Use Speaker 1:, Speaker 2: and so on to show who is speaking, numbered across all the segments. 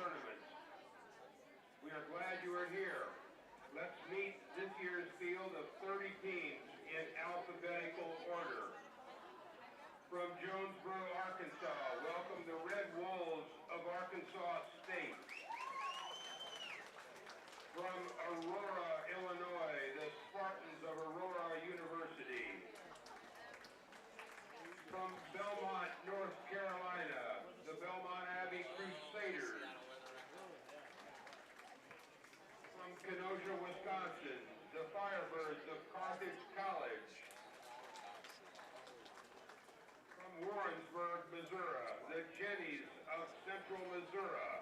Speaker 1: tournament. We are glad you are here. Let's meet this year's field of 30 teams in alphabetical order. From Jonesboro, Arkansas, welcome the Red Wolves of Arkansas State. From Aurora, Illinois, the Spartans of Aurora University. From Belmont, North Carolina, the Belmont Abbey Crusaders. From Kenosha, Wisconsin, the Firebirds of Carthage College. From Warrensburg, Missouri, the Jennies of Central Missouri.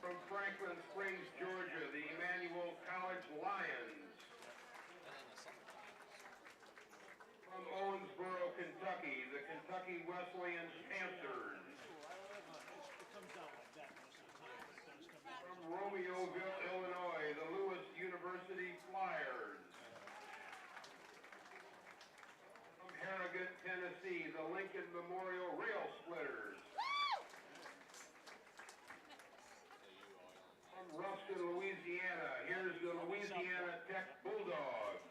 Speaker 1: From Franklin Springs, Georgia, the Emmanuel College Lions. From Owensboro, Kentucky, the Kentucky Wesleyan Panthers. From Romeoville, Illinois, the Lewis University Flyers. From Harrogate, Tennessee, the Lincoln Memorial Rail Splitters. From Ruston, Louisiana, here's the Louisiana Tech Bulldogs.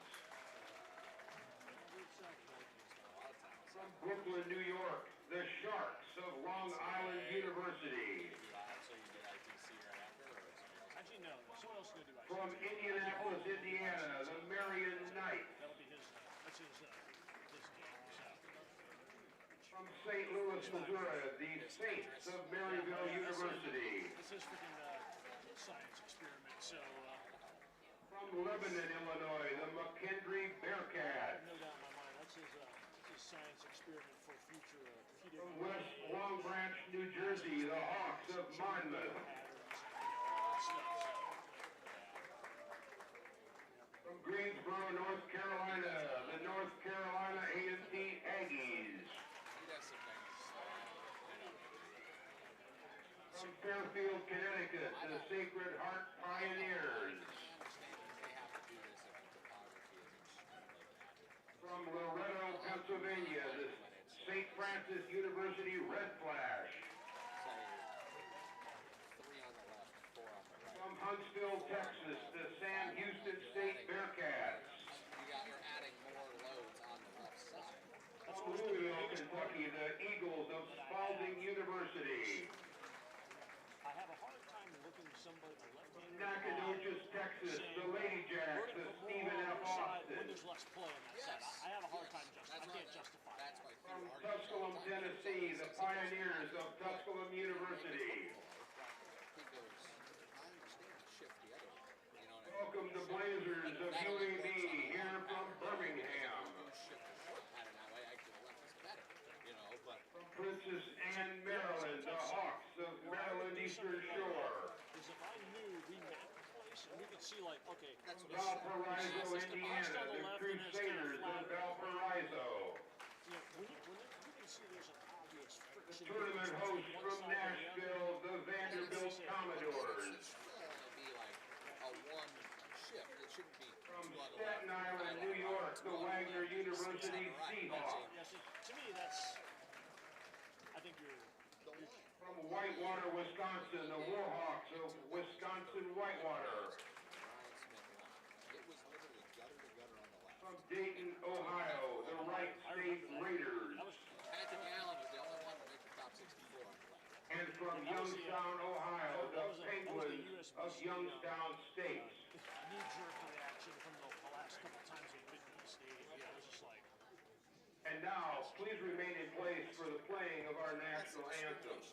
Speaker 1: From Brooklyn, New York, the Sharks of Long Island University. From Indianapolis, Indiana, the Marian Knights. From St. Louis, Missouri, the Saints of Maryville University.
Speaker 2: This is freaking science experiment, so...
Speaker 1: From Lebanon, Illinois, the McKendree Bearcats.
Speaker 2: No doubt in my mind, that's his science experiment for future...
Speaker 1: From West Long Branch, New Jersey, the Hawks of Monmouth. From Greensboro, North Carolina, the North Carolina A&T Aggies. From Fairfield, Connecticut, the Sacred Heart Pioneers. From Loretto, Pennsylvania, the St. Francis University Red Flash. From Huntsville, Texas, the Sam Houston State Bearcats.
Speaker 3: You're adding more loads on the left side.
Speaker 1: From Louisville, Kentucky, the Eagles of Spalding University.
Speaker 2: I have a hard time looking at somebody on the left hand.
Speaker 1: Nacogdoches, Texas, the Lady Jacks of Stephen F. Austin.
Speaker 2: When there's less play on that side, I have a hard time justifying. I can't justify that.
Speaker 1: From Tusculum, Tennessee, the Pioneers of Tusculum University. Welcome the Blazers of UAB here from Birmingham. From Princess Anne, Maryland, the Hawks of Maryland Eastern Shore.
Speaker 2: Is if I knew we met the place and we could see like, okay,
Speaker 1: Valparaiso, Indiana, the Crusaders of Valparaiso.
Speaker 2: We can see there's an obvious friction.
Speaker 1: Tournament host from Nashville, the Vanderbilt Commodores. From Staten Island, New York, the Wagner University Seahawks.
Speaker 2: Yes, to me, that's. I think you're.
Speaker 1: From Whitewater, Wisconsin, the Warhawks of Wisconsin-Whitewater. From Dayton, Ohio, the Wright State Raiders. And from Youngstown, Ohio, the Penguins of Youngstown State.
Speaker 2: Knee-jerk reaction from the last couple times they've been in the stadium. Yeah, it was just like.
Speaker 1: And now, please remain in place for the playing of our national anthem.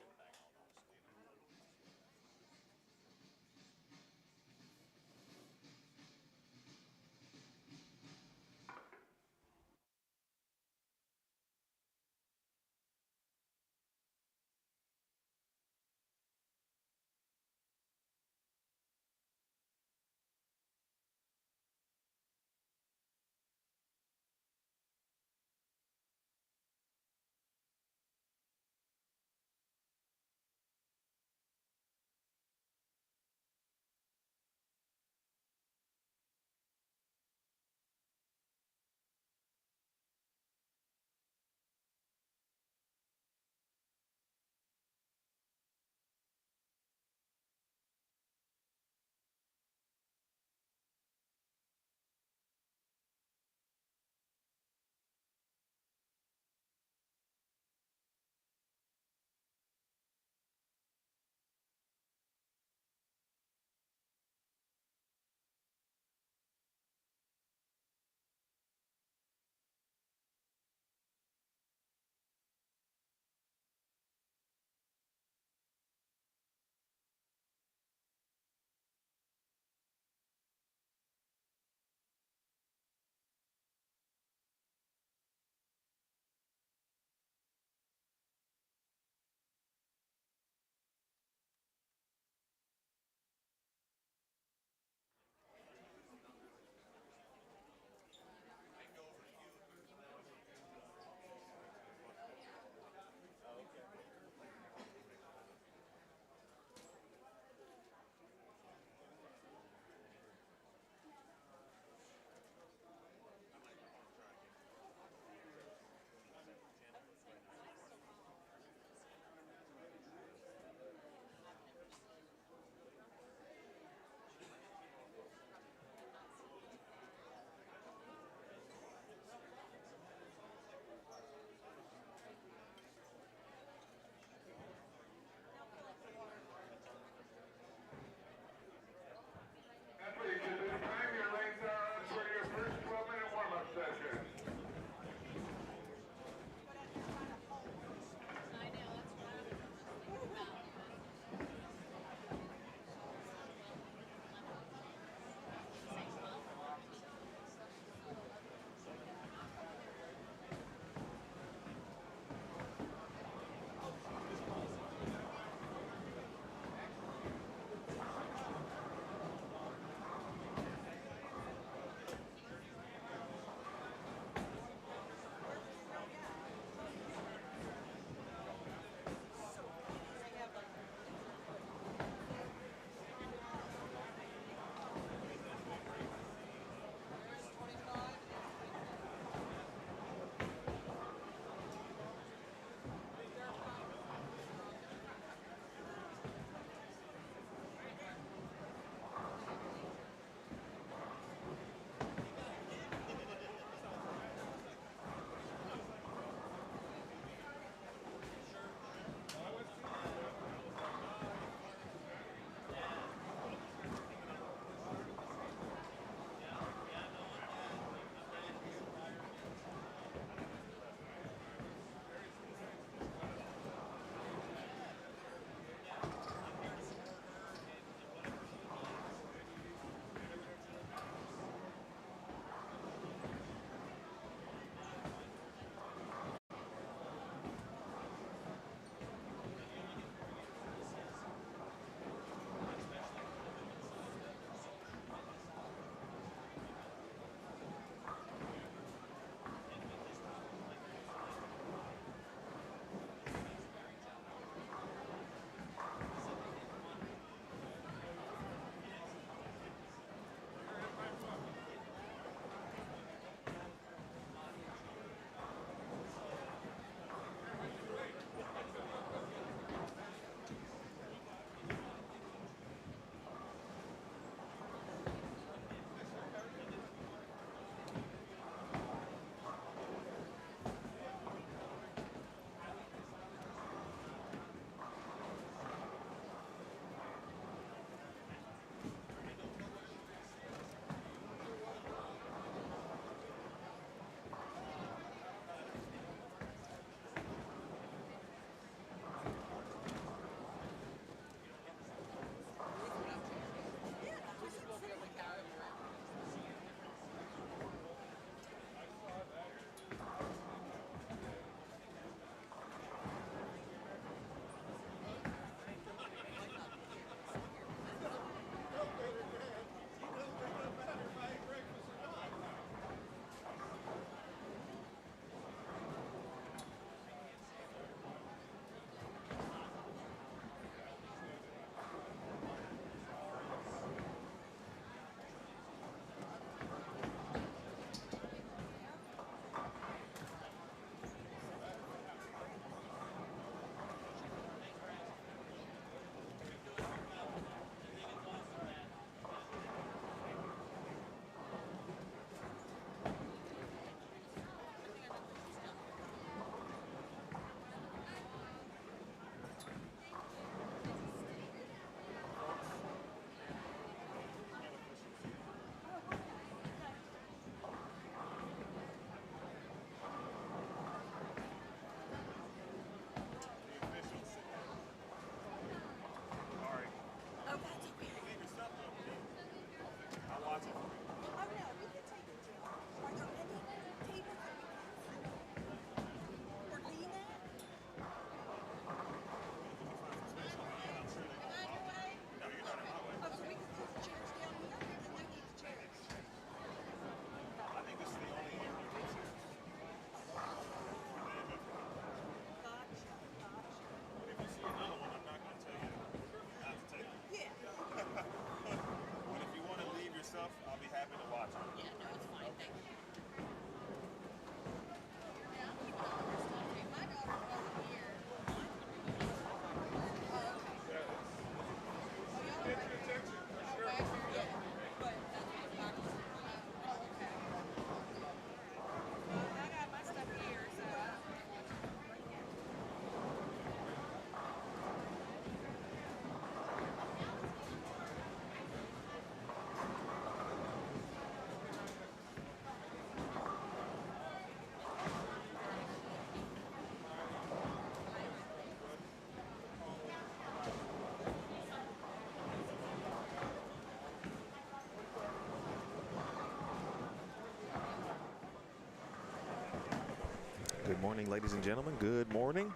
Speaker 4: Good morning, ladies and gentlemen. Good morning.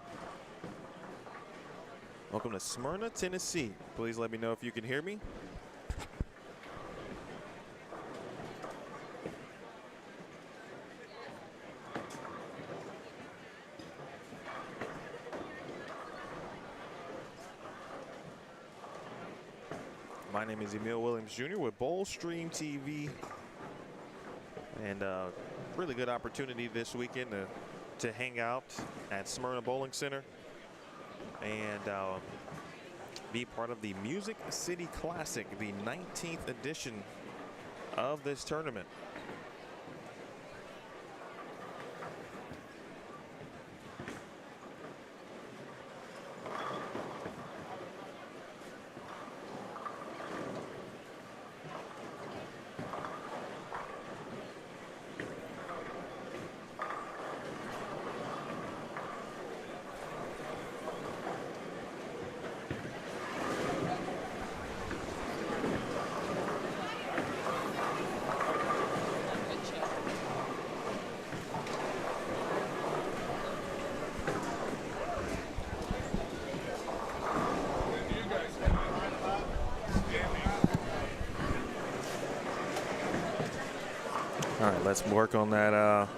Speaker 4: Welcome to Smyrna, Tennessee. Please let me know if you can hear me. My name is Emmanuel Williams Jr. with Bowl Stream TV. And really good opportunity this weekend to hang out at Smyrna Bowling Center and be part of the Music City Classic, the 19th edition of this tournament. All right, let's work on that.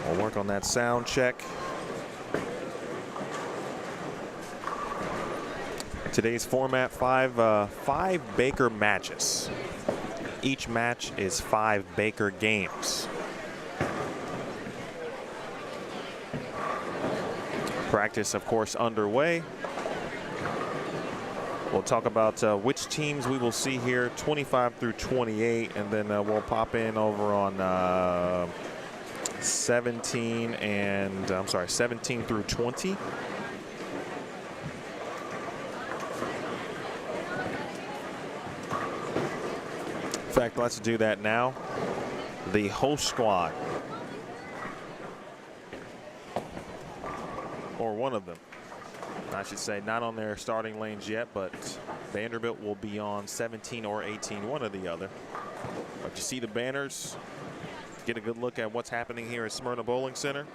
Speaker 4: We'll work on that sound check. Today's format, five Baker matches. Each match is 5 Baker games. Practice, of course, underway. We'll talk about which teams we will see here, 25 through 28, and then we'll pop in over on 17 through 20. In fact, let's do that now. The host squad, or one of them, I should say, not on their starting lanes yet, but Vanderbilt will be on 17 or 18, one or the other. But you see the banners, get a good look at what's happening here at Smyrna Bowling Center.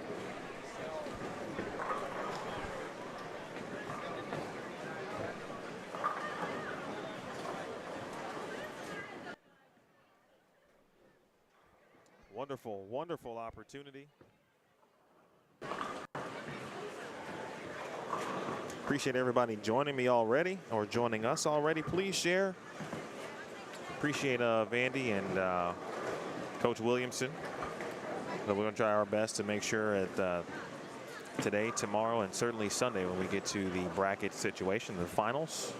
Speaker 4: Wonderful, wonderful opportunity. Appreciate everybody joining me already, or joining us already. Please share. Appreciate Vandy and Coach Williamson. So we're going to try our best to make sure that today, tomorrow, and certainly Sunday when we get to the bracket situation, the finals,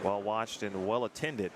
Speaker 4: well watched and well attended.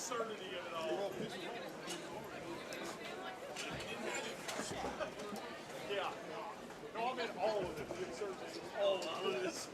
Speaker 2: absurdity of it all. Yeah. No, I meant all of it. The absurdity of all of this.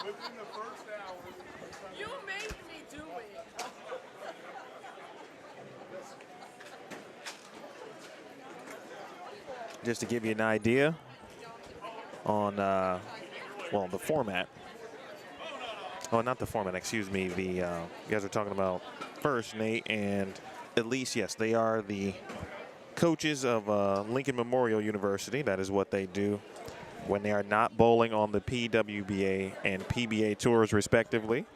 Speaker 2: Within the first hour.
Speaker 5: You made me do it.
Speaker 4: Just to give you an idea on, well, the format. Oh, not the format, excuse me. You guys were talking about first, Nate and Elise. Yes, they are the coaches of Lincoln Memorial University. That is what they do when they are not bowling on the PWBA and PBA tours, respectively.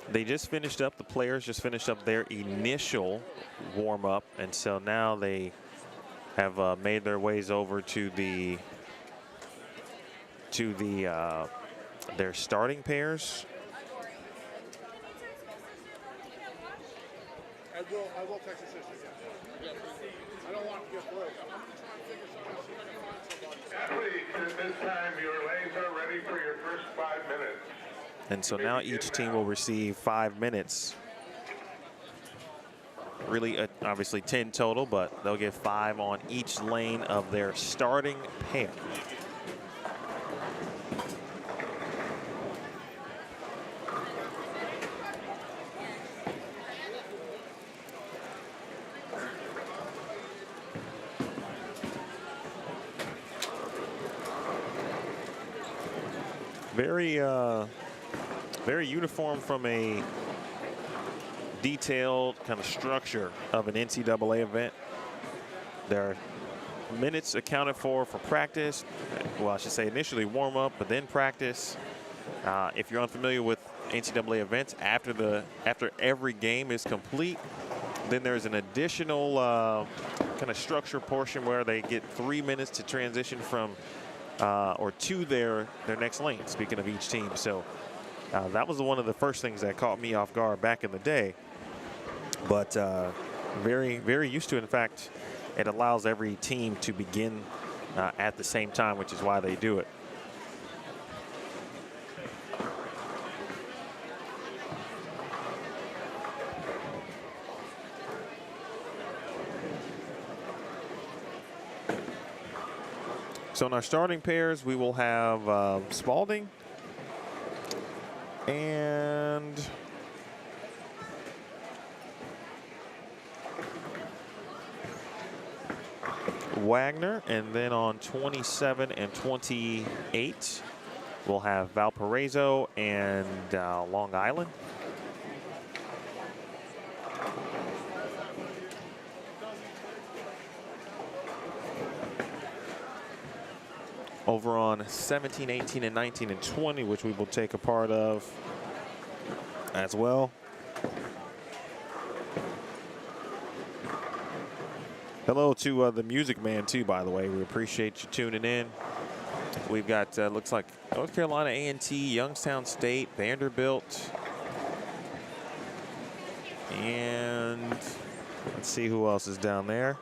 Speaker 4: They just finished up, the players just finished up their initial warm-up, and so now they have made their ways over to their starting pairs.
Speaker 2: I will text your sister. Yeah. I don't want to get broke. I'm going to try and figure something out.
Speaker 1: Athletes, at this time, your lanes are ready for your first 5 minutes.
Speaker 4: And so now each team will receive 5 minutes. Really, obviously 10 total, but they'll get 5 on each lane of their starting pair. Very uniform from a detailed kind of structure of an NCAA event. There are minutes accounted for practice. Well, I should say initially warm up, but then practice. If you're unfamiliar with NCAA events, after every game is complete, then there's an additional kind of structure portion where they get 3 minutes to transition from or to their next lane, speaking of each team. So that was one of the first things that caught me off guard back in the day. But very, very used to it. In fact, it allows every team to begin at the same time, which is why they do it. So in our starting pairs, we will have Spalding and Wagner, and then on 27 and 28, we'll have Valparaiso and Long Island. Over on 17, 18, and 19, and 20, which we will take a part of as well. Hello to the Music Man, too, by the way. We appreciate you tuning in. We've got, looks like North Carolina A&T, Youngstown State, Vanderbilt. And let's see who else is down there.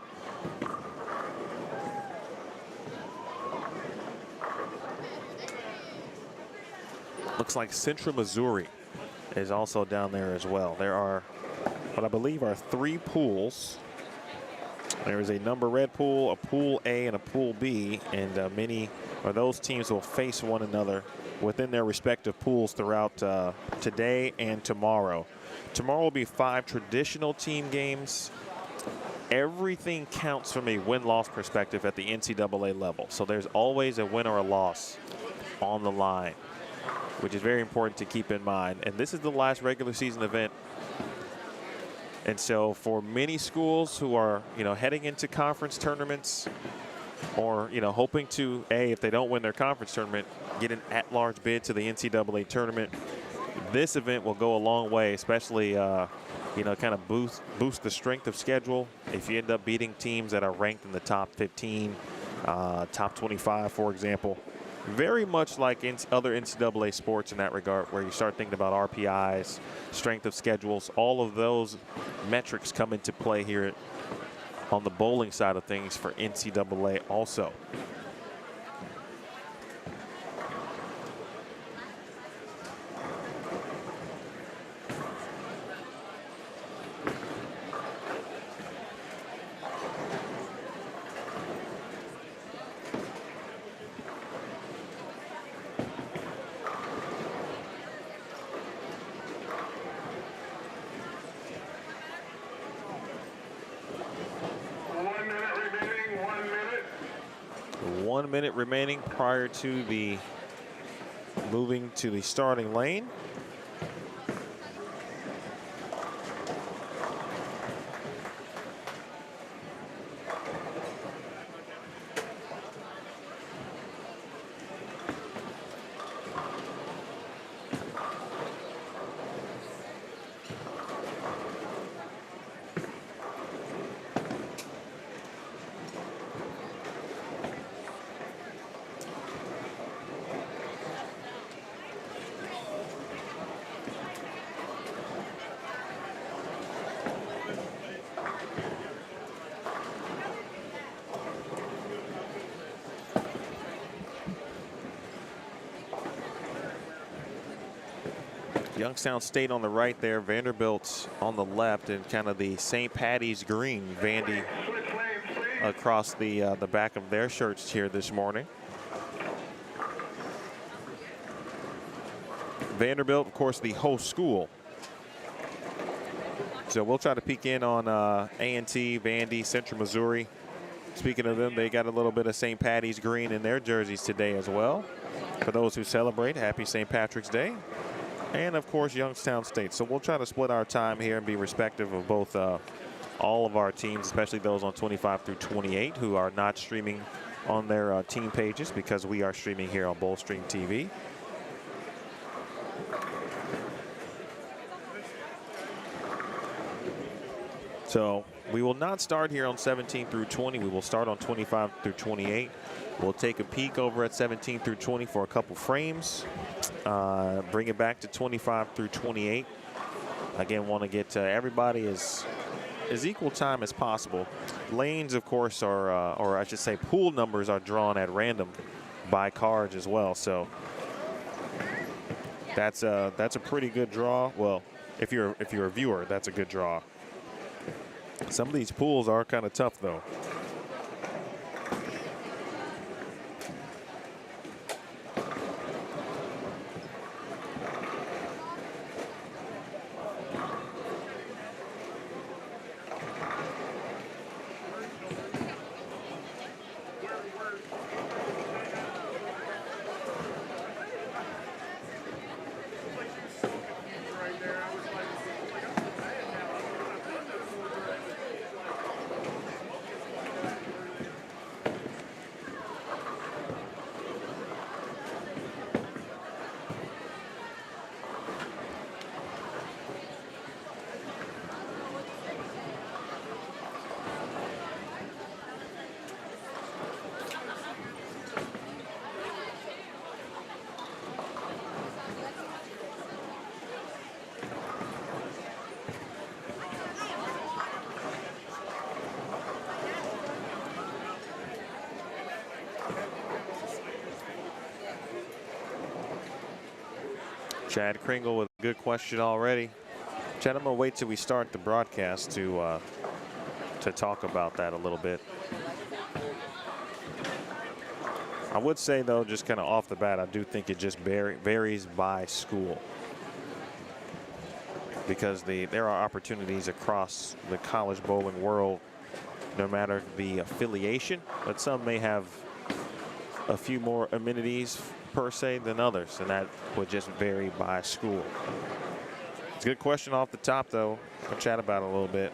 Speaker 4: Looks like Central Missouri is also down there as well. There are what I believe are 3 pools. There is a number red pool, a pool A, and a pool B, and many of those teams will face one another within their respective pools throughout today and tomorrow. Tomorrow will be 5 traditional team games. Everything counts from a win-loss perspective at the NCAA level. So there's always a win or a loss on the line, which is very important to keep in mind. And this is the last regular season event. And so for many schools who are, heading into conference tournaments or, hoping to, if they don't win their conference tournament, get an at-large bid to the NCAA tournament, this event will go a long way, especially you know, kind of boost the strength of schedule. If you end up beating teams that are ranked in the top 15, top 25, for example, very much like in other NCAA sports in that regard, where you start thinking about RPIs, strength of schedules, all of those metrics come into play here on the bowling side of things for NCAA also. Minute remaining prior to the moving to the starting lane. Youngstown State on the right there, Vanderbilt on the left, and kind of the St. Patty's green Vandy across the back of their shirts here this morning. Vanderbilt, of course, the host school. So we'll try to peek in on A&T, Vandy, Central Missouri. Speaking of them, they got a little bit of St. Patty's green in their jerseys today as well. For those who celebrate, happy St. Patrick's Day. And, of course, Youngstown State. So we'll try to split our time here and be respectful of both all of our teams, especially those on 25 through 28 who are not streaming on their team pages, because we are streaming here on Bowlstream TV. So we will not start here on 17 through 20. We will start on 25 through 28. We'll take a peek over at 17 through 20 for a couple frames. Bring it back to 25 through 28. Again, want to get everybody as equal time as possible. Lanes, of course, are, or I should say pool numbers are drawn at random by Carthage as well. So that's a pretty good draw. Well, if you're a viewer, that's a good draw. Some of these pools are kind of tough, though. Chad Kringle with a good question already. Chad, I'm going to wait till we start the broadcast to talk about that a little bit. I would say, though, just kind of off the bat, I do think it just varies by school, because there are opportunities across the college bowling world, no matter the affiliation, but some may have a few more amenities per se than others, and that would just vary by school. It's a good question off the top, though. We'll chat about it a little bit.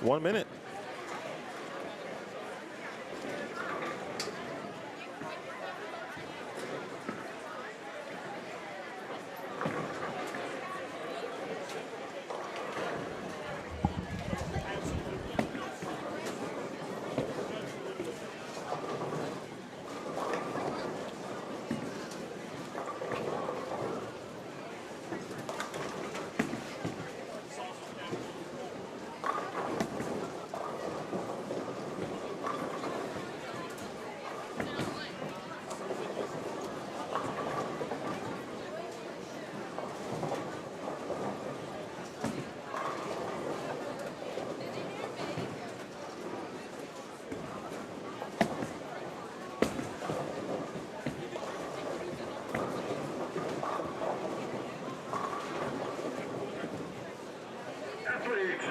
Speaker 4: 1 minute.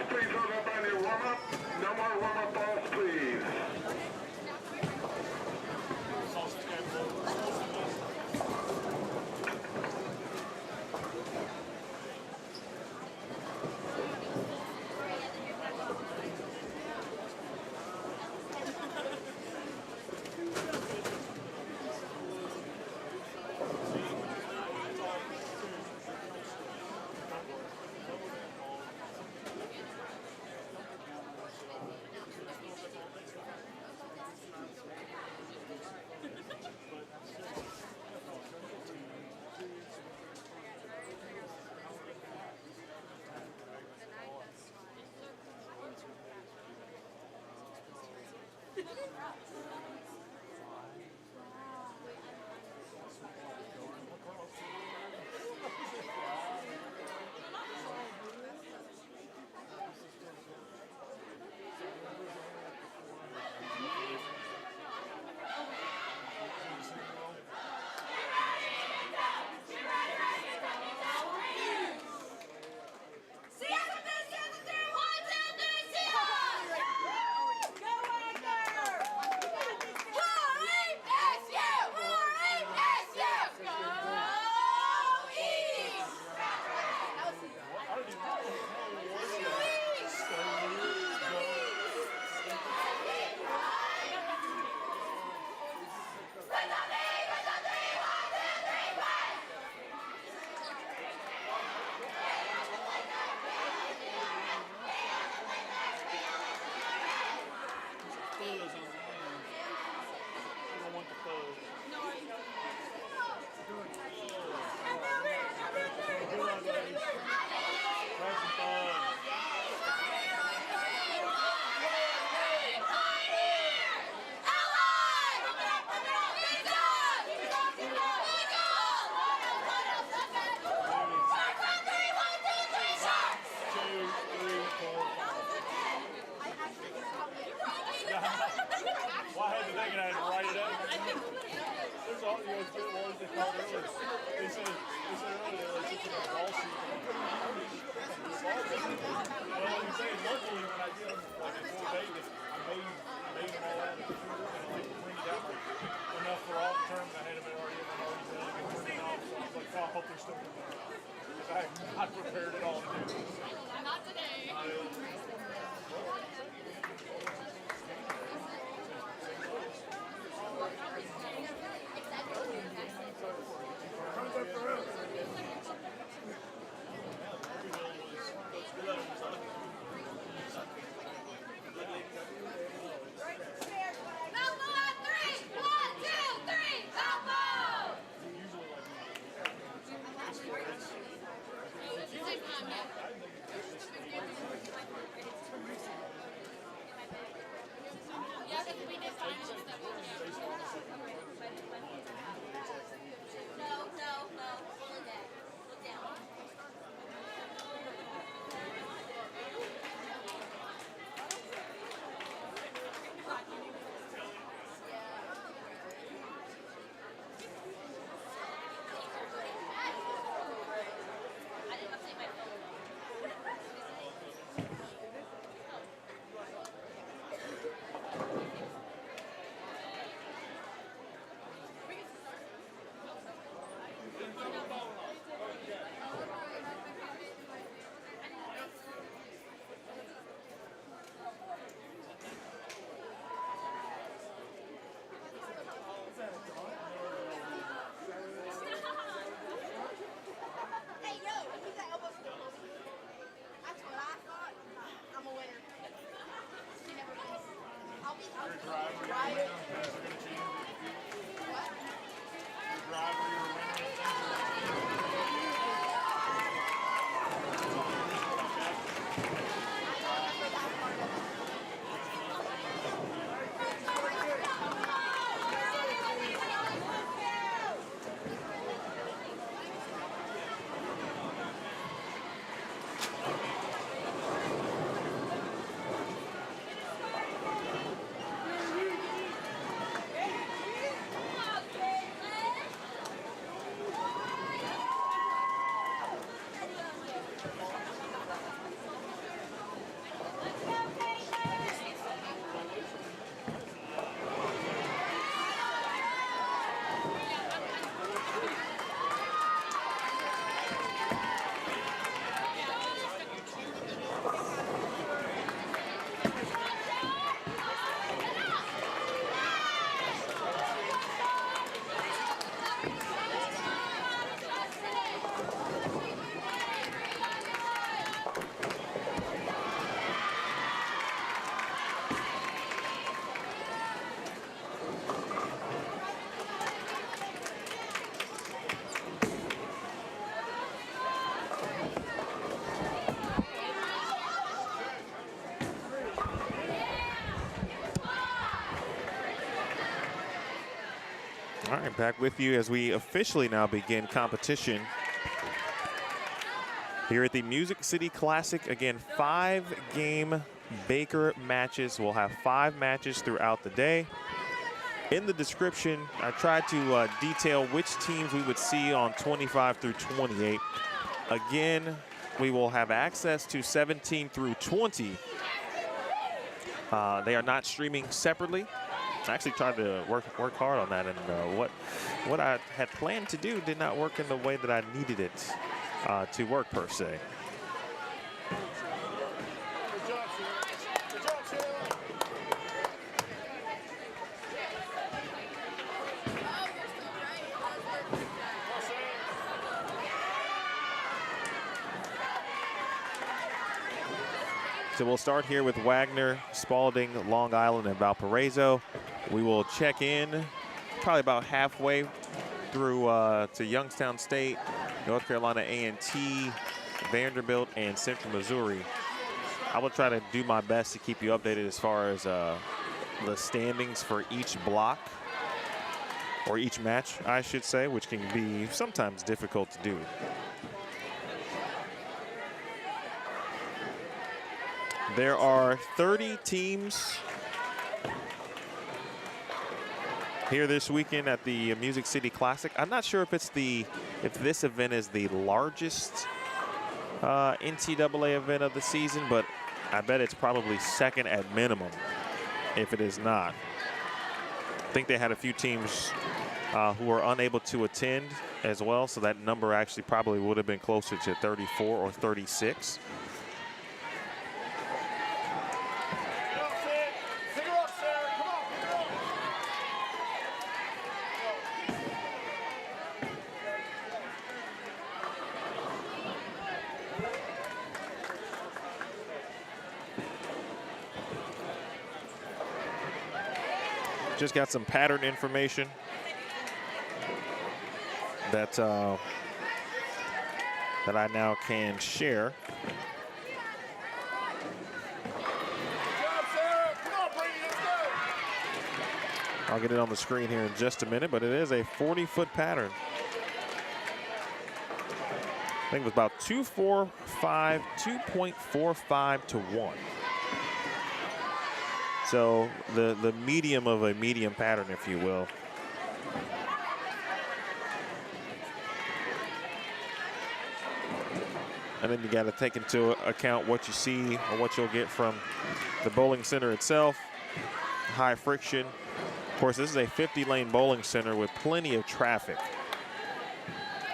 Speaker 1: Please load up on your warm-up. No more warm-up balls, please.
Speaker 2: Not prepared at all to do this.
Speaker 5: Not today.
Speaker 4: All right, back with you as we officially now begin competition here at the Music City Classic. Again, 5-game Baker matches. We'll have 5 matches throughout the day. In the description, I tried to detail which teams we would see on 25 through 28. Again, we will have access to 17 through 20. They are not streaming separately. I actually tried to work hard on that, and what I had planned to do did not work in the way that I needed it to work, per se.
Speaker 2: Good job, Sheila. Good job, Sheila.
Speaker 4: So we'll start here with Wagner, Spalding, Long Island, and Valparaiso. We will check in probably about halfway through to Youngstown State, North Carolina A&T, Vanderbilt, and Central Missouri. I will try to do my best to keep you updated as far as the standings for each block, or each match, I should say, which can be sometimes difficult to do. There are 30 teams here this weekend at the Music City Classic. I'm not sure if this event is the largest NCAA event of the season, but I bet it's probably second at minimum if it is not. I think they had a few teams who were unable to attend as well, so that number actually probably would have been closer to 34 or 36. Just got some pattern information that that I now can share. I'll get it on the screen here in just a minute, but it is a 40-foot pattern. I think it was about 2.45 to 1. So the medium of a medium pattern, if you will. And then you got to take into account what you see or what you'll get from the bowling center itself. High friction. Of course, this is a 50-lane bowling center with plenty of traffic.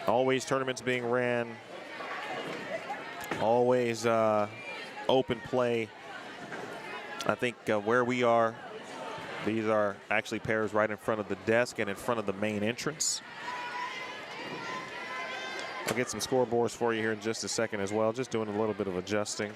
Speaker 4: Always tournaments being ran. Always open play. I think where we are, these are actually pairs right in front of the desk and in front of the main entrance. I'll get some scoreboards for you here in just a second as well, just doing a little bit of adjusting.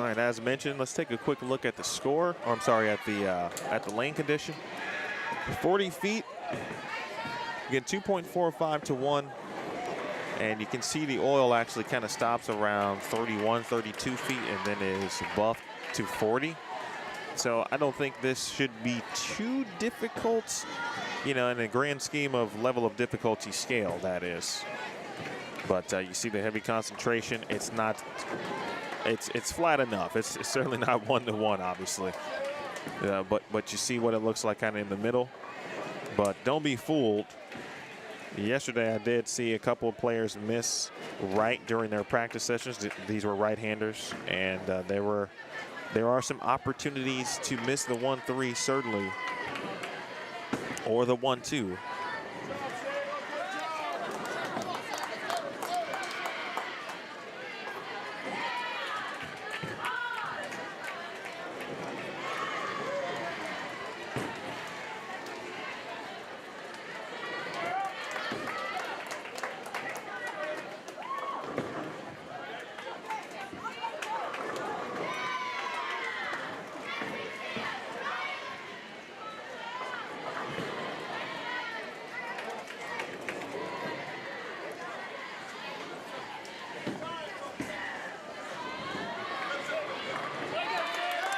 Speaker 4: All right, as mentioned, let's take a quick look at the score. Or I'm sorry, at the lane condition. 40 feet. Again, 2.45 to 1. And you can see the oil actually kind of stops around 31, 32 feet and then is buffed to 40. So I don't think this should be too difficult, you know, in the grand scheme of level of difficulty scale, that is. But you see the heavy concentration. It's not, it's flat enough. It's certainly not 1-to-1, obviously. But you see what it looks like kind of in the middle. But don't be fooled. Yesterday, I did see a couple of players miss right during their practice sessions. These were right-handers, and there are some opportunities to miss the 1-3, certainly, or the 1-2.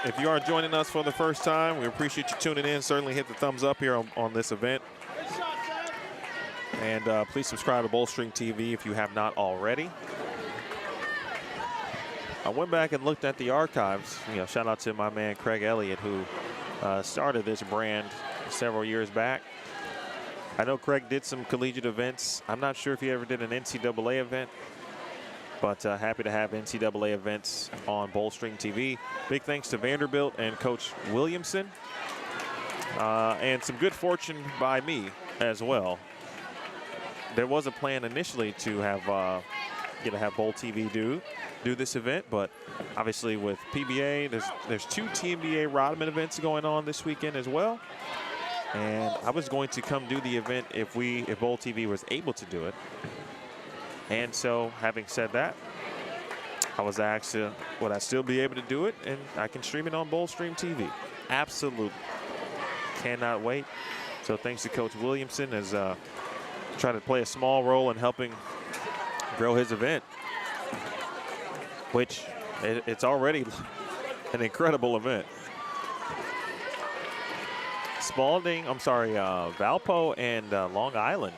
Speaker 4: If you are joining us for the first time, we appreciate you tuning in. Certainly hit the thumbs up here on this event. And please subscribe to Bowlstream TV if you have not already. I went back and looked at the archives. You know, shout out to my man Craig Elliott, who started this brand several years back. I know Craig did some collegiate events. I'm not sure if he ever did an NCAA event. But happy to have NCAA events on Bowlstream TV. Big thanks to Vanderbilt and Coach Williamson. And some good fortune by me as well. There was a plan initially to have Bowl TV do this event, but obviously with PBA, there's 2 TMBA Rodman events going on this weekend as well. And I was going to come do the event if Bowl TV was able to do it. And so, having said that, I was asked, would I still be able to do it? And I can stream it on Bowlstream TV. Absolutely. Cannot wait. So thanks to Coach Williamson as trying to play a small role in helping grow his event, which it's already an incredible event. Spalding, Valpo and Long Island.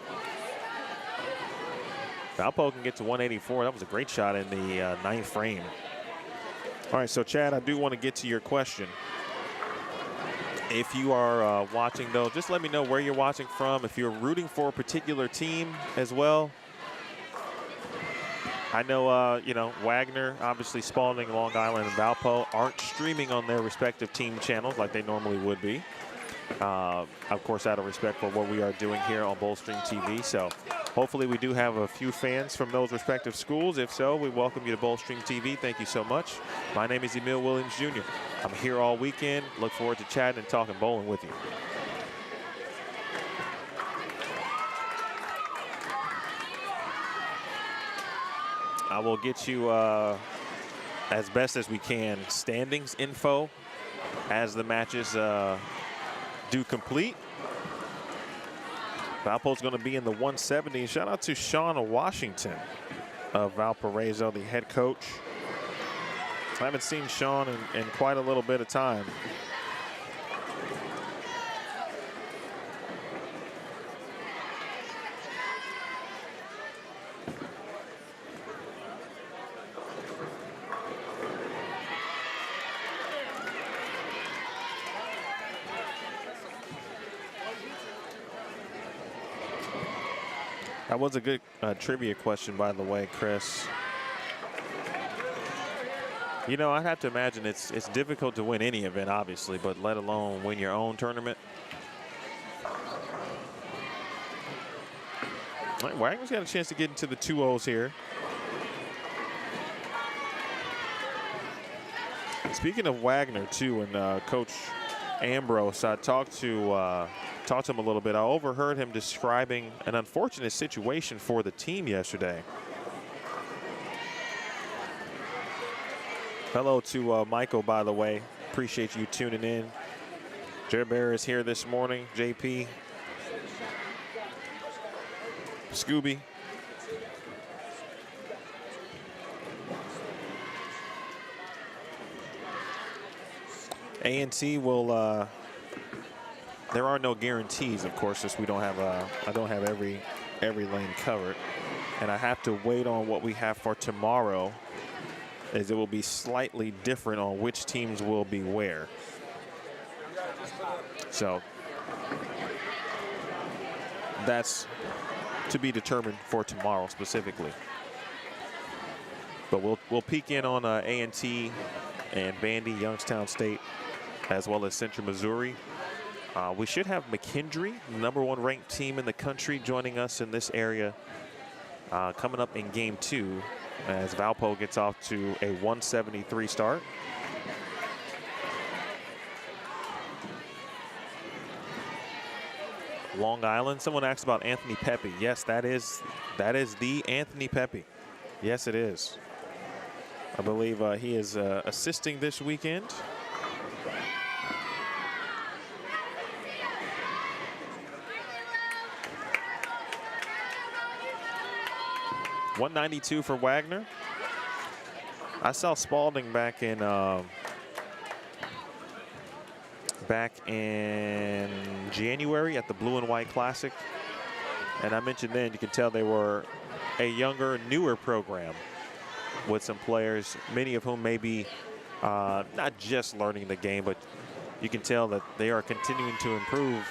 Speaker 4: Valpo can get to 184. That was a great shot in the 9th frame. All right, so Chad, I do want to get to your question. If you are watching, though, just let me know where you're watching from. If you're rooting for a particular team as well. I know, Wagner, obviously Spalding, Long Island, and Valpo aren't streaming on their respective team channels like they normally would be. Of course, out of respect for what we are doing here on Bowlstream TV. So hopefully we do have a few fans from those respective schools. If so, we welcome you to Bowlstream TV. Thank you so much. My name is Emmanuel Williams Jr. I'm here all weekend. Look forward to chatting and talking bowling with you. I will get you, as best as we can, standings info as the matches do complete. Valpo's going to be in the 170. Shout out to Sean Washington of Valparaiso, the head coach. I haven't seen Sean in quite a little bit of time. That was a good trivia question, by the way, Chris. You know, I'd have to imagine it's difficult to win any event, obviously, but let alone win your own tournament. All right, Wagner's got a chance to get into the 2-0s here. Speaking of Wagner, too, and Coach Ambrose, I talked to him a little bit. I overheard him describing an unfortunate situation for the team yesterday. Hello to Michael, by the way. Appreciate you tuning in. Jer Bear is here this morning. JP. Scooby. A&T will, there are no guarantees, of course, since we don't have, I don't have every lane covered. And I have to wait on what we have for tomorrow, as it will be slightly different on which teams will be where. So that's to be determined for tomorrow specifically. But we'll peek in on A&T and Bandy, Youngstown State, as well as Central Missouri. We should have McKendree, #1 ranked team in the country, joining us in this area coming up in game 2 as Valpo gets off to a 173 start. Long Island. Someone asked about Anthony Pepe. Yes, that is the Anthony Pepe. Yes, it is. I believe he is assisting this weekend. .192 for Wagner. I saw Spalding back in January at the Blue and White Classic, and I mentioned then you could tell they were a younger, newer program with some players, many of whom may be not just learning the game, but you can tell that they are continuing to improve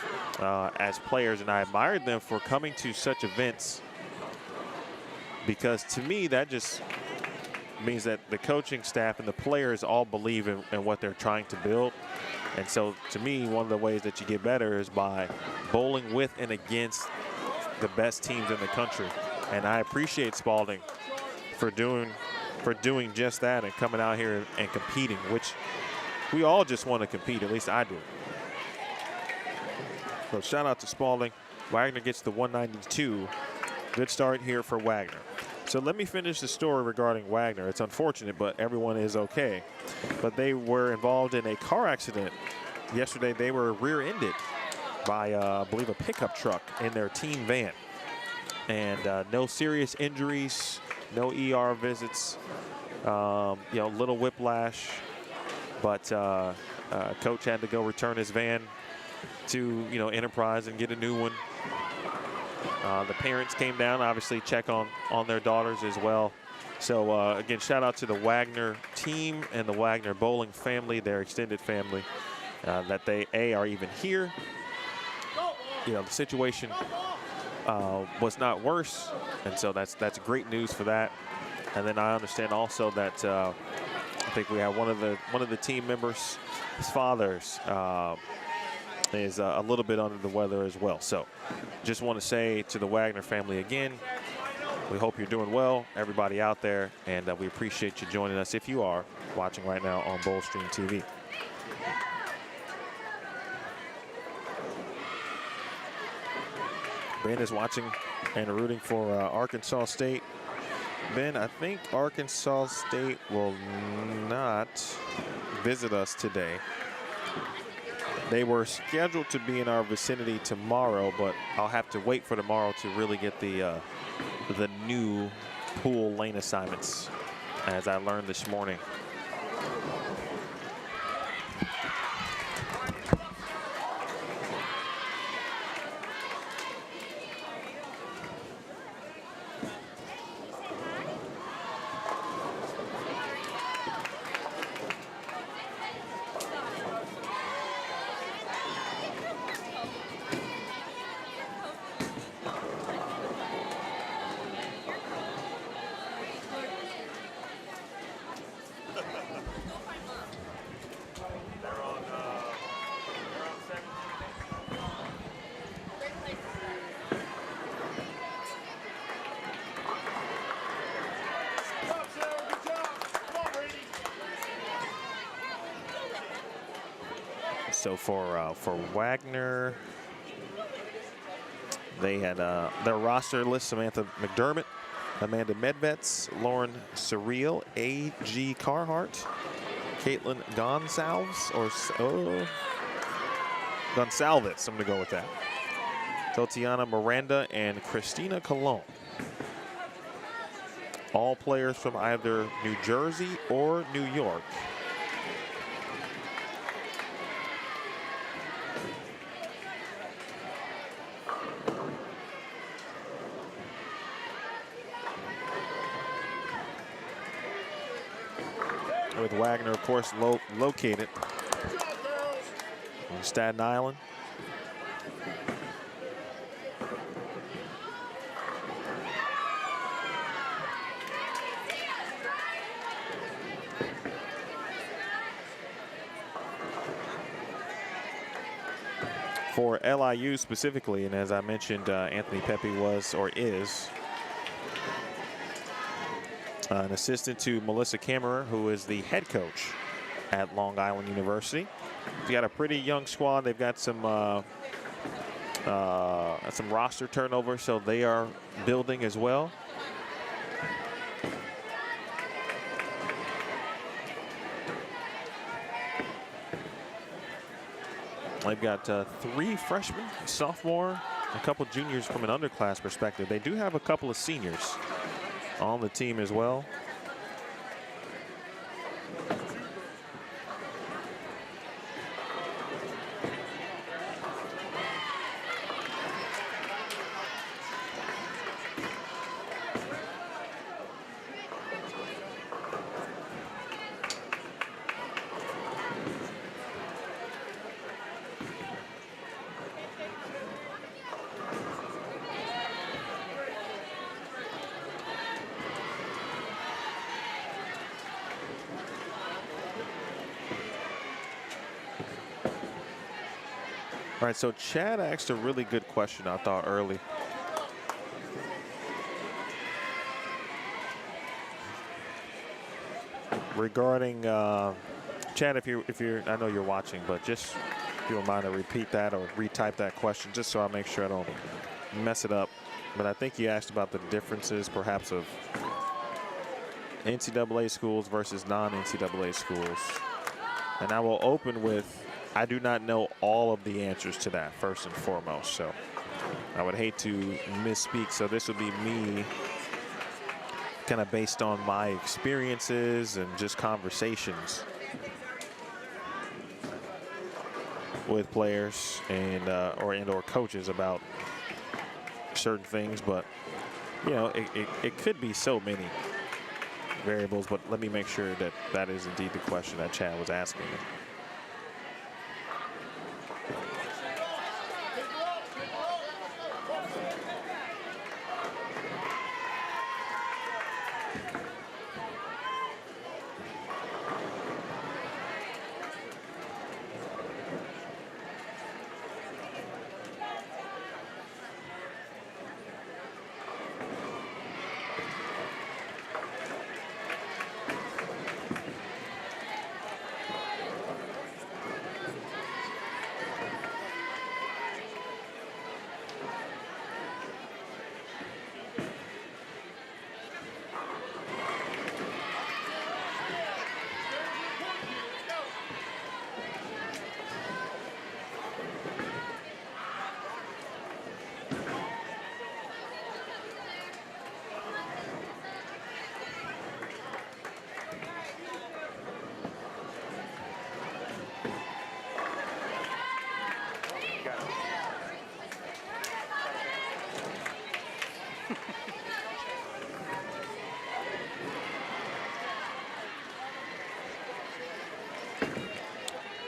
Speaker 4: as players, and I admired them for coming to such events, because to me that just means that the coaching staff and the players all believe in what they're trying to build. And so to me, one of the ways that you get better is by bowling with and against the best teams in the country. And I appreciate Spalding for doing just that and coming out here and competing, which we all just want to compete, at least I do. So shout out to Spalding. Wagner gets the 192. Good start here for Wagner. So let me finish the story regarding Wagner. It's unfortunate, but everyone is okay. But they were involved in a car accident. Yesterday, they were rear-ended by, I believe, a pickup truck in their team van. And no serious injuries, no ER visits, little whiplash. But coach had to go return his van to, Enterprise and get a new one. The parents came down, obviously check on their daughters as well. So again, shout out to the Wagner team and the Wagner bowling family, their extended family, that they are even here. The situation was not worse, and so that's great news for that. And then I understand also that I think we have one of the team members, his father's. Is a little bit under the weather as well. So just want to say to the Wagner family again, we hope you're doing well, everybody out there, and we appreciate you joining us if you are watching right now on Bowlstream TV. Ben is watching and rooting for Arkansas State. Ben, I think Arkansas State will not visit us today. They were scheduled to be in our vicinity tomorrow, but I'll have to wait for tomorrow to really get the new pool lane assignments, as I learned this morning. So for Wagner, they had their roster list: Samantha McDermott, Amanda Medvets, Lauren Surreal, A.G. Carhart, Caitlin Gonsalves, or Gonsalves, I'm going to go with that. Tatiana Miranda and Christina Colon. All players from either New Jersey or New York. With Wagner, of course, located in Staten Island. For LIU specifically, and as I mentioned, Anthony Pepe was or is an assistant to Melissa Kammerer, who is the head coach at Long Island University. They've got a pretty young squad. They've got some roster turnover, so they are building as well. They've got 3 freshmen, sophomore, a couple juniors from an underclass perspective. They do have a couple of seniors on the team as well. All right, so Chad asked a really good question, I thought, early. Regarding Chad, if you're, I know you're watching, but just if you don't mind to repeat that or retype that question, just so I make sure I don't mess it up. But I think you asked about the differences, perhaps, of NCAA schools versus non-NCAA schools. And I will open with, I do not know all of the answers to that, first and foremost. So I would hate to misspeak. So this would be me kind of based on my experiences and just conversations with players and or coaches about certain things. But, you know, it could be so many variables. But let me make sure that that is indeed the question that Chad was asking me.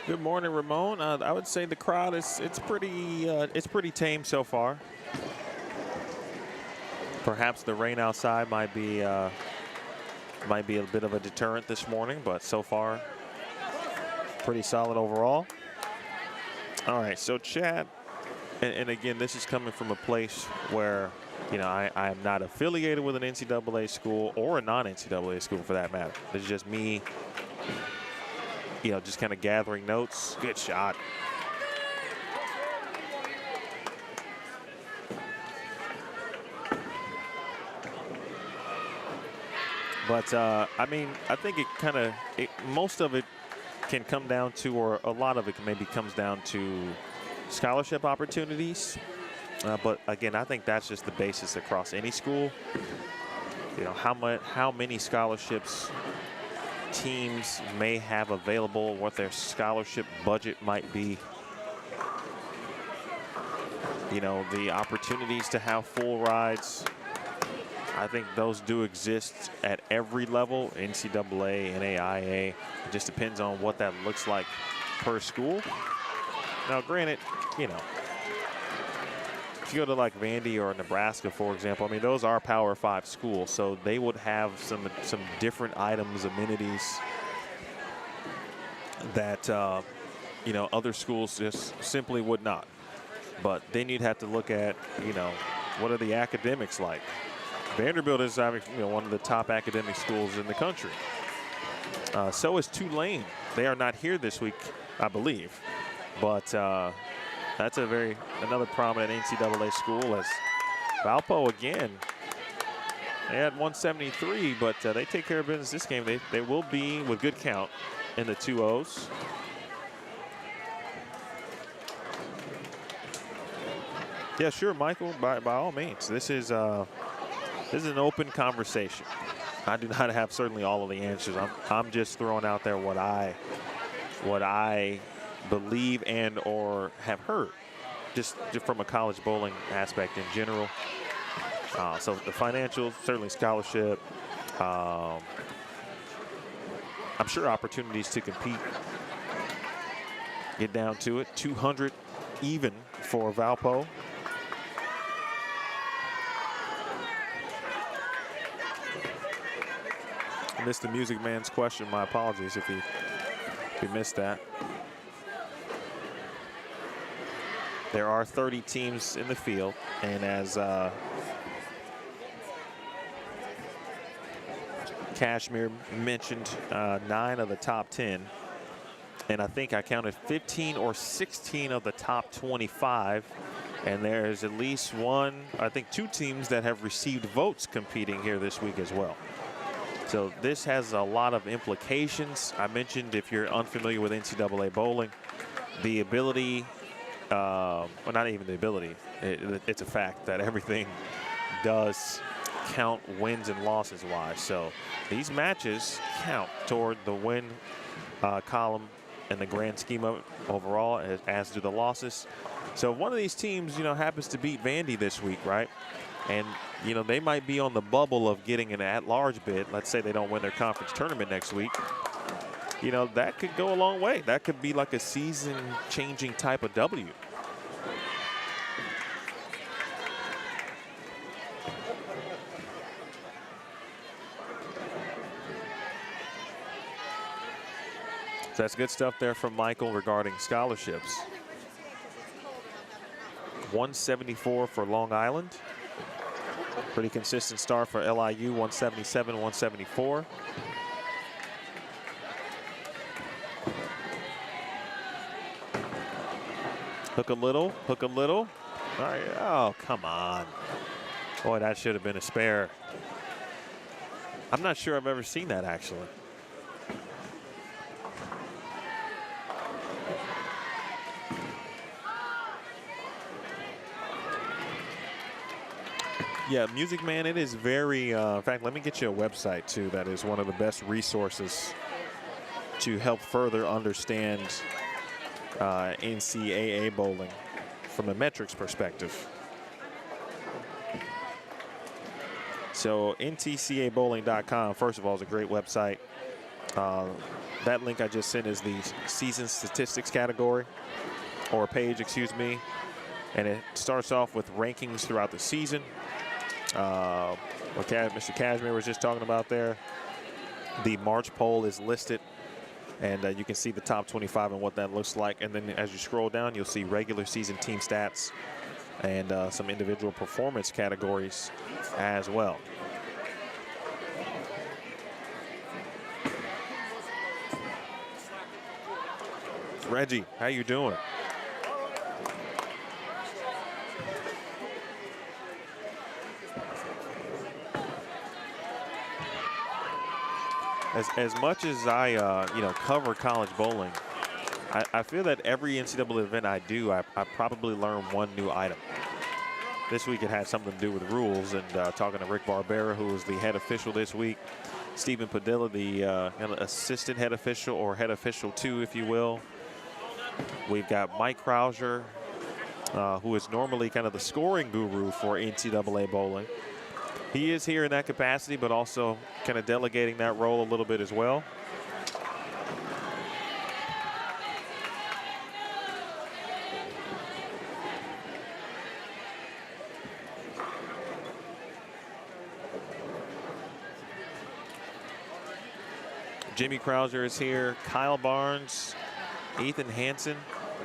Speaker 4: Good morning, Ramon. I would say the crowd it's pretty tame so far. Perhaps the rain outside might be a bit of a deterrent this morning, but so far pretty solid overall. All right, so Chad, and again, this is coming from a place where, you know, I am not affiliated with an NCAA school or a non-NCAA school for that matter. This is just me, you know, just kind of gathering notes. Good shot. But I mean, I think most of it can come down to, or a lot of it maybe comes down to scholarship opportunities. But again, I think that's just the basis across any school. You know, how many scholarships teams may have available, what their scholarship budget might be. You know, the opportunities to have full rides, I think those do exist at every level, NCAA, NAIA. It just depends on what that looks like per school. Now, granted, you know, if you go to like Vandy or Nebraska, for example, I mean, those are Power 5 schools, so they would have some different items, amenities that, you know, other schools just simply would not. But then you'd have to look at, you know, what are the academics like? Vanderbilt is, you know, one of the top academic schools in the country. So is Tulane. They are not here this week, I believe. But that's another prominent NCAA school. As Valpo again, they had 173, but they take care of business this game. They will be with good count in the 2-0s. Yeah, sure, Michael. By all means, this is an open conversation. I do not have certainly all of the answers. I'm just throwing out there what I believe and or have heard, just from a college bowling aspect in general. So the financial, certainly scholarship. I'm sure opportunities to compete. Get down to it. 200 even for Valpo. I missed the Music Man's question. My apologies if you missed that. There are 30 teams in the field, and as Kashmir mentioned, 9 of the top 10, and I think I counted 15 or 16 of the top 25, and there's at least I think 2 teams that have received votes competing here this week as well. So this has a lot of implications. I mentioned, if you're unfamiliar with NCAA bowling, the ability, well, not even the ability, it's a fact that everything does count wins and losses wise. So these matches count toward the win column in the grand scheme of it overall, as do the losses. So one of these teams, you know, happens to beat Vandy this week, right? And, you know, they might be on the bubble of getting an at-large bid. Let's say they don't win their conference tournament next week. You know, that could go a long way. That could be like a season-changing type of W. So that's good stuff there from Michael regarding scholarships. 174 for Long Island. Pretty consistent start for LIU, 177, 174. Hook a little, hook a little. All right, oh, come on. Boy, that should have been a spare. I'm not sure I've ever seen that, actually. Yeah, Music Man, it is very, in fact, let me get you a website too. That is one of the best resources to help further understand NCAA bowling from a metrics perspective. So ntcabowling.com, first of all, is a great website. That link I just sent is the season statistics category, or page, excuse me. And it starts off with rankings throughout the season. What Mr. Kashmir was just talking about there. The March poll is listed, and you can see the top 25 and what that looks like. And then as you scroll down, you'll see regular season team stats and some individual performance categories as well. Reggie, how you doing? As much as I, cover college bowling, I feel that every NCAA event I do, I probably learn one new item. This week it had something to do with rules, and talking to Rick Barbera, who was the head official this week, Stephen Padilla, the assistant head official, or head official 2, if you will. We've got Mike Krauser, who is normally kind of the scoring guru for NCAA bowling. He is here in that capacity, but also kind of delegating that role a little bit as well. Jimmy Krauser is here, Kyle Barnes, Ethan Hansen,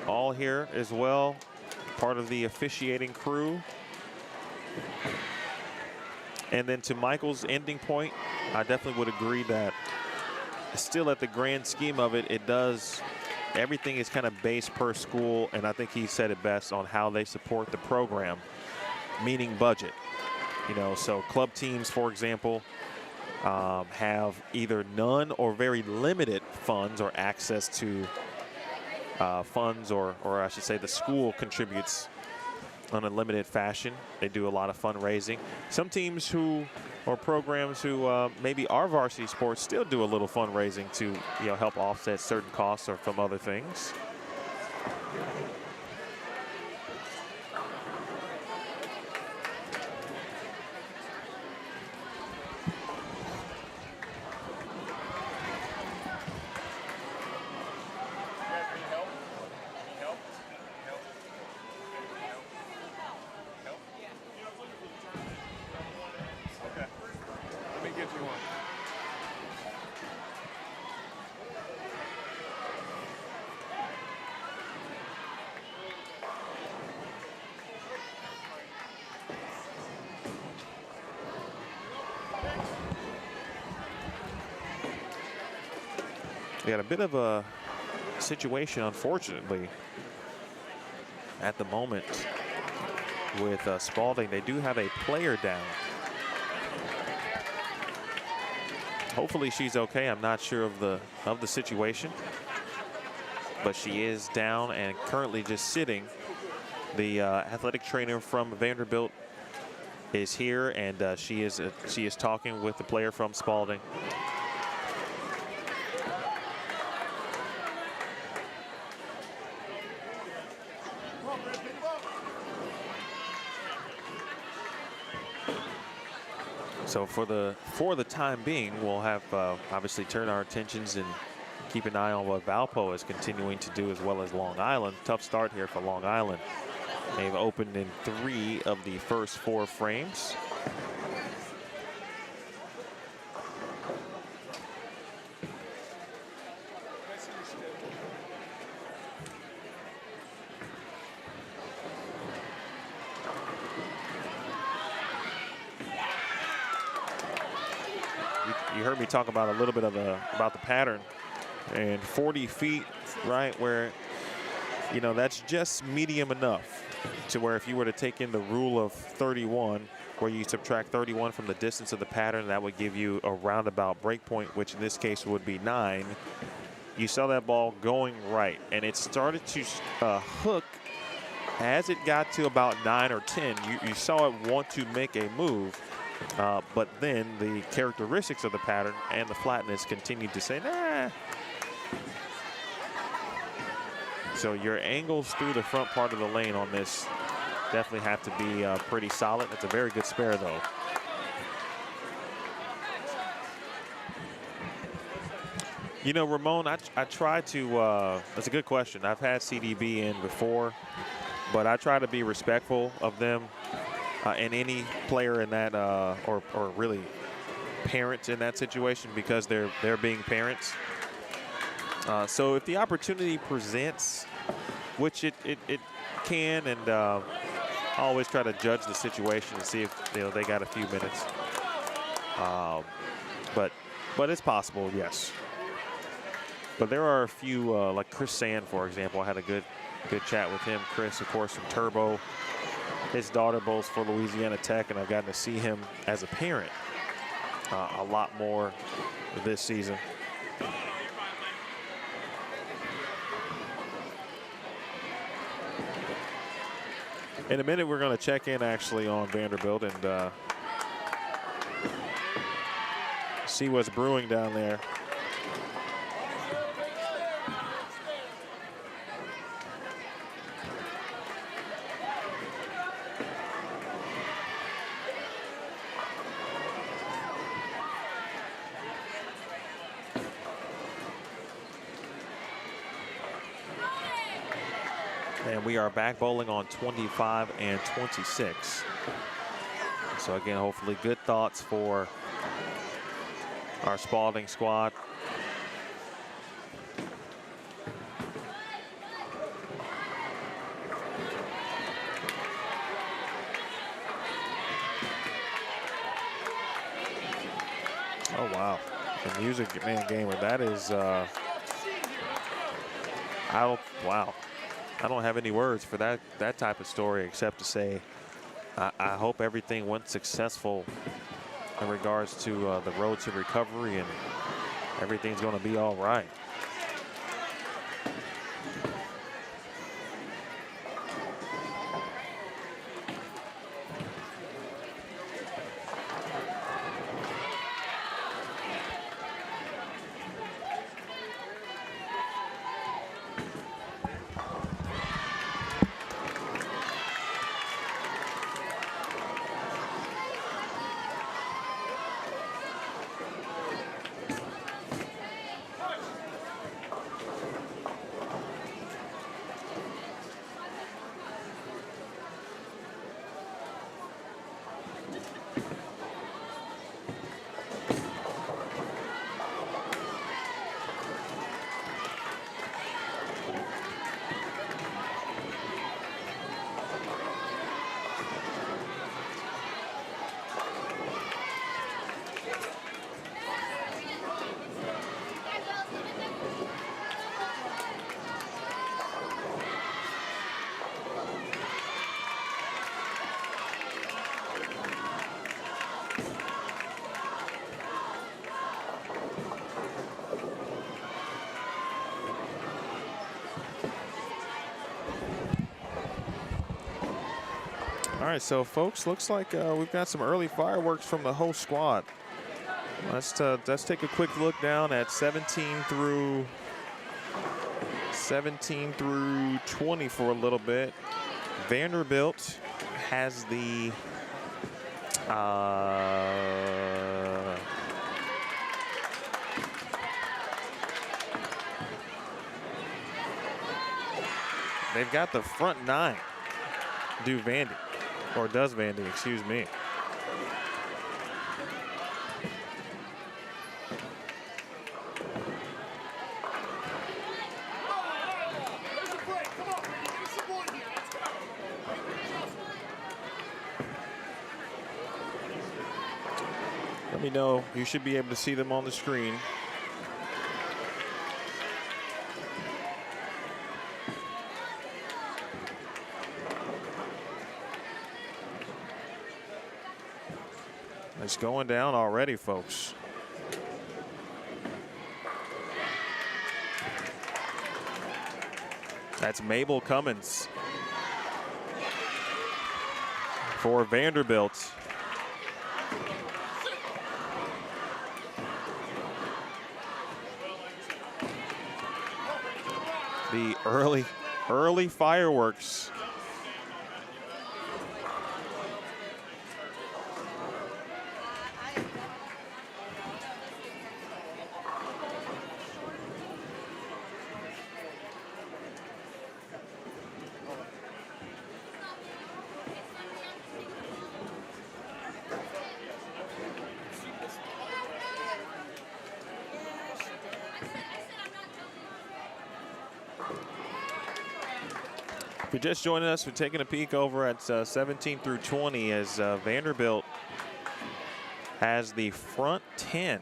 Speaker 4: all here as well, part of the officiating crew. And then to Michael's ending point, I definitely would agree that still at the grand scheme of it, everything is kind of based per school, and I think he said it best on how they support the program, meaning budget. So club teams, for example, have either none or very limited funds or access to funds, or I should say the school contributes on a limited fashion. They do a lot of fundraising. Some teams or programs who maybe are varsity sports still do a little fundraising to help offset certain costs or from other things. We got a bit of a situation, unfortunately, at the moment with Spalding. They do have a player down. Hopefully she's okay. I'm not sure of the situation, but she is down and currently just sitting. The athletic trainer from Vanderbilt is here, and she is talking with the player from Spalding. So for the time being, we'll have obviously turn our attentions and keep an eye on what Valpo is continuing to do, as well as Long Island. Tough start here for Long Island. They've opened in 3 of the first 4 frames. You heard me talk about a little bit of about the pattern, and 40 feet, right, where that's just medium enough to where if you were to take in the rule of 31, where you subtract 31 from the distance of the pattern, that would give you a roundabout break point, which in this case would be 9. You saw that ball going right, and it started to hook as it got to about 9 or 10. You saw it want to make a move. But then the characteristics of the pattern and the flatness continued to say, nah. So your angles through the front part of the lane on this definitely have to be pretty solid. That's a very good spare, though. Ramon, I try to, that's a good question. I've had CDB in before, but I try to be respectful of them. And any player in that, or really parents in that situation, because they're being parents. So if the opportunity presents, which it can, and I always try to judge the situation and see if they got a few minutes. But it's possible, yes. But there are a few, like Chris Sand, for example. I had a good chat with him. Chris, of course, from Turbo. His daughter bowls for Louisiana Tech, and I've gotten to see him as a parent a lot more this season. In a minute, we're going to check in actually on Vanderbilt and see what's brewing down there. And we are back bowling on 25 and 26. So again, hopefully good thoughts for our Spalding squad. Oh wow, the music man gamer, that is wow. I don't have any words for that type of story except to say I hope everything went successful in regards to the road to recovery, and everything's going to be all right. All right, so folks, looks like we've got some early fireworks from the host squad. Let's take a quick look down at 17 through 20 for a little bit. Vanderbilt has the they've got the front nine do Vandy. Or does Vandy, excuse me. Let me know. You should be able to see them on the screen. It's going down already, folks. That's Mabel Cummins for Vanderbilt. The early fireworks. If you're just joining us, we're taking a peek over at 17 through 20 as Vanderbilt has the front 10.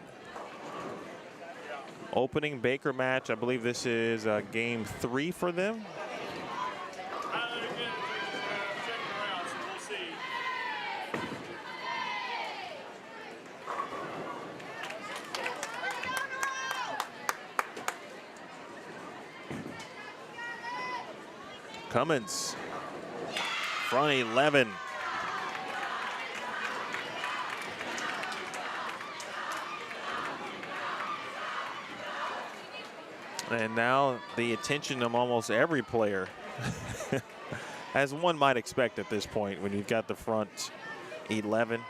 Speaker 4: Opening Baker match, I believe this is game 3 for them. Cummins, front 11. And now the attention of almost every player, as one might expect at this point when you've got the front 11.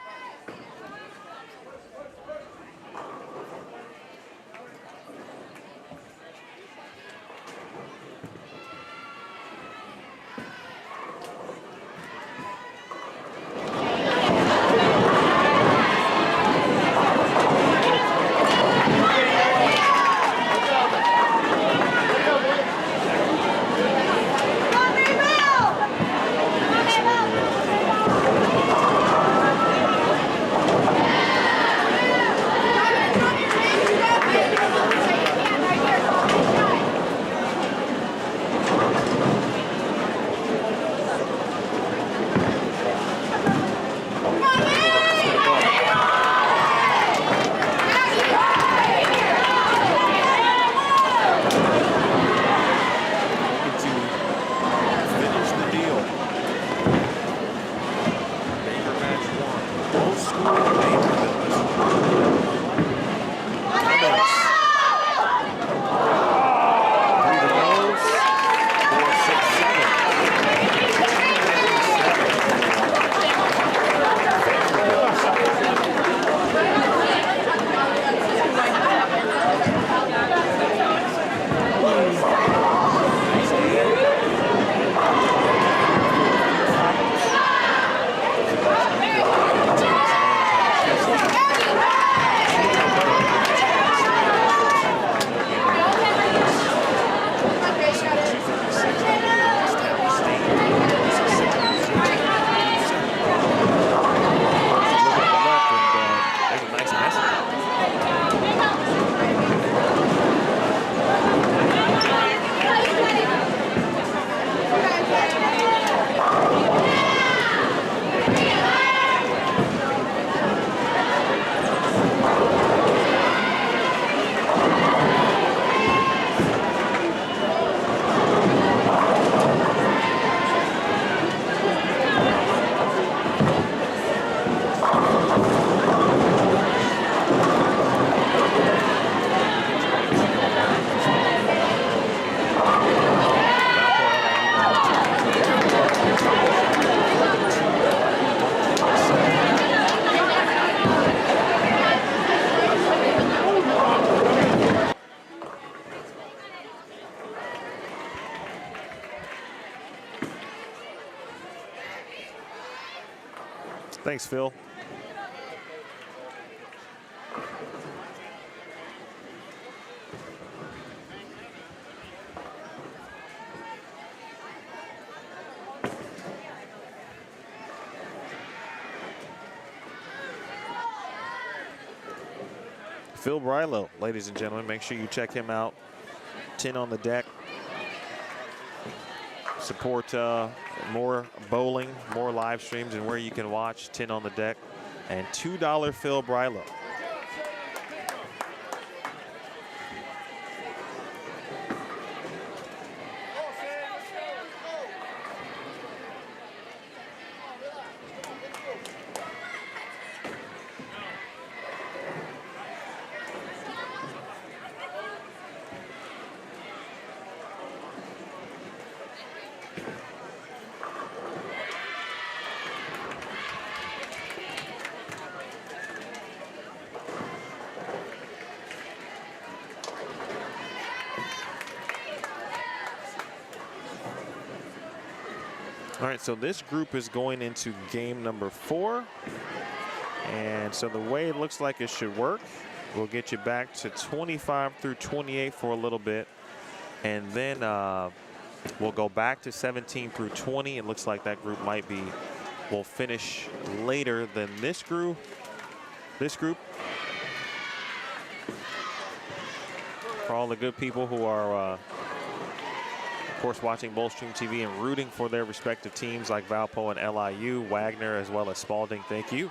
Speaker 4: Thanks, Phil. Phil Brylow, ladies and gentlemen, make sure you check him out. 10 on the deck. Support more bowling, more live streams, and where you can watch 10 on the deck. And $2 Phil Brylow. All right, so this group is going into game number 4. And so the way it looks like it should work, we'll get you back to 25 through 28 for a little bit. And then we'll go back to 17 through 20. It looks like that group will finish later than this group. For all the good people who are of course, watching Boldstream TV and rooting for their respective teams like Valpo and LIU, Wagner, as well as Spalding. Thank you.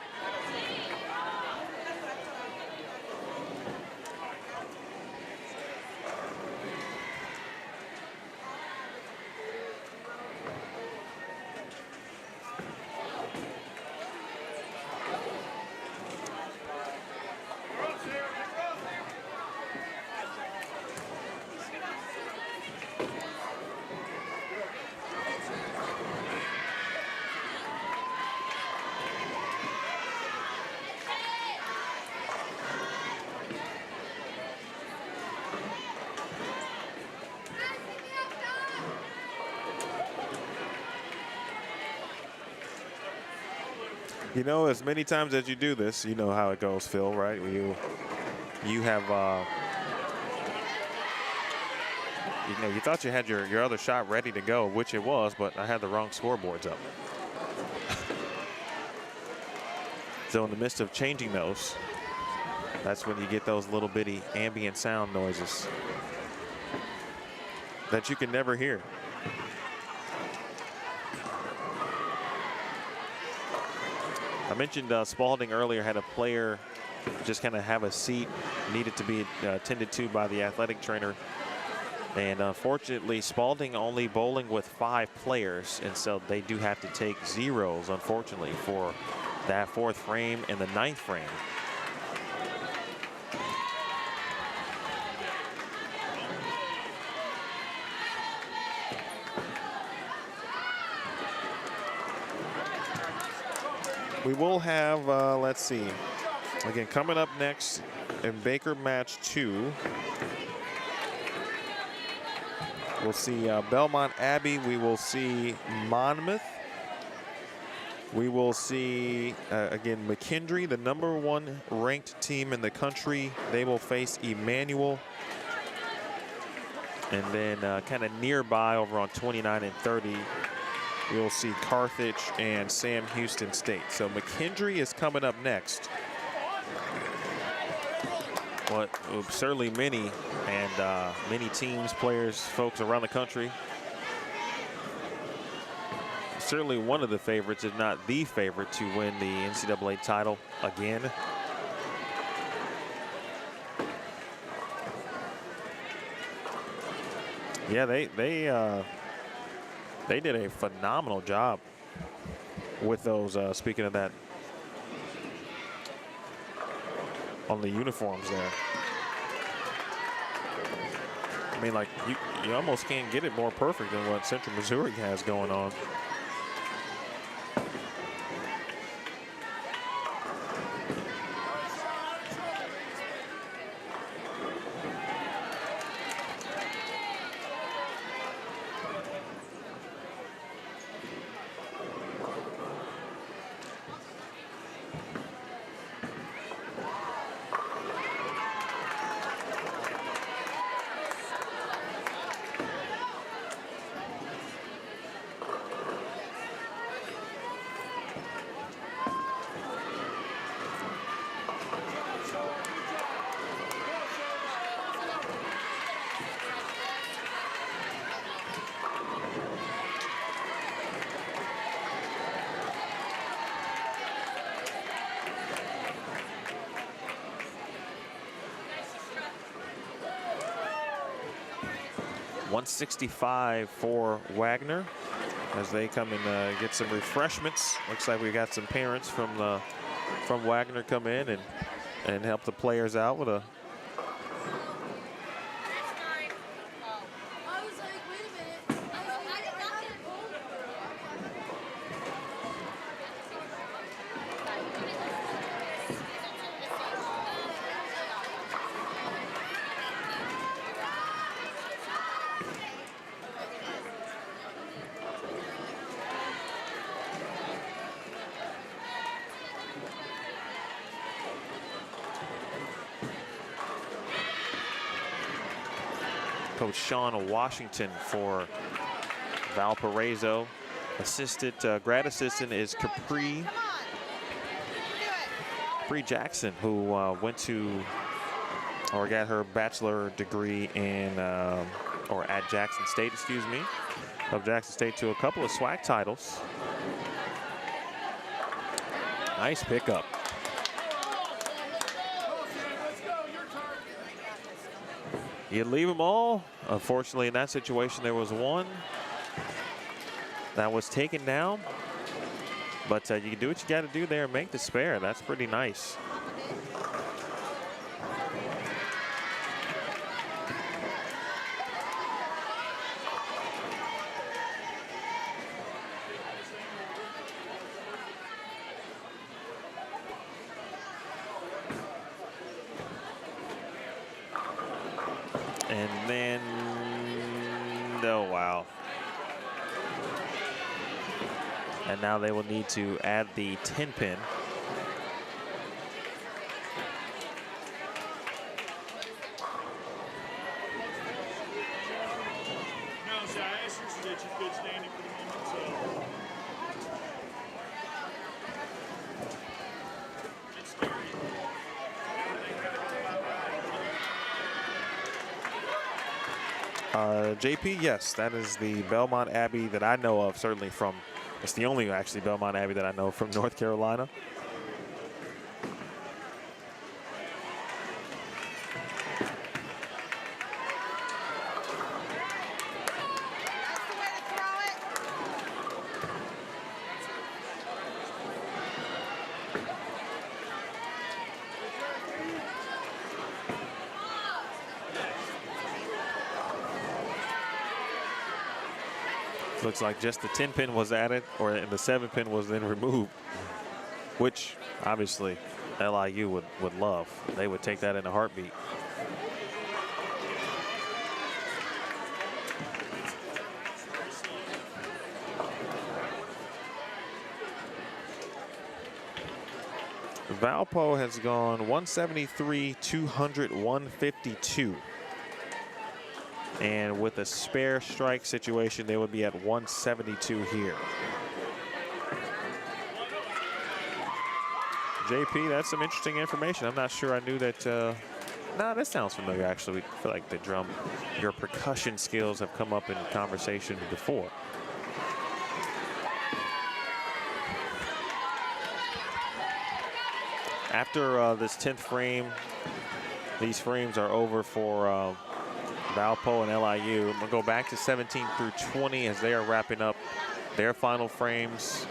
Speaker 4: You know, as many times as you do this, you know how it goes, Phil, right? You have, you know, you thought you had your other shot ready to go, which it was, but I had the wrong scoreboards up. So in the midst of changing those, that's when you get those little bitty ambient sound noises that you can never hear. I mentioned Spalding earlier had a player just kind of have a seat, needed to be attended to by the athletic trainer. And unfortunately, Spalding only bowling with 5 players, and so they do have to take zeros, unfortunately, for that 4th frame and the 9th frame. We will have, let's see, again, coming up next in Baker match 2, we'll see Belmont Abbey. We will see Monmouth. We will see, again, McKendree, the #1 ranked team in the country. They will face Emmanuel. And then kind of nearby over on 29 and 30, we'll see Carthage and Sam Houston State. So McKendree is coming up next. But certainly many teams, players, folks around the country. Certainly one of the favorites, if not the favorite, to win the NCAA title again. Yeah, they did a phenomenal job with those, speaking of that, on the uniforms there. I mean, like, you almost can't get it more perfect than what Central Missouri has going on. .165 for Wagner as they come and get some refreshments. Looks like we got some parents from Wagner come in and help the players out with a Coach Sean Washington for Valparaiso. Grad assistant is Capri Jackson, who went to, or got her bachelor degree in, or at Jackson State, excuse me, of Jackson State, to a couple of SWAC titles. Nice pickup. You leave them all. Unfortunately, in that situation, there was one that was taken down. But you can do what you got to do there and make the spare. That's pretty nice. And then, oh, wow. And now they will need to add the 10 pin.
Speaker 2: No, see, I asked her, she said she's good standing for the moment, so. It's scary.
Speaker 4: JP, yes, that is the Belmont Abbey that I know of, certainly from, it's the only actually Belmont Abbey that I know from North Carolina. Looks like just the 10 pin was added, or the 7 pin was then removed, which obviously LIU would love. They would take that in a heartbeat. Valpo has gone 173, 200, 152. And with a spare strike situation, they would be at 172 here. JP, that's some interesting information. I'm not sure I knew that. Nah, that sounds familiar, actually. I feel like the drum, your percussion skills have come up in conversation before. After this 10th frame, these frames are over for Valpo and LIU. I'm going to go back to 17 through 20 as they are wrapping up their final frames.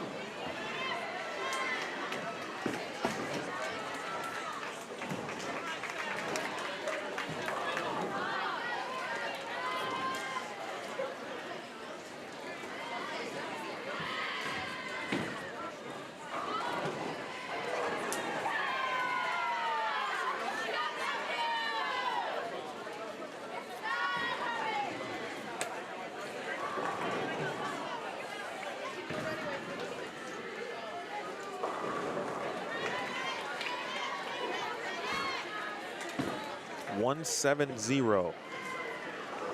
Speaker 4: .170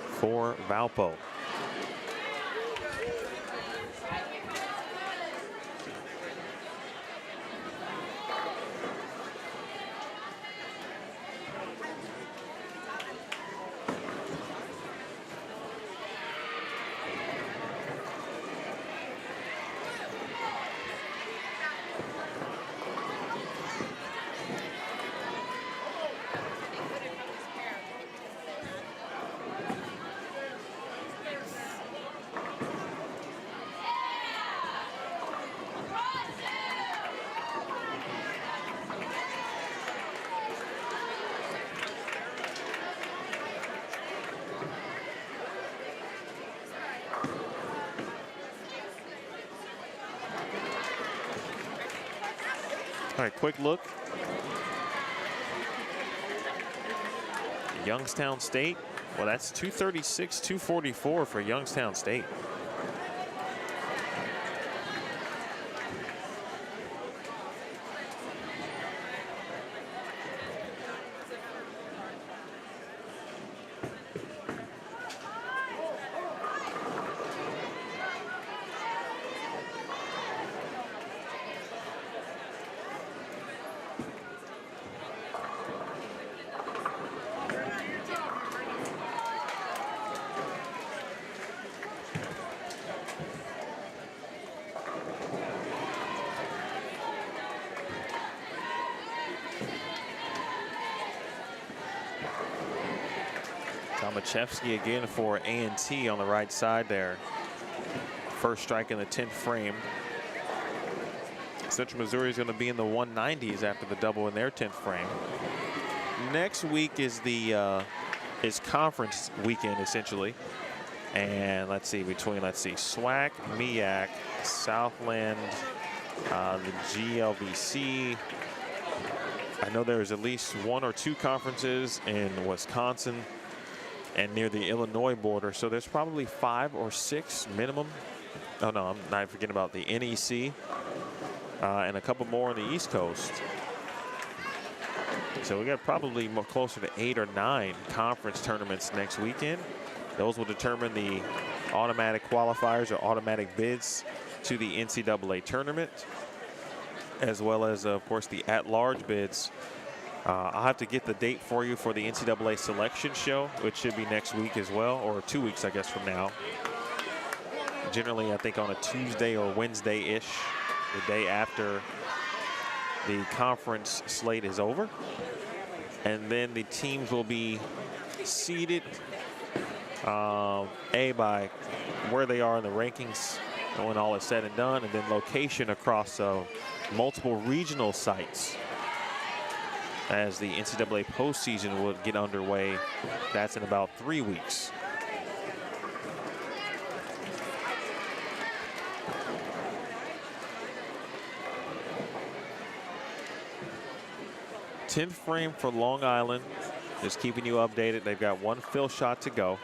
Speaker 4: for Valpo. All right, quick look. Youngstown State. Well, that's 236, 244 for Youngstown State. Tomaszewski again for A&T on the right side there. First strike in the 10th frame. Central Missouri is going to be in the 190s after the double in their 10th frame. Next week is the conference weekend essentially, and let's see SWAC, MEAC, Southland, the GLVC. I know there's at least one or two conferences in Wisconsin. and near the Illinois border. So there's probably 5 or 6 minimum. Oh no, I'm not forgetting about the NEC and a couple more on the East Coast. So we got probably more closer to 8 or 9 conference tournaments next weekend. Those will determine the automatic qualifiers or automatic bids to the NCAA tournament, as well as, of course, the at-large bids. I'll have to get the date for you for the NCAA selection show, which should be next week as well, or 2 weeks, I guess, from now. Generally, I think on a Tuesday or Wednesday-ish, the day after the conference slate is over. And then the teams will be seeded, by where they are in the rankings when all is said and done, and then location across multiple regional sites as the NCAA postseason will get underway. That's in about 3 weeks. Tenth frame for Long Island, just keeping you updated. They've got 1 fill shot to go.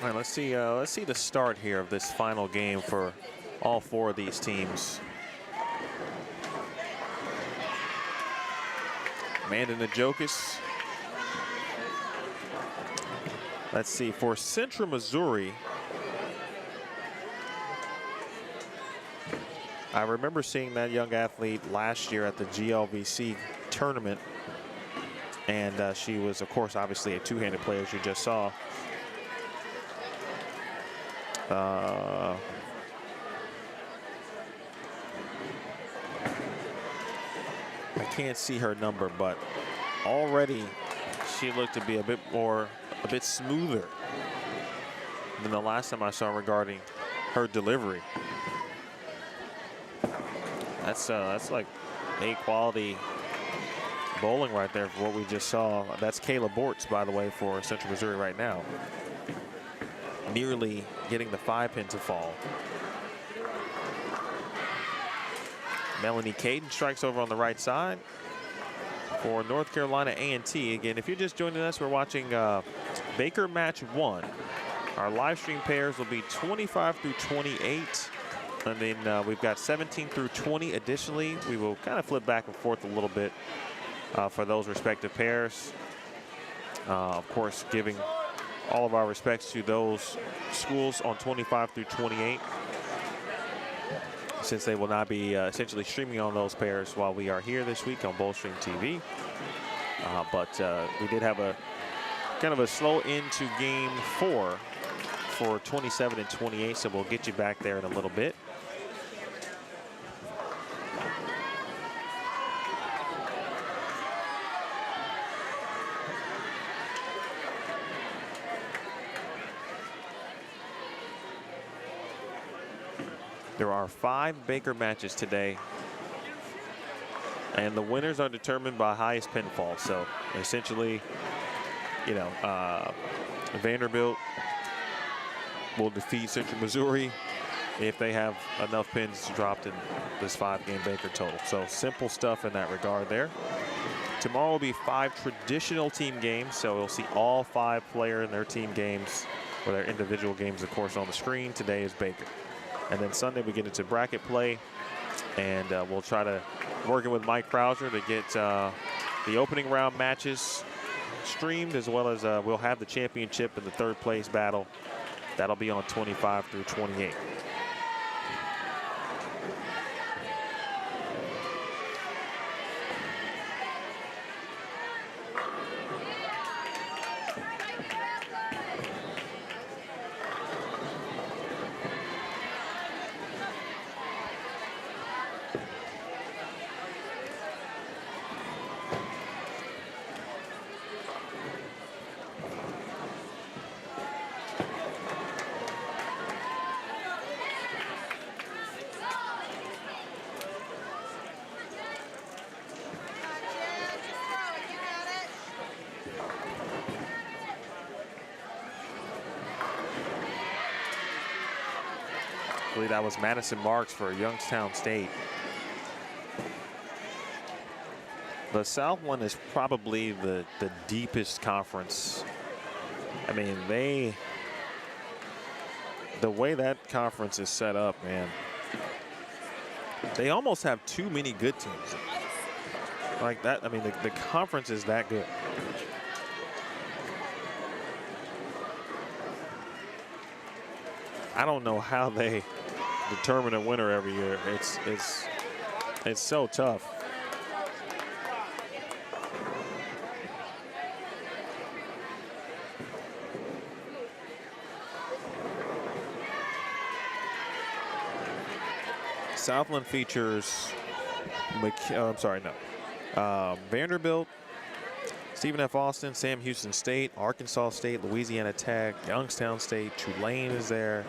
Speaker 4: All right, let's see the start here of this final game for all 4 of these teams. Amanda Najokis. Let's see, for Central Missouri, I remember seeing that young athlete last year at the GLVC tournament, and she was, of course, obviously a two-handed player, as you just saw. I can't see her number, but already she looked to be a bit smoother than the last time I saw regarding her delivery. That's like A quality bowling right there for what we just saw. That's Kayla Bortz, by the way, for Central Missouri right now. Nearly getting the 5-pin to fall. Melanie Caden strikes over on the right side for North Carolina A&T. Again, if you're just joining us, we're watching Baker Match 1. Our live stream pairs will be 25 through 28. And then we've got 17 through 20. Additionally, we will kind of flip back and forth a little bit for those respective pairs. Of course, giving all of our respects to those schools on 25 through 28, since they will not be essentially streaming on those pairs while we are here this week on Bowlstream TV. But we did have a kind of a slow end to game 4 for 27 and 28, so we'll get you back there in a little bit. There are 5 Baker matches today, and the winners are determined by highest pinfall. So essentially, you know, Vanderbilt will defeat Central Missouri if they have enough pins dropped in this 5-game Baker total. So simple stuff in that regard there. Tomorrow will be 5 traditional team games, so we'll see all 5 player in their team games for their individual games, of course, on the screen. Today is Baker. And then Sunday we get into bracket play, and we'll try to, working with Mike Krauser, to get the opening round matches streamed, as well as we'll have the championship and the third place battle. That'll be on 25 through 28. I believe that was Madison Marks for Youngstown State. The Southland is probably the deepest conference. I mean, the way that conference is set up, man, they almost have too many good teams. Like that, I mean, the conference is that good. I don't know how they determine a winner every year. It's so tough. Southland features Vanderbilt, Stephen F. Austin, Sam Houston State, Arkansas State, Louisiana Tech, Youngstown State, Tulane is there.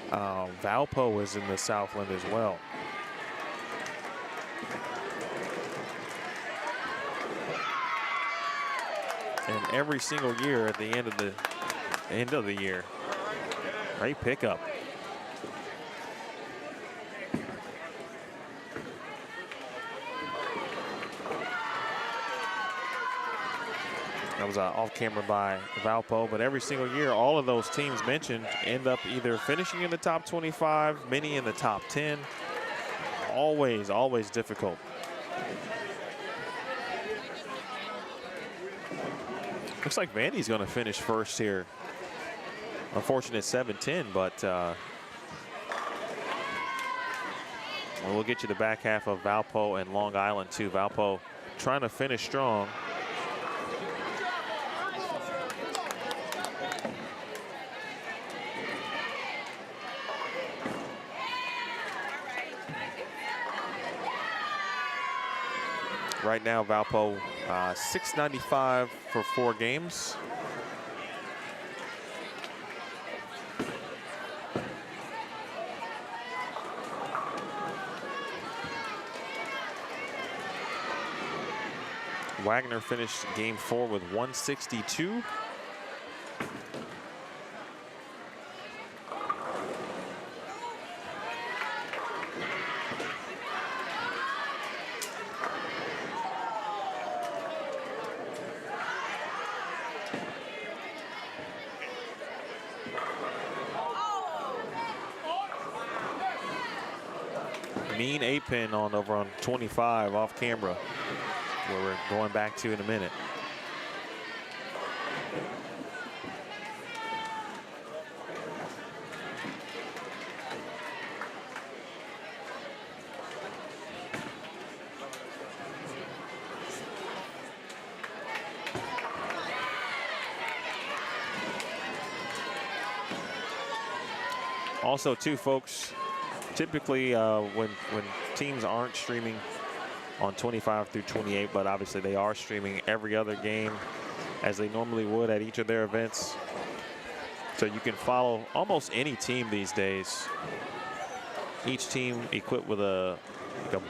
Speaker 4: Valpo is in the Southland as well. And every single year at the end of the year, they pick up. That was off camera by Valpo, but every single year, all of those teams mentioned end up either finishing in the top 25, many in the top 10. Always, always difficult. Looks like Vandy's going to finish first here. Unfortunate 7-10, but we'll get you the back half of Valpo and Long Island too. Valpo trying to finish strong. Right now, Valpo $6.95 for 4 games. Wagner finished game 4 with 162. Mean 8-pin over on 25 off camera, where we're going back to in a minute. Also, too, folks, typically when teams aren't streaming on 25 through 28, but obviously they are streaming every other game as they normally would at each of their events. So you can follow almost any team these days. Each team equipped with a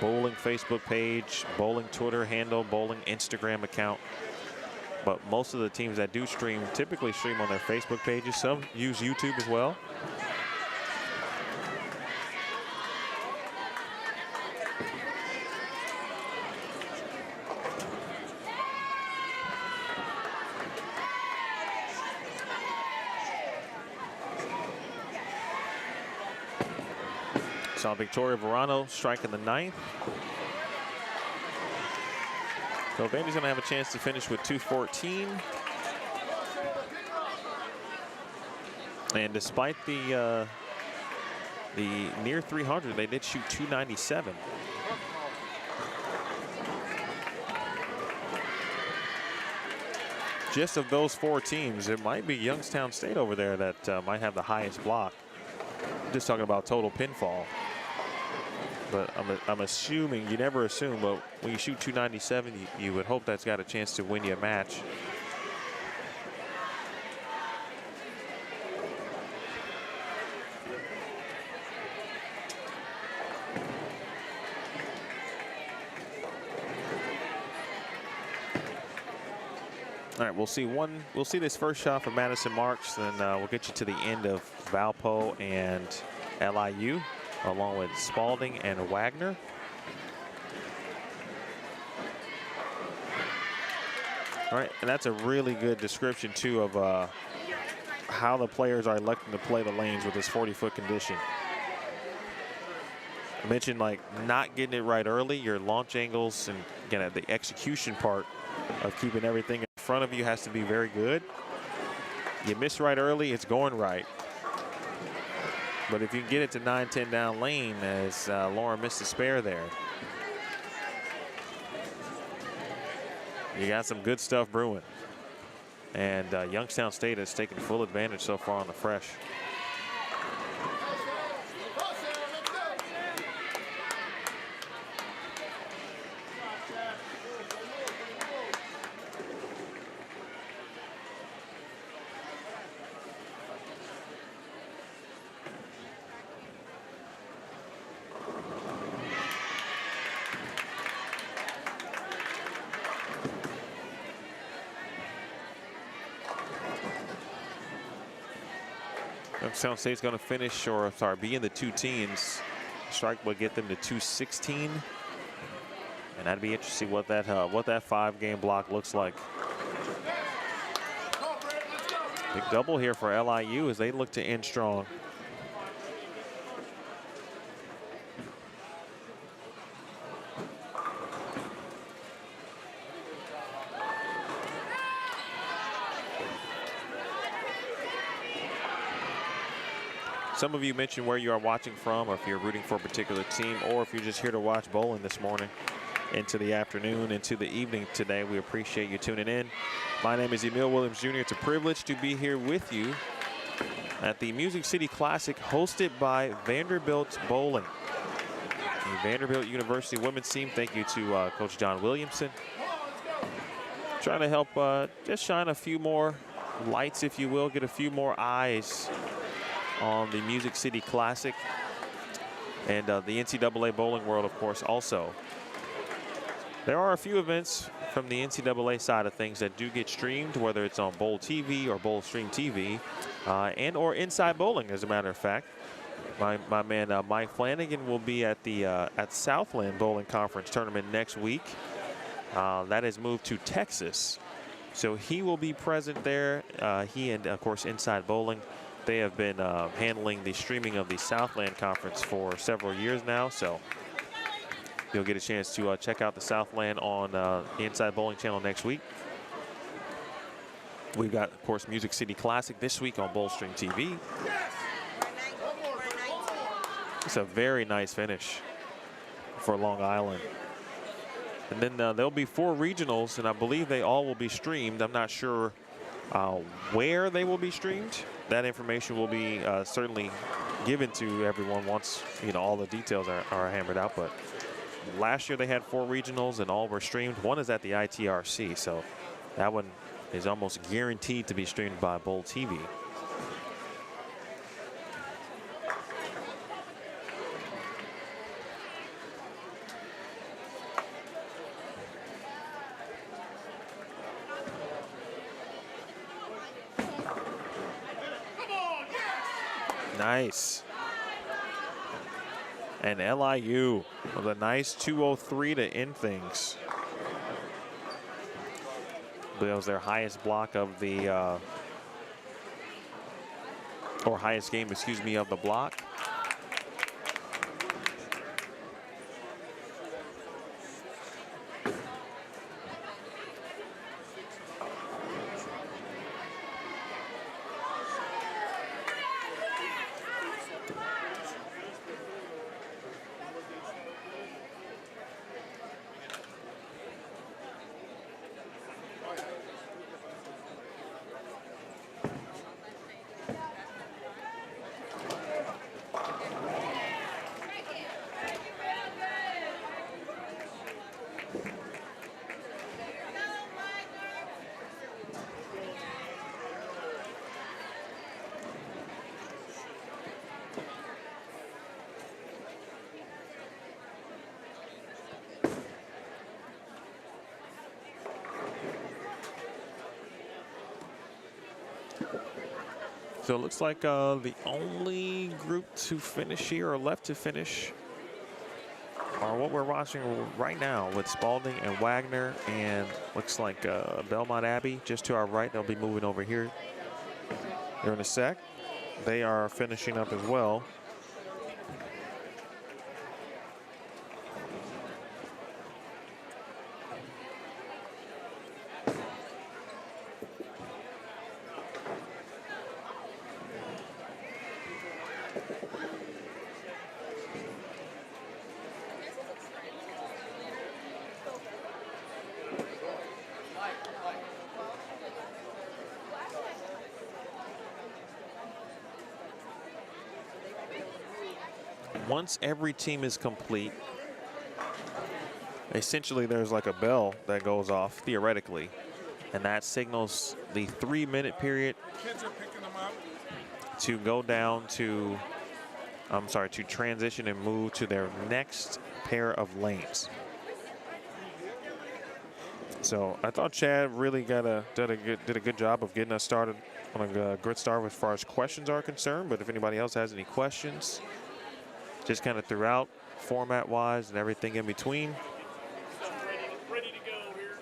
Speaker 4: bowling Facebook page, bowling Twitter handle, bowling Instagram account. But most of the teams that do stream typically stream on their Facebook pages. Some use YouTube as well. Saw Victoria Verano striking the 9th. So Vandy's going to have a chance to finish with 214. And despite the near 300, they did shoot 297. Just of those 4 teams, it might be Youngstown State over there that might have the highest block. Just talking about total pinfall. But I'm assuming, you never assume, but when you shoot 297, you would hope that's got a chance to win you a match. All right, we'll see this first shot from Madison Marks, then we'll get you to the end of Valpo and LIU, along with Spalding and Wagner. All right, and that's a really good description, too, of how the players are electing to play the lanes with this 40-foot condition. I mentioned, like, not getting it right early, your launch angles, and, again, the execution part of keeping everything in front of you has to be very good. You miss right early, it's going right. But if you can get it to 9-10 down lane, as Lauren missed a spare there, you got some good stuff brewing. And Youngstown State has taken full advantage so far on the fresh. Youngstown State's going to finish, or sorry, be in the 2 teens. Strike will get them to 216, and that'd be interesting what that 5-game block looks like. Big double here for LIU as they look to end strong. Some of you mentioned where you are watching from, or if you're rooting for a particular team, or if you're just here to watch bowling this morning into the afternoon, into the evening today. We appreciate you tuning in. My name is Emmanuel Williams Jr. It's a privilege to be here with you at the Music City Classic, hosted by Vanderbilt Bowling. The Vanderbilt University women's team, thank you to Coach John Williamson. Trying to help just shine a few more lights, if you will, get a few more eyes on the Music City Classic, and the NCAA bowling world, of course, also. There are a few events from the NCAA side of things that do get streamed, whether it's on Bowl TV or Bowl Stream TV, and or Inside Bowling, as a matter of fact. My man Mike Flanagan will be at the at Southland Bowling Conference tournament next week. That has moved to Texas, so he will be present there. He and, of course, Inside Bowling. They have been handling the streaming of the Southland Conference for several years now, so you'll get a chance to check out the Southland on the Inside Bowling channel next week. We've got, of course, Music City Classic this week on Bowl Stream TV. It's a very nice finish for Long Island. And then there'll be 4 regionals, and I believe they all will be streamed. I'm not sure where they will be streamed. That information will be certainly given to everyone once, you know, all the details are hammered out. But last year they had 4 regionals and all were streamed. One is at the ITRC, so that one is almost guaranteed to be streamed by Bowl TV. Nice. And LIU with a nice 203 to end things. That was their highest block of the, or highest game, excuse me, of the block. So it looks like the only group to finish here or left to finish are what we're watching right now with Spalding and Wagner, and looks like Belmont Abbey just to our right. They'll be moving over here in a sec. They are finishing up as well. Once every team is complete, essentially there's like a bell that goes off theoretically, and that signals the 3-minute period
Speaker 2: Kids are picking them up.
Speaker 4: to go down to, to transition and move to their next pair of lanes. So I thought Chad really did a good job of getting us started on a good start as far as questions are concerned. But if anybody else has any questions, just kind of throughout, format-wise and everything in between.
Speaker 2: Ready to go here.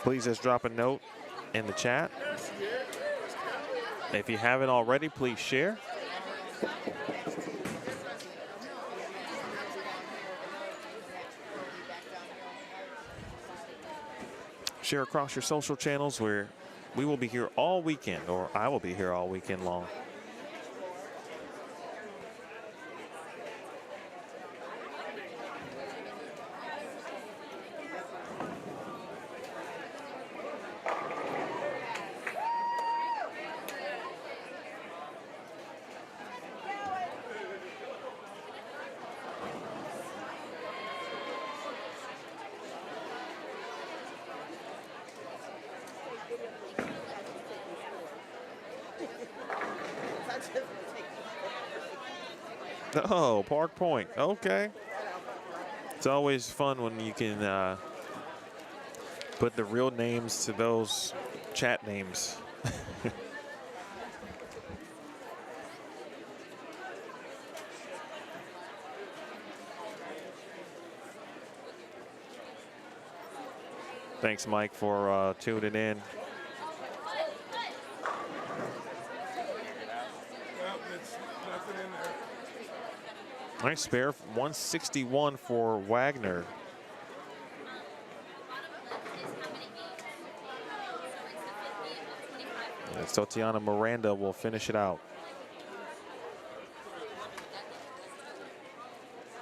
Speaker 4: Please just drop a note in the chat. If you haven't already, please share. Share across your social channels, where we will be here all weekend, or I will be here all weekend long. Oh, Park Point. Okay. It's always fun when you can put the real names to those chat names. Thanks, Mike, for tuning in. Nice spare, 161 for Wagner. And Tatiana Miranda will finish it out.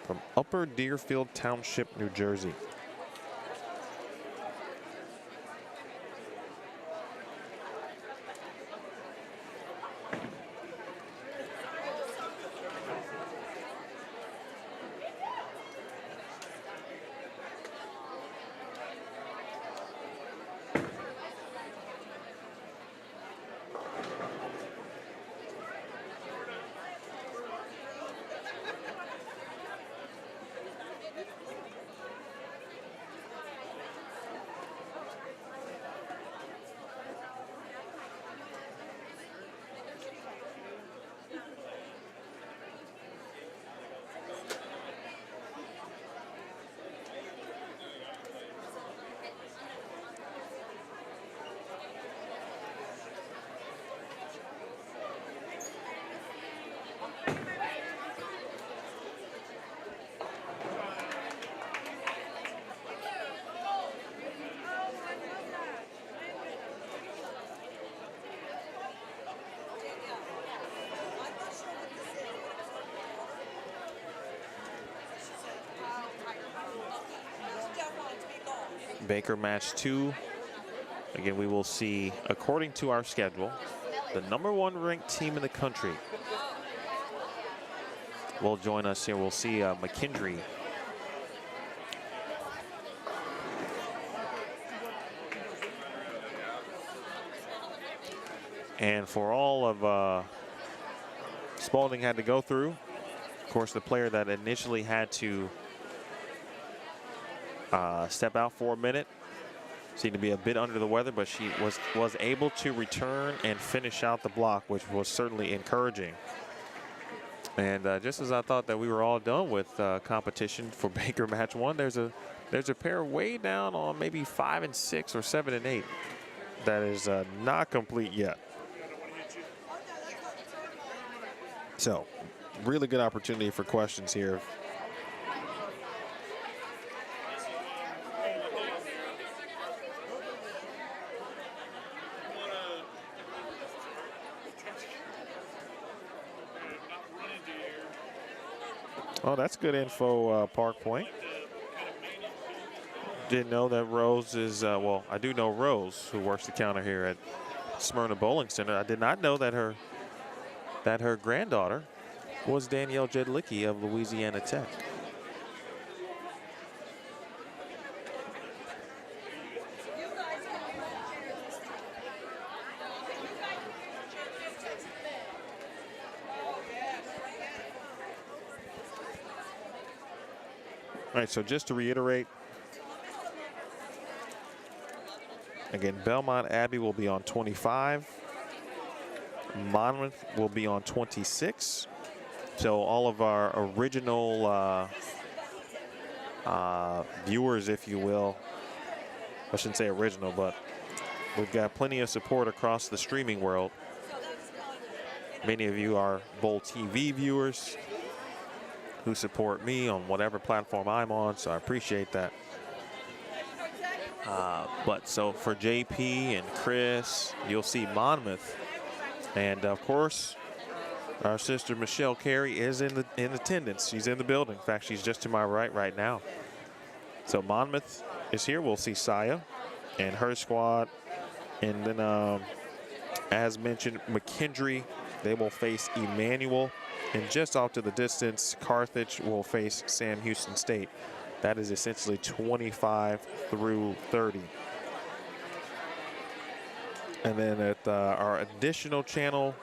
Speaker 4: From Upper Deerfield Township, New Jersey. Baker match 2. Again, we will see, according to our schedule, the #1 ranked team in the country will join us here. We'll see McKendree. And for all of Spalding had to go through, of course, the player that initially had to step out for a minute seemed to be a bit under the weather, but she was able to return and finish out the block, which was certainly encouraging. And just as I thought that we were all done with competition for Baker match 1, there's a pair way down on maybe 5 and 6 or 7 and 8 that is not complete yet. So, really good opportunity for questions here. Oh, that's good info, Park Point. Didn't know that Rose is, well, I do know Rose, who works the counter here at Smyrna Bowling Center. I did not know that her granddaughter was Danielle Jedlicki of Louisiana Tech. All right, so just to reiterate, again, Belmont Abbey will be on 25. Monmouth will be on 26. So all of our original viewers, if you will, I shouldn't say original, but we've got plenty of support across the streaming world. Many of you are Bowl TV viewers who support me on whatever platform I'm on, so I appreciate that. But so for JP and Chris, you'll see Monmouth, and of course, our sister Michelle Carey is in attendance. She's in the building. In fact, she's just to my right now. So Monmouth is here. We'll see Saya and her squad, and then as mentioned, McKendree, they will face Emmanuel. And just off to the distance, Carthage will face Sam Houston State. That is essentially 25 through 30. And then at our additional channel,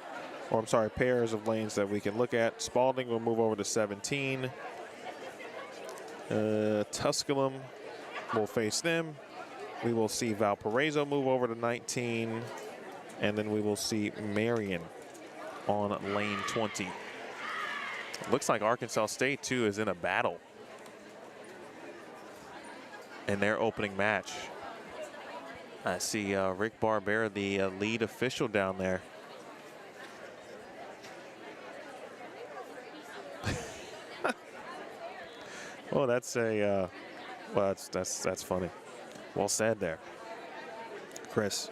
Speaker 4: or I'm sorry, pairs of lanes that we can look at, Spalding will move over to 17. Tusculum will face them. We will see Valparaiso move over to 19. And then we will see Marian on lane 20. Looks like Arkansas State, too, is in a battle in their opening match. I see Rick Barbera, the lead official down there. Well, that's a, well, that's funny. Well said there, Chris.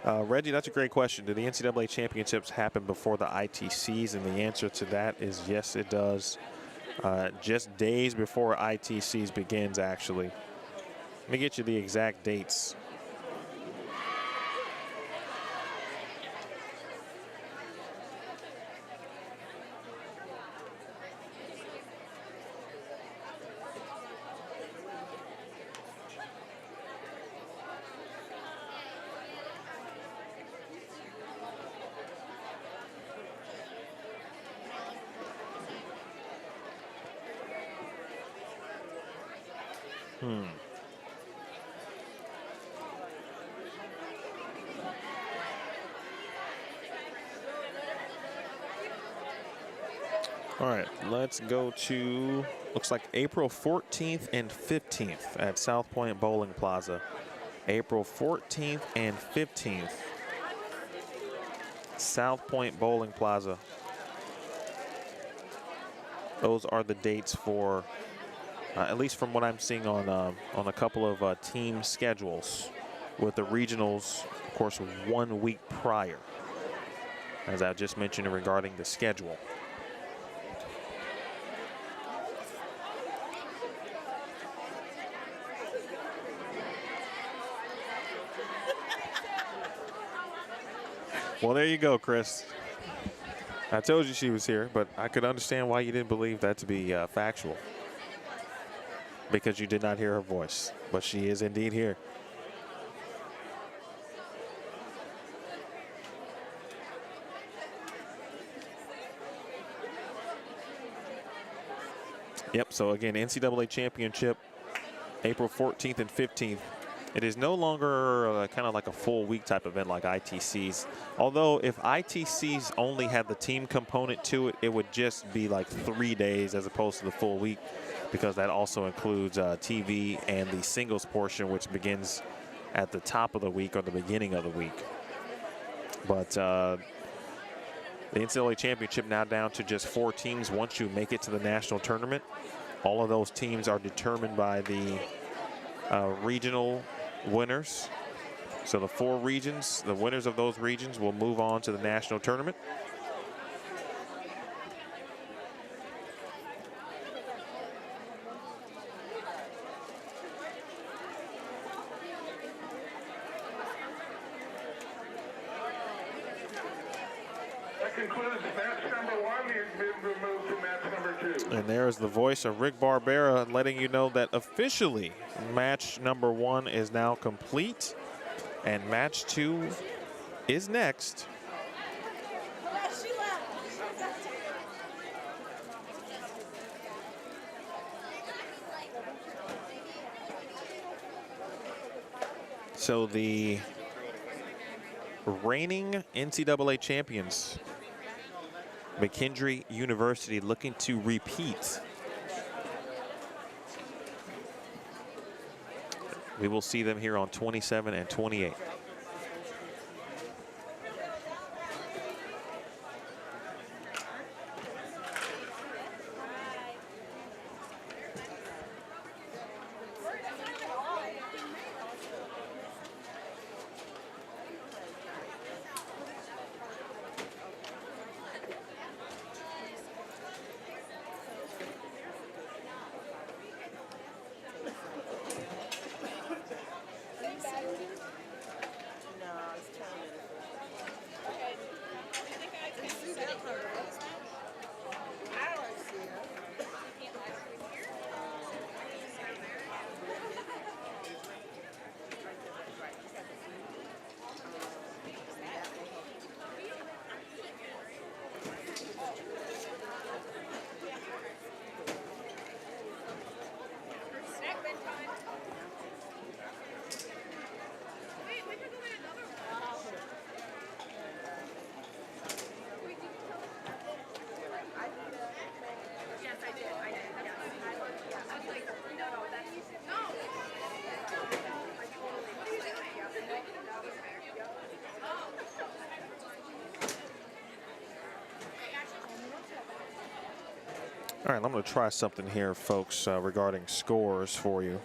Speaker 4: Reggie, that's a great question. Do the NCAA championships happen before the ITCs? And the answer to that is yes, it does. Just days before ITCs begins, actually. Let me get you the exact dates. All right, let's go to, looks like April 14th and 15th at South Point Bowling Plaza. April 14th and 15th. South Point Bowling Plaza. Those are the dates for, at least from what I'm seeing on a couple of team schedules, with the regionals, of course, 1 week prior, as I just mentioned regarding the schedule. Well, there you go, Chris. I told you she was here, but I could understand why you didn't believe that to be factual, because you did not hear her voice, but she is indeed here. Yep, so again, NCAA championship, April 14th and 15th It is no longer kind of like a full week type event like ITCs. Although if ITCs only had the team component to it, it would just be like 3 days as opposed to the full week, because that also includes TV and the singles portion, which begins at the top of the week or the beginning of the week. But the NCAA championship now down to just 4 teams once you make it to the national tournament. All of those teams are determined by the regional winners. So the 4 regions, the winners of those regions will move on to the national tournament.
Speaker 1: That concludes match number 1. You've been removed to match number 2.
Speaker 4: And there's the voice of Rick Barbera letting you know that officially match number 1 is now complete, and match 2 is next. So the reigning NCAA champions, McKendree University, looking to repeat. We will see them here on 27 and 28. All right, I'm going to try something here, folks, regarding scores for you.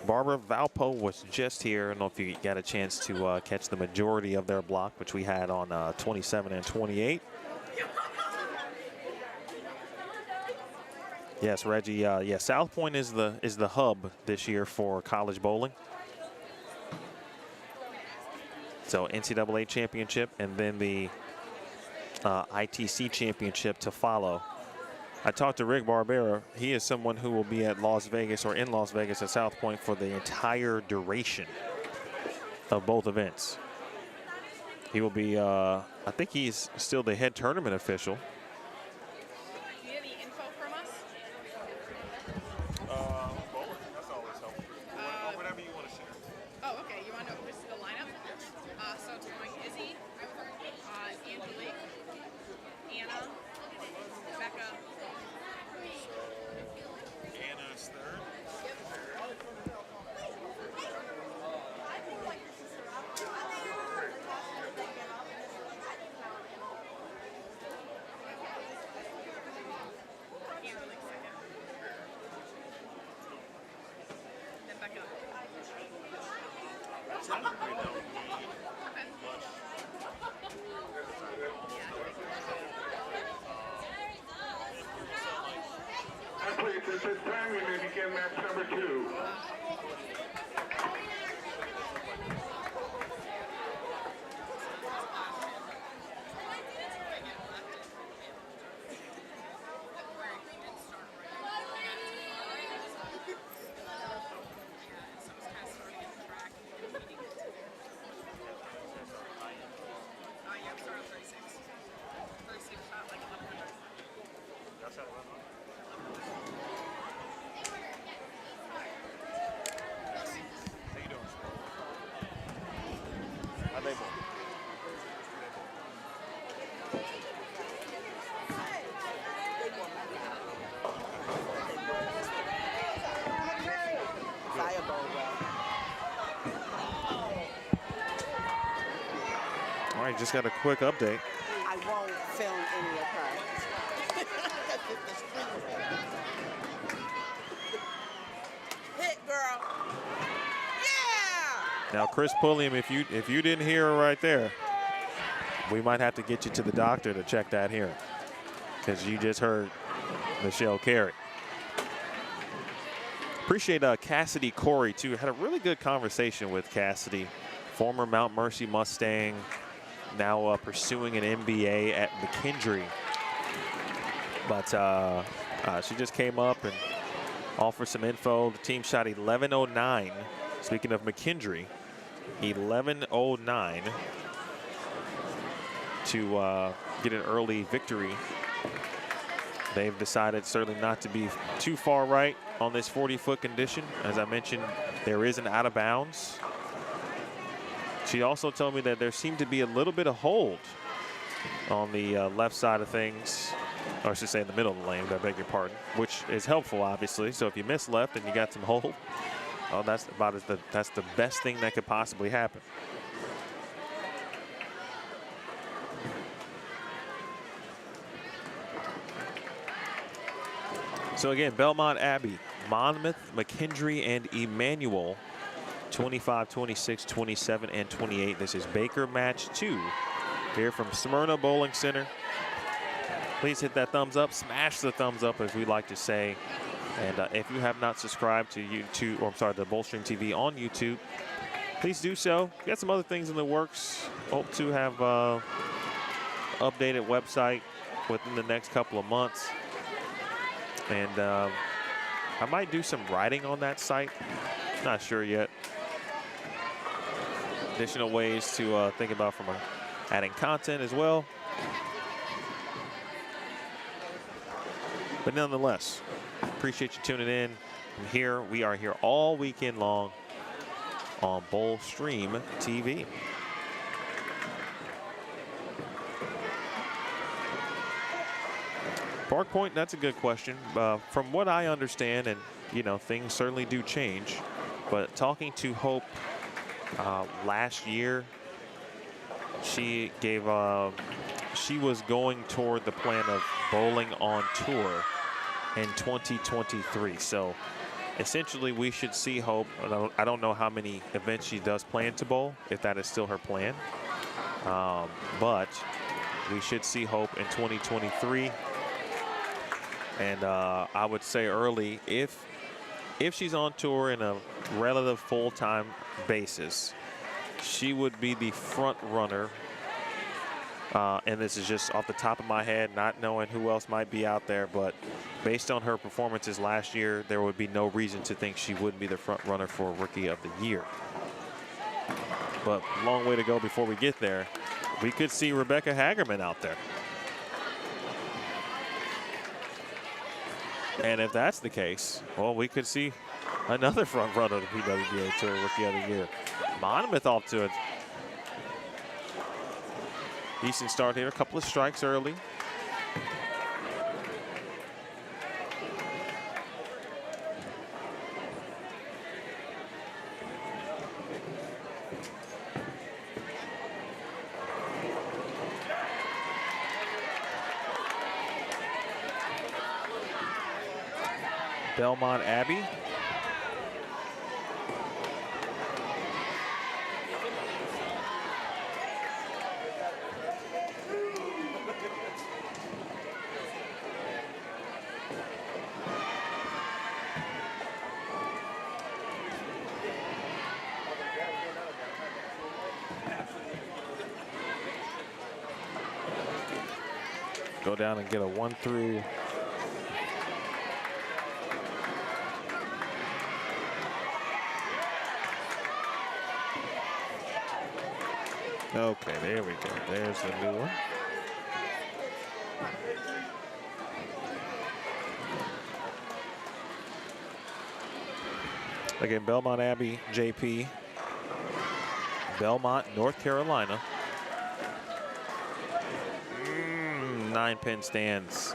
Speaker 4: Barbara Valpo was just here. I don't know if you got a chance to catch the majority of their block, which we had on 27 and 28. Yes, Reggie. Yeah, South Point is the hub this year for college bowling. So NCAA championship and then the ITC championship to follow. I talked to Rick Barbera. He is someone who will be at Las Vegas or in Las Vegas at South Point for the entire duration of both events. He will be, I think he's still the head tournament official.
Speaker 5: Do you have any info from us?
Speaker 4: That's always helpful. Whatever you want to share.
Speaker 5: Oh, okay. You want to know who's the lineup? So it's going Izzy, Angelique, Anna, Becca.
Speaker 4: Anna's third.
Speaker 5: Angelique second. Then Becca.
Speaker 1: Athletes, at this time, we may begin match number 2.
Speaker 4: right, just got a quick update.
Speaker 6: I won't film any of her. Hit, girl. Yeah!
Speaker 4: Now, Chris Pulliam, if you didn't hear her right there, we might have to get you to the doctor to check that hearing, because you just heard Michelle Carey. Appreciate Cassidy Corey, too. Had a really good conversation with Cassidy, former Mount Mercy Mustang, now pursuing an MBA at McKendree. But she just came up and offered some info. The team shot 11:09. Speaking of McKendree, 11:09 to get an early victory. They've decided certainly not to be too far right on this 40-foot condition. As I mentioned, there is an out of bounds. She also told me that there seemed to be a little bit of hold on the left side of things, or I should say in the middle of the lane, I beg your pardon, which is helpful, obviously. So if you miss left and you got some hold, well, that's the best thing that could possibly happen. So again, Belmont, Abbey, Monmouth, McKendree, and Emmanuel, 25, 26, 27, and 28. This is Baker match 2 here from Smyrna Bowling Center. Please hit that thumbs up, smash the thumbs up, as we like to say. And if you have not subscribed to YouTube, or I'm sorry, the Bowlstream TV on YouTube, please do so. We got some other things in the works. Hope to have updated website within the next couple of months. And I might do some writing on that site. Not sure yet. Additional ways to think about from adding content as well. But nonetheless, appreciate you tuning in. We are here all weekend long on Bowlstream TV. Park Point, that's a good question. From what I understand, and you know, things certainly do change, but talking to Hope last year, she gave she was going toward the plan of bowling on tour in 2023. So essentially we should see Hope. I don't know how many events she does plan to bowl, if that is still her plan, but we should see Hope in 2023. And I would say early, if she's on tour in a relative full-time basis, she would be the front runner. And this is just off the top of my head, not knowing who else might be out there, but based on her performances last year, there would be no reason to think she wouldn't be the front runner for Rookie of the Year. But long way to go before we get there. We could see Rebecca Hagerman out there. And if that's the case, well, we could see another front runner of the PWBA Tour Rookie of the Year. Monmouth off to a decent start here. A couple of strikes early. Belmont, Abbey. Go down and get a 1-through. Okay, there we go. There's the new one. Again, Belmont, Abbey, JP. Belmont, North Carolina. 9-pin stands.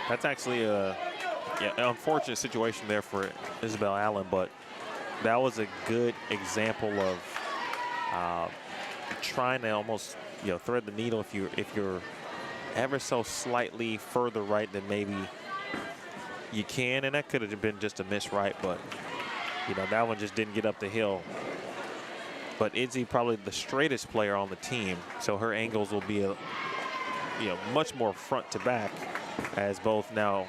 Speaker 4: That's actually an unfortunate situation there for Isabel Allen, but that was a good example of trying to almost thread the needle if you're ever so slightly further right than maybe you can, and that could have been just a miss right, but that one just didn't get up the hill. But Izzy probably the straightest player on the team, so her angles will be much more front to back, as both now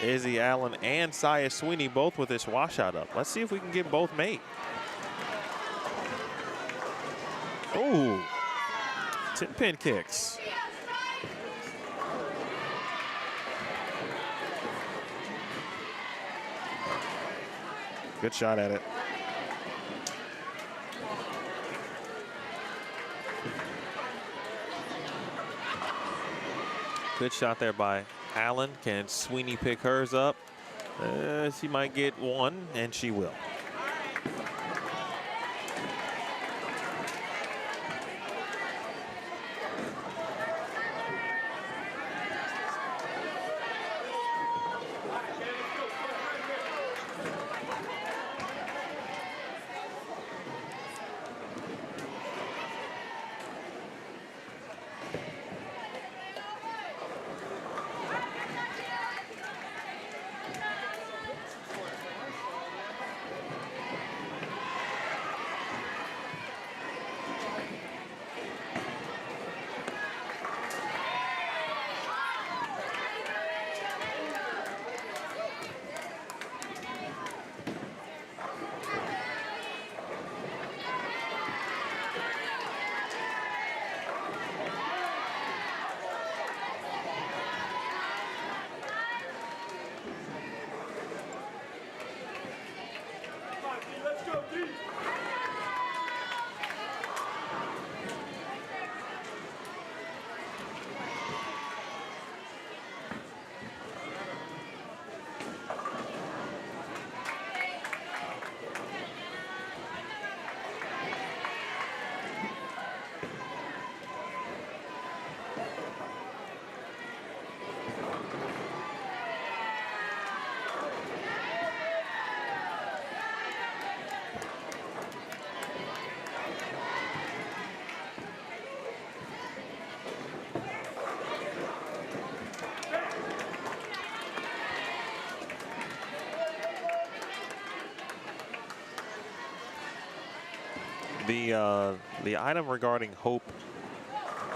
Speaker 4: Izzy Allen and Saya Sweeney both with this washout up. Let's see if we can get both made. Ooh, 10-pin kicks. Good shot at it. Good shot there by Allen. Can Sweeney pick hers up? She might get one, and she will. The item regarding Hope,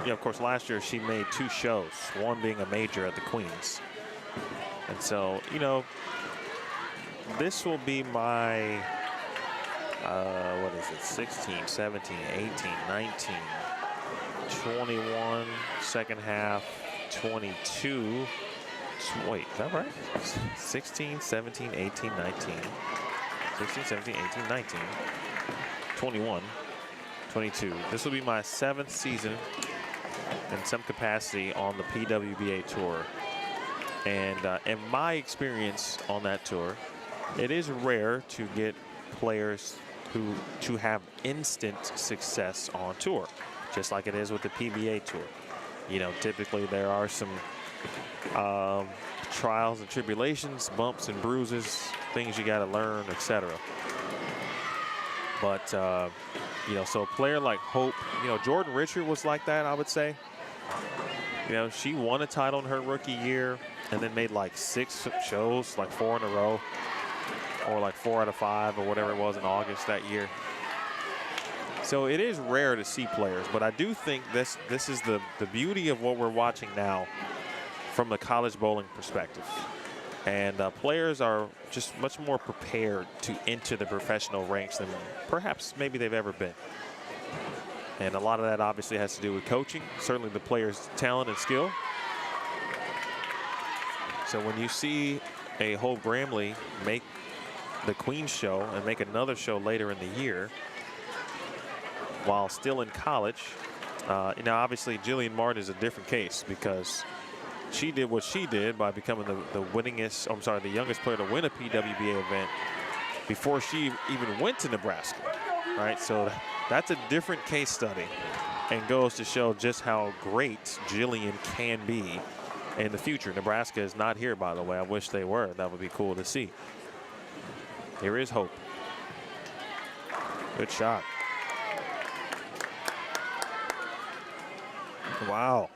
Speaker 4: of course, last year she made 2 shows, one being a major at the Queens. And so, this will be my, what is it, 16, 17, 18, 19, 21, second half, 22. Wait, is that right? 16, 17, 18, 19, 16, 17, 18, 19, 21. 22. This will be my 7th season in some capacity on the PWBA tour. And in my experience on that tour, it is rare to get players to have instant success on tour, just like it is with the PBA tour. Typically there are some trials and tribulations, bumps and bruises, things you got to learn, etc. But so a player like Hope, Jordan Richard was like that, I would say. She won a title in her rookie year and then made like 6 shows, like 4 in a row, or like 4 out of 5 or whatever it was in August that year. So it is rare to see players, but I do think this is the beauty of what we're watching now from the college bowling perspective. And players are just much more prepared to enter the professional ranks than perhaps maybe they've ever been. And a lot of that obviously has to do with coaching, certainly the players' talent and skill. So when you see a Hope Bramley make the Queen's show and make another show later in the year while still in college, now obviously Jillian Martin is a different case because she did what she did by becoming the youngest player to win a PWBA event before she even went to Nebraska, right? So that's a different case study and goes to show just how great Jillian can be in the future. Nebraska is not here, by the way. I wish they were. That would be cool to see. There is hope. Good shot. Wow.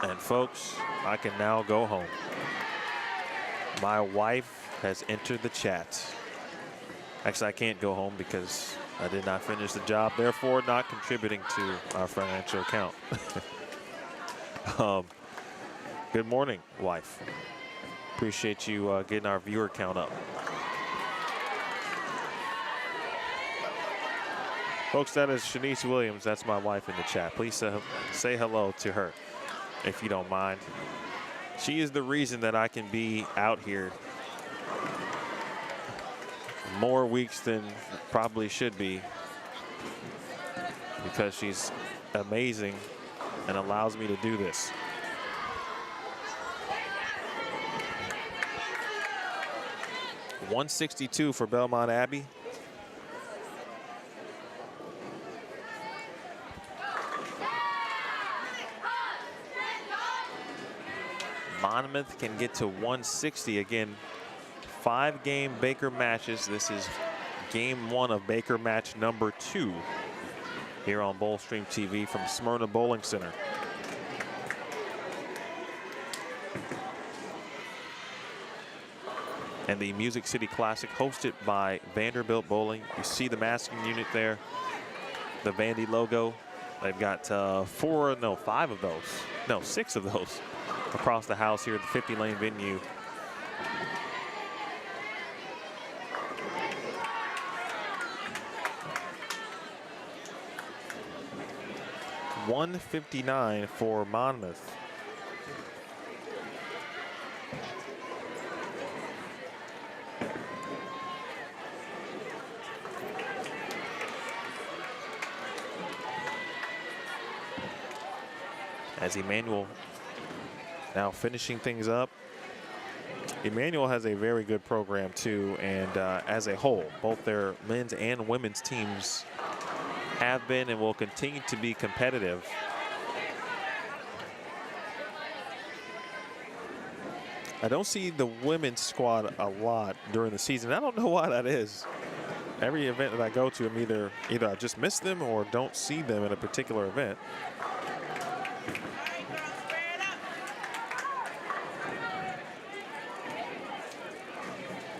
Speaker 4: And folks, I can now go home. My wife has entered the chat. Actually, I can't go home because I did not finish the job, therefore not contributing to our financial account. Good morning, wife. Appreciate you getting our viewer count up. Folks, that is Shanice Williams. That's my wife in the chat. Please say hello to her, if you don't mind. She is the reason that I can be out here more weeks than probably should be, because she's amazing and allows me to do this. .162 for Belmont Abbey. Monmouth can get to 160 again. 5-game Baker matches. This is game 1 of Baker match number 2 here on Bowl-Stream TV from Smyrna Bowling Center. And the Music City Classic hosted by Vanderbilt Bowling. You see the masking unit there, the Vandy logo. They've got 6 of those across the house here at the 50-lane venue. .159 for Monmouth. As Emmanuel now finishing things up. Emmanuel has a very good program too, and as a whole, both their men's and women's teams have been and will continue to be competitive. I don't see the women's squad a lot during the season. I don't know why that is. Every event that I go to, I'm either I just miss them or don't see them in a particular event.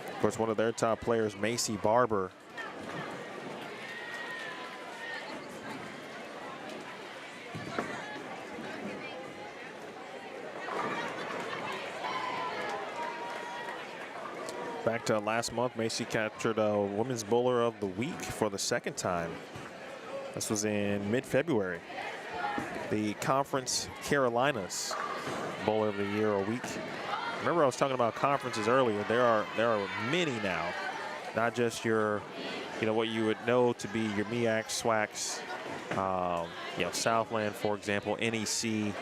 Speaker 4: Of course, one of their top players, Macy Barber, back to last month, Macy captured a Women's Bowler of the Week for the 2nd time. This was in mid-February. The Conference Carolinas Bowler of the Year or Week. Remember, I was talking about conferences earlier. There are many now, not just your, what you would know to be your MEACs, SWACs, Southland, for example, NEC,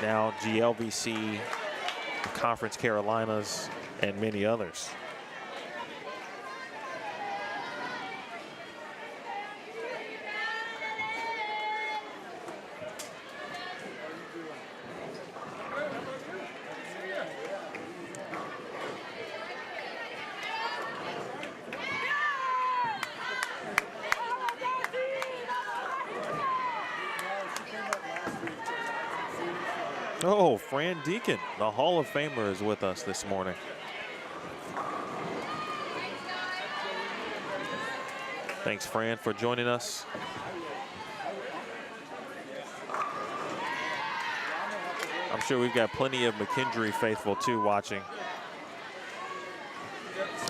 Speaker 4: now GLVC, Conference Carolinas, and many others. Oh, Fran Deacon, the Hall of Famer, is with us this morning. Thanks, Fran, for joining us. I'm sure we've got plenty of McKendree faithful, too, watching.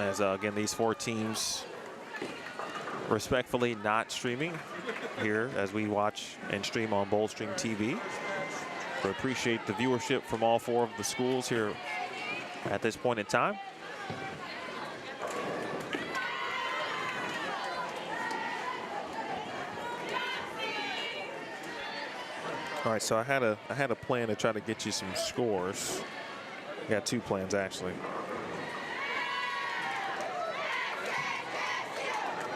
Speaker 4: As, again, these 4 teams respectfully not streaming here as we watch and stream on Bowl-Stream TV. We appreciate the viewership from all 4 of the schools here at this point in time. All right, so I had a plan to try to get you some scores. I got 2 plans actually.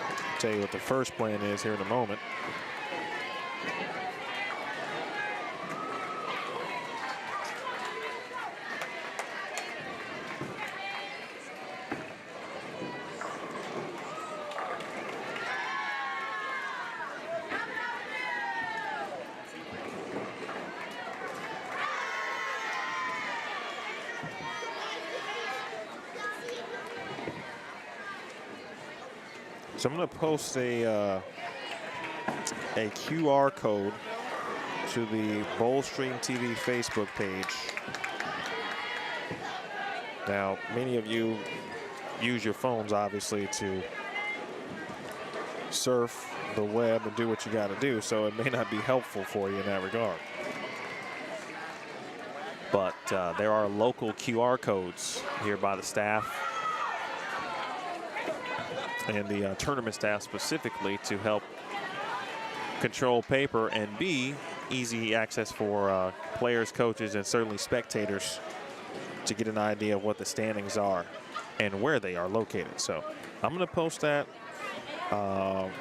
Speaker 4: I'll tell you what the first plan is here in a moment. So I'm going to post a QR code to the Bowl-Stream TV Facebook page. Now, many of you use your phones, obviously, to surf the web and do what you got to do, so it may not be helpful for you in that regard. But there are local QR codes here by the staff and the tournament staff specifically to help control paper and be easy access for players, coaches, and certainly spectators to get an idea of what the standings are and where they are located. So I'm going to post that.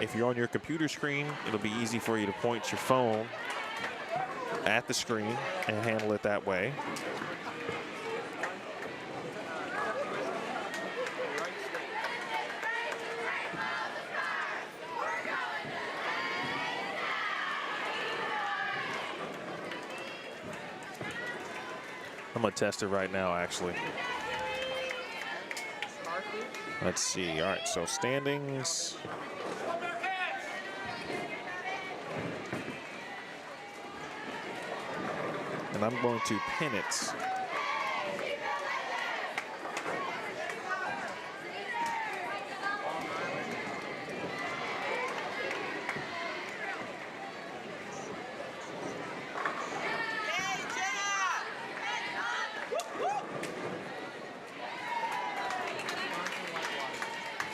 Speaker 4: If you're on your computer screen, it'll be easy for you to point your phone at the screen and handle it that way. I'm gonna test it right now, actually. Let's see. All right, so standings. And I'm going to pin it.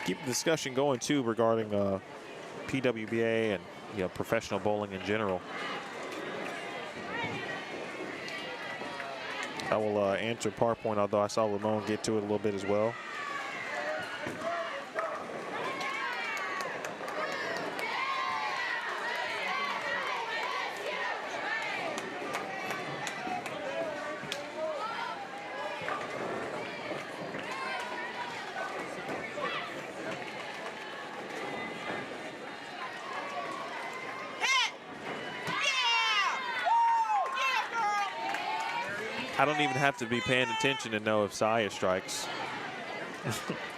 Speaker 4: Keep the discussion going too regarding PWBA and professional bowling in general. I will answer PowerPoint, although I saw Ramon get to it a little bit as well. I don't even have to be paying attention to know if Saya strikes.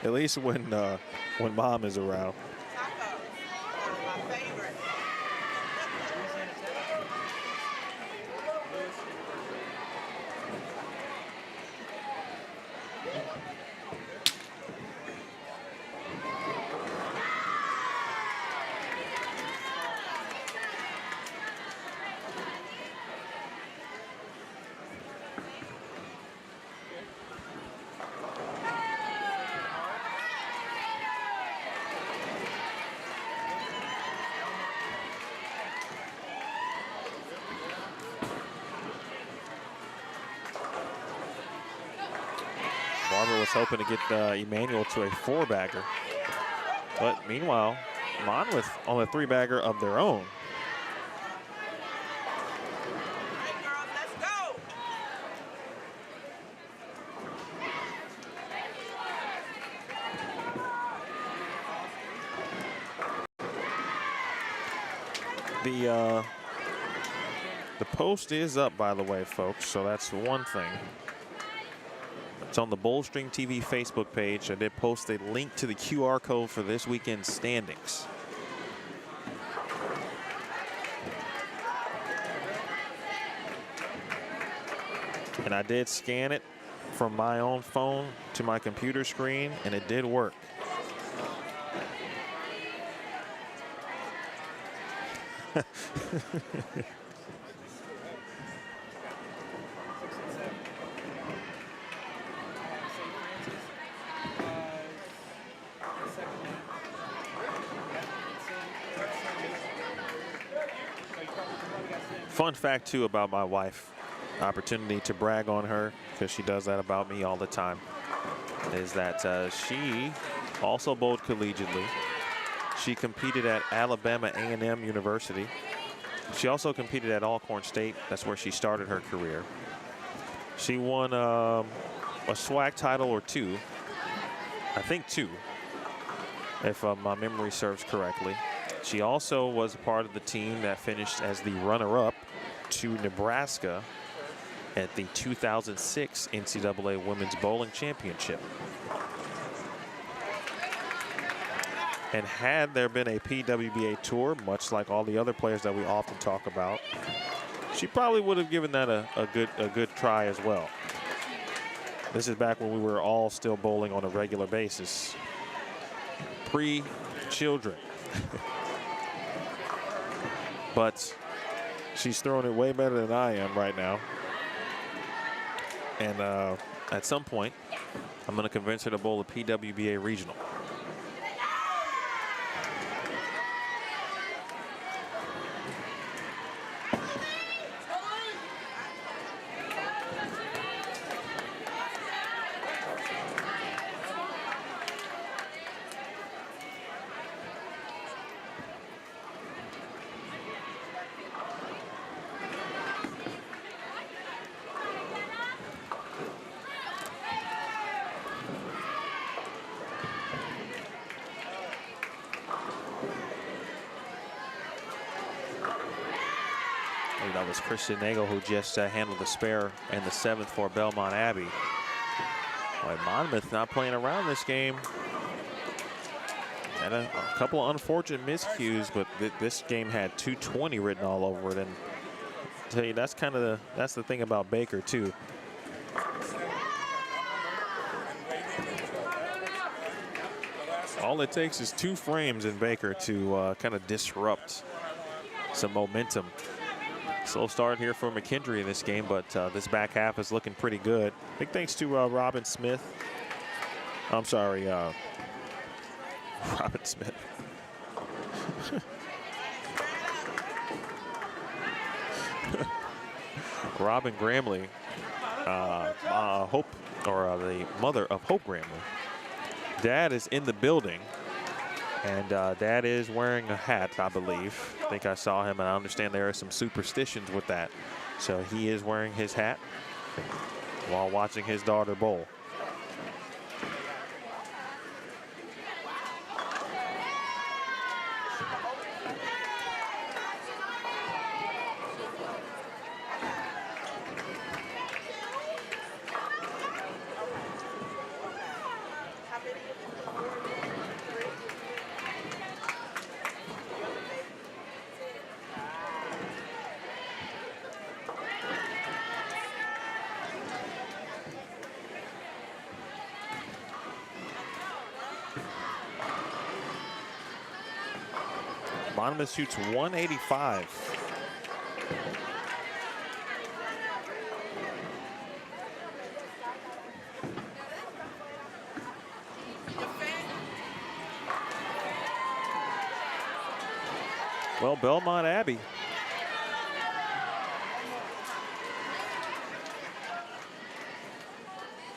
Speaker 4: At least when Mom is around. Barber was hoping to get Emmanuel to a 4-bagger. But meanwhile, Monmouth on a 3-bagger of their own. The post is up, by the way, folks, so that's one thing. It's on the Bowl-Stream TV Facebook page. I did post a link to the QR code for this weekend's standings. And I did scan it from my own phone to my computer screen, and it did work. Fun fact, too, about my wife, opportunity to brag on her, because she does that about me all the time, is that she also bowled collegiately. She competed at Alabama A&M University. She also competed at Alcorn State. That's where she started her career. She won a SWAC title or two. I think two, if my memory serves correctly. She also was a part of the team that finished as the runner-up to Nebraska at the 2006 NCAA Women's Bowling Championship. And had there been a PWBA tour, much like all the other players that we often talk about, she probably would have given that a good try as well. This is back when we were all still bowling on a regular basis. Pre-children. But she's throwing it way better than I am right now. And at some point, I'm going to convince her to bowl a PWBA regional. That was Christian Nagel who just handled the spare and the 7th for Belmont Abbey. Boy, Monmouth not playing around this game. Had a couple of unfortunate miscues, but this game had 220 written all over it. And I tell you, that's kind of that's the thing about Baker too. All it takes is 2 frames in Baker to kind of disrupt some momentum. Slow start here for McKendree in this game, but this back half is looking pretty good. Big thanks to Robin Smith. I'm sorry, Robin Smith. Robin Gramley, Hope, or the mother of Hope Gramley. Dad is in the building. And Dad is wearing a hat, I believe. I think I saw him, and I understand there are some superstitions with that. So he is wearing his hat while watching his daughter bowl. Monmouth shoots 185. Well, Belmont Abbey.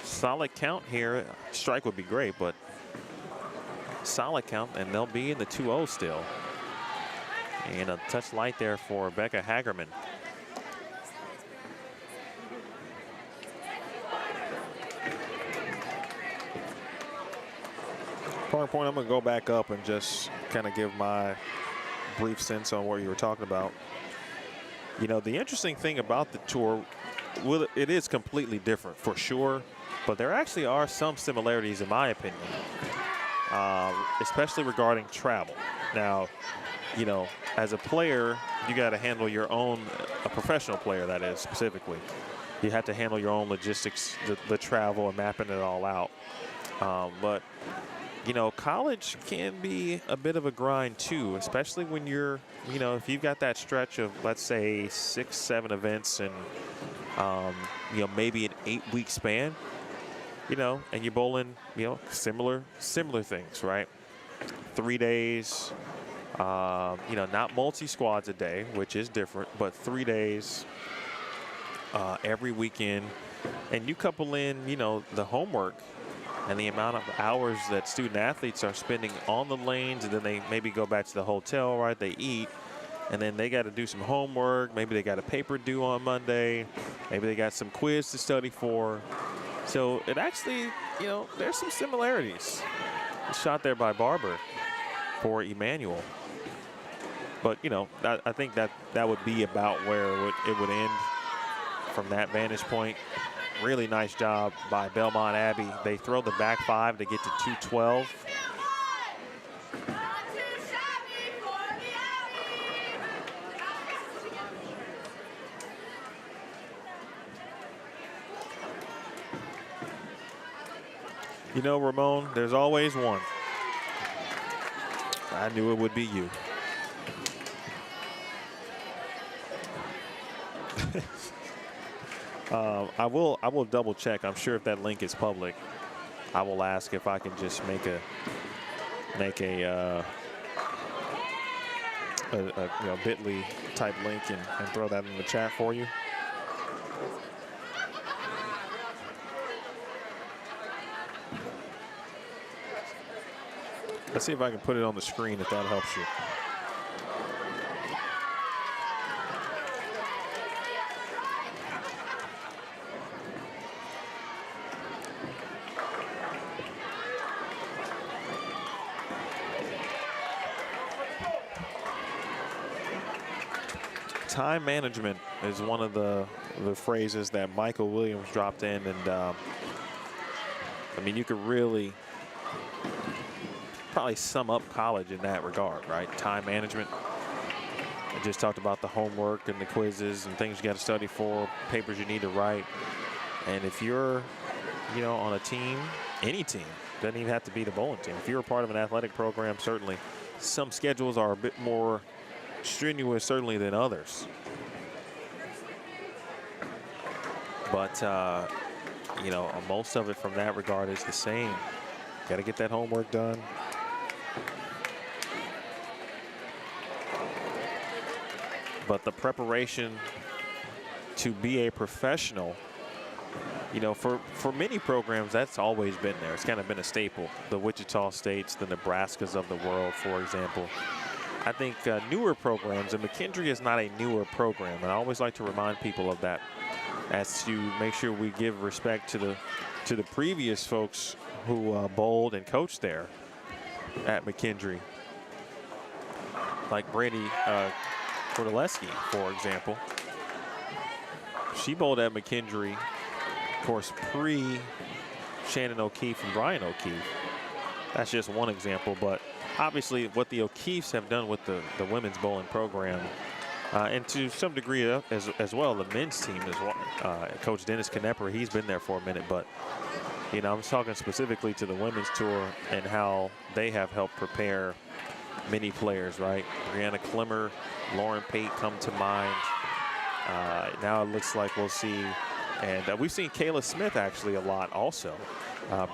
Speaker 4: Solid count here. Strike would be great, but solid count, and they'll be in the 2-0 still. And a touch light there for Becca Hagerman. Point, I'm going to go back up and just kind of give my brief sense on what you were talking about. You know, the interesting thing about the tour, well, it is completely different for sure, but there actually are some similarities in my opinion, especially regarding travel. Now, you know, as a player, you got to handle your own, a professional player that is specifically. You have to handle your own logistics, the travel and mapping it all out. But, you know, college can be a bit of a grind too, especially when you're, you know, if you've got that stretch of, let's say, 6-7 events and, you know, maybe an 8-week span, you know, and you're bowling, you know, similar things, right? 3 days. You know, not multi-squads a day, which is different, but 3 days every weekend. And you couple in, you know, the homework and the amount of hours that student athletes are spending on the lanes, and then they maybe go back to the hotel, right? They eat, and then they got to do some homework. Maybe they got a paper due on Monday. Maybe they got some quiz to study for. So it actually, you know, there's some similarities. Shot there by Barber for Emmanuel. But, you know, I think that would be about where it would end from that vantage point. Really nice job by Belmont Abbey. They throw the back 5 to get to 212. You know, Ramon, there's always one. I knew it would be you. I will double check. I'm sure if that link is public, I will ask if I can just make a bit.ly type link and throw that in the chat for you. Let's see if I can put it on the screen if that helps you. Time management is one of the phrases that Michael Williams dropped in, and I mean, you could really probably sum up college in that regard, right? Time management. I just talked about the homework and the quizzes and things you got to study for, papers you need to write. And if you're, on a team, any team, doesn't even have to be the bowling team. If you're a part of an athletic program, certainly some schedules are a bit more strenuous, certainly, than others. But, most of it from that regard is the same. Got to get that homework done. But the preparation to be a professional, for many programs, that's always been there. It's kind of been a staple. The Wichita States, the Nebraskas of the world, for example. I think newer programs, and McKendree is not a newer program, and I always like to remind people of that, as to make sure we give respect to the previous folks who bowled and coached there at McKendree, like Brady Kortaleski, for example. She bowled at McKendree, of course, pre-Shannon O'Keefe and Brian O'Keefe. That's just one example, but obviously what the O'Keefes have done with the women's bowling program, and to some degree as well, the men's team as well. Coach Dennis Knepper, he's been there for a minute, but I'm talking specifically to the women's tour and how they have helped prepare many players, right? Brianna Klimmer, Lauren Pate come to mind. Now it looks like we'll see, and we've seen Kayla Smith actually a lot also.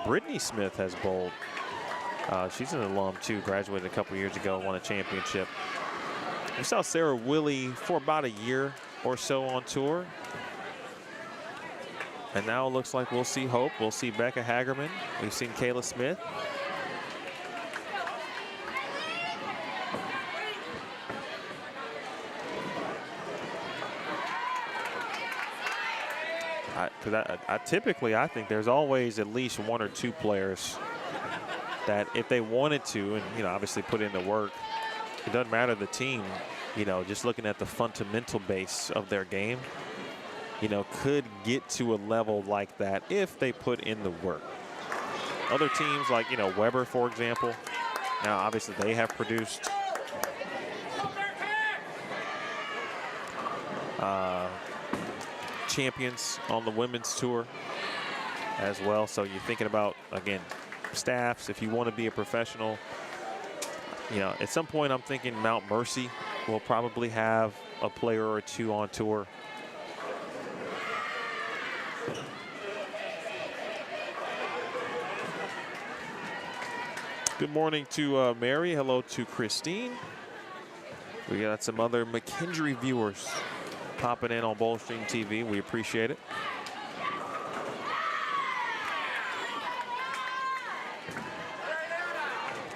Speaker 4: Brittany Smith has bowled. She's an alum too, graduated a couple years ago, won a championship. We saw Sarah Willie for about a year or so on tour. And now it looks like we'll see Hope. We'll see Becca Hagerman. We've seen Kayla Smith. I think there's always at least one or two players that if they wanted to, and obviously put in the work, it doesn't matter the team, just looking at the fundamental base of their game, could get to a level like that if they put in the work. Other teams like, Weber, for example, now obviously they have produced champions on the women's tour as well. So you're thinking about, again, staffs, if you want to be a professional, at some point I'm thinking Mount Mercy will probably have a player or two on tour. Good morning to Mary. Hello to Christine. We got some other McKendree viewers popping in on Bowlstream TV. We appreciate it.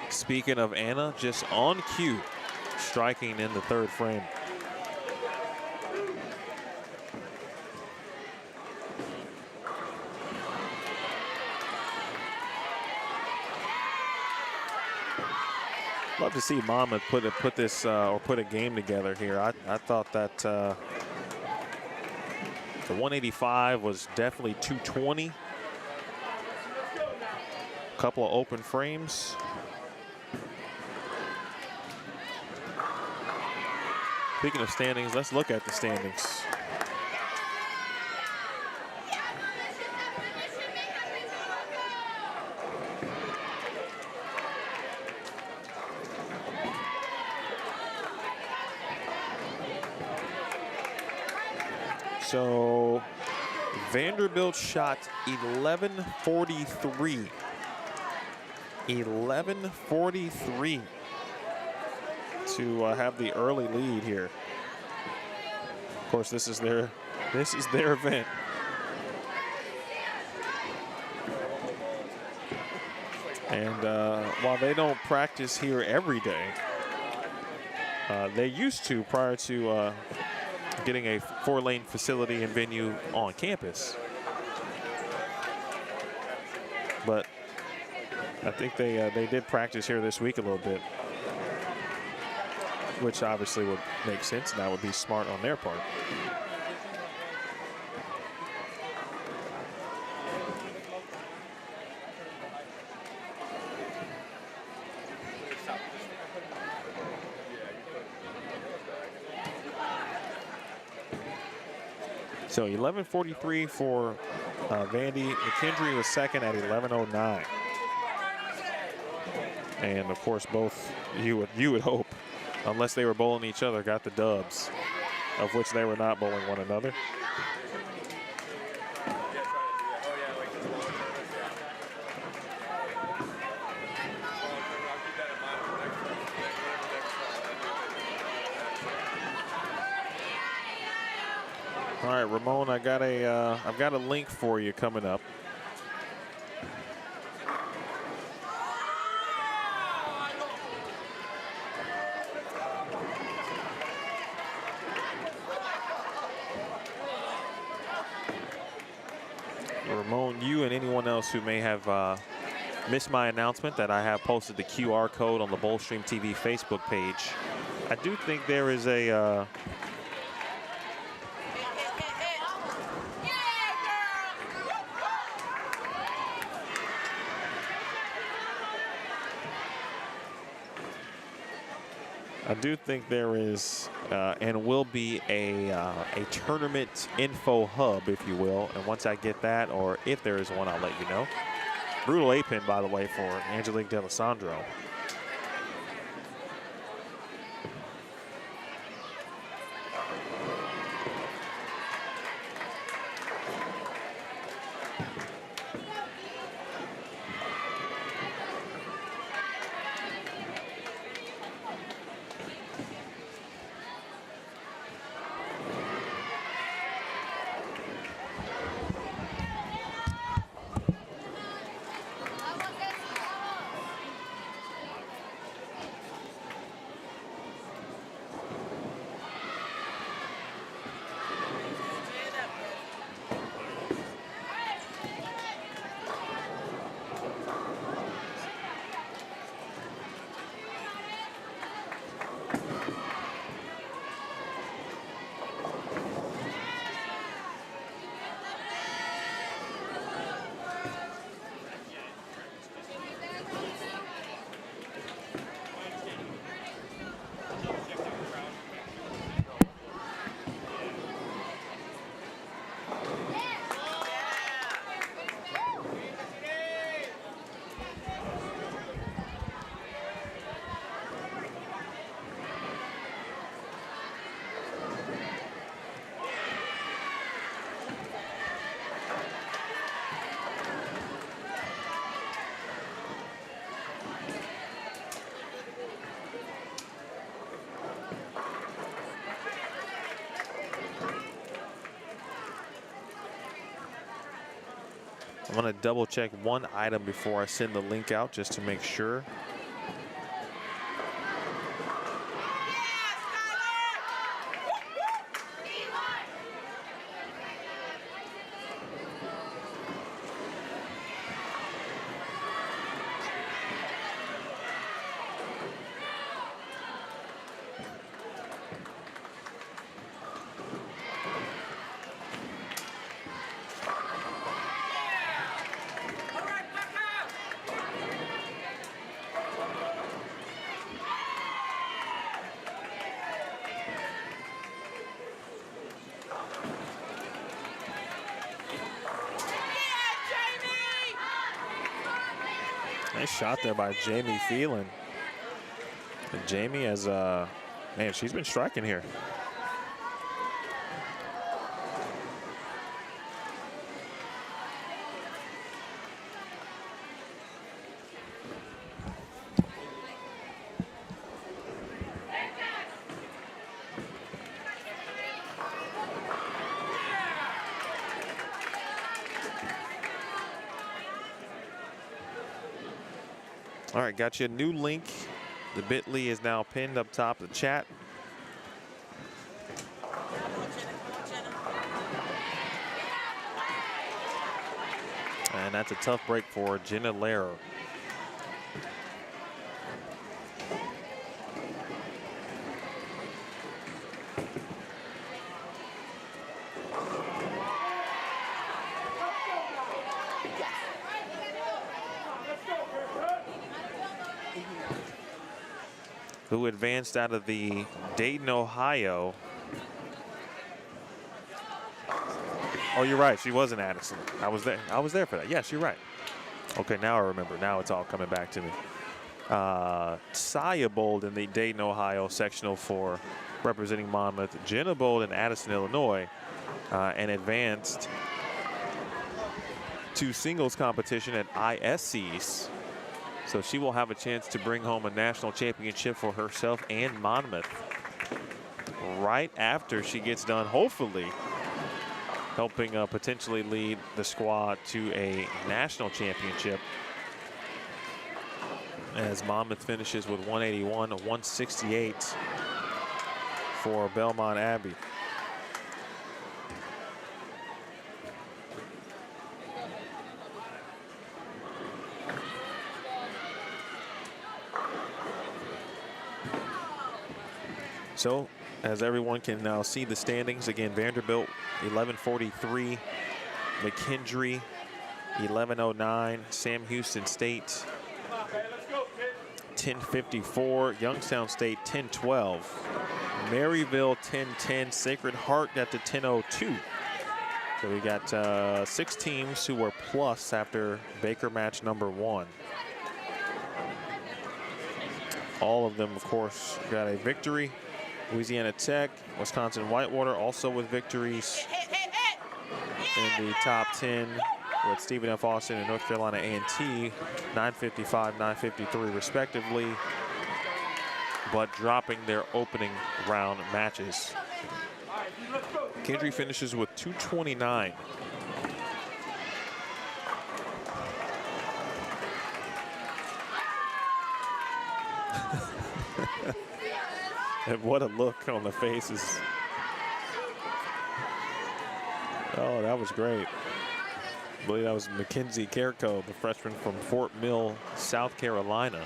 Speaker 4: Speaking of Anna, just on cue, striking in the third frame. Love to see Monmouth put a game together here. I thought that the 185 was definitely 220. A couple of open frames. Speaking of standings, let's look at the standings. So Vanderbilt shot 11:43. 11:43 to have the early lead here. Of course, this is their event. And while they don't practice here every day, they used to prior to getting a 4-lane facility and venue on campus. But I think they did practice here this week a little bit, which obviously would make sense, and that would be smart on their part. So 11:43 for Vandy. McKendree was second at 11:09. And of course, both you would hope, unless they were bowling each other, got the dubs, of which they were not bowling one another. All right, Ramon, I've got a link for you coming up. Ramon, you and anyone else who may have missed my announcement that I have posted the QR code on the Boldstream TV Facebook page. I do think there is a and will be a tournament info hub, if you will. And once I get that, or if there is one, I'll let you know. Brutal A-pin, by the way, for Angelique D'Alessandro. I'm going to double check one item before I send the link out just to make sure. Nice shot there by Jamie Phelan. And Jamie has, man, she's been striking here. All right, got you a new link. The bit.ly is now pinned up top of the chat. And that's a tough break for Jenna Lehrer. Who advanced out of the Dayton, Ohio. Oh, you're right. She was in Addison. I was there. I was there for that. Yes, you're right. Okay, now I remember. Now it's all coming back to me. Saya Bold in the Dayton, Ohio sectional for representing Monmouth. Jenna Bold in Addison, Illinois, and advanced to singles competition at ISCs. So she will have a chance to bring home a national championship for herself and Monmouth right after she gets done, hopefully helping potentially lead the squad to a national championship as Monmouth finishes with 181, 168 for Belmont Abbey. So, as everyone can now see the standings, again, Vanderbilt 1143, McKendree 1109, Sam Houston State 1054, Youngstown State 1012, Maryville 1010, Sacred Heart got to 1002. So we got 6 teams who were plus after Baker match number 1. All of them, of course, got a victory. Louisiana Tech, Wisconsin-Whitewater also with victories in the top 10 with Stephen F. Austin and North Carolina A&T, 955, 953 respectively, but dropping their opening round matches. McKendree finishes with 229. And what a look on the faces. Oh, that was great. I believe that was Mackenzie Carrico, the freshman from Fort Mill, South Carolina.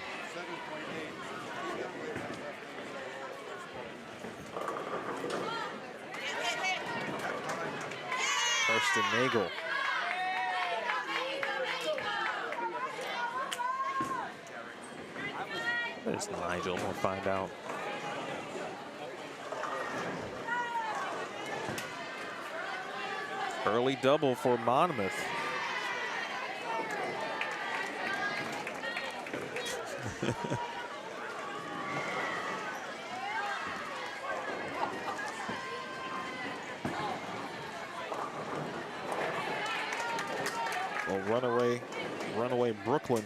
Speaker 4: Kirsten Nagel. There's Nigel, we'll find out. Early double for Monmouth. Well, runaway Brooklyn.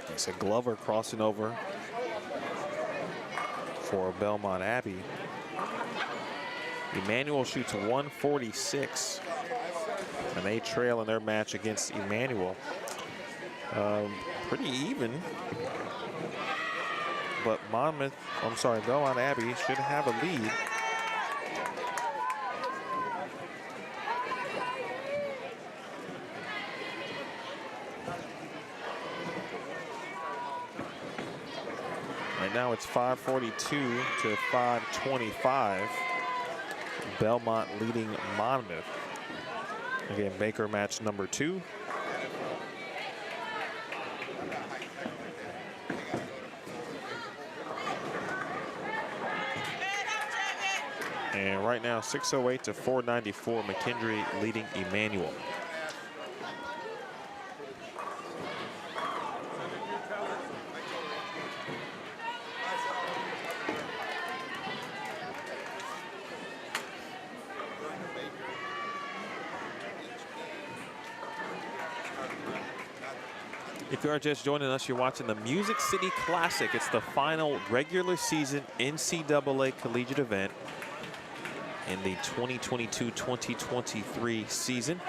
Speaker 4: It's a Glover crossing over for Belmont Abbey. Emmanuel shoots 146, and they trail in their match against Emmanuel. Pretty even, but Belmont Abbey should have a lead. Right now it's 542 to 525. Belmont leading Monmouth. Again, Baker match number 2. And right now 608 to 494, McKendree leading Emmanuel. If you are just joining us, you're watching the Music City Classic. It's the final regular season NCAA collegiate event in the 2022-2023 season.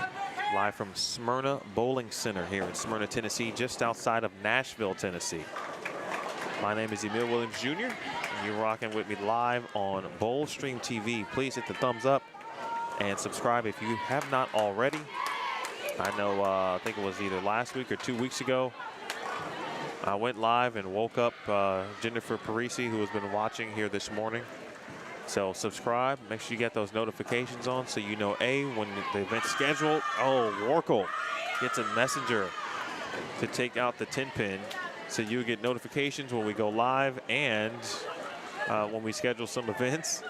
Speaker 4: Live from Smyrna Bowling Center here in Smyrna, Tennessee, just outside of Nashville, Tennessee. My name is Emmanuel Williams Jr. and you're rocking with me live on Bowl Stream TV. Please hit the thumbs up and subscribe if you have not already. I know, I think it was either last week or 2 weeks ago, I went live and woke up Jennifer Parisi, who has been watching here this morning. So subscribe, make sure you get those notifications on so you know, A, when the event's scheduled. Oh, Warkle gets a messenger to take out the 10-pin. So you get notifications when we go live and when we schedule some events.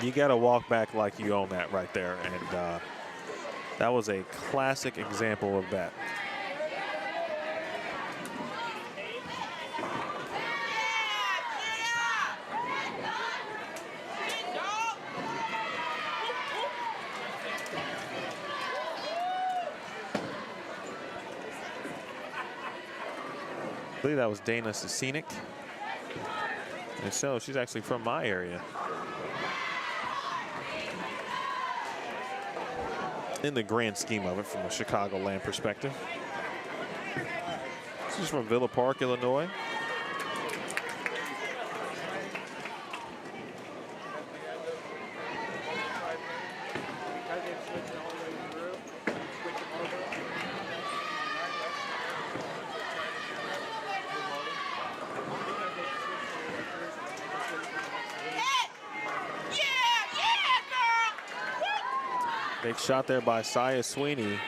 Speaker 4: You got to walk back like you own that right there. And that was a classic example of that. I believe that was Dana Scenic. And so she's actually from my area. In the grand scheme of it, from a Chicagoland perspective. She's from Villa Park, Illinois. Big shot there by Saya Sweeney.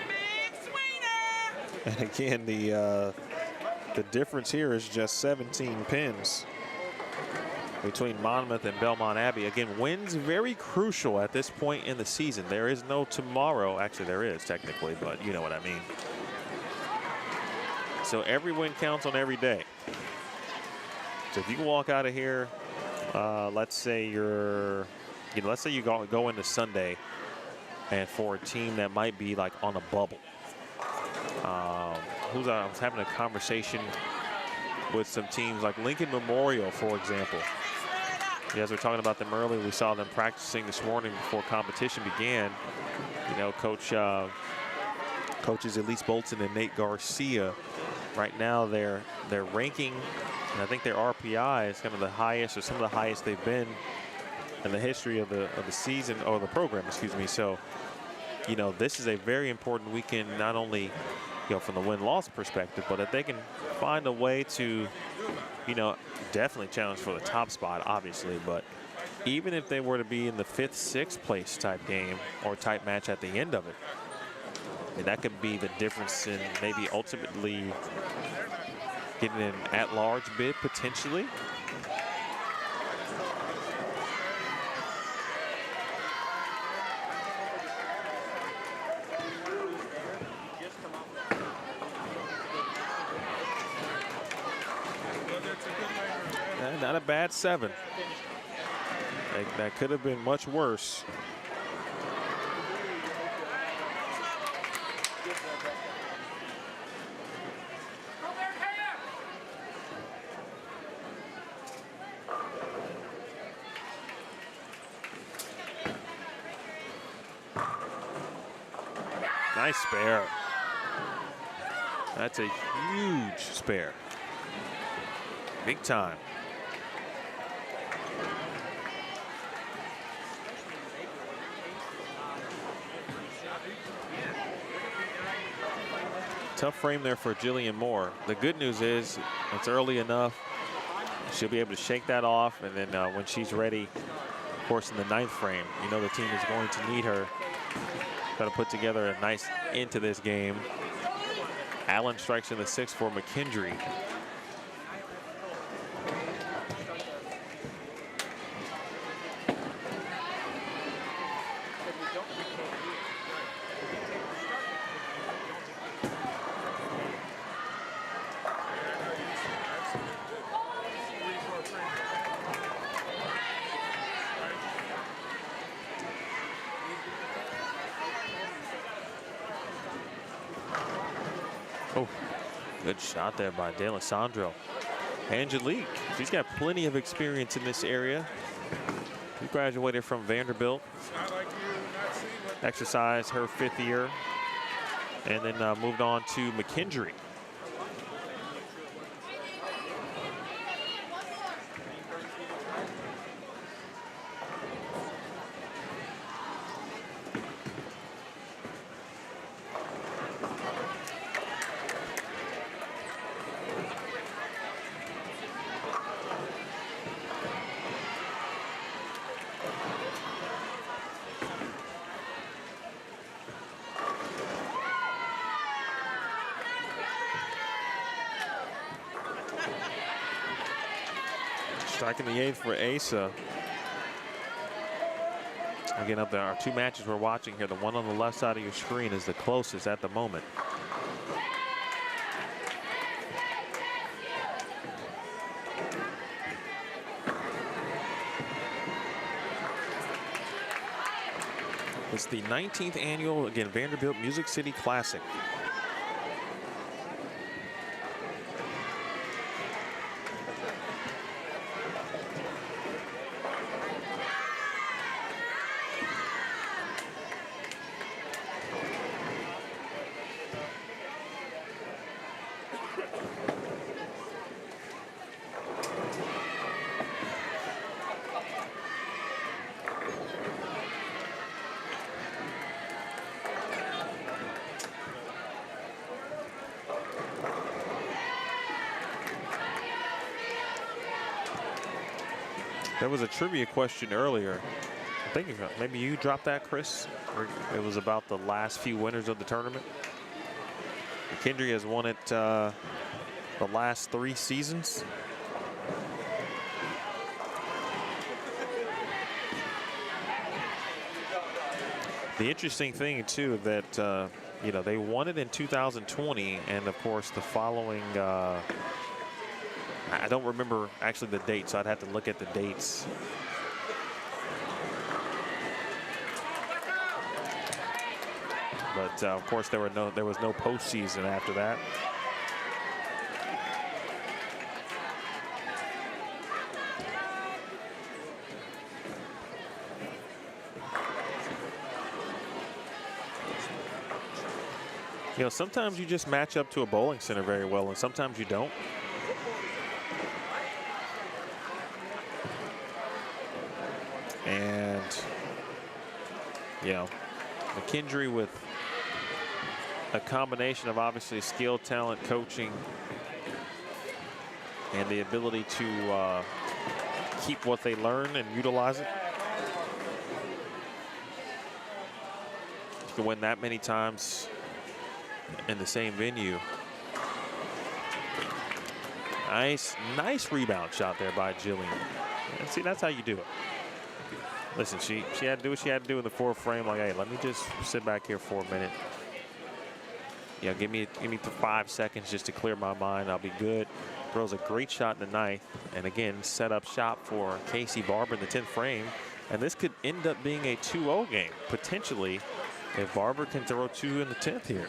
Speaker 4: And again, the difference here is just 17 pins between Monmouth and Belmont Abbey. Again, wins very crucial at this point in the season. There is no tomorrow. Actually, there is technically, but you know what I mean. So every win counts on every day. So if you can walk out of here, let's say let's say you go into Sunday, and for a team that might be like on a bubble. I was having a conversation with some teams like Lincoln Memorial, for example. You guys were talking about them earlier. We saw them practicing this morning before competition began. You know, coaches Elise Bolton and Nate Garcia. Right now, their ranking, and I think their RPI is kind of the highest, or some of the highest they've been in the history of the season, or the program, excuse me. So, you know, this is a very important weekend, not only, you know, from the win-loss perspective, but if they can find a way to, you know, definitely challenge for the top spot, obviously, but even if they were to be in the 5th, 6th place type game or type match at the end of it, I mean, that could be the difference in maybe ultimately getting an at-large bid potentially. Not a bad 7. That could have been much worse. Nice spare. That's a huge spare. Big time. Tough frame there for Jillian Moore. The good news is it's early enough. She'll be able to shake that off, and then when she's ready, of course, in the 9th frame, you know the team is going to need her. Got to put together a nice end to this game. Allen strikes in the 6th for McKendree. Oh, good shot there by D'Alessandro. Angelique, she's got plenty of experience in this area. He graduated from Vanderbilt. Exercised her 5th year. And then moved on to McKendree. Striking the 8th for Asa. Again, up there are 2 matches we're watching here. The one on the left side of your screen is the closest at the moment. It's the 19th annual, again, Vanderbilt Music City Classic. There was a trivia question earlier. I think maybe you dropped that, Chris. It was about the last few winners of the tournament. McKendree has won it the last 3 seasons. The interesting thing too that you know, they won it in 2020, and of course the following. I don't remember actually the date, so I'd have to look at the dates. But of course, there was no postseason after that. You know, sometimes you just match up to a bowling center very well, and sometimes you don't. And, you know, McKendree with a combination of obviously skill, talent, coaching, and the ability to keep what they learn and utilize it. You can win that many times in the same venue. Nice rebound shot there by Jillian. And see, that's how you do it. Listen, she had to do what she had to do in the 4th frame. Like, hey, let me just sit back here for a minute. Yeah, give me 5 seconds just to clear my mind. I'll be good. Throws a great shot in the 9th. And again, set up shop for Casey Barber in the 10th frame. And this could end up being a 2-0 game, potentially, if Barber can throw 2 in the 10th here.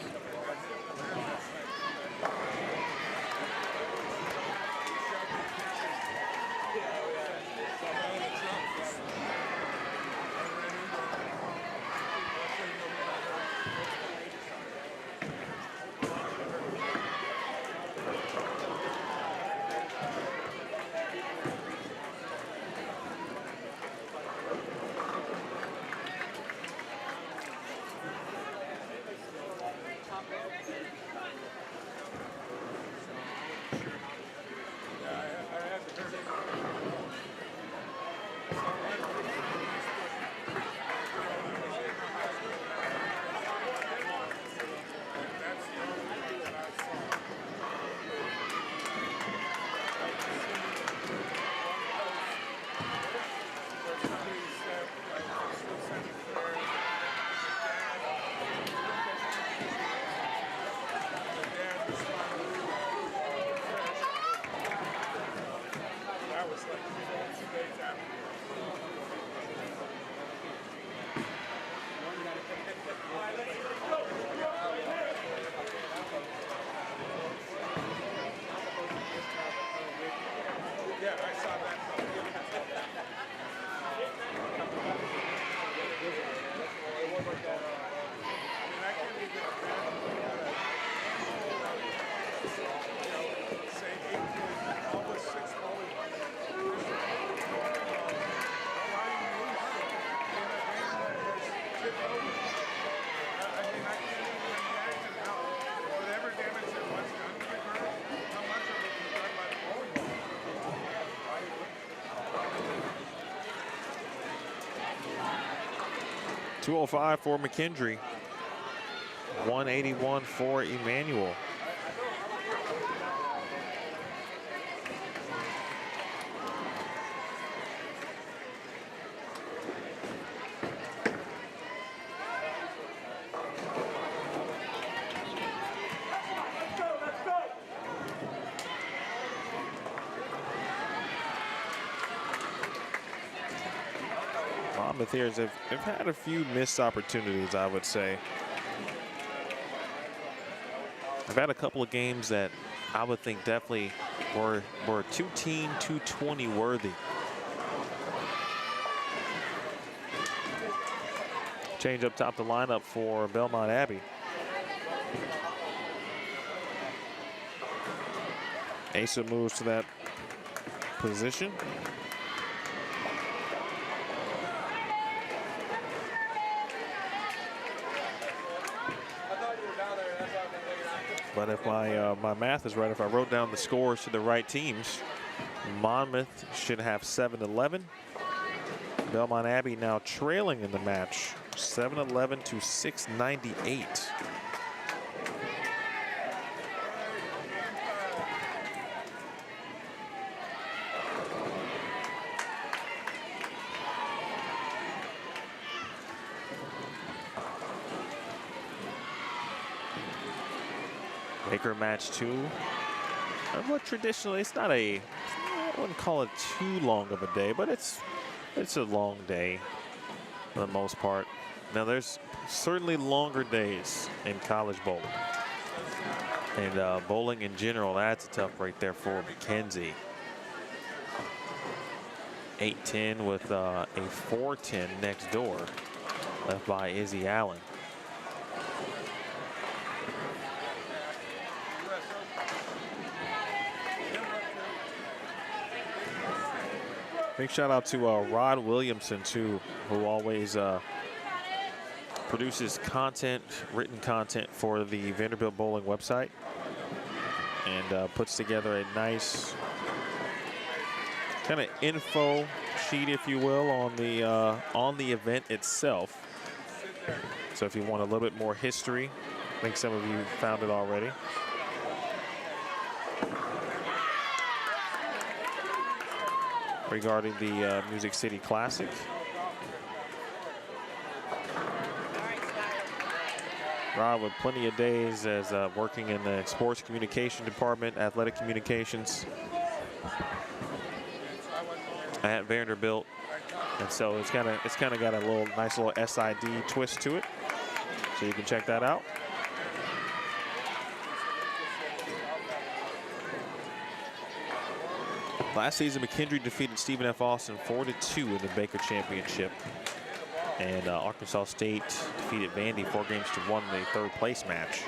Speaker 4: 205 for McKendree. 181 for Emmanuel. Monmouth here have had a few missed opportunities, I would say. I've had a couple of games that I would think definitely were 220 worthy. Change up top the lineup for Belmont Abbey. Asa moves to that position. But if my math is right, if I wrote down the scores to the right teams, Monmouth should have 7-11. Belmont Abbey now trailing in the match, 7-11 to 698. Baker match 2. What traditionally, it's not I wouldn't call it too long of a day, but it's a long day for the most part. Now there's certainly longer days in college bowling. And bowling in general, that's a tough right there for McKenzie. 8-10 with a 4-10 next door, left by Izzy Allen. Big shout out to Rod Williamson too, who always produces content, written content for the Vanderbilt bowling website, and puts together a nice kind of info sheet, if you will, on the event itself. So if you want a little bit more history, I think some of you found it already. Regarding the Music City Classic. Rod with plenty of days as working in the sports communication department, athletic communications at Vanderbilt, and so it's kind of got a nice little SID twist to it. So you can check that out. Last season, McKendree defeated Stephen F. Austin 4-2 in the Baker Championship. And Arkansas State defeated Vandy 4-1 in the third place match.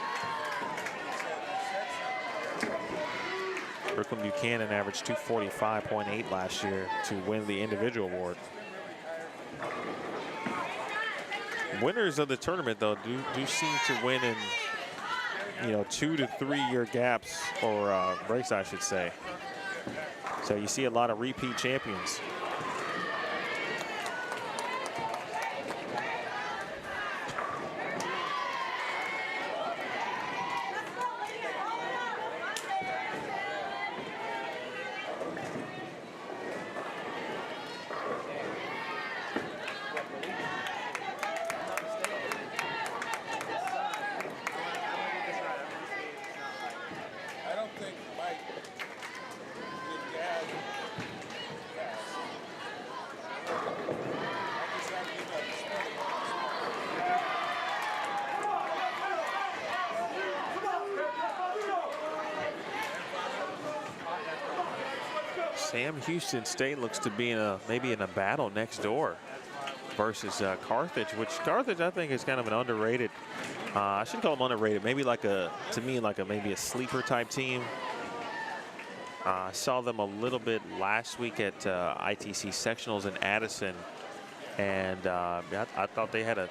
Speaker 4: Brooklyn Buchanan averaged 245.8 last year to win the individual award. Winners of the tournament, though, do seem to win in 2 to 3 year gaps, or breaks, I should say. So you see a lot of repeat champions. Sam Houston State looks to be maybe in a battle next door versus Carthage, which Carthage I think is kind of an underrated. I shouldn't call them underrated. Maybe maybe a sleeper type team. I saw them a little bit last week at ITC sectionals in Addison, and I thought they had a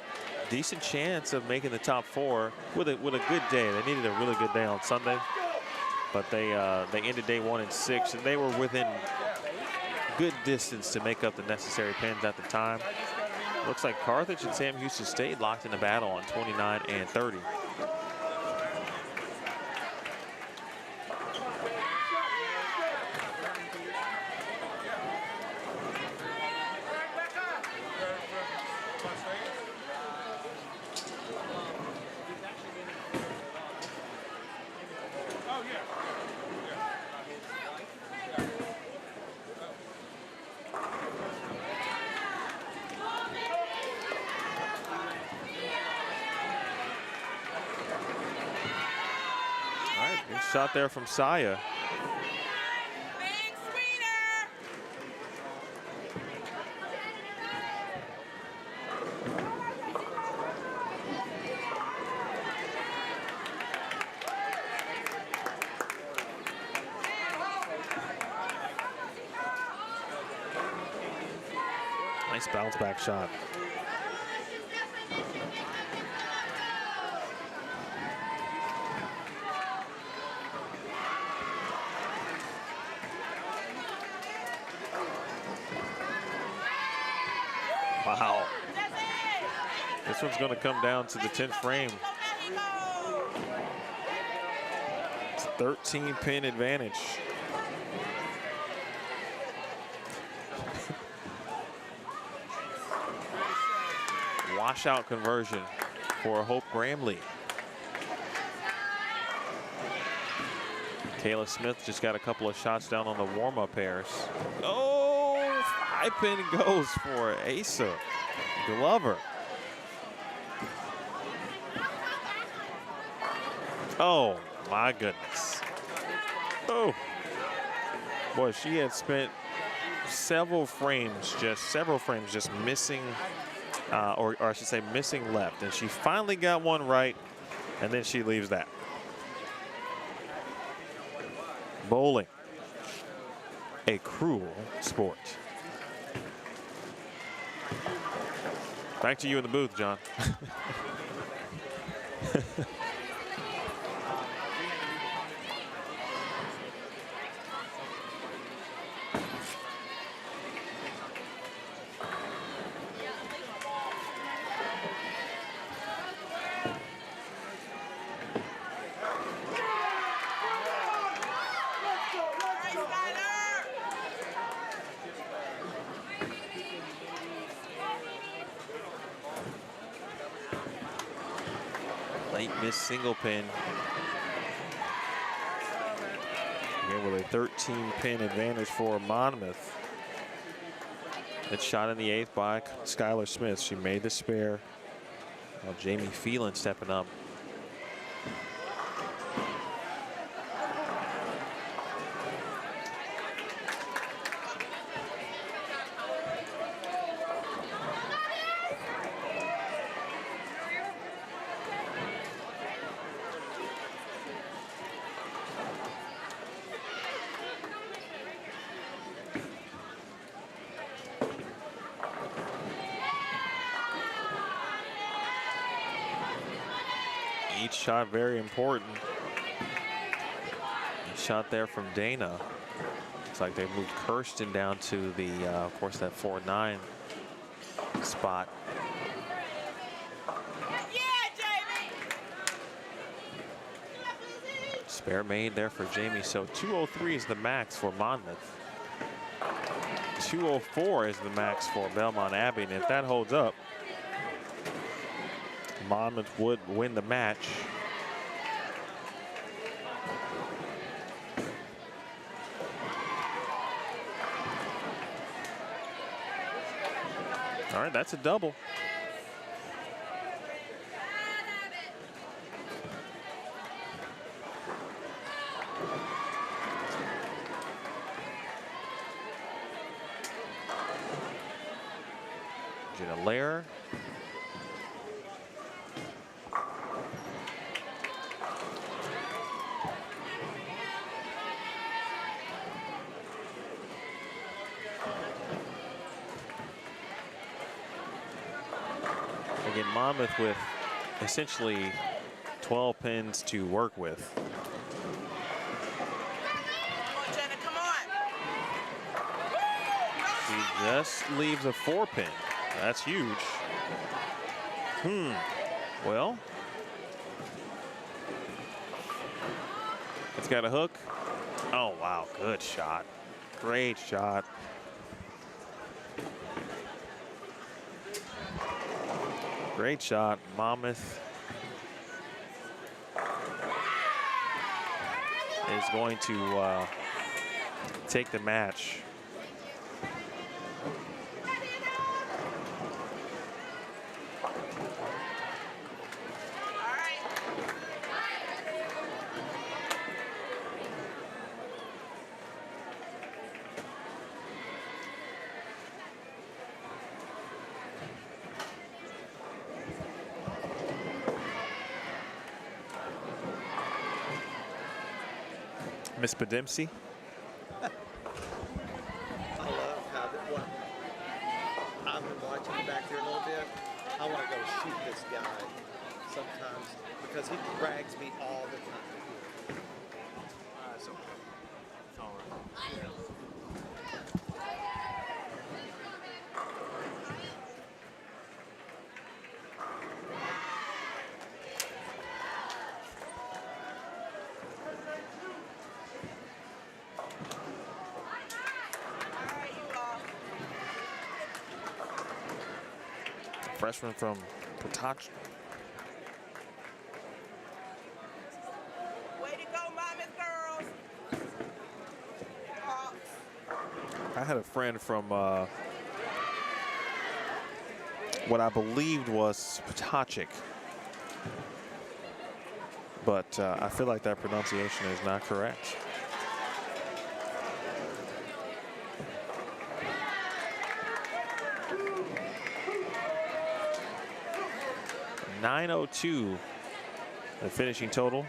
Speaker 4: decent chance of making the top 4 with a good day. They needed a really good day on Sunday. But they ended day 1 in 6, and they were within good distance to make up the necessary pins at the time. Looks like Carthage and Sam Houston State locked in a battle on 29 and 30. Shot there from Saya. Nice bounce back shot. Wow. This one's going to come down to the 10th frame. It's a 13-pin advantage. Washout conversion for Hope Gramley. Kayla Smith just got a couple of shots down on the warm-up pairs. Oh! 5-pin goes for Asa Glover. Oh my goodness. Oh boy, she had spent several frames just missing, or I should say missing left, and she finally got one right, and then she leaves that. Bowling, a cruel sport. Back to you in the booth, John. Single pin. Again with a 13-pin advantage for Monmouth. It's shot in the 8th by Skylar Smith. She made the spare. Well, Jamie Phelan stepping up. Shot very important. Shot there from Dana. Looks like they moved Kirsten down to the, of course, that 4-9 spot. Spare made there for Jamie. So 203 is the max for Monmouth. 204 is the max for Belmont Abbey, and if that holds up, Monmouth would win the match. All right, that's a double. Jenna Lair. Again, Monmouth with essentially 12 pins to work with. She just leaves a 4-pin. That's huge. Well, it's got a hook. Oh, wow. Good shot. Great shot. Great shot. Monmouth is going to take the match. Miss Podimsey.
Speaker 7: I love how that one. I've been watching him back there a little bit. I want to go shoot this guy sometimes because he drags me all the time.
Speaker 4: It's okay. It's all right. Freshman from Carthage.
Speaker 6: Way to go, Monmouth girls. Hawks.
Speaker 4: I had a friend from what I believed was Patachik, but I feel like that pronunciation is not correct. .902 the finishing total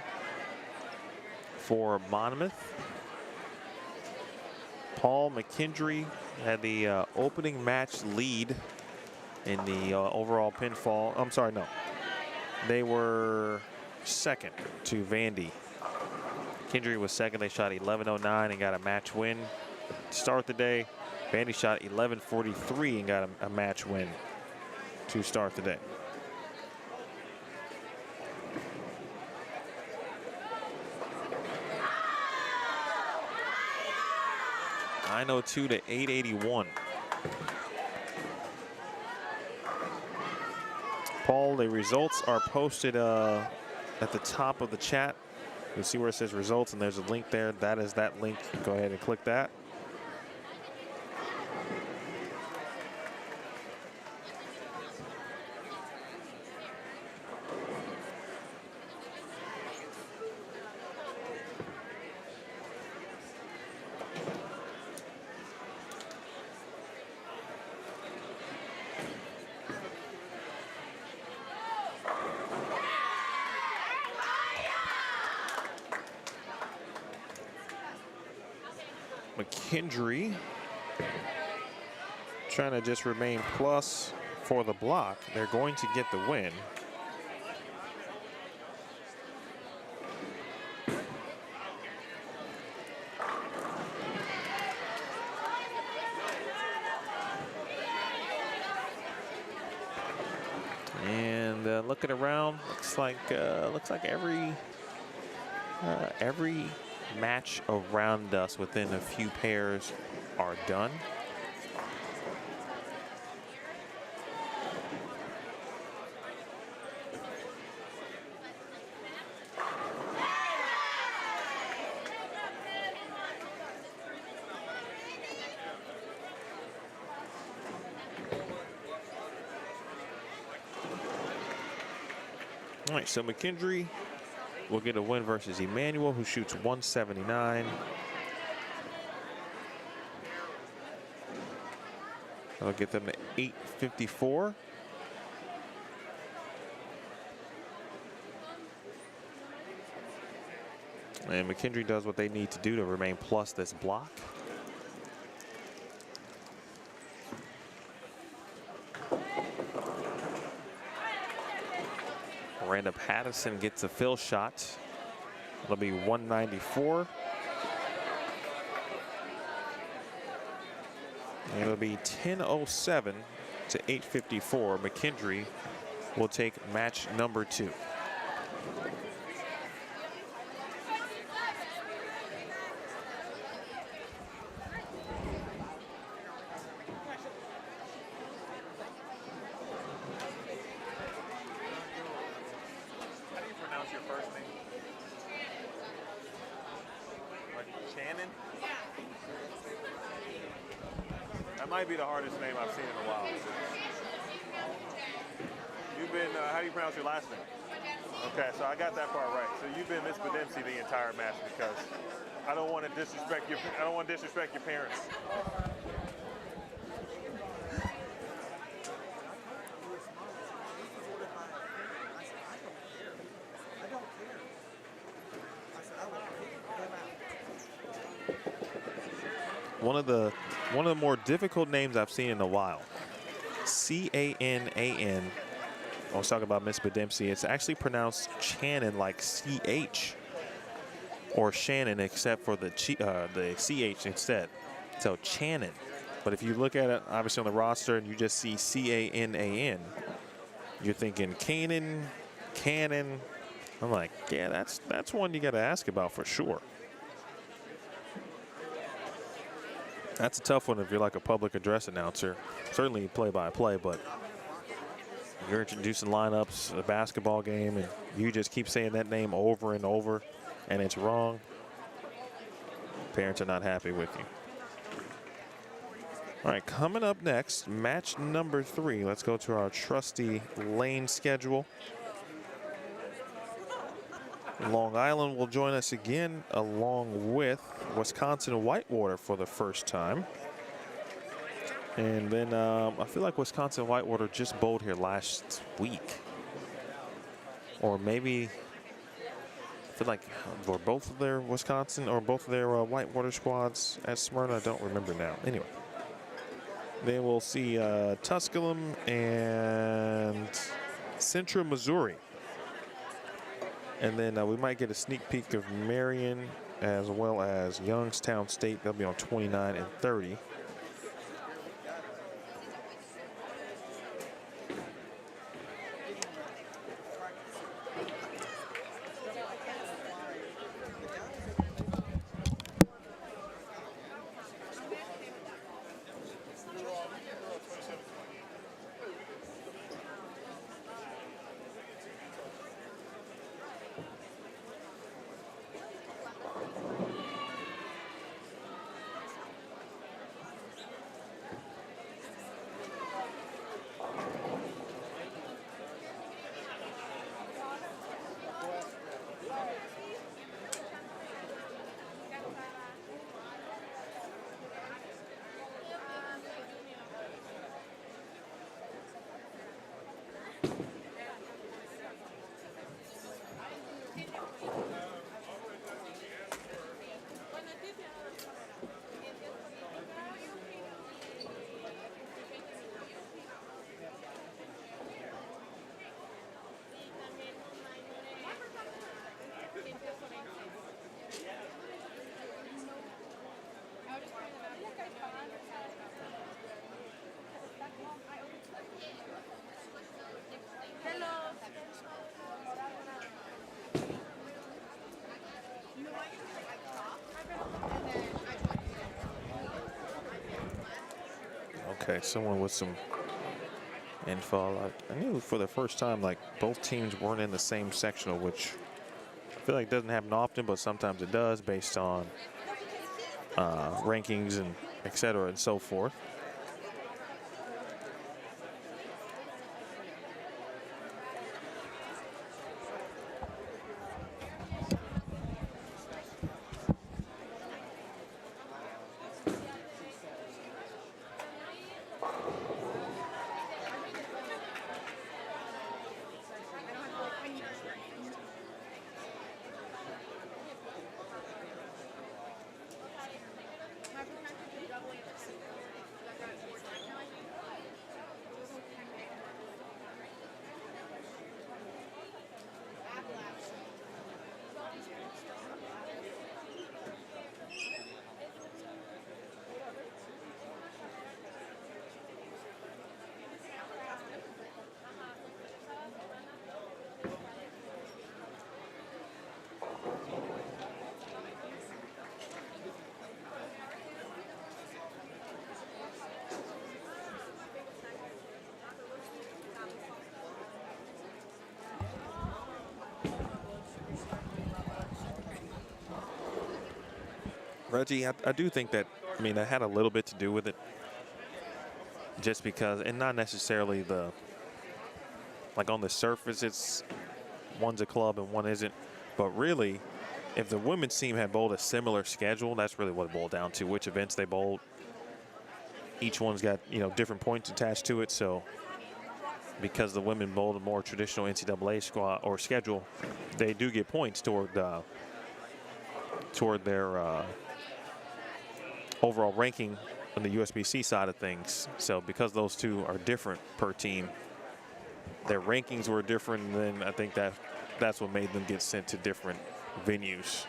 Speaker 4: for Monmouth. Paul McKendree had the opening match lead in the overall pinfall. I'm sorry, no. They were second to Vandy. McKendree was second. They shot 11:09 and got a match win to start the day. Vandy shot 11:43 and got a match win to start the day. 902 to 881. Paul, the results are posted at the top of the chat. You'll see where it says results, and there's a link there. That is that link. Go ahead and click that. McKendree trying to just remain plus for the block. They're going to get the win. And looking around, looks like every match around us within a few pairs are done. All right, so McKendree will get a win versus Emmanuel, who shoots 179. That'll get them to 854. And McKendree does what they need to do to remain plus this block. Miranda Patterson gets a fill shot. It'll be 194. And it'll be 10:07 to 8:54. McKendree will take match number 2. That might be the hardest name I've seen in a while. You've been, how do you pronounce your last name? Okay, so I got that part right. So you've been Miss Bedempsey the entire match because I don't want to disrespect your parents. One of the more difficult names I've seen in a while. C-A-N-A-N. I was talking about Miss Bedempsey. It's actually pronounced Channon, like C-H, or Shannon, except for the C-H instead. So Channon. But if you look at it, obviously on the roster, and you just see C-A-N-A-N, you're thinking Cannon. I'm like, yeah, that's one you got to ask about for sure. That's a tough one if you're like a public address announcer. Certainly play-by-play, but you're introducing lineups, a basketball game, and you just keep saying that name over and over, and it's wrong. Parents are not happy with you. All right, coming up next, match number 3. Let's go to our trusty lane schedule. Long Island will join us again, along with Wisconsin-Whitewater for the first time. And then I feel like Wisconsin-Whitewater just bowled here last week. Or maybe, I feel like were both of their Wisconsin or both of their Whitewater squads at Smyrna. I don't remember now. Anyway, then we'll see Tusculum and Central Missouri. And then we might get a sneak peek of Marian as well as Youngstown State. They'll be on 29 and 30. Okay, someone with some info. I knew for the first time, like, both teams weren't in the same sectional, which I feel like doesn't happen often, but sometimes it does based on rankings and et cetera and so forth. Reggie, I do think that, I mean, that had a little bit to do with it. Just because, and not necessarily like on the surface, it's one's a club and one isn't. But really, if the women's team had bowled a similar schedule, that's really what it boiled down to, which events they bowled. Each one's got, different points attached to it. So because the women bowled a more traditional NCAA squad or schedule, they do get points toward their overall ranking on the USBC side of things. So because those two are different per team, their rankings were different, and then I think that's what made them get sent to different venues.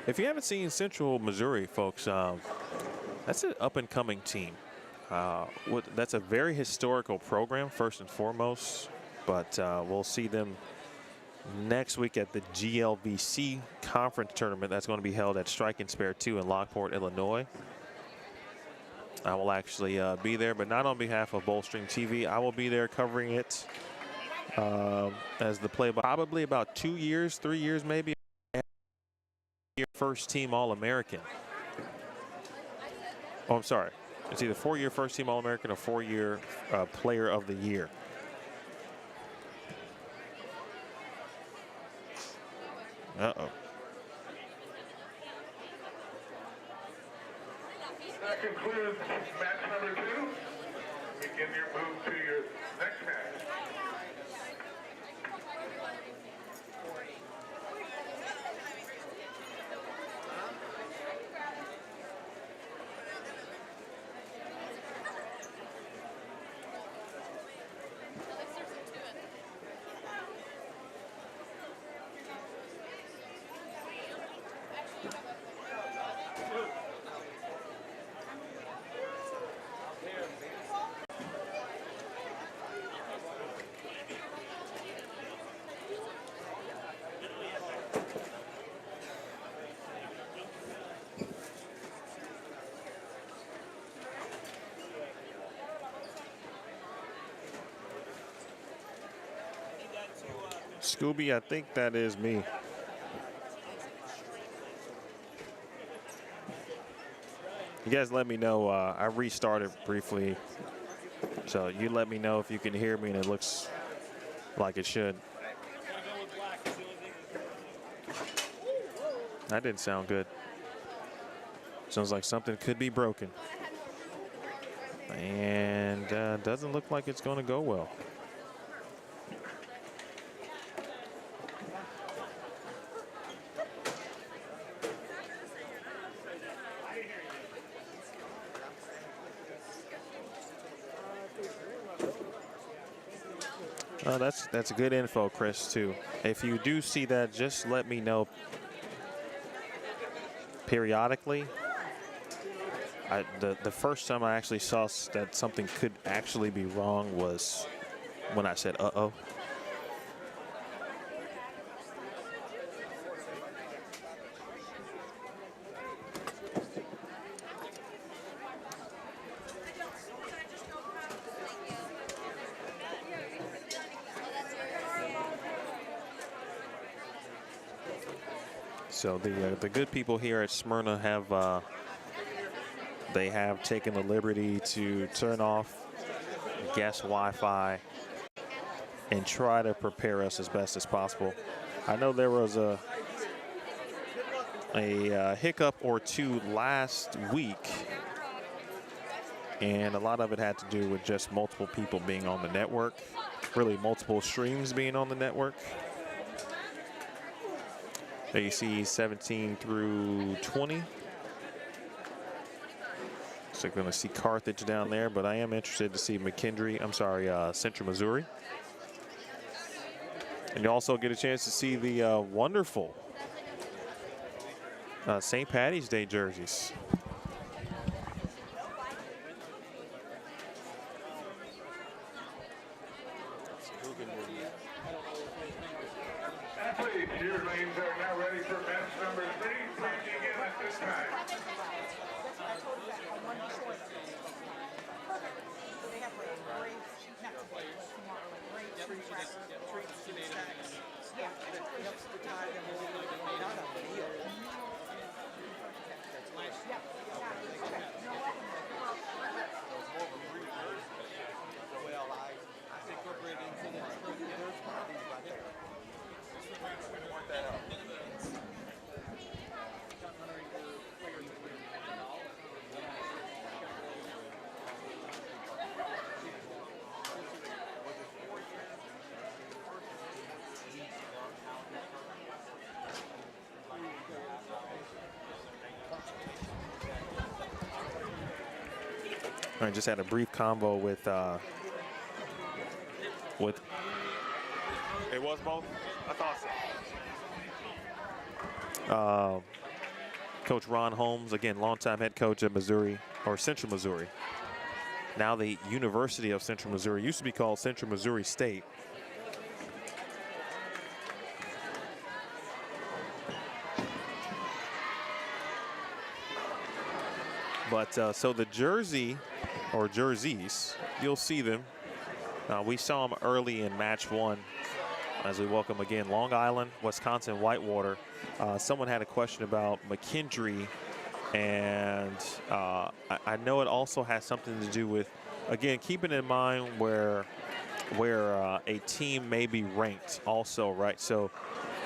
Speaker 4: If you haven't seen Central Missouri, folks, that's an up-and-coming team. That's a very historical program, first and foremost, but we'll see them next week at the GLVC conference tournament. That's going to be held at Strike and Spare 2 in Lockport, Illinois. I will actually be there, but not on behalf of Bowlstream TV. I will be there covering it as the play-by. Probably about 2 years, 3 years maybe. First team All-American. Oh, I'm sorry. It's either 4-year first team All-American or 4-year player of the year. Uh-oh.
Speaker 1: That concludes match number 2. Begin your move to your next match.
Speaker 4: Scooby, I think that is me. You guys let me know. I restarted briefly. So you let me know if you can hear me and it looks like it should. That didn't sound good. Sounds like something could be broken. And doesn't look like it's going to go well. Oh, that's good info, Chris, too. If you do see that, just let me know periodically. The first time I actually saw that something could actually be wrong was when I said, uh-oh. So the good people here at Smyrna have they have taken the liberty to turn off guest Wi-Fi and try to prepare us as best as possible. I know there was a hiccup or two last week, and a lot of it had to do with just multiple people being on the network, really multiple streams being on the network. There you see 17 through 20. So you're going to see Carthage down there, but I am interested to see McKendree, I'm sorry, Central Missouri. And you also get a chance to see the wonderful St. Patty's Day jerseys.
Speaker 1: Athletes, your lanes are now ready for match number 3. Please begin at this time.
Speaker 6: They have like 3, not
Speaker 7: treats and snacks that helps to tie them all, not a meal. Well, I incorporate into there's parties right there.
Speaker 4: Work that out. I just had a brief convo with it was both. I thought so. Coach Ron Holmes, again, longtime head coach at Missouri, or Central Missouri. Now the University of Central Missouri. Used to be called Central Missouri State. But so the jersey, or jerseys, you'll see them. We saw them early in match 1 as we welcome again Long Island, Wisconsin-Whitewater. Someone had a question about McKendree, and I know it also has something to do with, again, keeping in mind where a team may be ranked also, right? So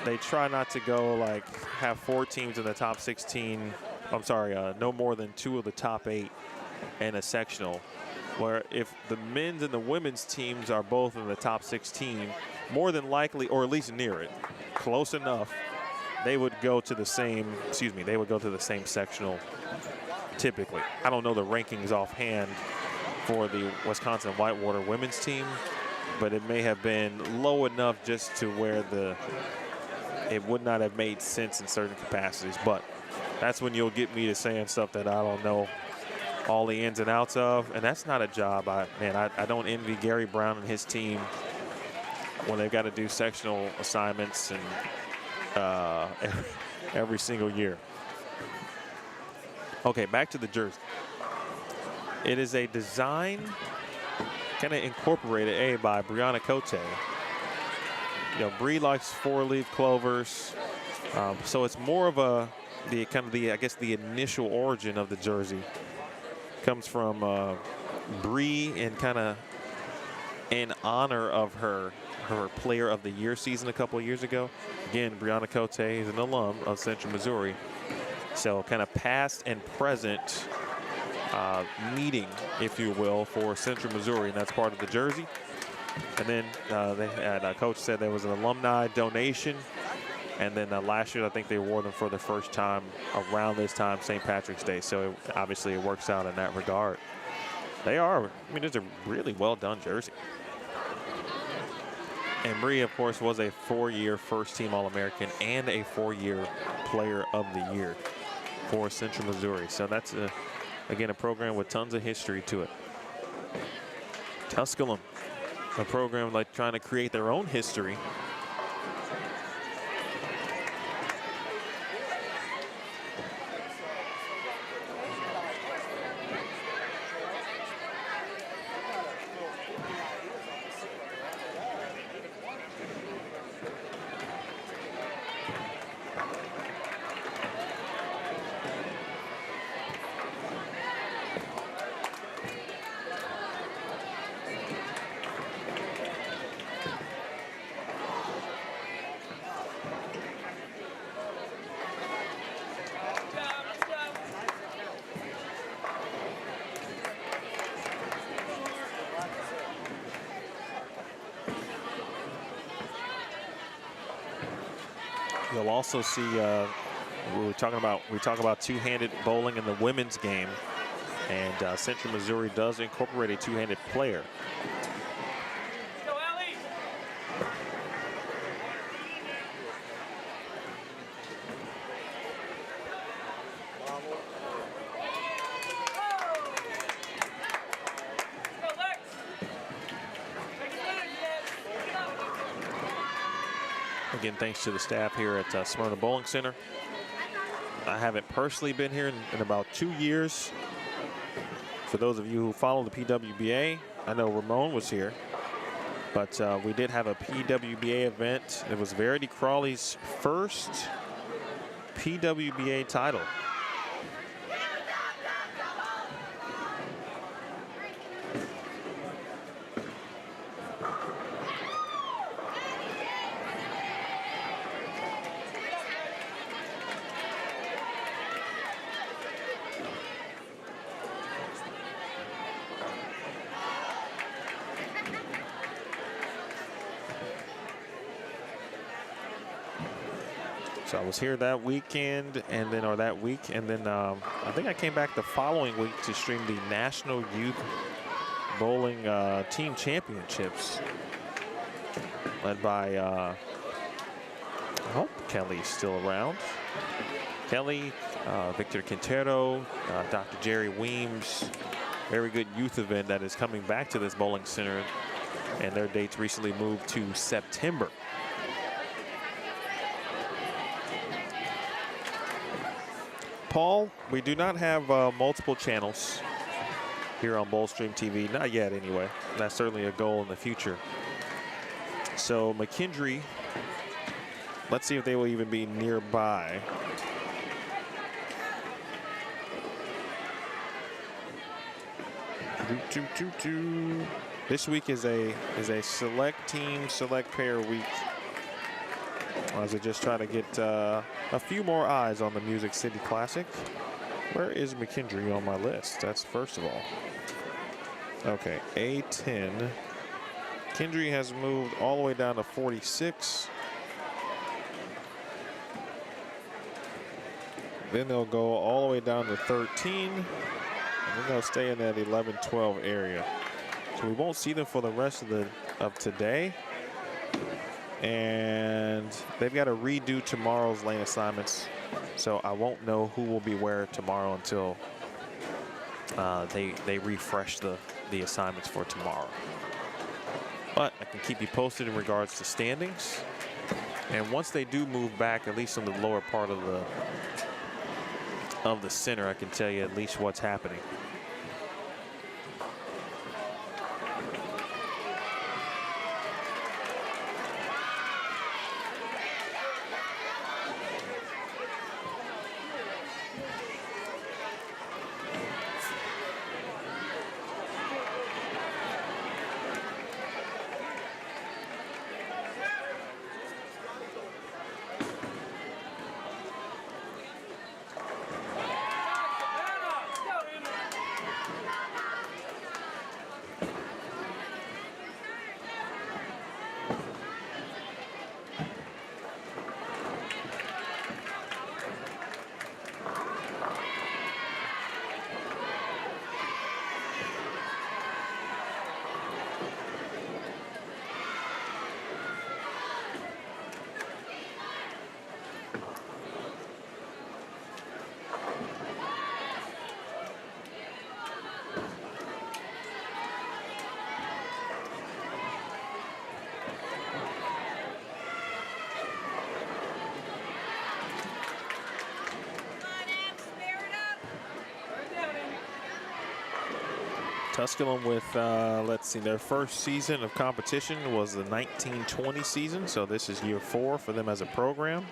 Speaker 4: they try not to go like have 4 teams in the top 16. I'm sorry, no more than 2 of the top 8 in a sectional, where if the men's and the women's teams are both in the top 16, more than likely, or at least near it, close enough, they would go to the same, they would go to the same sectional typically. I don't know the rankings offhand for the Wisconsin-Whitewater women's team, but it may have been low enough just to where it would not have made sense in certain capacities. But that's when you'll get me to saying stuff that I don't know all the ins and outs of, and that's not a job. I don't envy Gary Brown and his team when they've got to do sectional assignments and every single year. Okay, back to the jersey. It is a design kind of incorporated by Brianna Cote. You know, Bree likes 4-leaf clovers, so it's more of I guess the initial origin of the jersey comes from Bree, and kind of in honor of her Player of the Year season a couple of years ago. Again, Brianna Cote is an alum of Central Missouri, so kind of past and present meeting, if you will, for Central Missouri, and that's part of the jersey. And then Coach said there was an alumni donation. And then last year, I think they awarded them for the first time around this time, St. Patrick's Day. So obviously it works out in that regard. It's a really well done jersey. And Bree, of course, was a 4-year first-team All-American and a 4-year Player of the Year for Central Missouri. So that's, again, a program with tons of history to it. Tusculum, a program like trying to create their own history. You'll also see we talk about two-handed bowling in the women's game, and Central Missouri does incorporate a two-handed player. Again, thanks to the staff here at Smyrna Bowling Center. I haven't personally been here in about 2 years. For those of you who follow the PWBA, I know Ramon was here But we did have a PWBA event. It was Verity Crawley's first PWBA title. So I was here that weekend and then, or that week, and then I think I came back the following week to stream the National Youth Bowling Team Championships, led by, I hope Kelly's still around. Kelly, Victor Quintero, Dr. Jerry Weems. Very good youth event that is coming back to this bowling center, and their dates recently moved to September. Paul, we do not have multiple channels here on Bowlstream TV, not yet anyway. That's certainly a goal in the future. So McKendree, let's see if they will even be nearby. This week is a select team, select pair week. As I just try to get a few more eyes on the Music City Classic. Where is McKendree on my list? That's first of all. Okay, A10. McKendree has moved all the way down to 46. Then they'll go all the way down to 13. And then they'll stay in that 11-12 area. So we won't see them for the rest of today. And they've got to redo tomorrow's lane assignments, so I won't know who will be where tomorrow until they refresh the assignments for tomorrow. But I can keep you posted in regards to standings, and once they do move back, at least in the lower part of the center, I can tell you at least what's happening. Tusculum with, let's see, their first season of competition was the 1920 season, so this is year 4 for them as a program.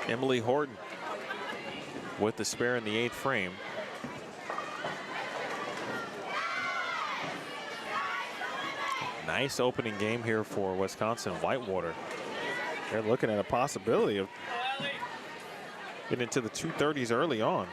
Speaker 4: Emily Horton with the spare in the 8th frame. Nice opening game here for Wisconsin-Whitewater. They're looking at a possibility of getting into the 230s early on.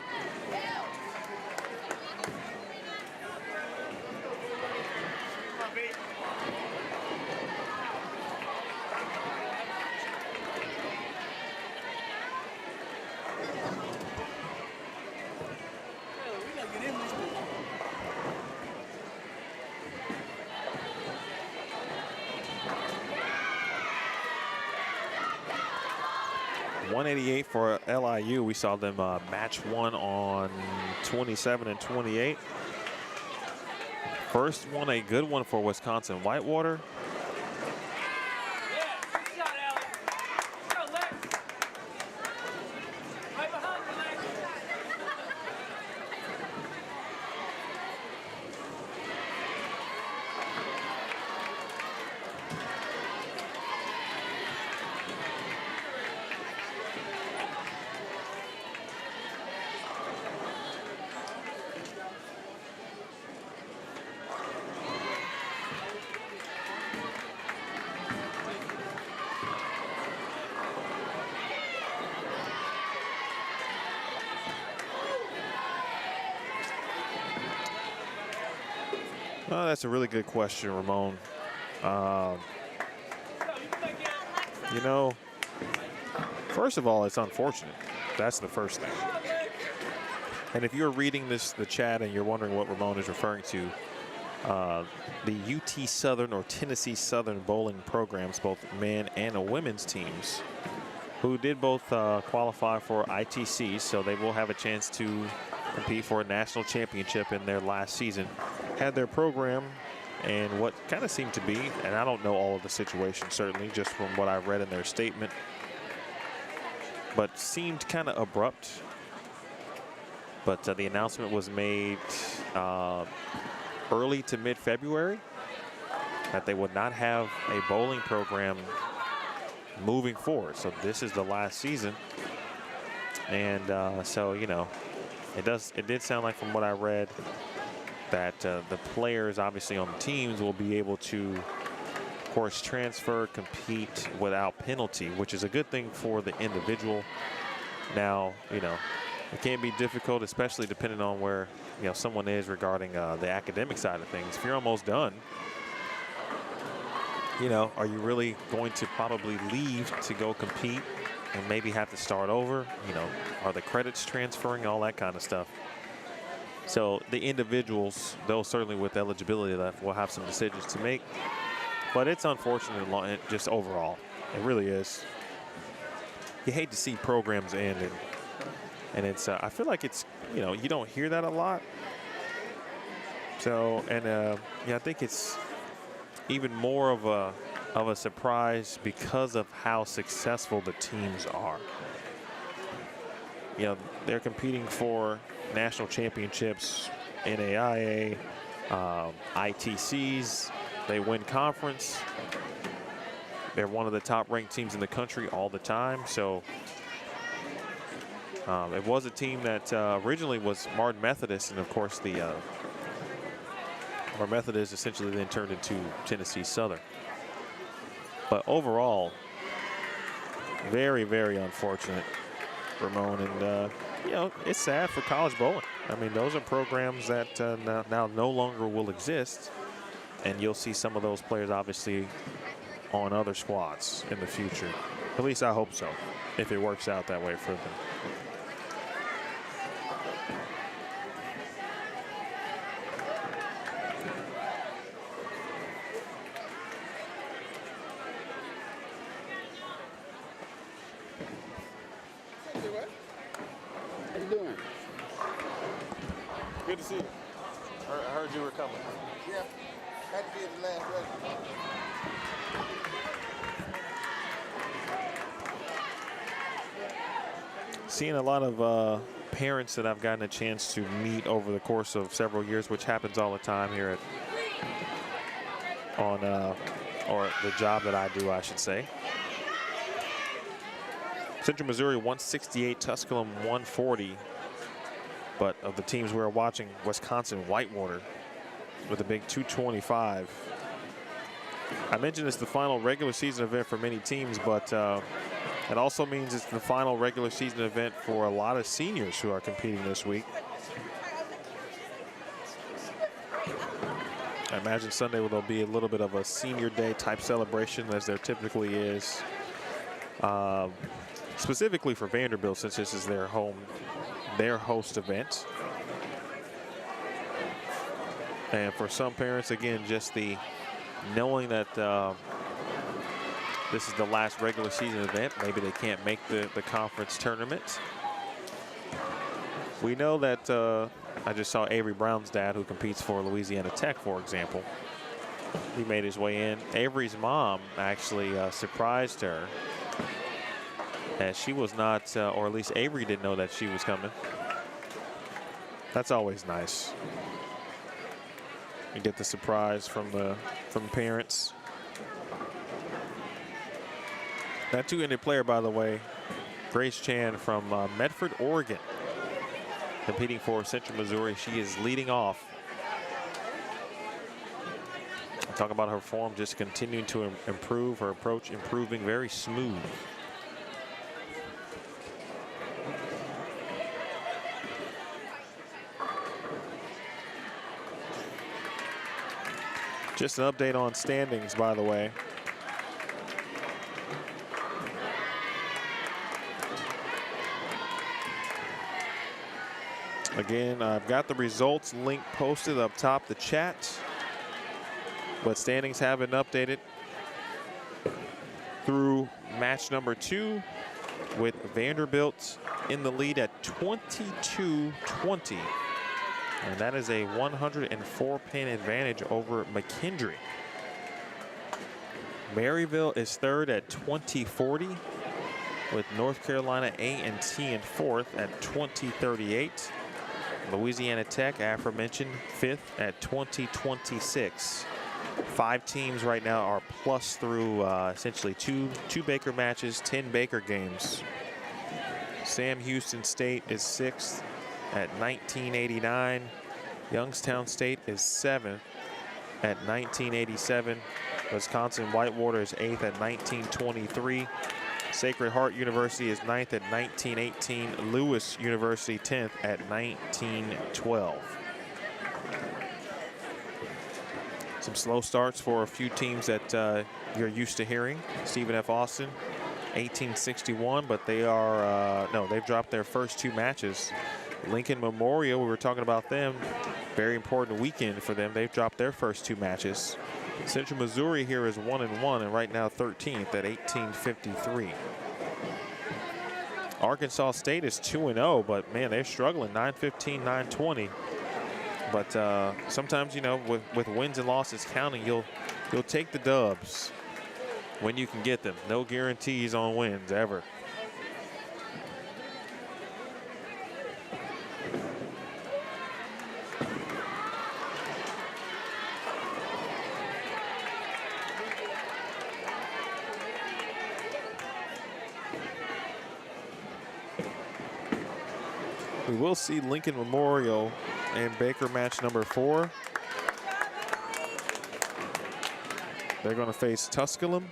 Speaker 4: 188 for LIU. We saw them match one on 27 and 28. First one, a good one for Wisconsin-Whitewater. Oh, that's a really good question, Ramon. You know, first of all, it's unfortunate. That's the first thing. And if you're reading the chat and you're wondering what Ramon is referring to, the UT Southern or Tennessee Southern bowling programs, both men and women's teams, who did both qualify for ITC, so they will have a chance to compete for a national championship in their last season, had their program and what kind of seemed to be, and I don't know all of the situation certainly, just from what I read in their statement, but seemed kind of abrupt. But the announcement was made early to mid-February that they would not have a bowling program moving forward. So this is the last season. And so, you know, it did sound like, from what I read, that the players obviously on the teams will be able to, of course, transfer, compete without penalty, which is a good thing for the individual. Now, you know, it can be difficult, especially depending on where, you know, someone is regarding the academic side of things. If you're almost done, you know, are you really going to probably leave to go compete and maybe have to start over? You know, are the credits transferring, all that kind of stuff. So the individuals, those certainly with eligibility left, will have some decisions to make. But it's unfortunate just overall. It really is. You hate to see programs end, and it's I feel like it's, you know, you don't hear that a lot. So, and yeah, I think it's even more of a surprise because of how successful the teams are. You know, they're competing for national championships, NAIA, ITCs. They win conference. They're one of the top-ranked teams in the country all the time. So it was a team that originally was Martin Methodist, and of course the Martin Methodist essentially then turned into Tennessee Southern. But overall, very, very unfortunate, Ramon. And, you know, it's sad for college bowling. I mean, those are programs that now no longer will exist. And you'll see some of those players, obviously, on other squads in the future. At least I hope so, if it works out that way for them.
Speaker 2: Good to see you.
Speaker 4: I heard you were coming.
Speaker 2: Yeah, had to be at the last record.
Speaker 4: Seeing a lot of parents that I've gotten a chance to meet over the course of several years, which happens all the time here or the job that I do, I should say. Central Missouri 168, Tusculum 140. But of the teams we were watching, Wisconsin-Whitewater with a big 225. I mentioned it's the final regular season event for many teams, but it also means it's the final regular season event for a lot of seniors who are competing this week. I imagine Sunday will be a little bit of a senior day type celebration, as there typically is. Specifically for Vanderbilt, since this is their host event. And for some parents, again, just the knowing that this is the last regular season event. Maybe they can't make the conference tournament. We know that I just saw Avery Brown's dad, who competes for Louisiana Tech, for example. He made his way in. Avery's mom actually surprised her, as she was not, or at least Avery didn't know that she was coming. That's always nice. You get the surprise from the parents. That two-handed player, by the way, Grace Chan from Medford, Oregon, competing for Central Missouri. She is leading off. Talk about her form just continuing to improve, her approach improving, very smooth. Just an update on standings, by the way. Again, I've got the results link posted up top the chat, but standings have been updated through match number 2, with Vanderbilt in the lead at 22-20. And that is a 104-pin advantage over McKendree. Maryville is third at 20-40, with North Carolina A&T in fourth at 20-38. Louisiana Tech, aforementioned, fifth at 20-26. 5 teams right now are plus through essentially two Baker matches, 10 Baker games. Sam Houston State is sixth at 1989. Youngstown State is seventh at 1987. Wisconsin-Whitewater is eighth at 1923. Sacred Heart University is ninth at 1918. Lewis University 10th at 1912. Some slow starts for a few teams that you're used to hearing. Stephen F. Austin, 1861, but they are, no, they've dropped their first 2 matches. Lincoln Memorial, we were talking about them, very important weekend for them. They've dropped their first 2 matches. Central Missouri here is 1-1 and right now 13th at 1853. Arkansas State is 2-0, but man, they're struggling, 9-15, 9-20. But sometimes, you know, with wins and losses counting, you'll take the dubs when you can get them. No guarantees on wins ever. We will see Lincoln Memorial and Baker match number 4. They're going to face Tusculum.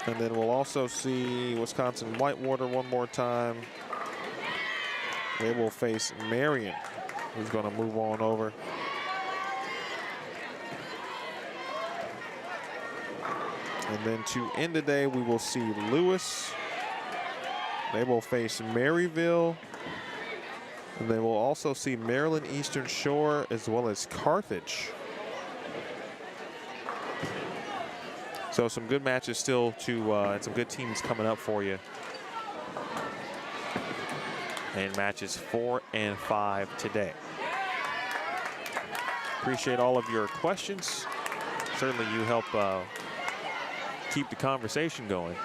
Speaker 4: And then we'll also see Wisconsin-Whitewater one more time. They will face Marian, who's going to move on over. And then to end the day, we will see Lewis. They will face Maryville. And they will also see Maryland Eastern Shore as well as Carthage. So some good matches still to, and some good teams coming up for you. And matches 4 and 5 today. Appreciate all of your questions. Certainly you help keep the conversation going.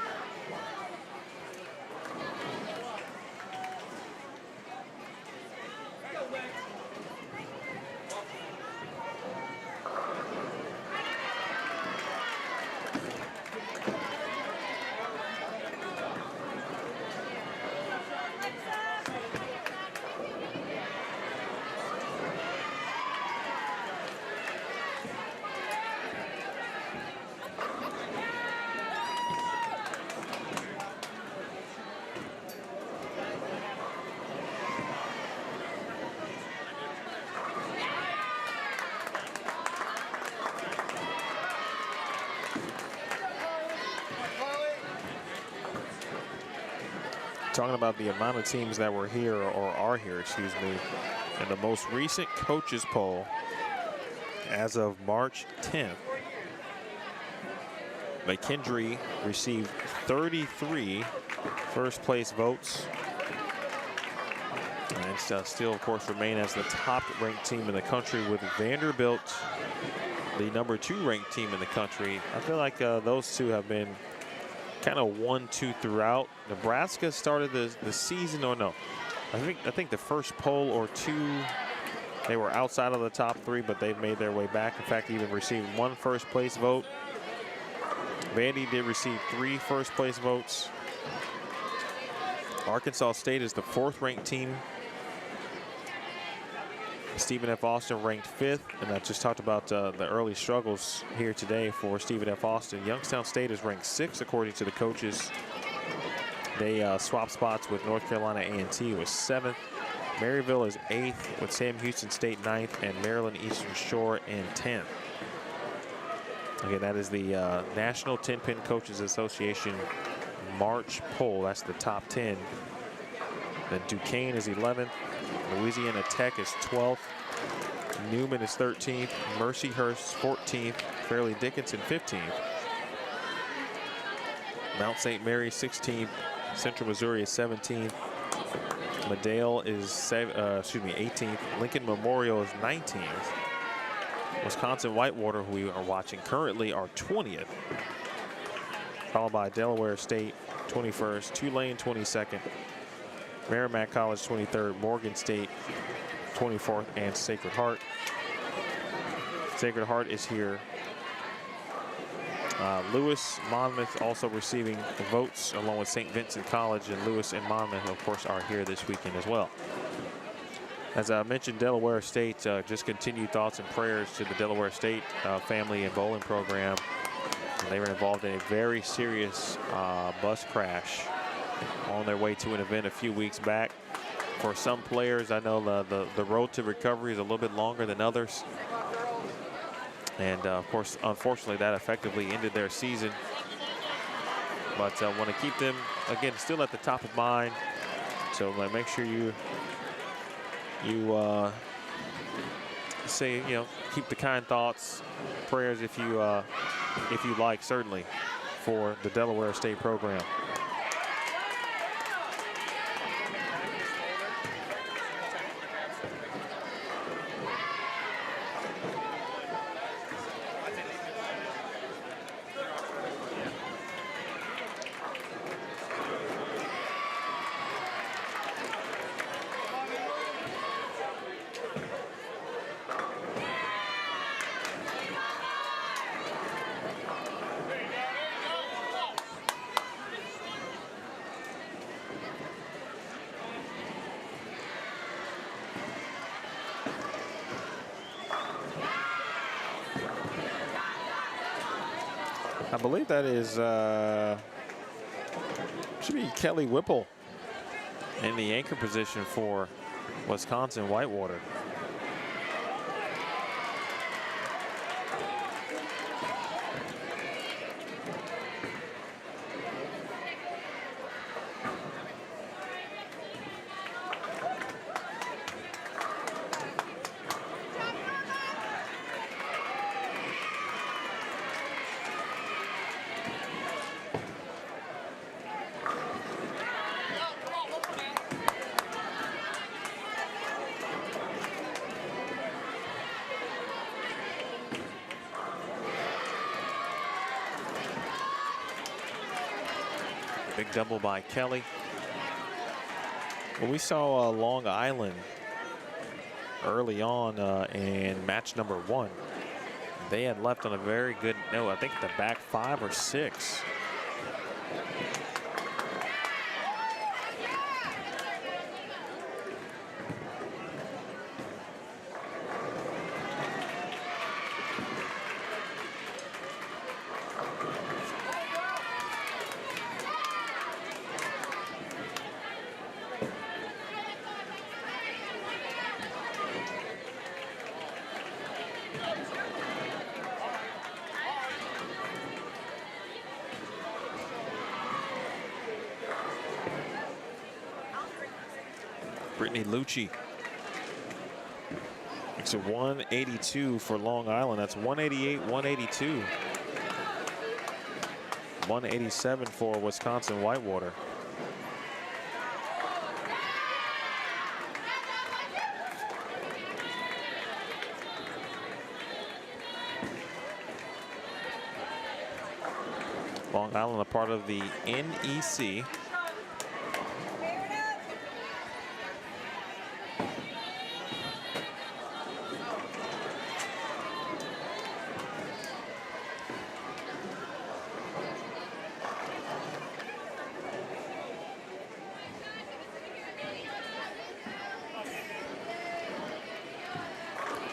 Speaker 4: Talking about the amount of teams that were here or are here, excuse me, in the most recent coaches poll as of March 10th. McKendree received 33 first place votes. And still, of course, remain as the top ranked team in the country, with Vanderbilt the number 2 ranked team in the country. I feel like those two have been kind of 1-2 throughout. Nebraska started the season, or no, I think the first poll or two, they were outside of the top 3, but they've made their way back. In fact, even received 1 first place vote. Vandy did receive 3 first place votes. Arkansas State is the 4th ranked team. Stephen F. Austin ranked 5th, and I just talked about the early struggles here today for Stephen F. Austin. Youngstown State is ranked 6th according to the coaches. They swapped spots with North Carolina A&T, was 7th. Maryville is 8th, with Sam Houston State 9th, and Maryland Eastern Shore in 10th. Again, that is the National 10-Pin Coaches Association March poll. That's the top 10. Then Duquesne is 11th. Louisiana Tech is 12th. Newman is 13th. Mercyhurst 14th. Fairleigh Dickinson 15th. Mount St. Mary 16th. Central Missouri is 17th. Madale is 18th. Lincoln Memorial is 19th. Wisconsin-Whitewater, who we are watching currently, are 20th. Followed by Delaware State 21st. Tulane 22nd. Merrimack College 23rd, Morgan State 24th, and Sacred Heart. Sacred Heart is here. Lewis, Monmouth also receiving the votes, along with St. Vincent College, and Lewis and Monmouth, of course, are here this weekend as well. As I mentioned, Delaware State, just continued thoughts and prayers to the Delaware State family and bowling program. They were involved in a very serious bus crash on their way to an event a few weeks back. For some players, I know the road to recovery is a little bit longer than others. And of course, unfortunately, that effectively ended their season. But I want to keep them, again, still at the top of mind. So make sure you say, keep the kind thoughts, prayers if you like, certainly, for the Delaware State program. I believe that is, should be Kelly Whipple in the anchor position for Wisconsin-Whitewater. Big double by Kelly. Well, we saw Long Island early on in match number 1. They had left on a very good note. I think the back 5 or 6. Brittany Lucci. It's a 182 for Long Island. That's 188, 182. 187 for Wisconsin-Whitewater. Long Island, a part of the NEC.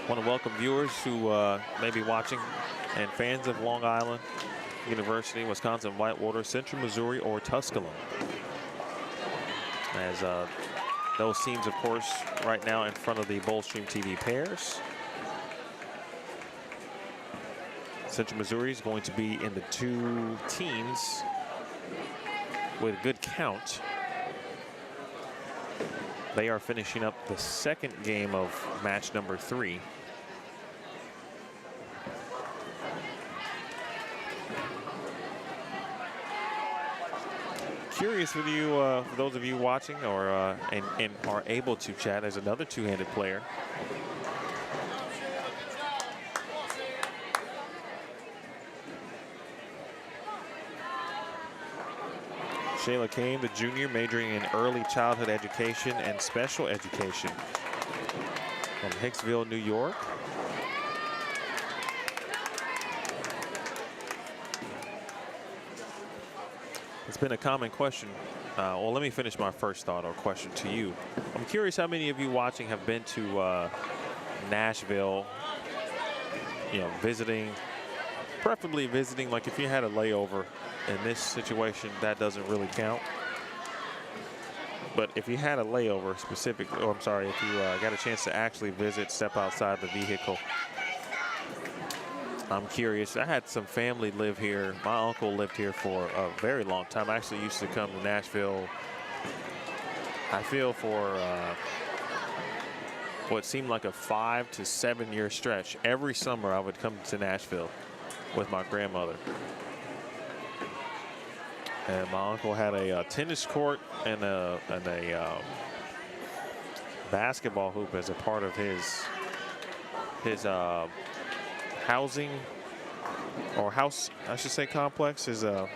Speaker 4: Want to welcome viewers who may be watching and fans of Long Island University, Wisconsin-Whitewater, Central Missouri, or Tusculum. As those teams, of course, right now in front of the Boldstream TV pairs. Central Missouri is going to be in the 2 teams with a good count. They are finishing up the 2nd game of match number 3. Curious with you, for those of you watching or and are able to chat, as another two-handed player. Shayla Kane, the junior, majoring in early childhood education and special education from Hicksville, New York. It's been a common question. Well, let me finish my first thought or question to you. I'm curious how many of you watching have been to Nashville, you know, visiting, preferably visiting, like if you had a layover in this situation, that doesn't really count. But if you had a layover specific, or I'm sorry, if you got a chance to actually visit, step outside the vehicle, I'm curious. I had some family live here. My uncle lived here for a very long time. I actually used to come to Nashville, I feel, for what seemed like a 5 to 7 year stretch. Every summer I would come to Nashville with my grandmother. And my uncle had a tennis court and a basketball hoop as a part of his housing, or house, I should say, complex, is a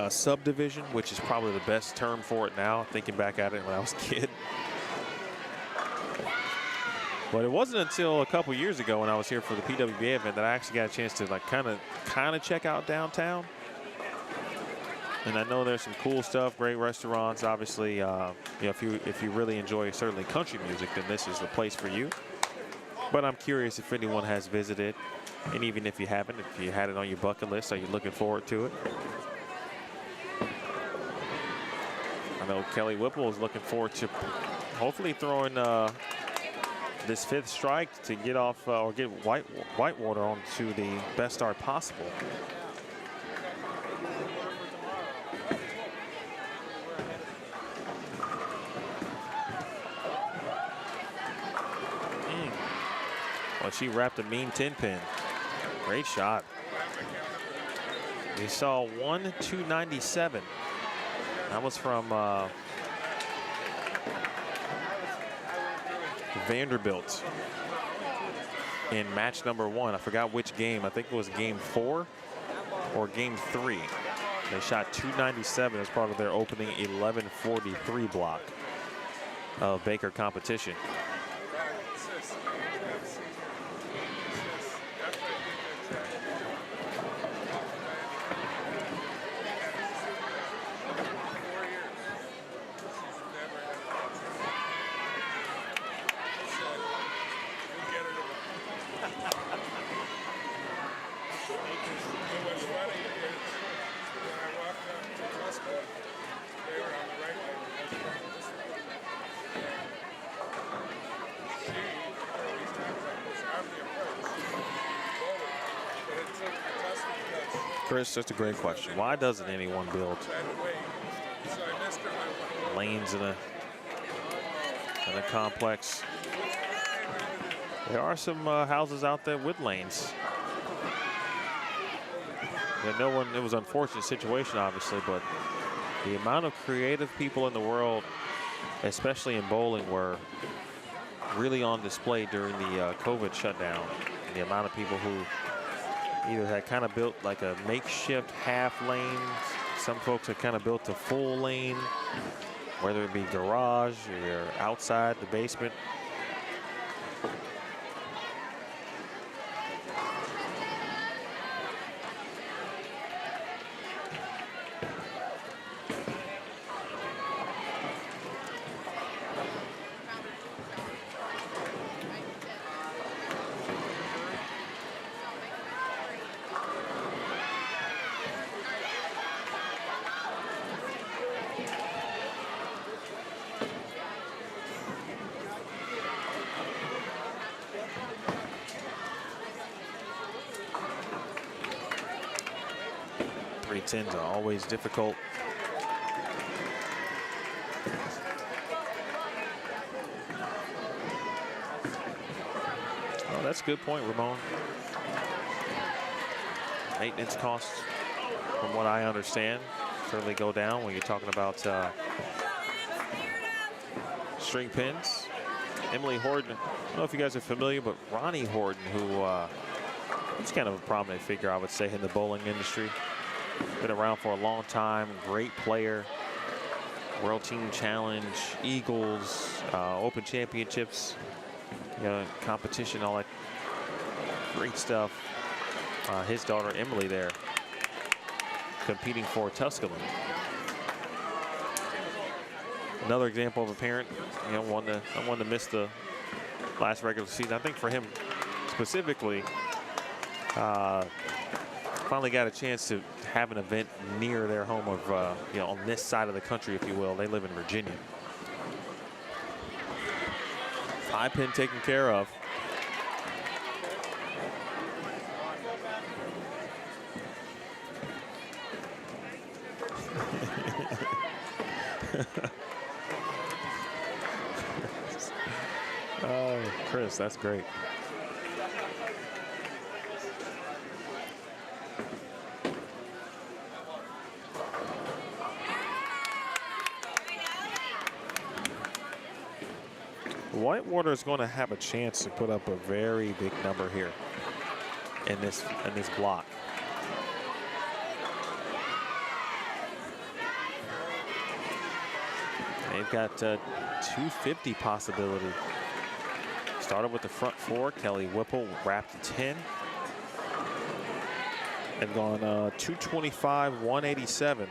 Speaker 4: subdivision, which is probably the best term for it now, thinking back at it when I was a kid. But it wasn't until a couple years ago when I was here for the PWBA event that I actually got a chance to like kind of check out downtown. And I know there's some cool stuff, great restaurants. Obviously, you know, if you really enjoy certainly country music, then this is the place for you. But I'm curious if anyone has visited, and even if you haven't, if you had it on your bucket list, are you looking forward to it? I know Kelly Whipple is looking forward to hopefully throwing this 5th strike to get off or get Whitewater onto the best start possible. Well, she wrapped a mean 10-pin. Great shot. We saw 1-297. That was from Vanderbilt in match number 1. I forgot which game. I think it was game 4 or game 3. They shot 297 as part of their opening 11:43 block of Baker competition. Chris, that's a great question. Why doesn't anyone build lanes in a complex? There are some houses out there with lanes. no one, it was an unfortunate situation, obviously, but the amount of creative people in the world, especially in bowling, were really on display during the COVID shutdown. The amount of people who either had kind of built like a makeshift half lane. Some folks had kind of built a full lane, whether it be garage or outside the basement. Tens are always difficult. Oh, that's a good point, Ramon. Maintenance costs, from what I understand, certainly go down when you're talking about string pins. Emily Horton, I don't know if you guys are familiar, but Ronnie Horton, who is kind of a prominent figure, I would say, in the bowling industry. Been around for a long time, great player. World Team Challenge, Eagles, Open Championships, competition, all that great stuff. His daughter Emily there, competing for Tusculum. Another example of a parent, wanting to miss the last regular season. I think for him specifically, finally got a chance to have an event near their home of, on this side of the country, if you will. They live in Virginia. 5-pin taken care of. Oh, Chris, that's great. Whitewater is going to have a chance to put up a very big number here in this block. They've got 250 possibility. Started with the front four. Kelly Whipple wrapped 10. They've gone 225, 187.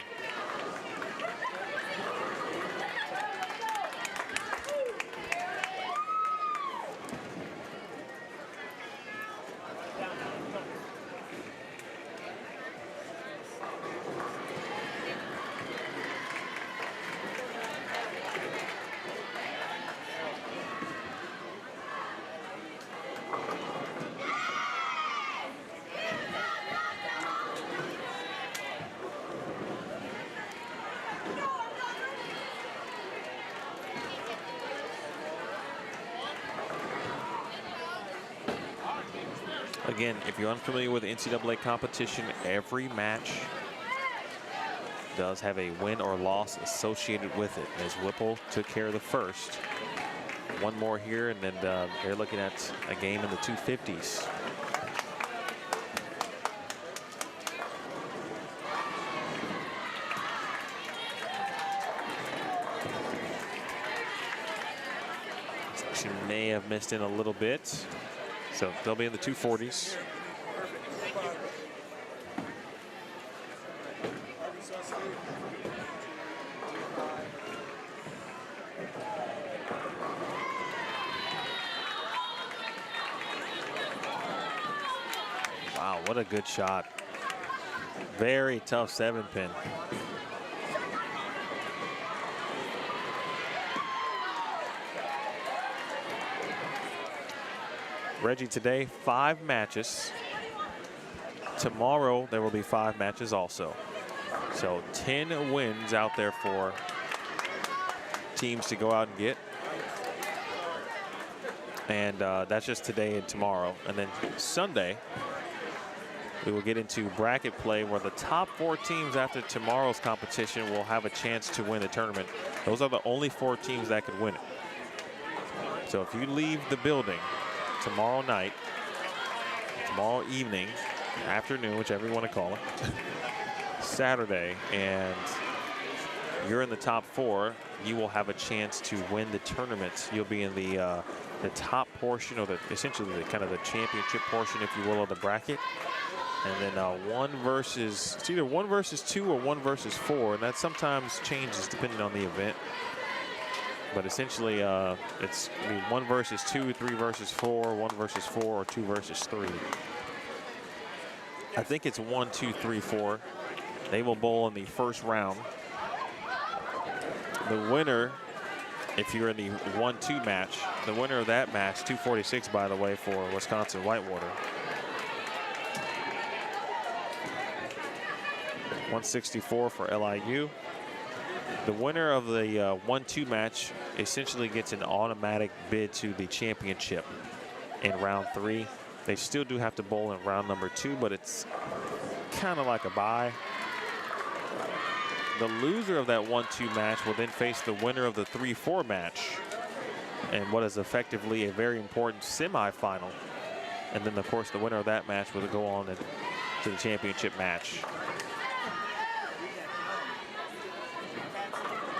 Speaker 4: Again, if you're unfamiliar with NCAA competition, every match does have a win or loss associated with it. As Whipple took care of the first. One more here, and then they're looking at a game in the 250s. She may have missed in a little bit. So they'll be in the 240s. Wow, what a good shot. Very tough 7-pin. Reggie, today 5 matches. Tomorrow there will be 5 matches also. So 10 wins out there for teams to go out and get. And that's just today and tomorrow. And then Sunday we will get into bracket play where the top 4 teams after tomorrow's competition will have a chance to win the tournament. Those are the only 4 teams that could win it. So if you leave the building tomorrow night, tomorrow evening, afternoon, whichever you want to call it, Saturday, and you're in the top 4, you will have a chance to win the tournament. You'll be in the top portion, or essentially the kind of the championship portion, if you will, of the bracket. And then it's either 1 versus 2 or 1 versus 4, and that sometimes changes depending on the event. But essentially, it's 1 versus 2, 3 versus 4, 1 versus 4, or 2 versus 3. I think it's 1, 2, 3, 4. They will bowl in the first round. The winner, if you're in the 1-2 match, the winner of that match, 246 by the way for Wisconsin-Whitewater. 164 for LIU. The winner of the 1-2 match essentially gets an automatic bid to the championship in round 3. They still do have to bowl in round number 2, but it's kind of like a bye. The loser of that 1-2 match will then face the winner of the 3-4 match and what is effectively a very important semifinal. And then, of course, the winner of that match will go on to the championship match.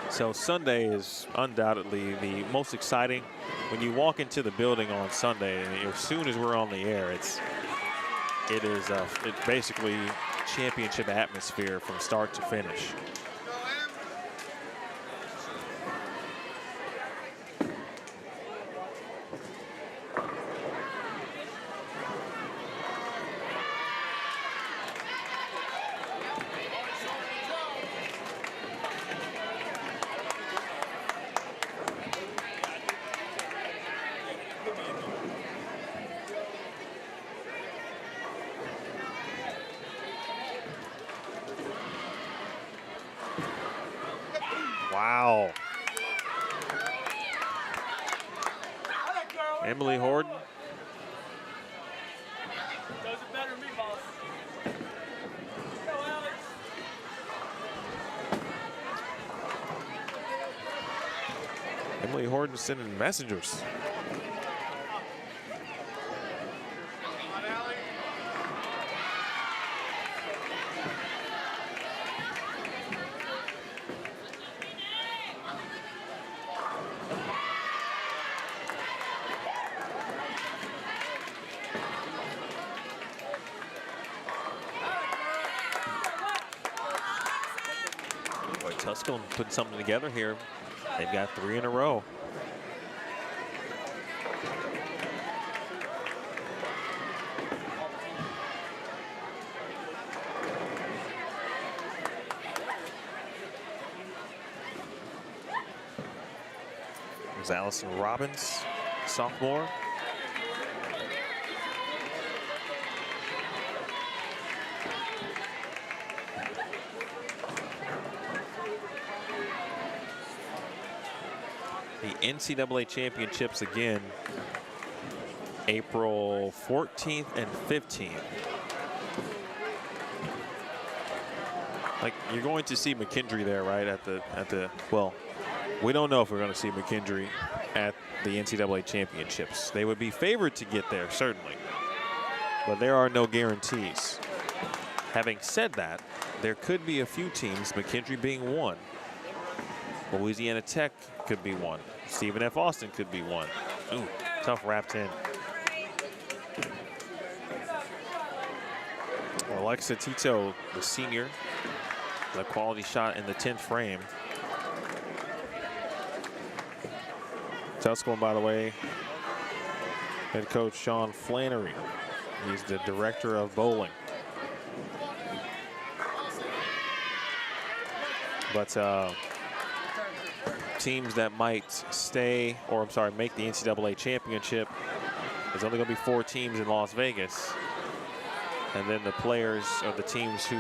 Speaker 4: So Sunday is undoubtedly the most exciting. When you walk into the building on Sunday, as soon as we're on the air, it's basically championship atmosphere from start to finish. Wow. Emily Horton.
Speaker 8: Does it better than me, boss. Go, Alex.
Speaker 4: Emily Horton sending messengers. Tusculum putting something together here. They've got 3 in a row. There's Allison Robbins, sophomore. The NCAA championships again, April 14th and 15th. Like, you're going to see McKendree there, right? Well, we don't know if we're going to see McKendree at the NCAA championships. They would be favored to get there, certainly, but there are no guarantees. Having said that, there could be a few teams, McKendree being one. Louisiana Tech could be one. Stephen F. Austin could be one. Ooh, tough wrapped in. Alexa Tito, the senior, the quality shot in the 10th frame. Tusculum, by the way, head coach Sean Flannery. He's the director of bowling. But teams that might stay, or I'm sorry, make the NCAA championship, there's only going to be 4 teams in Las Vegas. And then the players or the teams who,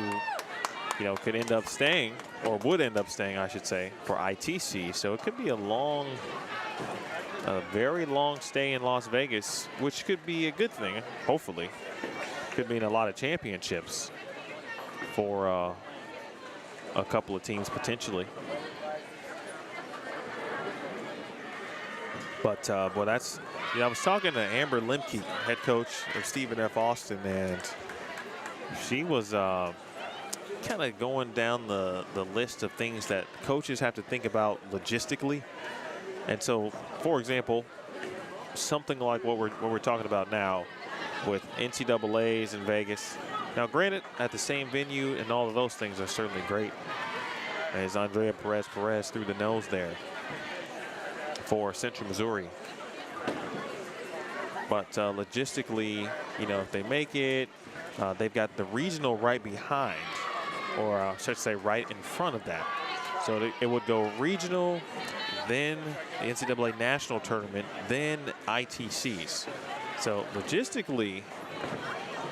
Speaker 4: you know, could end up staying, or would end up staying, I should say, for ITC. So it could be a very long stay in Las Vegas, which could be a good thing, hopefully. could mean a lot of championships for a couple of teams potentially. But well, that's, you know, I was talking to Amber Lemke, head coach of Stephen F. Austin, and she was kind of going down the list of things that coaches have to think about logistically. And so, for example, something like what we're talking about now with NCAAs in Vegas. Now, granted, at the same venue and all of those things are certainly great. As Andrea Perez through the nose there for Central Missouri. But logistically, you know, if they make it, they've got the regional right behind, or I should say right in front of that. So it would go regional, then the NCAA national tournament, then ITCs. So logistically,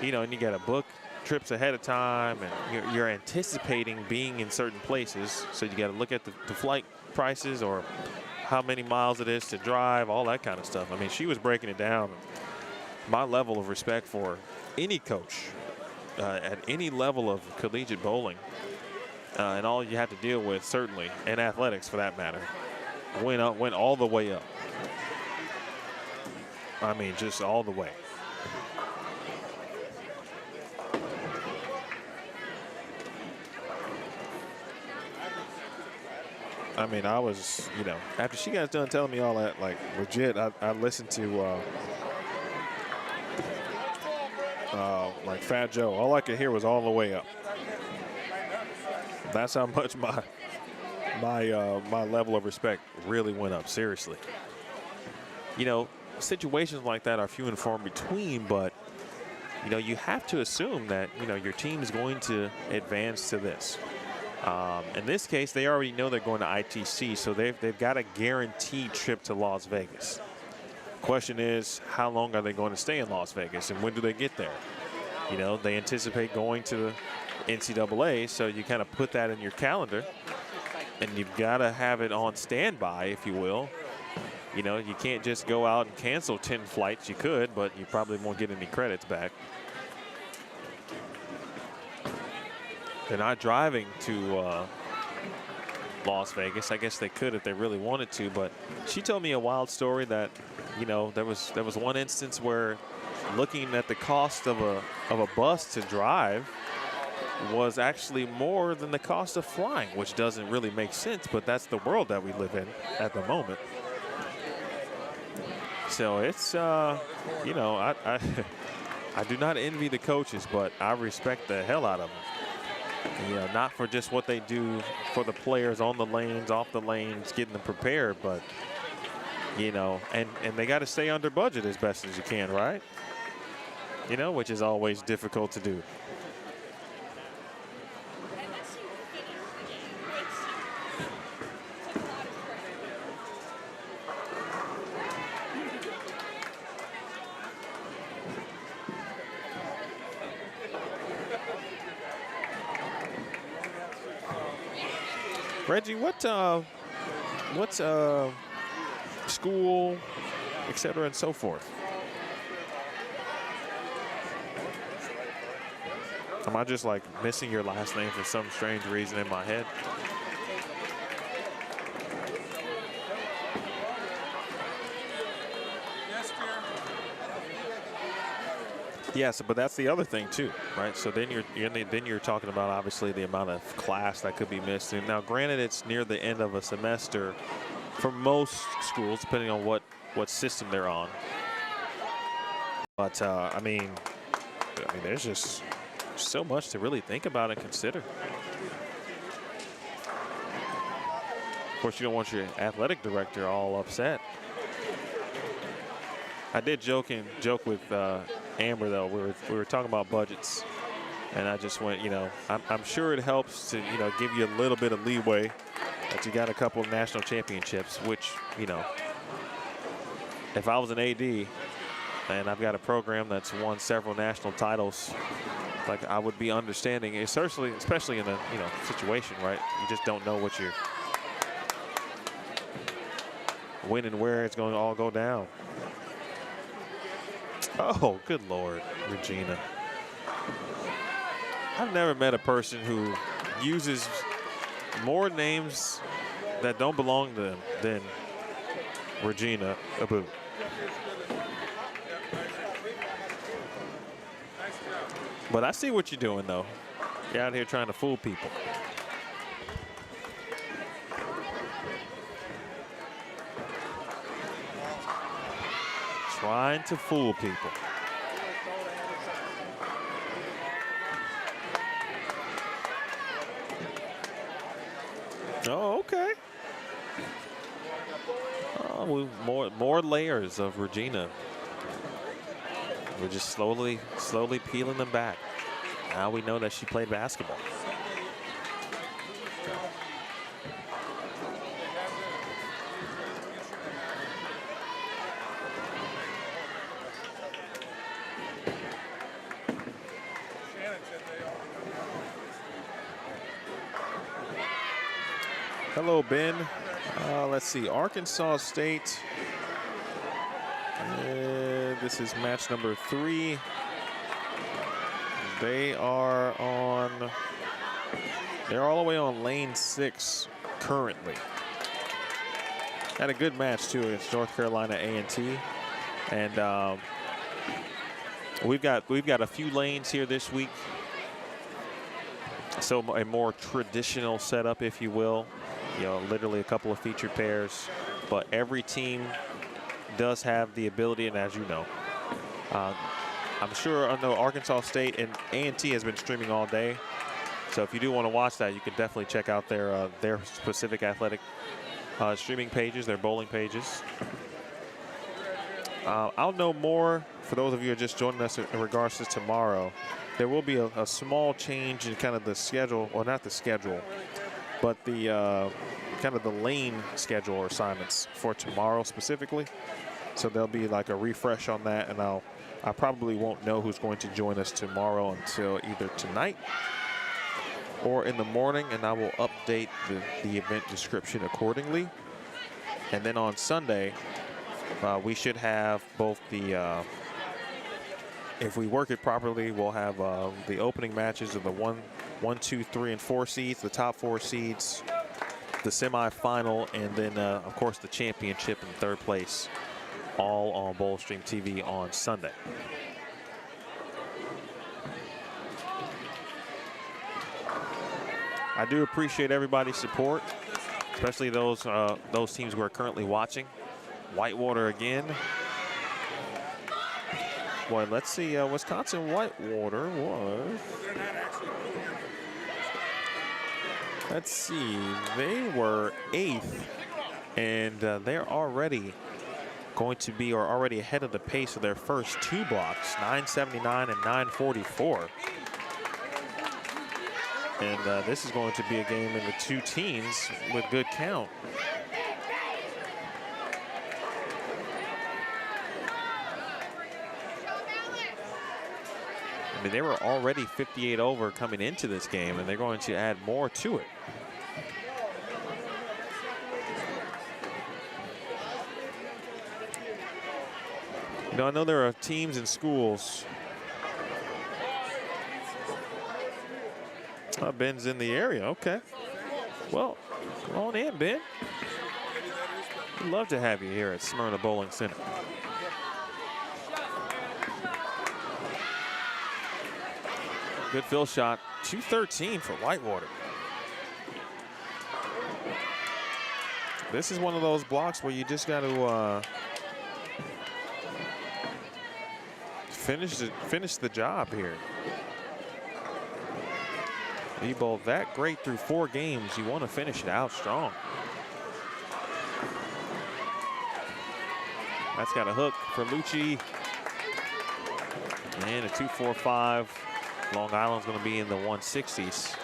Speaker 4: you know, and you got to book trips ahead of time, and you're anticipating being in certain places. So you got to look at the flight prices or how many miles it is to drive, all that kind of stuff. I mean, she was breaking it down. My level of respect for any coach at any level of collegiate bowling and all you have to deal with, certainly, and athletics for that matter, went all the way up. I mean, just all the way. I mean, I was, you know, after she got done telling me all that, like, legit, I listened to like Fat Joe. All I could hear was all the way up. That's how much my level of respect really went up, seriously. You know, situations like that are few and far between, but, you know, you have to assume that, you know, your team is going to advance to this. In this case, they already know they're going to ITC, so they've got a guaranteed trip to Las Vegas. Question is, how long are they going to stay in Las Vegas, and when do they get there? You know, they anticipate going to the NCAA, so you kind of put that in your calendar, and you've got to have it on standby, if you will. You know, you can't just go out and cancel 10 flights. You could, but you probably won't get any credits back. They're not driving to Las Vegas. I guess they could if they really wanted to, but she told me a wild story that, you know, there was one instance where looking at the cost of a bus to drive was actually more than the cost of flying, which doesn't really make sense, but that's the world that we live in at the moment. So it's, you know, I do not envy the coaches, but I respect the hell out of them. You know, not for just what they do for the players on the lanes, off the lanes, getting them prepared, but, you know, and they got to stay under budget as best as you can, right? You know, which is always difficult to do. Reggie, what's school, et cetera, and so forth? Am I just like missing your last name for some strange reason in my head?
Speaker 8: Yes, dear.
Speaker 4: Yes, but that's the other thing too, right? So then you're talking about obviously the amount of class that could be missed. And now, granted, it's near the end of a semester for most schools, depending on what system they're on. But I mean, there's just so much to really think about and consider. Of course, you don't want your athletic director all upset. I did joke with Amber, though. We were talking about budgets, and I just went, you know, I'm sure it helps to, you know, give you a little bit of leeway that you got a couple of national championships, which, you know, if I was an AD and I've got a program that's won several national titles, like, I would be understanding, especially in a, you know, situation, right? You just don't know what you're, when and where it's going to all go down. Oh, good Lord, Regina. I've never met a person who uses more names that don't belong to them than Regina Abu. But I see what you're doing, though. You're out here trying to fool people. Trying to fool people. Oh, okay. Oh, more layers of Regina. We're just slowly peeling them back. Now we know that she played basketball. Hello, Ben. Let's see, Arkansas State. This is match number 3. They're all the way on lane 6 currently. Had a good match too against North Carolina A&T, and we've got a few lanes here this week. So a more traditional setup, if you will. You know, literally a couple of featured pairs, but every team does have the ability, and as you know, I'm sure I know Arkansas State and A&T has been streaming all day. So if you do want to watch that, you can definitely check out their specific athletic streaming pages, their bowling pages. I'll know more for those of you who are just joining us in regards to tomorrow. There will be a small change in kind of the schedule, or not the schedule, but the kind of the lane schedule or assignments for tomorrow specifically. So there'll be like a refresh on that, and I probably won't know who's going to join us tomorrow until either tonight or in the morning, and I will update the event description accordingly. And then on Sunday, we should have both the, if we work it properly, we'll have the opening matches of the 1, 2, 3, and 4 seeds, the top 4 seeds, the semifinal, and then, of course, the championship in third place, all on Bowl Stream TV on Sunday. I do appreciate everybody's support, especially those teams who are currently watching. Whitewater again. Boy, let's see. Wisconsin-Whitewater was. Let's see. They were 8th, and they're already going to be, or already ahead of the pace of their first 2 blocks, 979 and 944. And this is going to be a game in the 2 teens with good count. I mean, they were already 58 over coming into this game, and they're going to add more to it. You know, I know there are teams and schools. Ben's in the area. Okay. Well, come on in, Ben. We'd love to have you here at Smyrna Bowling Center. Good fill shot. 213 for Whitewater. This is one of those blocks where you just got to finish the job here. You bowl that great through 4 games, you want to finish it out strong. That's got a hook for Lucci. And a 245. Long Island's going to be in the 160s.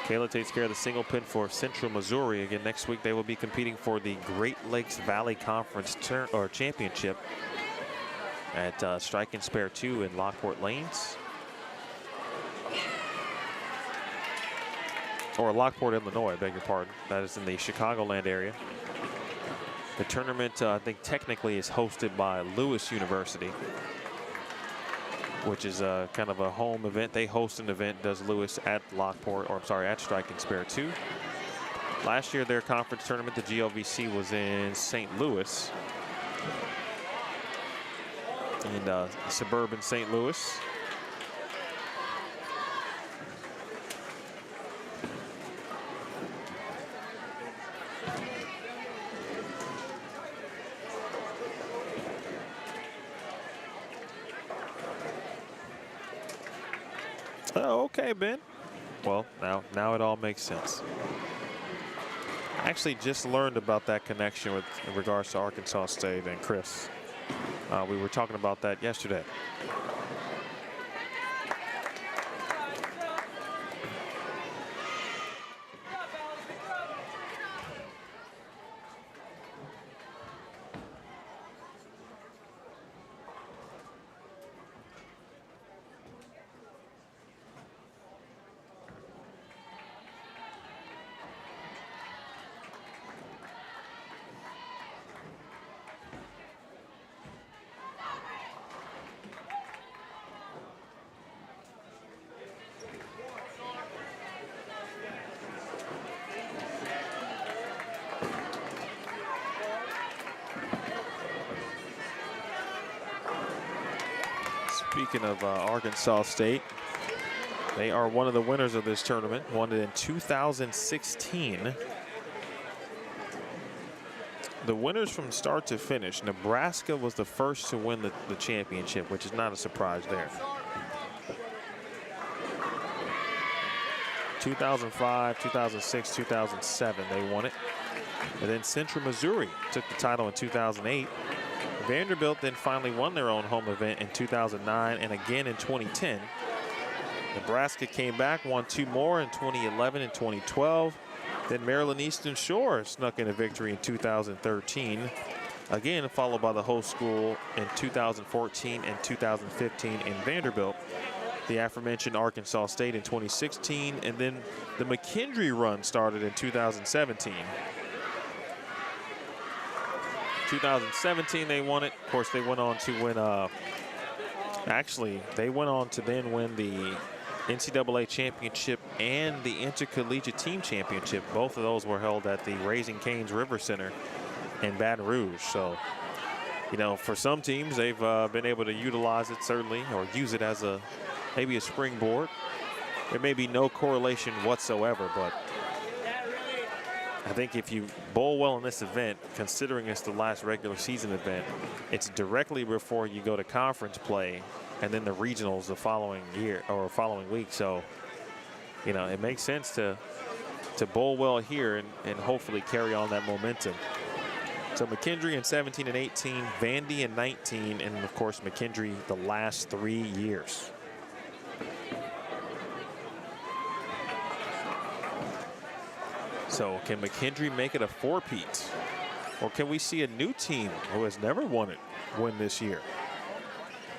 Speaker 4: Kayla takes care of the single pin for Central Missouri. Again, next week they will be competing for the Great Lakes Valley Conference Championship at Strike and Spare 2 in Lockport Lanes. Or Lockport, Illinois, I beg your pardon. That is in the Chicagoland area. The tournament, I think technically, is hosted by Lewis University, which is kind of a home event. They host an event, does Lewis at Lockport, or I'm sorry, at Strike and Spare 2. Last year, their conference tournament, the GLVC, was in St. Louis, in suburban St. Louis. Oh, okay, Ben. Well, now it all makes sense. I actually just learned about that connection in regards to Arkansas State and Chris. We were talking about that yesterday. Speaking of Arkansas State, they are one of the winners of this tournament, won it in 2016. The winners from start to finish, Nebraska was the first to win the championship, which is not a surprise there. 2005, 2006, 2007, they won it. And then Central Missouri took the title in 2008. Vanderbilt then finally won their own home event in 2009 and again in 2010. Nebraska came back, won 2 more in 2011 and 2012. Then Maryland Eastern Shore snuck in a victory in 2013. Again, followed by the host school in 2014 and 2015 in Vanderbilt. The aforementioned Arkansas State in 2016, and then the McKendree run started in 2017. 2017 they won it. Of course, they went on to win, actually, they went on to then win the NCAA championship and the intercollegiate team championship. Both of those were held at the Raising Cane's River Center in Baton Rouge. So, you know, for some teams, they've been able to utilize it certainly, or use it as maybe a springboard. There may be no correlation whatsoever, but I think if you bowl well in this event, considering it's the last regular season event, it's directly before you go to conference play and then the regionals the following year or following week. So, you know, it makes sense to bowl well here and hopefully carry on that momentum. So McKendree in 17 and 18, Vandy in 19, and of course McKendree the last 3 years. So can McKendree make it a four-peat? Or can we see a new team who has never won it win this year?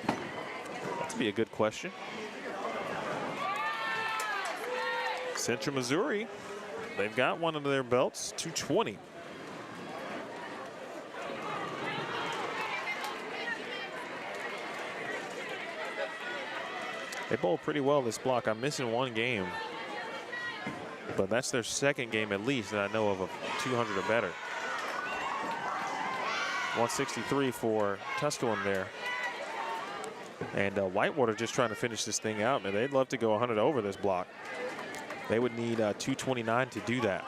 Speaker 4: That'd be a good question. Central Missouri, they've got one under their belts, 220. They bowled pretty well this block. I'm missing one game, but that's their second game at least that I know of 200 or better. 163 for Tusculum there. And Whitewater just trying to finish this thing out, man. They'd love to go 100 over this block. They would need 229 to do that.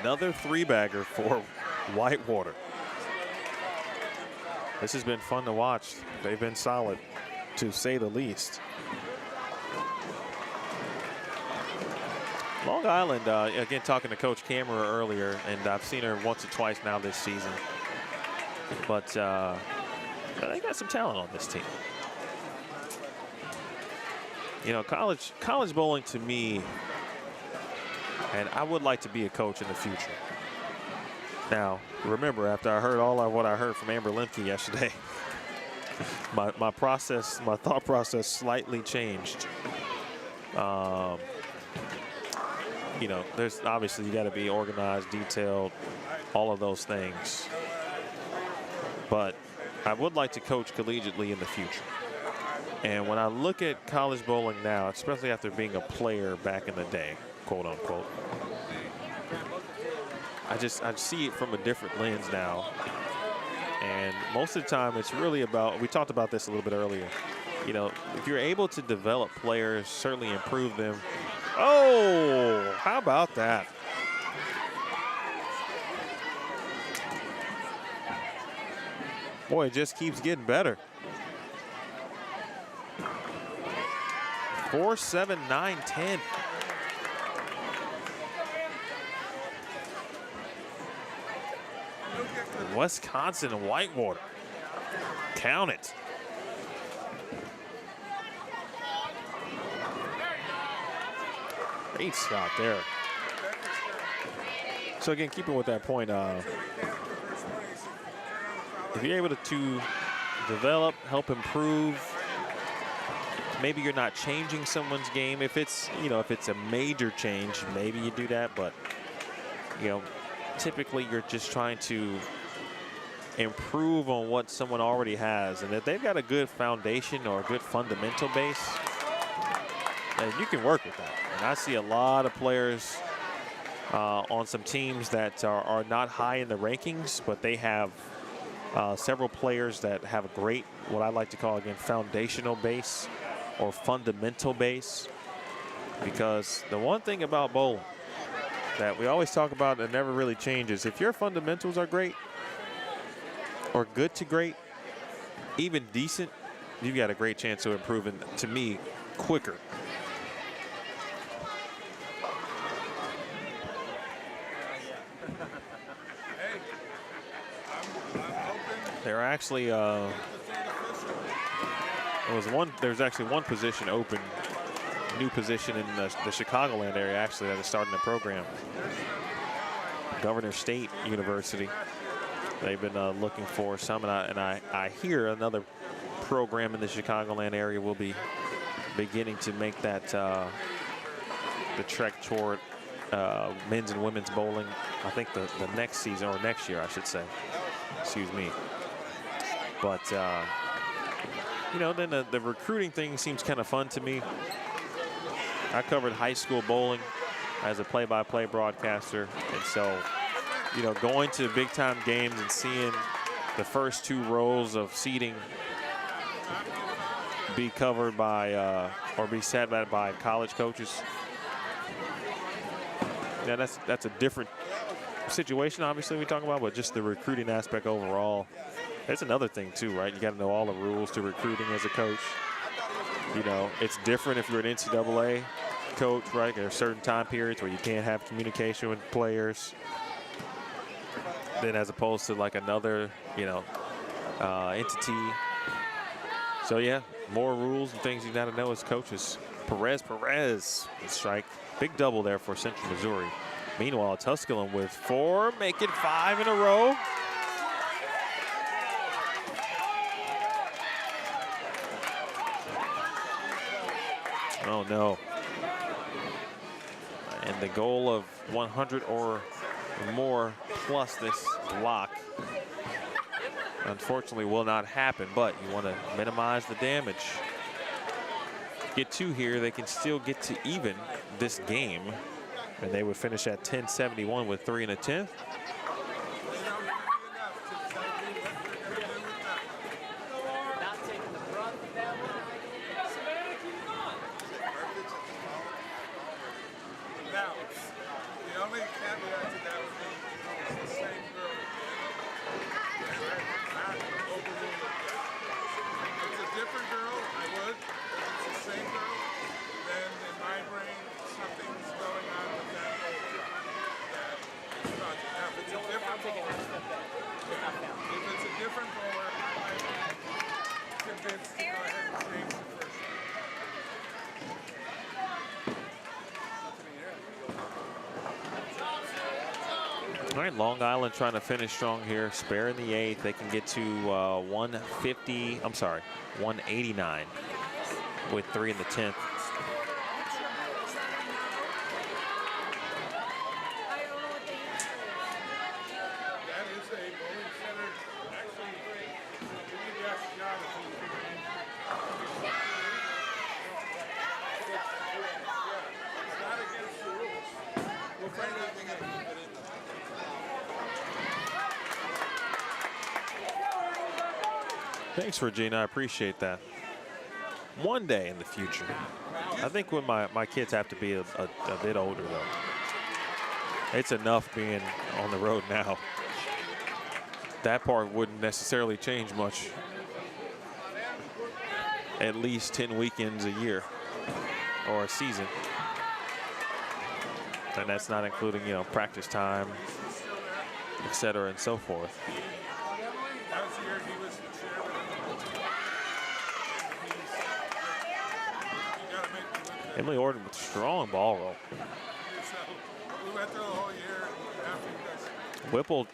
Speaker 4: Another three-bagger for Whitewater. This has been fun to watch. They've been solid, to say the least. Long Island, again, talking to Coach Camera earlier, and I've seen her once or twice now this season. But they got some talent on this team. You know, college bowling to me, and I would like to be a coach in the future. Now, remember, after I heard all of what I heard from Amber Lemke yesterday, my thought process slightly changed. You know, there's obviously you got to be organized, detailed, all of those things. But I would like to coach collegiately in the future. And when I look at college bowling now, especially after being a player back in the day, quote unquote, I see it from a different lens now. And most of the time it's really about, we talked about this a little bit earlier, you know, if you're able to develop players, certainly improve them. Oh, how about that? Boy, it just keeps getting better. 4, 7, 9, 10. Wisconsin-Whitewater. Count it. Great shot there. So again, keeping with that point, if you're able to develop, help improve, maybe you're not changing someone's game. If it's, you know, if it's a major change, maybe you do that. But, you know, typically you're just trying to improve on what someone already has. And if they've got a good foundation or a good fundamental base, and you can work with that. And I see a lot of players on some teams that are not high in the rankings, but they have several players that have a great, what I like to call, again, foundational base or fundamental base. Because the one thing about bowling that we always talk about that never really changes, if your fundamentals are great or good to great, even decent, you've got a great chance of improving, to me, quicker. There actually there's actually one position open, new position in the Chicagoland area actually that is starting the program. Governor State University. They've been looking for some, and I hear another program in the Chicagoland area will be beginning to make that the trek toward men's and women's bowling. I think the next season, or next year, I should say. Excuse me. But, you know, then the recruiting thing seems kind of fun to me. I covered high school bowling as a play-by-play broadcaster. And so, you know, going to big-time games and seeing the first 2 rows of seating be covered by or be sat by college coaches. Yeah, that's a different situation, obviously, we talk about, but just the recruiting aspect overall. That's another thing too, right? You got to know all the rules to recruiting as a coach. You know, it's different if you're an NCAA coach, right? There are certain time periods where you can't have communication with players. Then as opposed to like another, you know, entity. So yeah, more rules and things you got to know as coaches. Perez, strike. Big double there for Central Missouri. Meanwhile, Tusculum with 4, make it 5 in a row. Oh no. And the goal of 100 or more plus this block unfortunately will not happen, but you want to minimize the damage. Get 2 here, they can still get to even this game, and they would finish at 1071 with 3 1/10.
Speaker 9: Now, the only caveat to that would
Speaker 8: take a half step back.
Speaker 2: If it's a different bowler, I'm convinced to go ahead and change the first one.
Speaker 4: All right, Long Island trying to finish strong here. Spare in the 8th. They can get to 189 with 3 in the 10th. Thanks, Regina. I appreciate that. One day in the future. I think when my kids have to be a bit older, though. It's enough being on the road now. That part wouldn't necessarily change much. At least 10 weekends a year or a season. And that's not including, you know, practice time, et cetera, and so forth. Emily Orton with strong ball roll. Whipple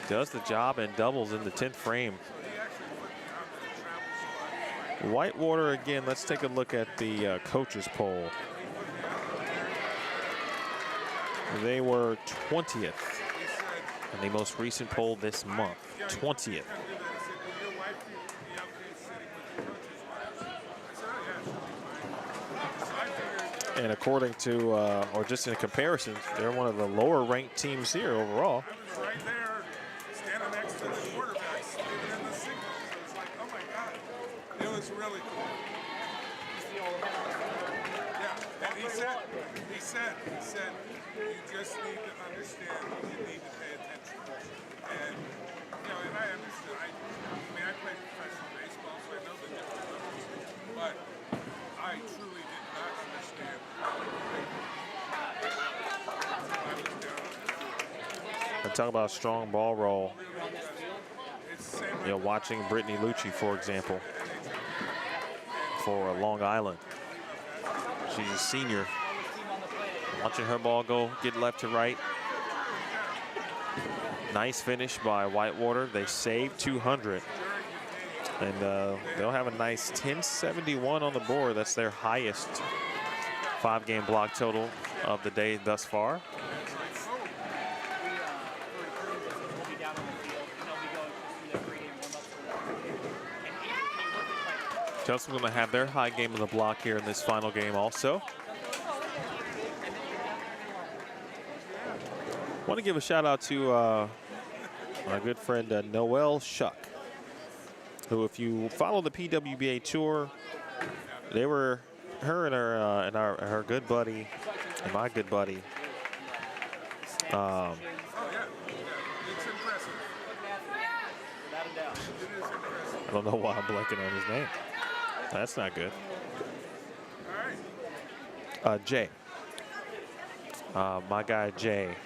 Speaker 4: does the job and doubles in the 10th frame. Whitewater again. Let's take a look at the coaches poll. They were 20th in the most recent poll this month. 20th. And according to, or just in comparison, they're one of the lower ranked teams here overall.
Speaker 2: I was right there, standing next to the quarterbacks, even in the signal. So it's like, oh my God. It was really cool. Yeah, and he said, you just need to understand, you need to pay attention. And, you know, and I understand. I mean, I played professional baseball, so I know the different levels. But I truly did not understand.
Speaker 4: And talk about a strong ball roll. You know, watching Brittany Lucci, for example, for Long Island. She's a senior. Watching her ball go, get left to right. Nice finish by Whitewater. They saved 200. And they'll have a nice 1071 on the board. That's their highest 5-game block total of the day thus far. Tusculum going to have their high game of the block here in this final game also. Want to give a shout out to my good friend Noelle Shuck, who, if you follow the PWBA tour, they were her and her good buddy and my good buddy.
Speaker 2: Oh, yeah. It's impressive.
Speaker 4: I don't know why I'm blanking on his name. That's not good.
Speaker 2: All right.
Speaker 4: Jay. My guy Jay.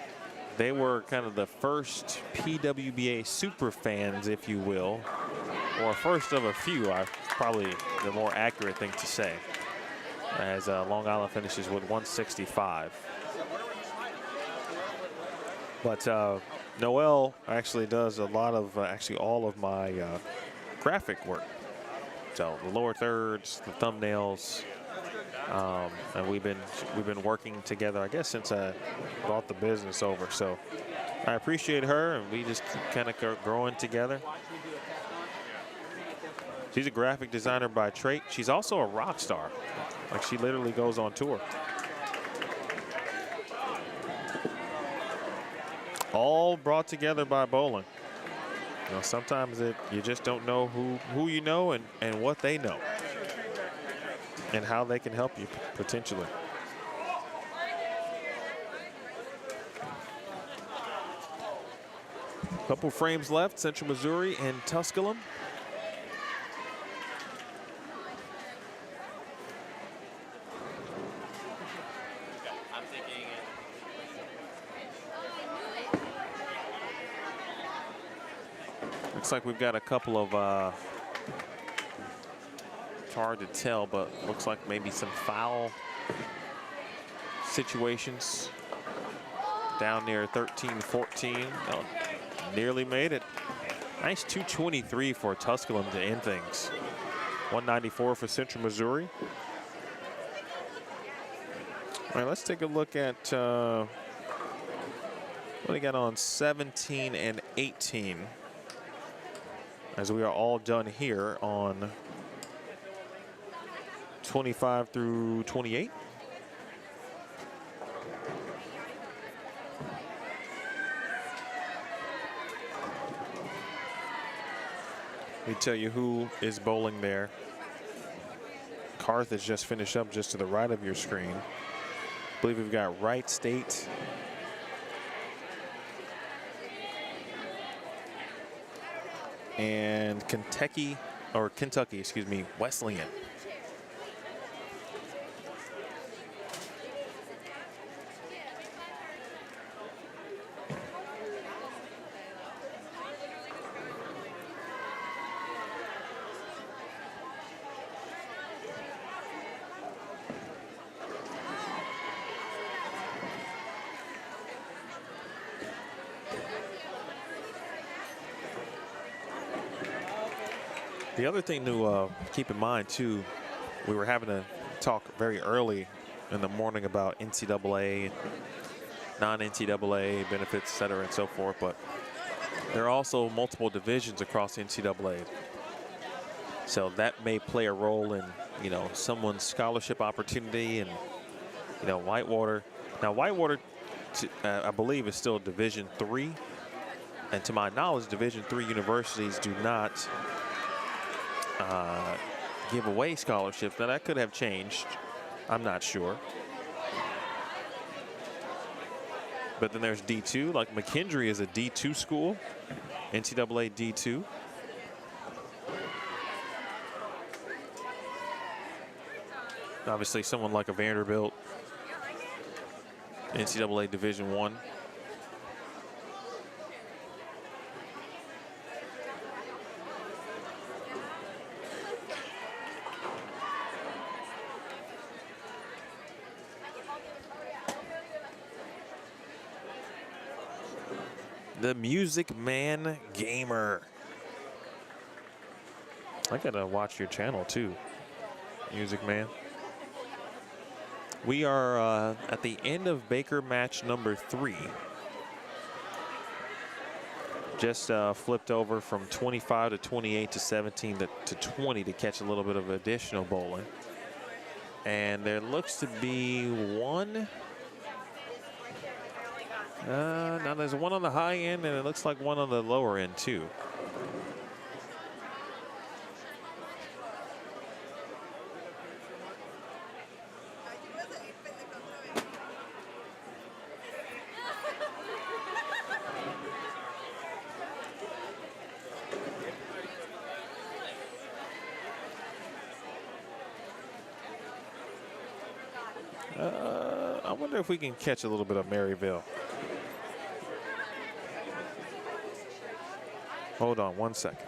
Speaker 4: They were kind of the first PWBA super fans, if you will, or first of a few. Probably the more accurate thing to say, as Long Island finishes with 165. But Noelle actually does a lot of, actually all of my graphic work. So the lower thirds, the thumbnails, and we've been working together, I guess, since I brought the business over. So I appreciate her, and we just kind of growing together. She's a graphic designer by trade. She's also a rock star. Like, she literally goes on tour. All brought together by bowling. You know, sometimes you just don't know who you know and what they know and how they can help you potentially. Couple frames left, Central Missouri and Tusculum. Looks like we've got a couple of, it's hard to tell, but looks like maybe some foul situations down near 13-14. Oh, nearly made it. Nice 223 for Tusculum to end things. 194 for Central Missouri. All right, let's take a look at what they got on 17 and 18 as we are all done here on 25 through 28. Let me tell you who is bowling there. Carthage just finished up just to the right of your screen. I believe we've got Wright State. And Kentucky, excuse me, Wesleyan. The other thing to keep in mind, too, we were having a talk very early in the morning about NCAA, non-NCAA benefits, et cetera, and so forth, but there are also multiple divisions across NCAA. So that may play a role in, you know, someone's scholarship opportunity. And, you know, Whitewater. Now, Whitewater, I believe, is still Division III. And to my knowledge, Division III universities do not give away scholarships. Now that could have changed. I'm not sure. But then there's D2, like McKendree is a D2 school, NCAA D2. Obviously someone like a Vanderbilt, NCAA Division I. The Music Man Gamer. I gotta watch your channel too, Music Man. We are at the end of Baker match number 3. Just flipped over from 25 to 28 to 17 to 20 to catch a little bit of additional bowling. And there looks to be one. Now there's one on the high end, and it looks like one on the lower end too. I wonder if we can catch a little bit of Maryville. Hold on one second.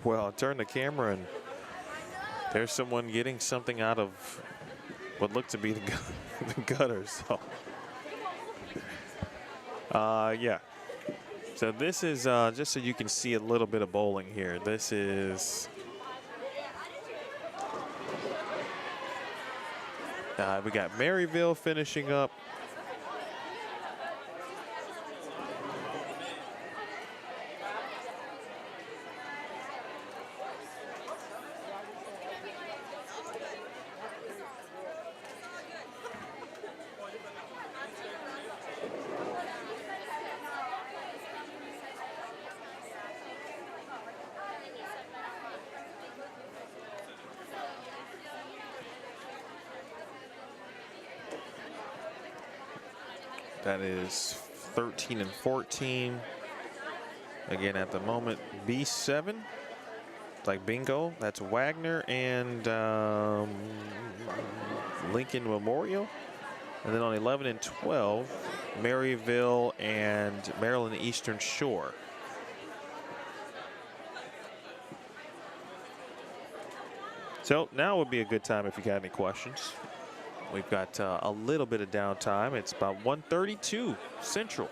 Speaker 4: Well, turn the camera and there's someone getting something out of what looked to be the gutters. So, yeah. So this is just so you can see a little bit of bowling here. This is we got Maryville finishing up. That is 13 and 14. Again, at the moment, B7, like bingo. That's Wagner and Lincoln Memorial. And then on 11 and 12, Maryville and Maryland Eastern Shore. So now would be a good time if you got any questions. We've got a little bit of downtime. It's about 1:32 Central.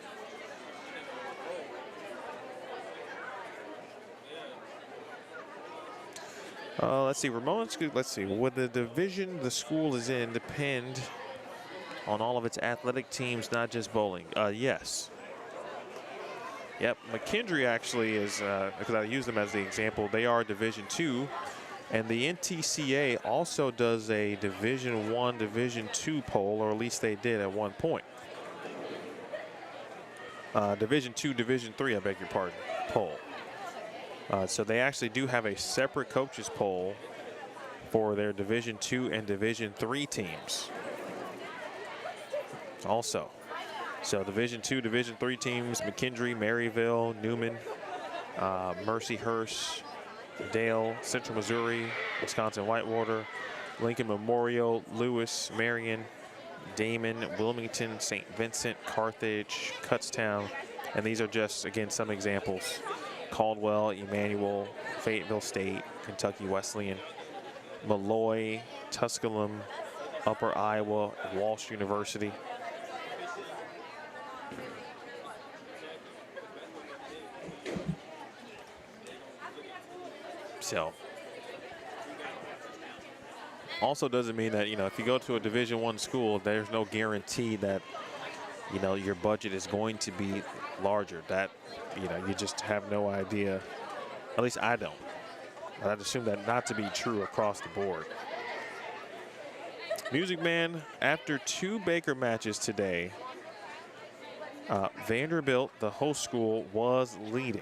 Speaker 4: Let's see, Ramona's, let's see, would the division the school is in depend on all of its athletic teams, not just bowling? Yes. Yep, McKendree actually is, because I use them as the example, they are Division II. And the NCAA also does a Division I, Division II poll, or at least they did at one point. Division II, Division III, I beg your pardon, poll. So they actually do have a separate coaches poll for their Division II and Division III teams. Also, so Division II, Division III teams: McKendree, Maryville, Newman, Mercyhurst, Dale, Central Missouri, Wisconsin-Whitewater, Lincoln Memorial, Lewis, Marian, Damon, Wilmington, St. Vincent, Carthage, Kutztown, and these are just, again, some examples. Caldwell, Emmanuel, Fayetteville State, Kentucky Wesleyan, Malloy, Tusculum, Upper Iowa, Walsh University. So, also doesn't mean that, you know, if you go to a Division I school, there's no guarantee that, you know, your budget is going to be larger. That, you know, you just have no idea. At least I don't. I'd assume that not to be true across the board. Music Man, after 2 Baker matches today, Vanderbilt, the host school, was leading.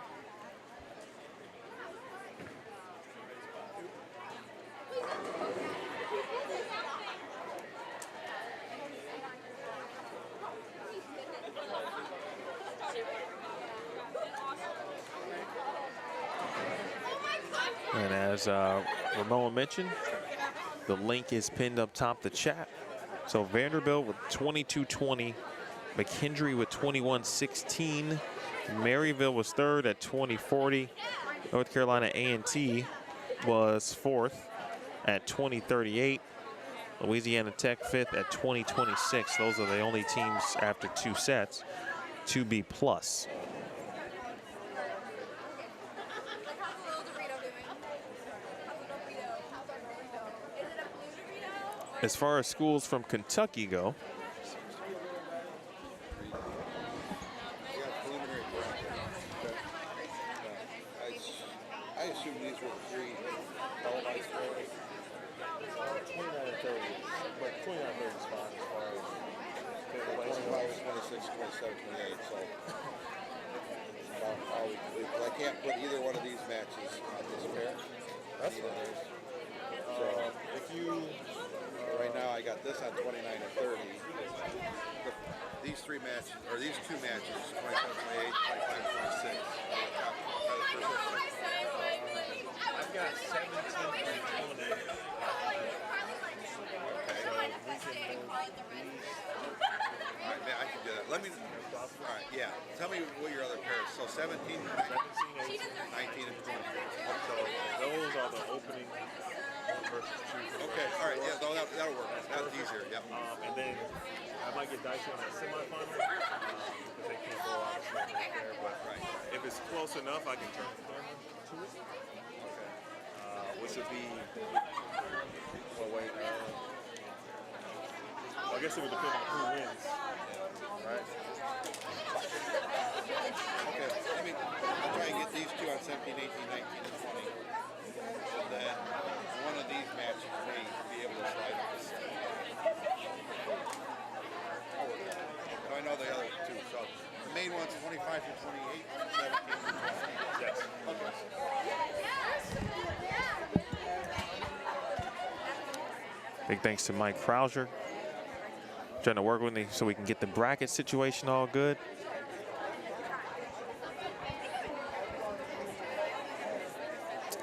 Speaker 4: And as Ramon mentioned, the link is pinned up top the chat. So Vanderbilt with 22-20, McKendree with 21-16, Maryville was third at 20-40, North Carolina A&T was fourth at 20-38, Louisiana Tech fifth at 20-26. Those are the only teams after 2 sets to be plus. As far as schools from Kentucky go,
Speaker 9: I assume these were the 3 televised players. 29 and 30, but 29 and 30 spot as far as 25, 26, 27, 28. So about all we can do. But I can't put either one of these matches on this pair. That's what it is. So if you right now I got this on 29 and 30. These 3 matches, or these 2 matches, 27, 28, 25, 26.
Speaker 8: I've got 17 eliminated.
Speaker 9: I can do that. let me. All right, yeah. Tell me what your other pairs. So 17, 19, and 20.
Speaker 4: So those are the opening one versus two.
Speaker 9: Okay, all right, yeah, that'll work. That's easier, yep.
Speaker 4: And then I might get dicey on that semifinal because they can't go out right there. But if it's close enough, I can turn the camera to it.
Speaker 9: Okay.
Speaker 4: Which would be, well, wait. I guess it would depend on who wins, right?
Speaker 9: Okay, I'll try and get these two on 17, 18, 19, and 20. And then one of these matches may be able to slide on this side. So I know the other two. So the main one's 25 through 28, 17 through 20.
Speaker 4: Yes.
Speaker 9: Okay.
Speaker 4: Big thanks to Mike Krauser. Trying to work with me so we can get the bracket situation all good.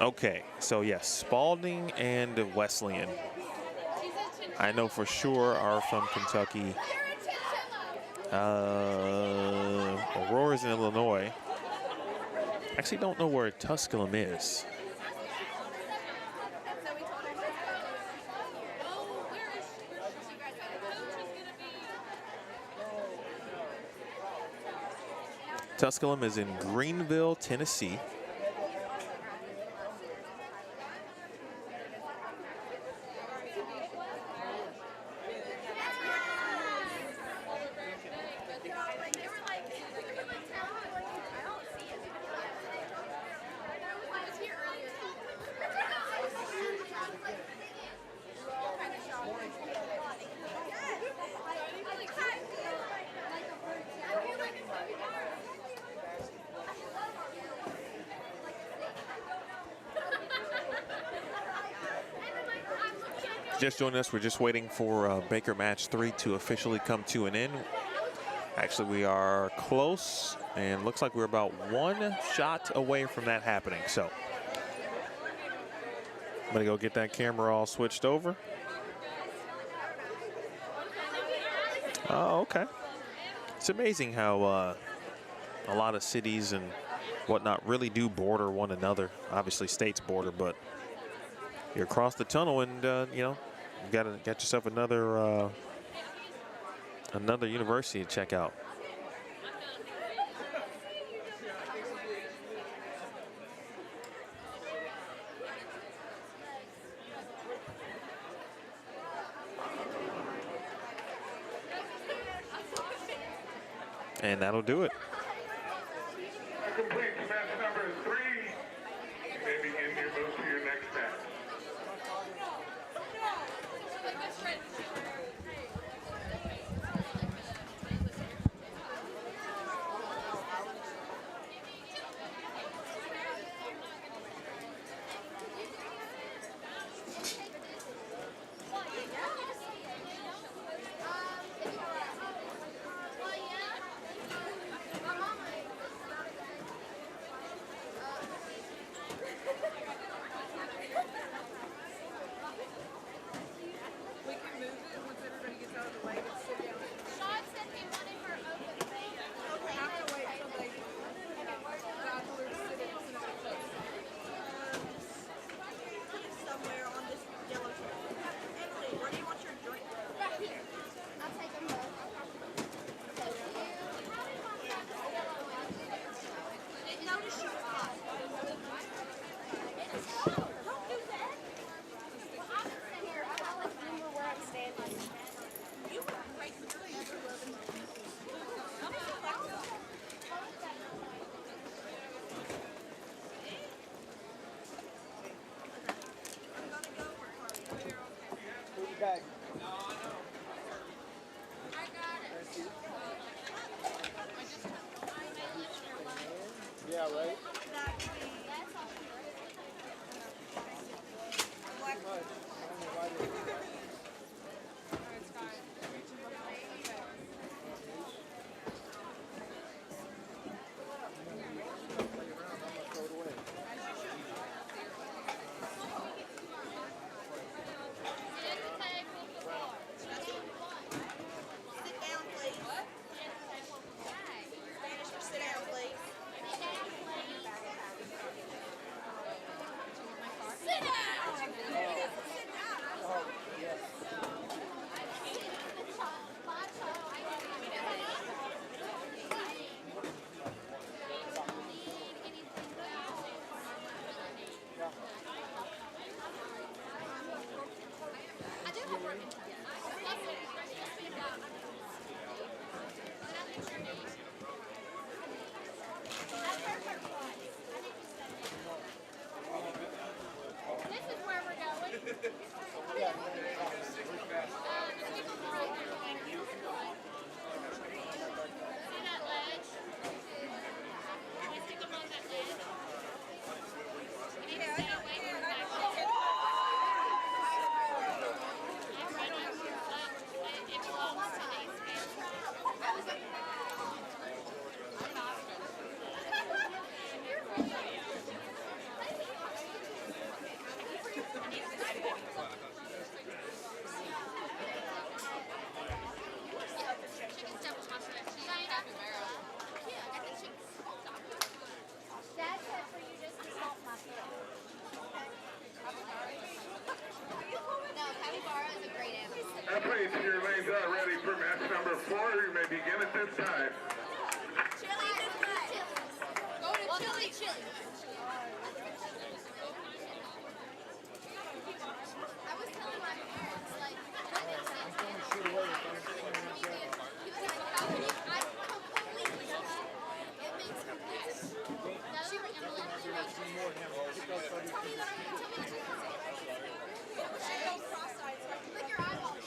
Speaker 4: Okay, so yes, Spalding and Wesleyan, I know for sure are from Kentucky. Aurora's in Illinois. Actually don't know where Tusculum is. Tusculum is in Greenville, Tennessee. Just joining us, we're just waiting for Baker match 3 to officially come to an end. Actually, we are close, and looks like we're about one shot away from that happening. So I'm gonna go get that camera all switched over. Oh, okay. It's amazing how a lot of cities and whatnot really do border one another. Obviously, states border, but you're across the tunnel, and you know, you got yourself another another university to check out. And that'll do it.
Speaker 1: That completes match number 3. You may begin your move to your next match.
Speaker 7: Yeah, right?
Speaker 1: quarter may begin at this time.
Speaker 10: Go to Chili. I was telling my parents, like, I'm going to shoot away. He was like, how can you? I completely get that. It makes complete sense. Now she went to let me know. Tell me that I'm going to tell me to I go cross-eyed so I can lick your eyeball.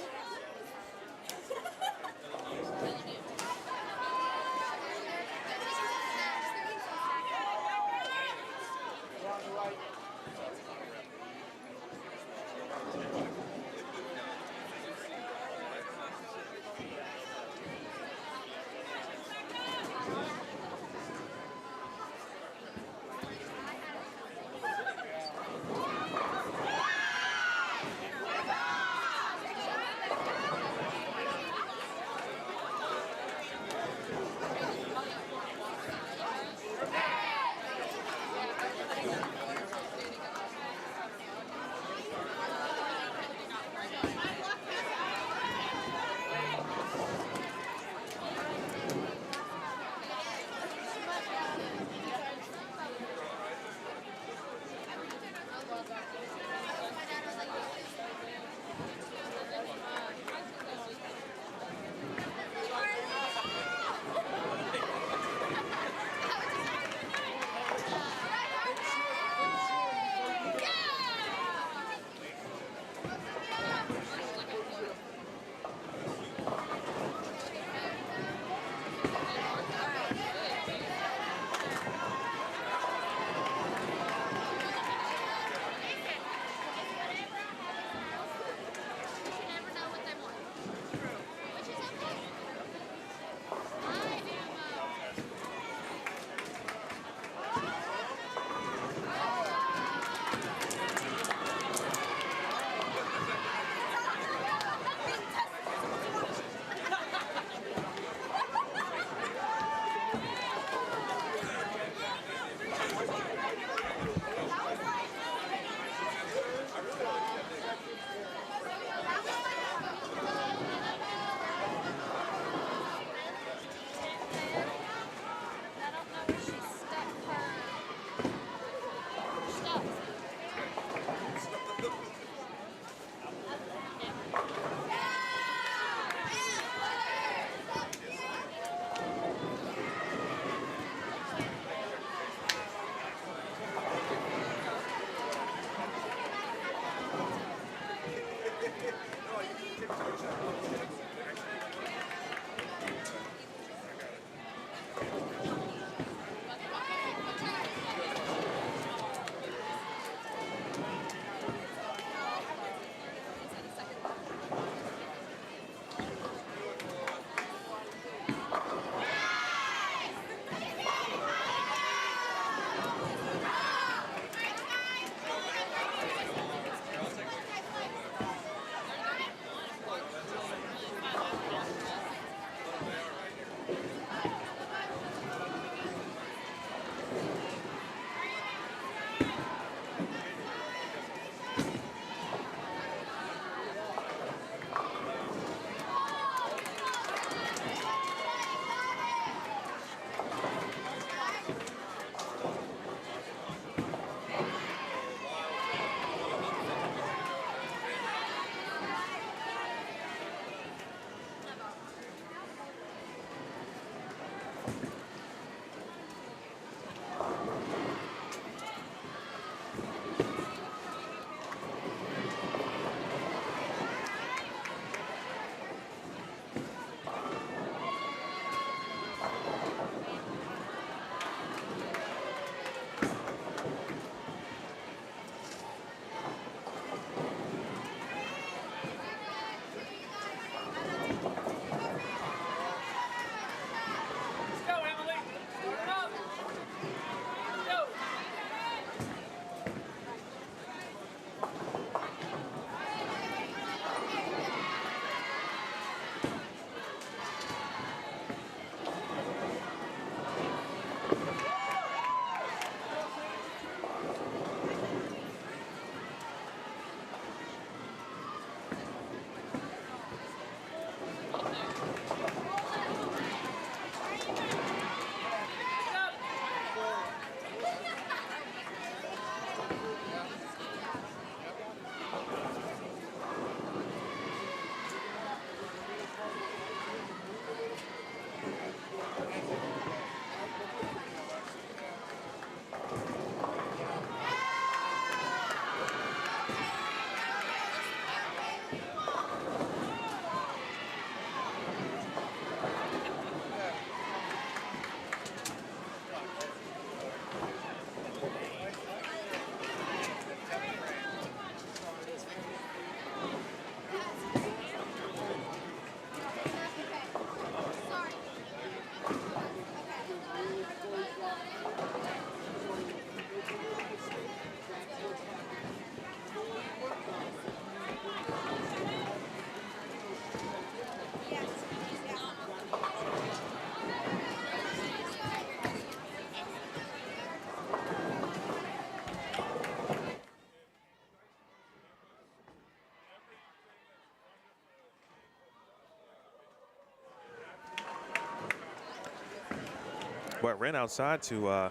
Speaker 4: But ran outside to, I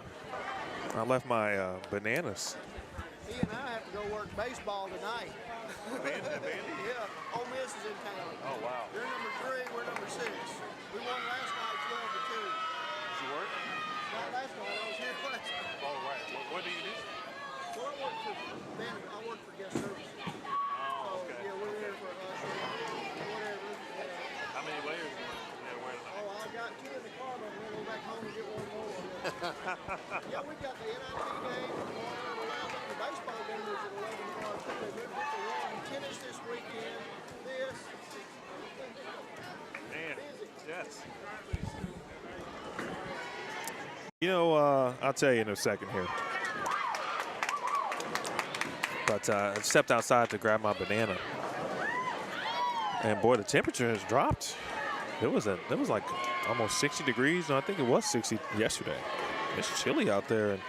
Speaker 4: left my bananas.
Speaker 11: He and I have to go work baseball tonight.
Speaker 4: Vandy?
Speaker 11: Yeah, Ole Miss is in town.
Speaker 4: Oh, wow.
Speaker 11: They're number 3, we're number 6. We won last night 12-2.
Speaker 4: Did you work?
Speaker 11: Not last night, I was here last night.
Speaker 4: Oh, right. What do you do?
Speaker 11: Well, I work for Vanderbilt. I work for guest services.
Speaker 4: Oh, okay.
Speaker 11: Yeah, we're there for whatever.
Speaker 4: How many layers do you wear tonight?
Speaker 11: Oh, I got 2 in the car, but I'm going to go back home and get one more. Yeah, we've got the NIT game tomorrow. The baseball game is at 11 tomorrow, too. They moved it to 1. Tennis this weekend. This.
Speaker 4: Man, yes. You know, I'll tell you in a second here. But I stepped outside to grab my banana. And boy, the temperature has dropped. It was like almost 60 degrees. No, I think it was 60 yesterday. It's chilly out there. And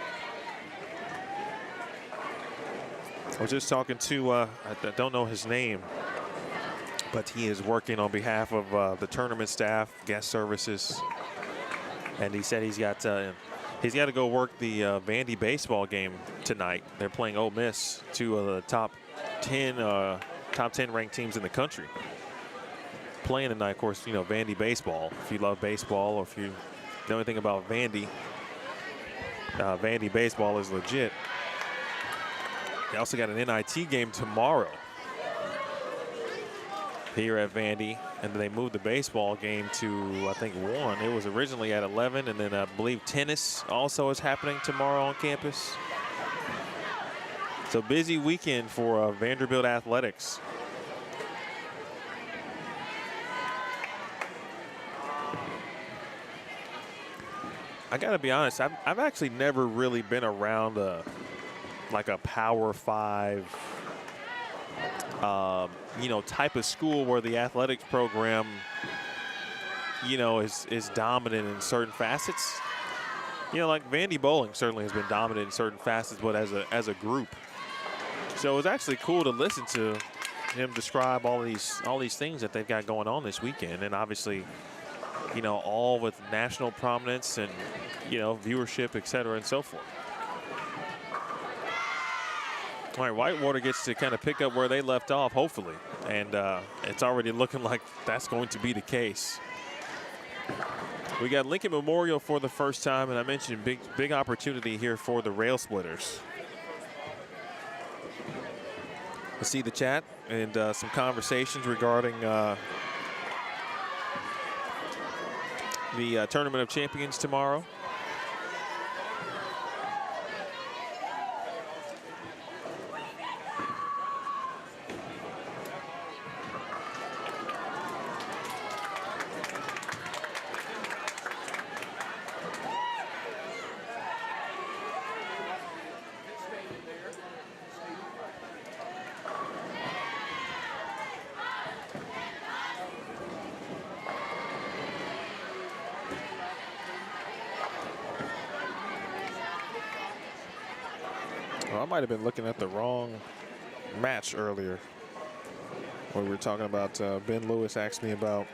Speaker 4: I was just talking to, I don't know his name, but he is working on behalf of the tournament staff, guest services. And he said he's got to go work the Vandy baseball game tonight. They're playing Ole Miss, 2 of the top 10 ranked teams in the country. Playing tonight, of course, you know, Vandy baseball. If you love baseball or if you know anything about Vandy, Vandy baseball is legit. They also got an NIT game tomorrow here at Vandy, and then they moved the baseball game to, I think, 1. It was originally at 11, and then I believe tennis also is happening tomorrow on campus. So busy weekend for Vanderbilt athletics. I gotta be honest, I've actually never really been around like a Power 5 you know, type of school where the athletics program, you know, is dominant in certain facets. You know, like Vandy bowling certainly has been dominant in certain facets, but as a group. So it was actually cool to listen to him describe all these things that they've got going on this weekend, and obviously, you know, all with national prominence and, you know, viewership, et cetera, and so forth. All right, Whitewater gets to kind of pick up where they left off, hopefully. And it's already looking like that's going to be the case. We got Lincoln Memorial for the first time, and I mentioned big opportunity here for the Rail Splitters. Let's see the chat and some conversations regarding the Tournament of Champions tomorrow. Well, I might have been looking at the wrong match earlier. Where we were talking about Ben Lewis asked me about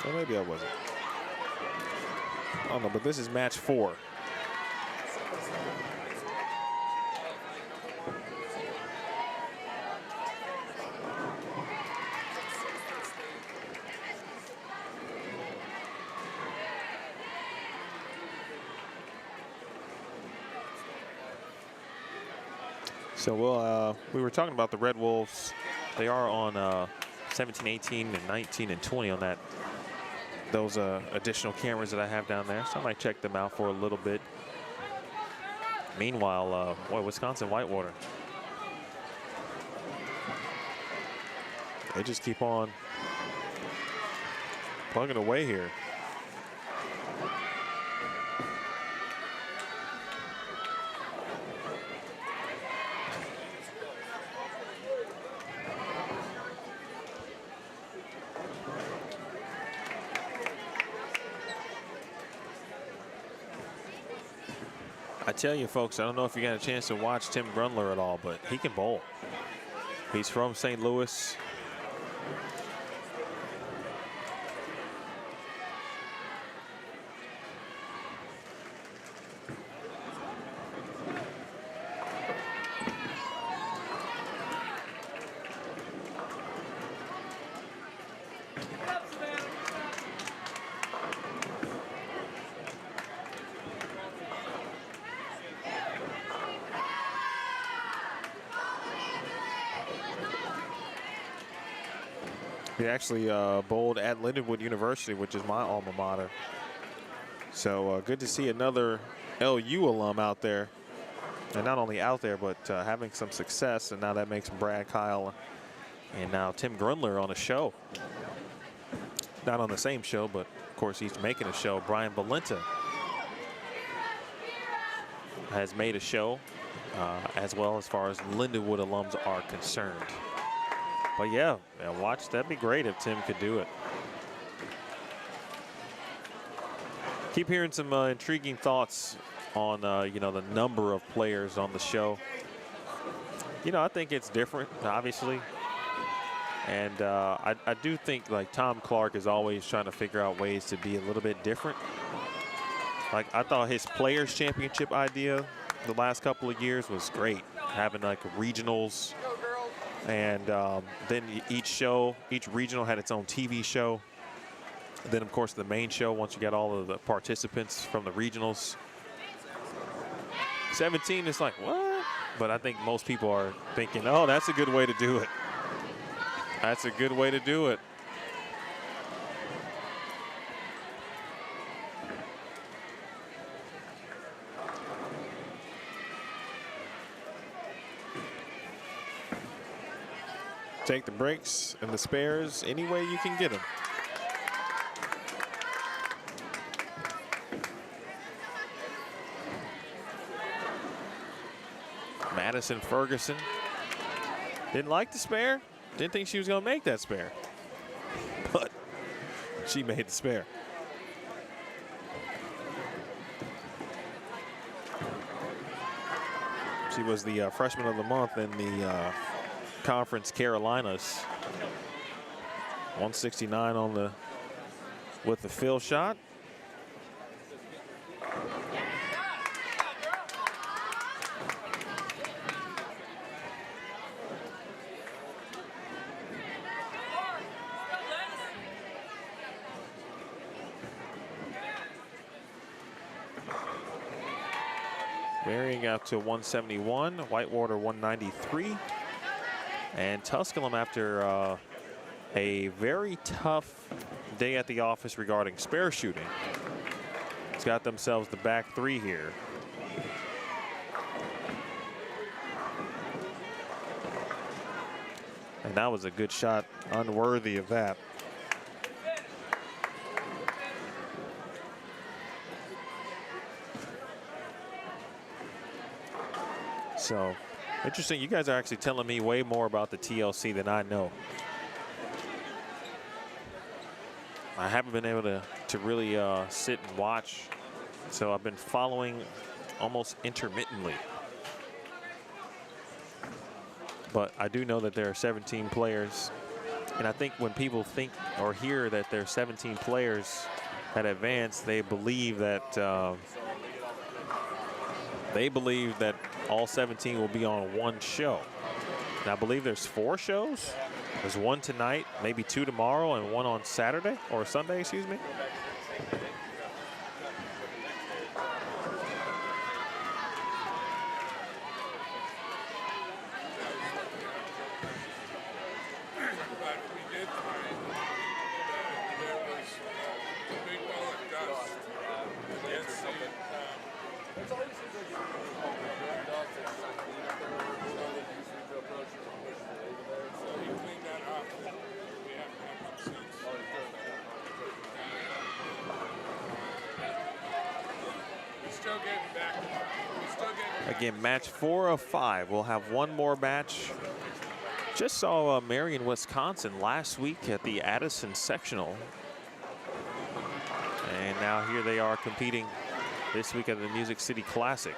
Speaker 4: well, maybe I wasn't. I don't know, but this is match 4. So we were talking about the Red Wolves. They are on 17, 18, and 19 and 20 on those additional cameras that I have down there. So I might check them out for a little bit. Meanwhile, Wisconsin-Whitewater. They just keep on plugging away here. I tell you, folks, I don't know if you got a chance to watch Tim Grundler at all, but he can bowl. He's from St. Louis. He actually bowled at Lindenwood University, which is my alma mater. So good to see another LU alum out there. And not only out there, but having some success. And now that makes Brad Kyle and now Tim Grundler on a show. Not on the same show, but of course he's making a show. Brian Valenta has made a show as well as far as Lindenwood alums are concerned. But yeah, watch, that'd be great if Tim could do it. Keep hearing some intriguing thoughts on you know, the number of players on the show. You know, I think it's different, obviously. And I do think like Tom Clark is always trying to figure out ways to be a little bit different. Like I thought his Players Championship idea the last couple of years was great. Having like regionals. And then each regional had its own TV show. Then, of course, the main show once you got all of the participants from the regionals. 17 is like, what? But I think most people are thinking, oh, that's a good way to do it. That's a good way to do it. Take the breaks and the spares any way you can get them. Madison Ferguson didn't like the spare. Didn't think she was going to make that spare. But she made the spare. She was the freshman of the month in the Conference Carolinas. 169 on the with the fill shot. Marian got to 171, Whitewater 193. And Tusculum, after a very tough day at the office regarding spare shooting, has got themselves the back three here. And that was a good shot, unworthy of that. So, interesting, you guys are actually telling me way more about the TLC than I know. I haven't been able to really sit and watch, so I've been following almost intermittently. But I do know that there are 17 players, and I think when people think or hear that there are 17 players that advance, they believe that all 17 will be on one show. Now, I believe there's 4 shows. There's 1 tonight, maybe 2 tomorrow, and 1 on Saturday or Sunday, excuse me. Again, match 4 of 5. We'll have 1 more match. Just saw Marian, Wisconsin last week at the Addison sectional. And now here they are competing this week at the Music City Classic.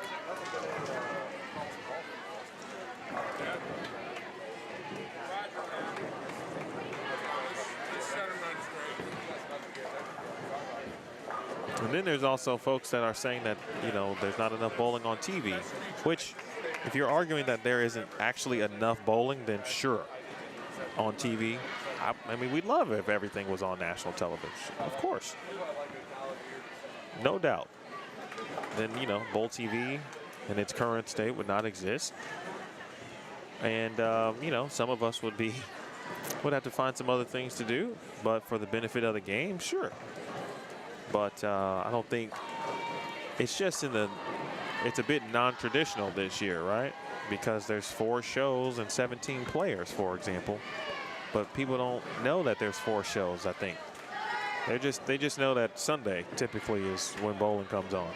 Speaker 4: And then there's also folks that are saying that, you know, there's not enough bowling on TV, which if you're arguing that there isn't actually enough bowling, then sure, on TV. I mean, we'd love if everything was on national television, of course. No doubt. Then, you know, Bowl TV in its current state would not exist. And, you know, some of us would have to find some other things to do, but for the benefit of the game, sure. But I don't think it's just it's a bit non-traditional this year, right? Because there's 4 shows and 17 players, for example. But people don't know that there's 4 shows, I think. They just know that Sunday typically is when bowling comes on.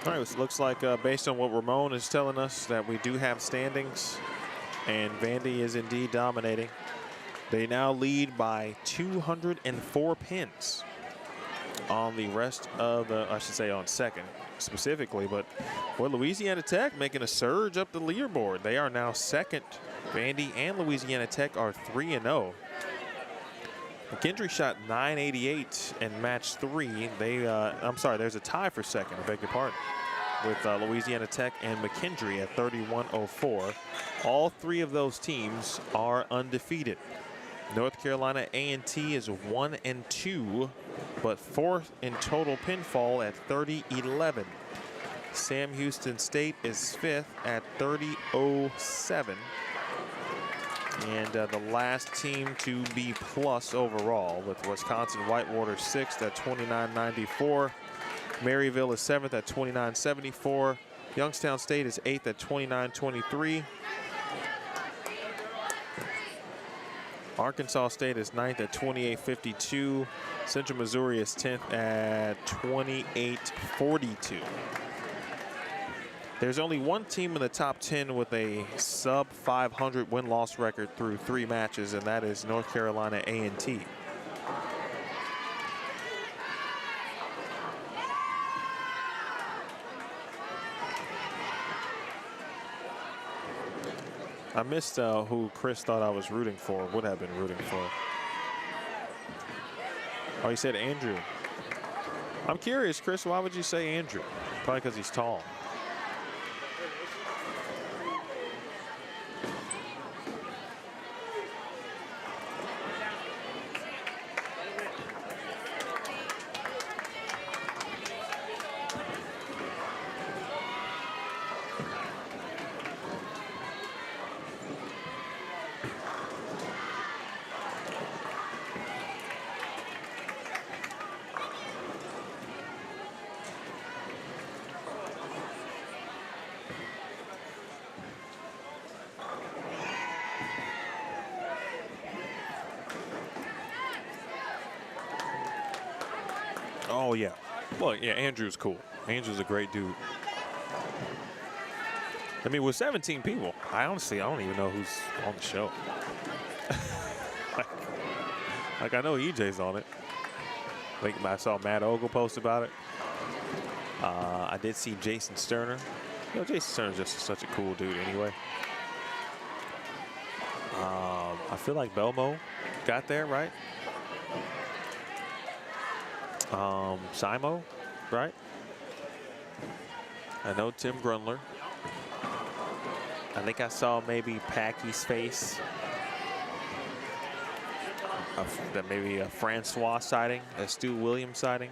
Speaker 4: All right, it looks like based on what Ramon is telling us that we do have standings, and Vandy is indeed dominating. They now lead by 204 pins on the rest of the, I should say on second specifically, but for Louisiana Tech making a surge up the leaderboard. They are now second. Vandy and Louisiana Tech are 3-0. McKendree shot 988 in match 3. I'm sorry, there's a tie for second, I beg your pardon, with Louisiana Tech and McKendree at 3104. All 3 of those teams are undefeated. North Carolina A&T is 1-2, but 4th in total pinfall at 30-11. Sam Houston State is 5th at 30-07. And the last team to be plus overall, with Wisconsin-Whitewater 6th at 29.94. Maryville is 7th at 29.74. Youngstown State is 8th at 29.23. Arkansas State is 9th at 28.52. Central Missouri is 10th at 28.42. There's only one team in the top 10 with a sub 500 win-loss record through 3 matches, and that is North Carolina A&T. I missed who Chris thought I was rooting for, would have been rooting for. Oh, he said Andrew. I'm curious, Chris, why would you say Andrew? Probably because he's tall. Oh, yeah. Well, yeah, Andrew's cool. Andrew's a great dude. I mean, with 17 people, I don't even know who's on the show. like, I know EJ's on it. Like, I saw Matt Ogle post about it. I did see Jason Sterner. You know, Jason Sterner's just such a cool dude anyway. I feel like Belmont got there, right? Simo, right? I know Tim Grunler. I think I saw maybe Packy's face. Maybe a Francois sighting, a Stu Williams sighting.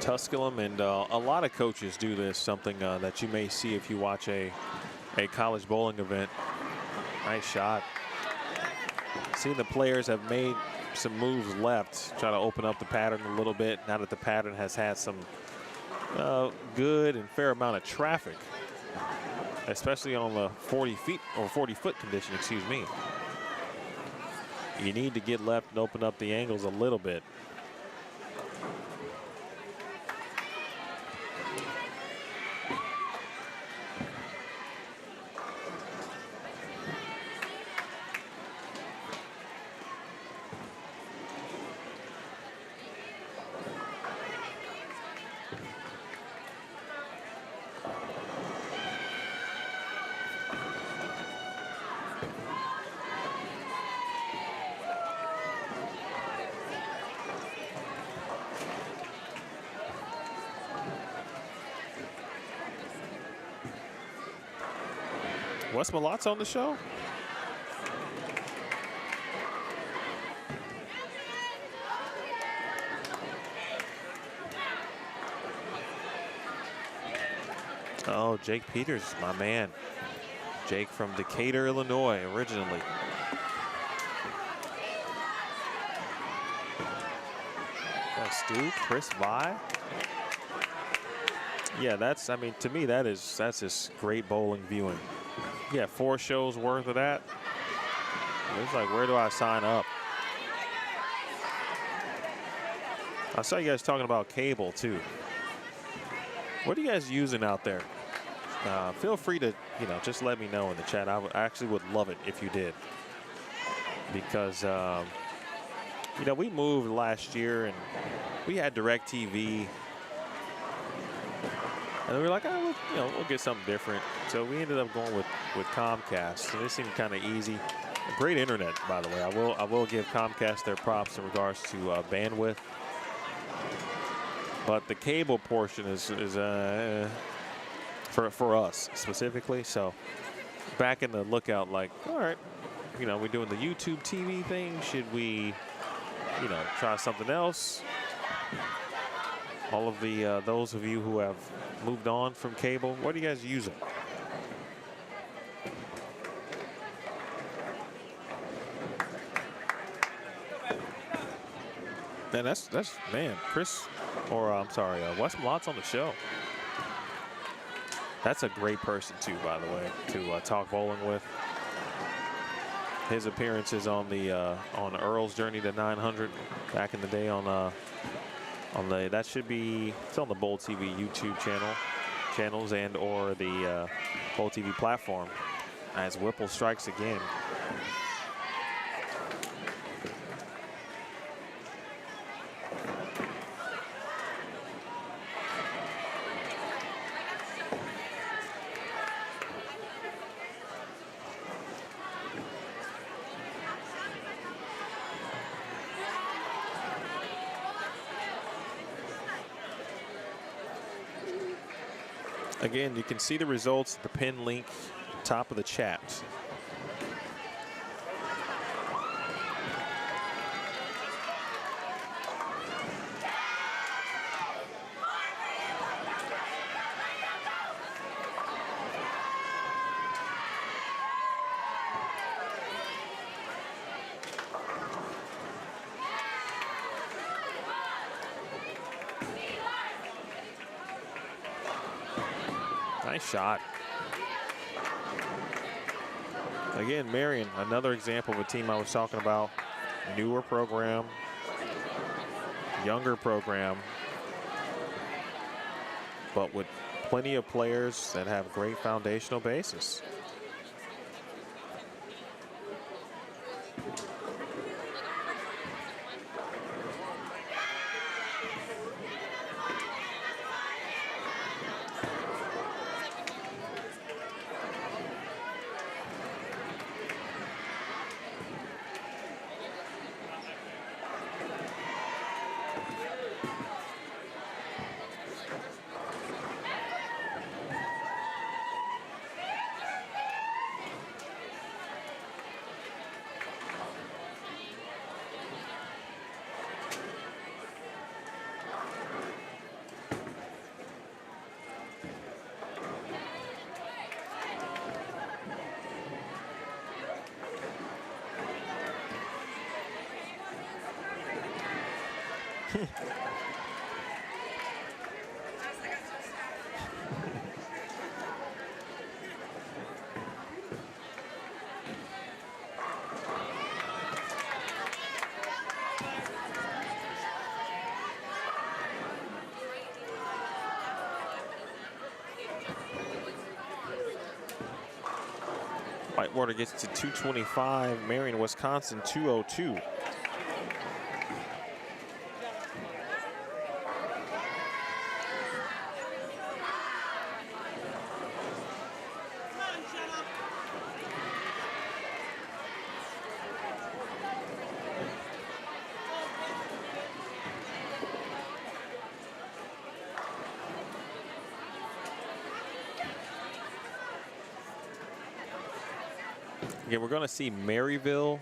Speaker 4: Tusculum, and a lot of coaches do this, something that you may see if you watch a college bowling event. Nice shot. See, the players have made some moves left, try to open up the pattern a little bit now that the pattern has had some good and fair amount of traffic, especially on the 40 feet or 40-foot condition, excuse me. you need to get left and open up the angles a little bit. Wes Malot's on the show? Oh, Jake Peters, my man. Jake from Decatur, Illinois, originally. That's Stu, Chris Vi. Yeah, that's, I mean, to me, that's just great bowling viewing. Yeah, 4 shows worth of that. It's like, where do I sign up? I saw you guys talking about cable too. What are you guys using out there? Feel free to, just let me know in the chat. I actually would love it if you did. Because, we moved last year and we had DirecTV. And we were like, oh, we'll get something different. So we ended up going with Comcast. And it seemed kind of easy. Great internet, by the way. I will give Comcast their props in regards to bandwidth. But the cable portion is for us specifically. So back in the lookout, like, all right, we're doing the YouTube TV thing. Should we, try something else? All of the those of you who have moved on from cable, what are you guys using? Man, that's man, Chris, or I'm sorry, Wes Malot's on the show. That's a great person too, by the way, to talk bowling with. His appearances on the on Earl's Journey to 900 back in the day on the that should be, it's on the Bowl TV YouTube channels and or the Bowl TV platform as Whipple strikes again. Again, you can see the results, the pin link, top of the chat. Nice shot. Again, Marian, another example of a team I was talking about. Newer program, younger program, but with plenty of players that have great foundational basis. Whitewater gets to 225. Marian, Wisconsin, 202. Again, we're going to see Maryville,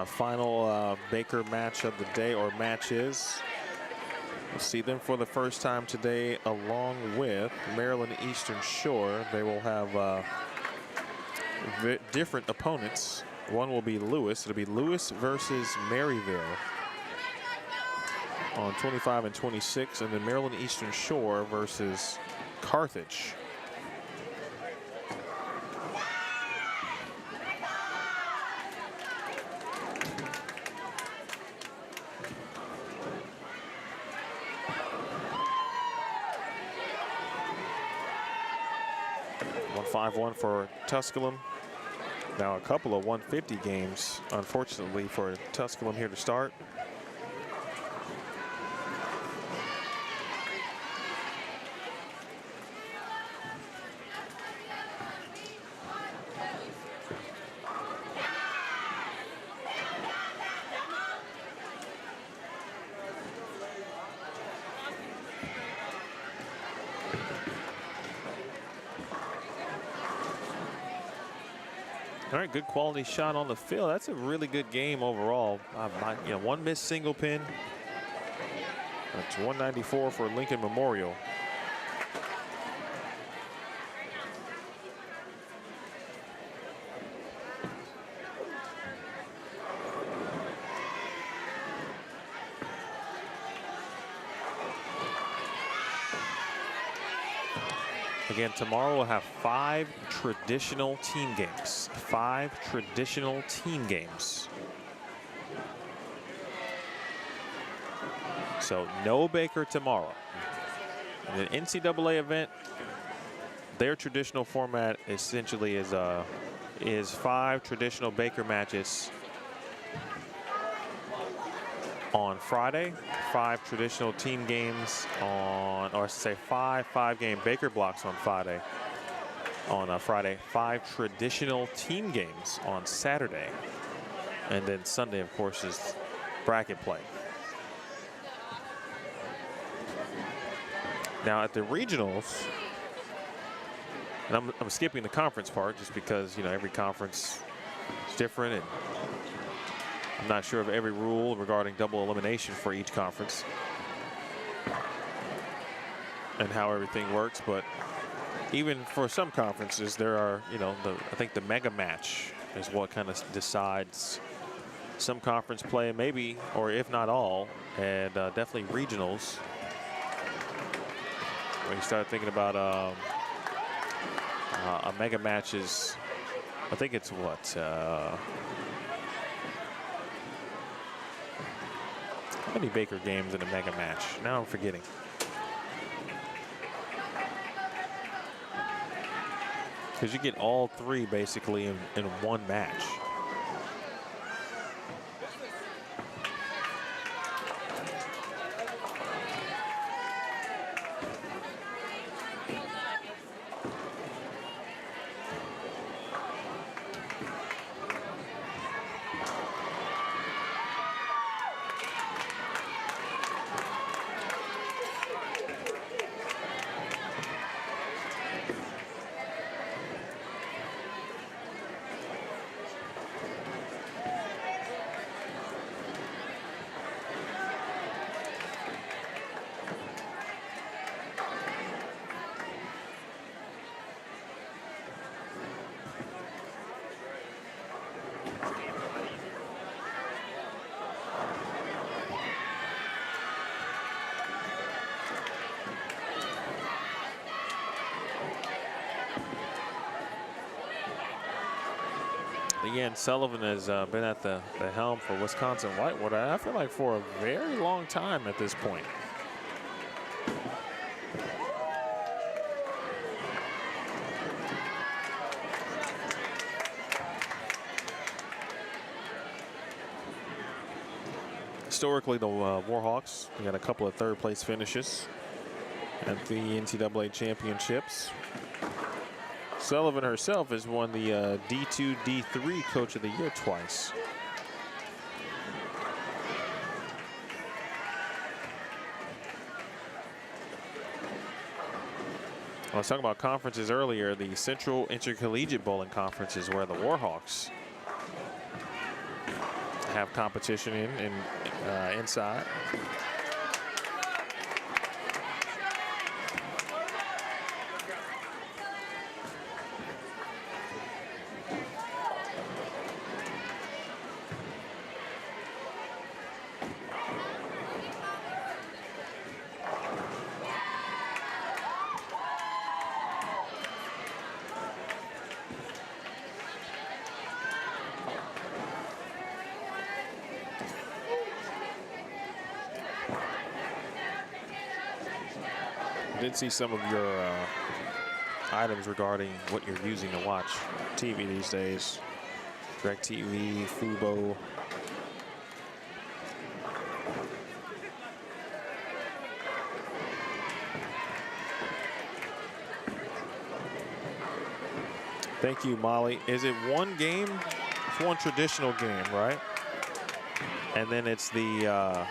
Speaker 4: final Baker match of the day, or matches. We'll see them for the first time today, along with Maryland Eastern Shore. They will have different opponents. One will be Lewis. It'll be Lewis versus Maryville on 25 and 26, and then Maryland Eastern Shore versus Carthage. One for Tusculum. Now a couple of 150 games, unfortunately, for Tusculum here to start. All right, good quality shot on the field. That's a really good game overall. One missed single pin. That's 194 for Lincoln Memorial. Again, tomorrow we'll have 5 traditional team games. 5 traditional team games. So no Baker tomorrow. The NCAA event, their traditional format essentially is 5 traditional Baker matches on Friday, 5 traditional team games on, or say 5 game Baker blocks on Friday. On Friday, 5 traditional team games on Saturday. And then Sunday, of course, is bracket play. Now at the regionals, and I'm skipping the conference part just because, every conference is different, and I'm not sure of every rule regarding double elimination for each conference and how everything works. But even for some conferences, there are, I think the mega match is what kind of decides some conference play, maybe, or if not all, and definitely regionals. When you start thinking about a mega match is, I think it's what, how many Baker games in a mega match? Now I'm forgetting. Because you get all 3 basically in one match. Again, Sullivan has been at the helm for Wisconsin-Whitewater, I feel like, for a very long time at this point. historically, the Warhawks, we got a couple of third-place finishes at the NCAA championships. Sullivan herself has won the D2, D3 Coach of the Year twice. I was talking about conferences earlier. The Central Intercollegiate Bowling Conference is where the Warhawks have competition inside. I did see some of your items regarding what you're using to watch TV these days. DirecTV, Fubo. Thank you, Molly. Is it one game? It's one traditional game, right? And then it's the,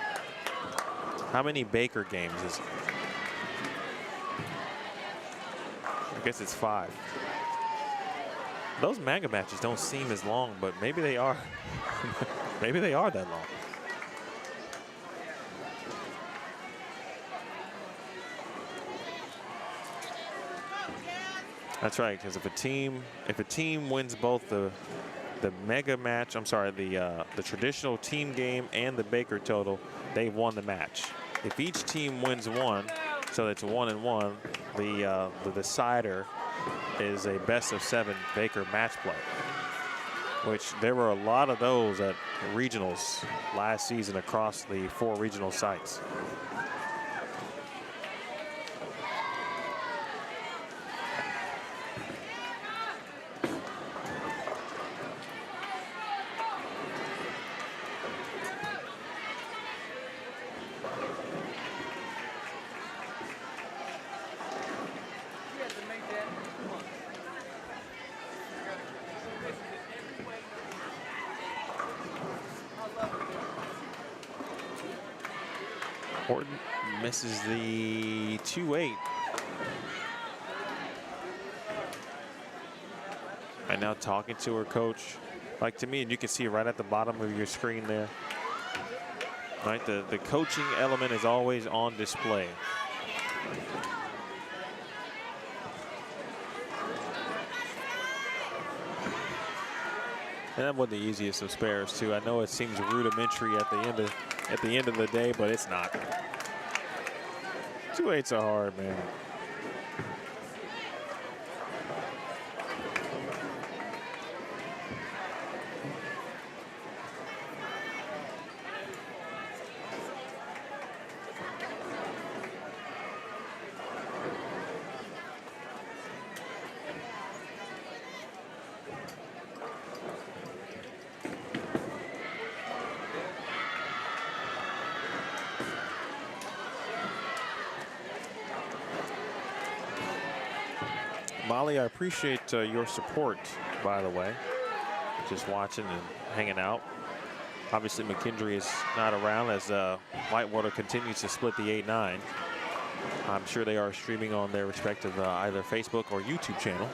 Speaker 4: how many Baker games is it? I guess it's 5. Those mega matches don't seem as long, but maybe they are. Maybe they are that long. That's right, because if a team wins both the mega match, I'm sorry, the traditional team game and the Baker total, they've won the match. If each team wins one, so it's 1-1, the decider is a best-of-7 Baker match play, which there were a lot of those at regionals last season across the 4 regional sites. Horton misses the 2-8. And now talking to her coach, like to me, and you can see right at the bottom of your screen there. Right, the coaching element is always on display. And that wasn't the easiest of spares too. I know it seems rudimentary at the end of the day, but it's not. 2-8s are hard, man. Molly, I appreciate your support, by the way. Just watching and hanging out. Obviously, McKendree is not around as Whitewater continues to split the 8-9. I'm sure they are streaming on their respective either Facebook or YouTube channel.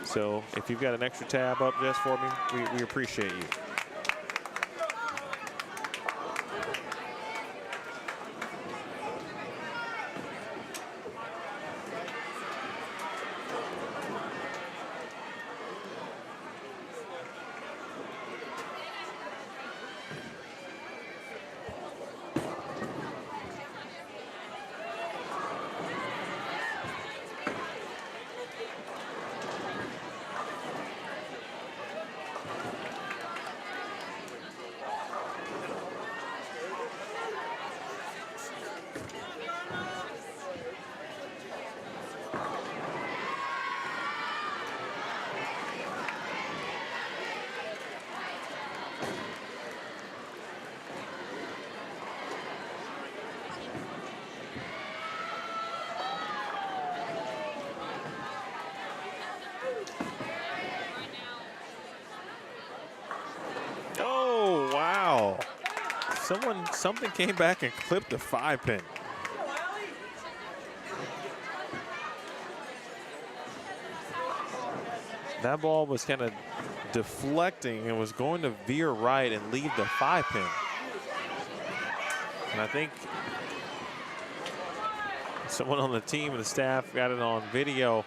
Speaker 4: So if you've got an extra tab up just for me, we appreciate you. Something came back and clipped the 5-pin. That ball was kind of deflecting and was going to veer right and leave the 5-pin. And I think someone on the team and the staff got it on video.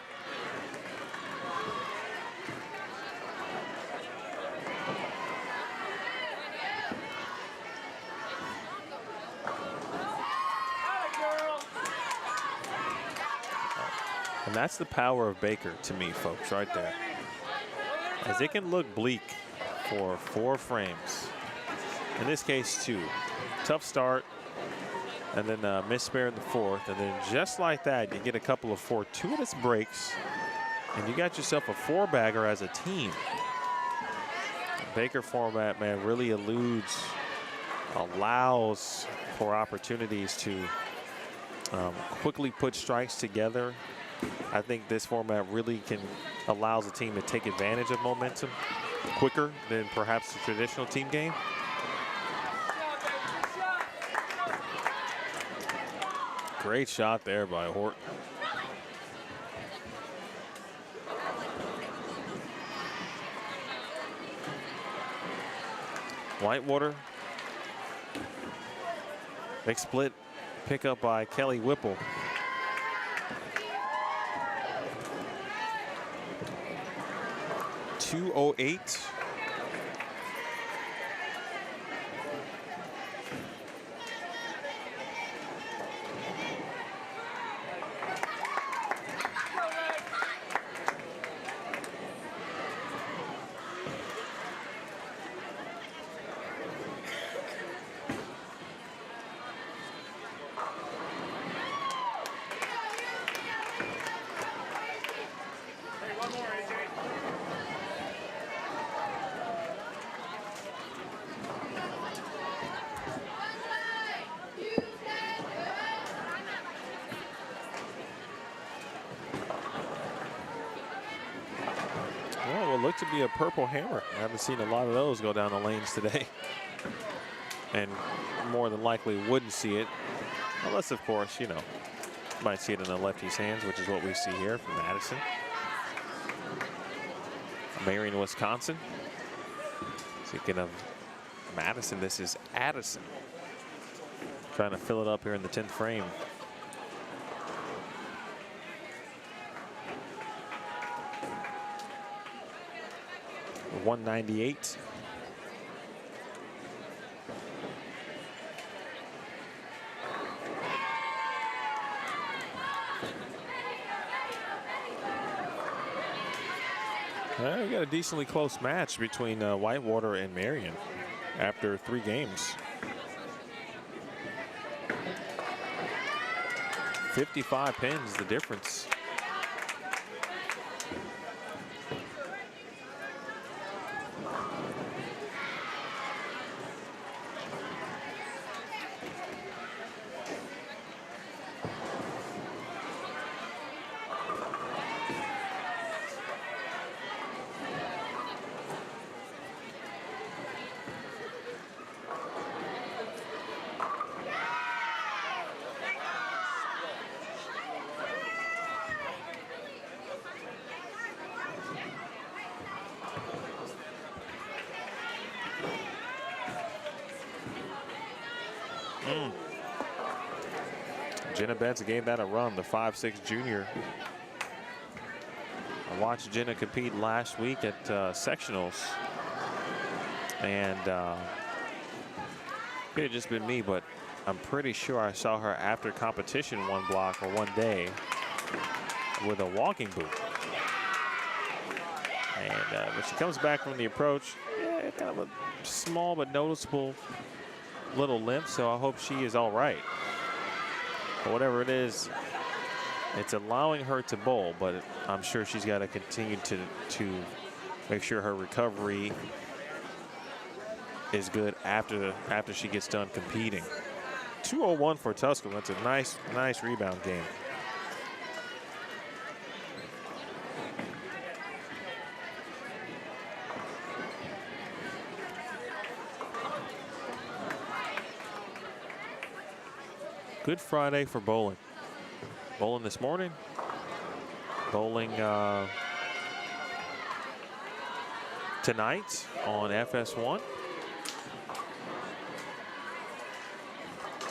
Speaker 4: And that's the power of Baker to me, folks, right there. As it can look bleak for 4 frames. In this case, 2. Tough start, and then miss spare in the 4th. And then just like that, you get a couple of fortuitous breaks, and you got yourself a 4-bagger as a team. The Baker format, man, really allows for opportunities to quickly put strikes together. I think this format really allows a team to take advantage of momentum quicker than perhaps the traditional team game. Great shot there by Horton. Whitewater. Big split pickup by Kelly Whipple. 2:08. Look to be a purple hammer. I haven't seen a lot of those go down the lanes today. And more than likely wouldn't see it. Unless, of course, you might see it in the lefty's hands, which is what we see here from Madison. Marian, Wisconsin. Speaking of Madison, this is Addison. Trying to fill it up here in the 10th frame. .198. Well, we got a decently close match between Whitewater and Marian after 3 games. 55 pins, the difference. Jenna Benz gave that a run, the 5'6" junior. I watched Jenna compete last week at sectionals, and it had just been me, but I'm pretty sure I saw her after competition one block or one day with a walking boot. And when she comes back from the approach, yeah, kind of a small but noticeable little limp, so I hope she is all right. But whatever it is, it's allowing her to bowl, but I'm sure she's got to continue to make sure her recovery is good after she gets done competing. 2:01 for Tusculum. That's a nice rebound game. Good Friday for bowling. Bowling this morning. Bowling tonight on FS1.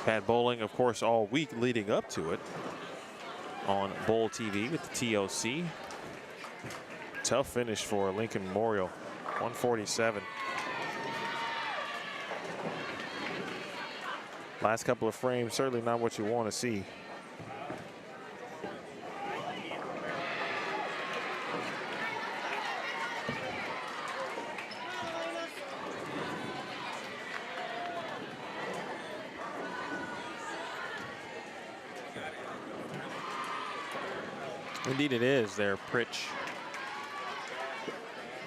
Speaker 4: Had bowling, of course, all week leading up to it on Bowl TV with the TOC. Tough finish for Lincoln Memorial, 147. Last couple of frames, certainly not what you want to see. Indeed it is there, Pritch.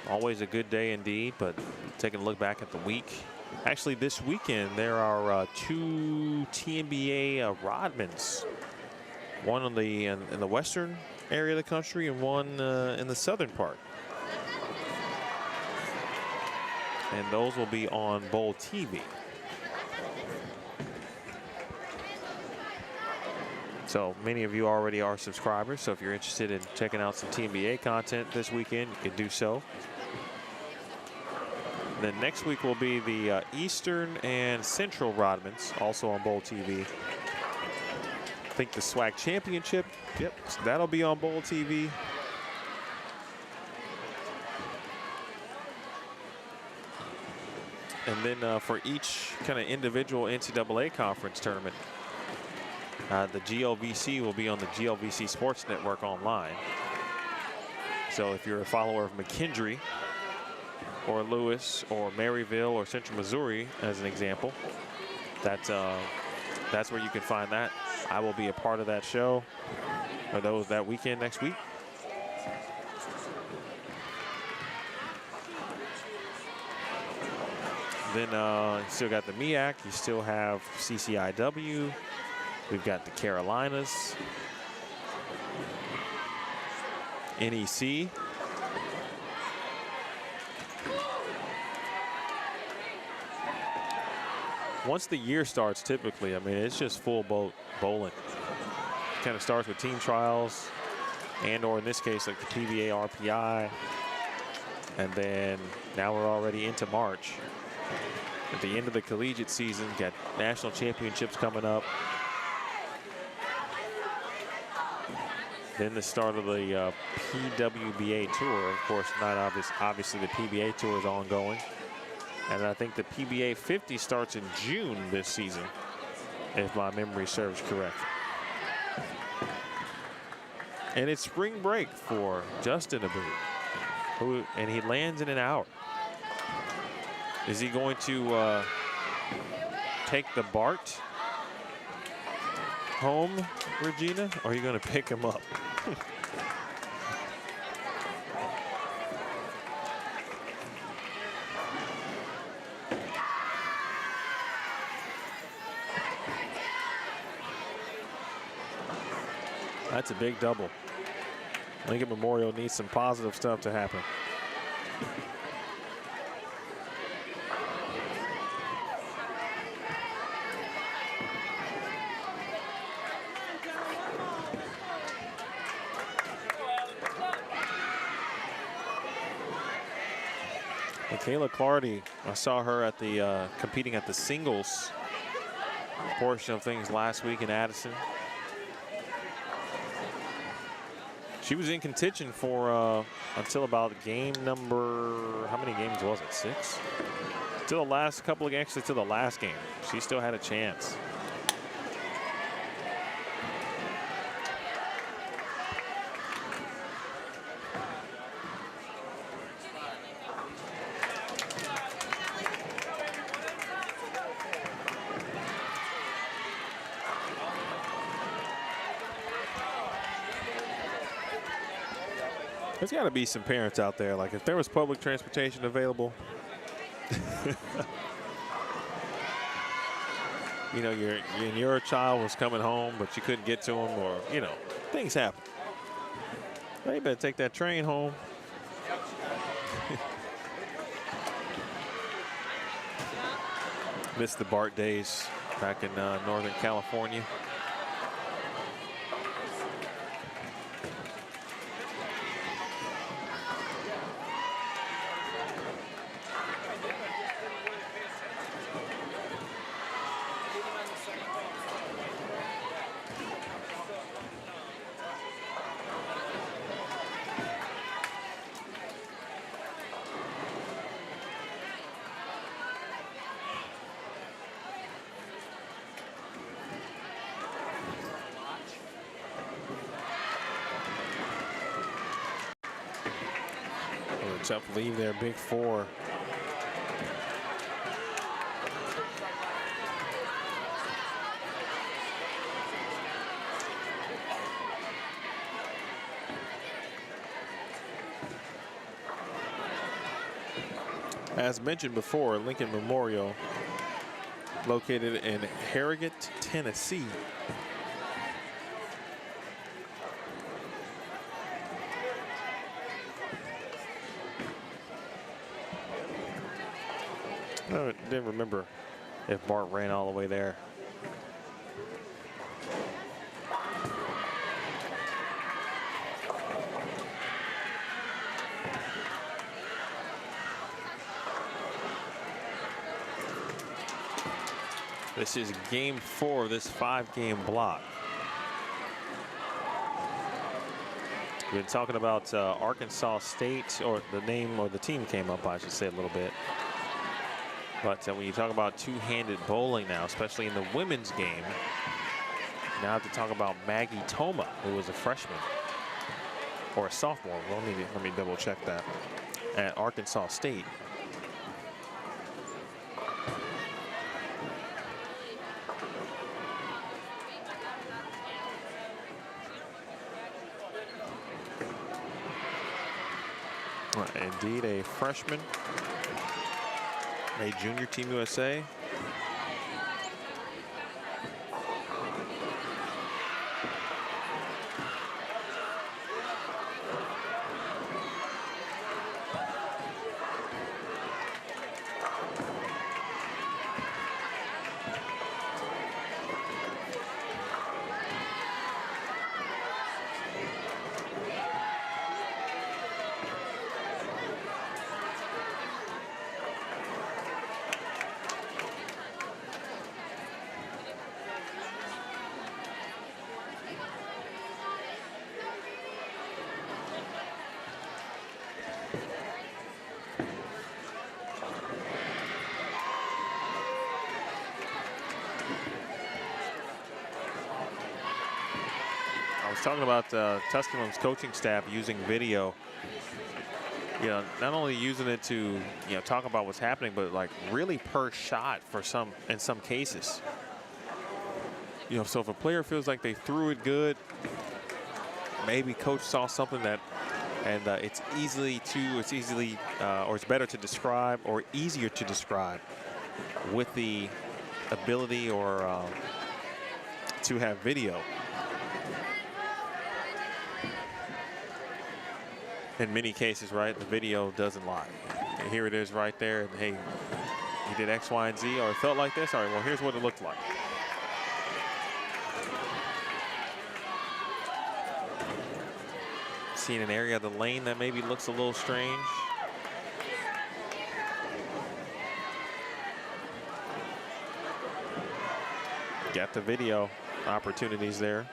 Speaker 4: Always a good day indeed, but taking a look back at the week. Actually, this weekend, there are 2 TNBA Rodmans. One in the western area of the country and one in the southern part. And those will be on Bowl TV. So many of you already are subscribers, so if you're interested in checking out some TNBA content this weekend, you can do so. Then next week will be the Eastern and Central Rodmans, also on Bowl TV. I think the SWAC Championship, yep, so that'll be on Bowl TV. And then for each kind of individual NCAA conference tournament, the GLVC will be on the GLVC Sports Network online. So if you're a follower of McKendree or Lewis or Maryville or Central Missouri, as an example, that's where you can find that. I will be a part of that show, or those that weekend next week. Then you still got the MEAC, you still have CCIW, we've got the Carolinas, NEC. Once the year starts, typically, I mean, it's just full bowling. Kind of starts with team trials, and or in this case, like the PBA RPI. And then now we're already into March. At the end of the collegiate season, got national championships coming up. Then the start of the PWBA tour. Of course, not obviously the PBA tour is ongoing. And I think the PBA 50 starts in June this season, if my memory serves correct. And it's spring break for Justin Abu, and he lands in an hour. Is he going to take the BART home, Regina, or are you going to pick him up? That's a big double. Lincoln Memorial needs some positive stuff to happen. Michaela Clardy, I saw her at the competing at the singles portion of things last week in Addison. She was in contention for until about game number, how many games was it, 6? Till the last couple of games, actually to the last game. She still had a chance. There's got to be some parents out there, like if there was public transportation available, you know, your child was coming home, but you couldn't get to him, or, you know, things happen. Well, you better take that train home. Missed the BART days back in Northern California. Tough leave there, big four. As mentioned before, Lincoln Memorial, located in Harrogate, Tennessee. I didn't remember if Bart ran all the way there. This is game 4 of this 5-game block. We've been talking about Arkansas State, or the name or the team came up, I should say, a little bit. But when you talk about two-handed bowling now, especially in the women's game, now I have to talk about Maggie Toma, who was a freshman or a sophomore. Well, let me double check that. At Arkansas State. Indeed, a freshman. A junior Team USA. Talking about Tusculum's coaching staff using video, not only using it to talk about what's happening, but like really per shot for in some cases. So if a player feels like they threw it good, maybe coach saw something that, and it's better to describe, or easier to describe, with the ability or to have video. In many cases, right, the video doesn't lie. And here it is right there. And hey, he did X, Y, and Z, or it felt like this. All right, well, here's what it looked like. Seeing an area of the lane that maybe looks a little strange. Got the video opportunities there.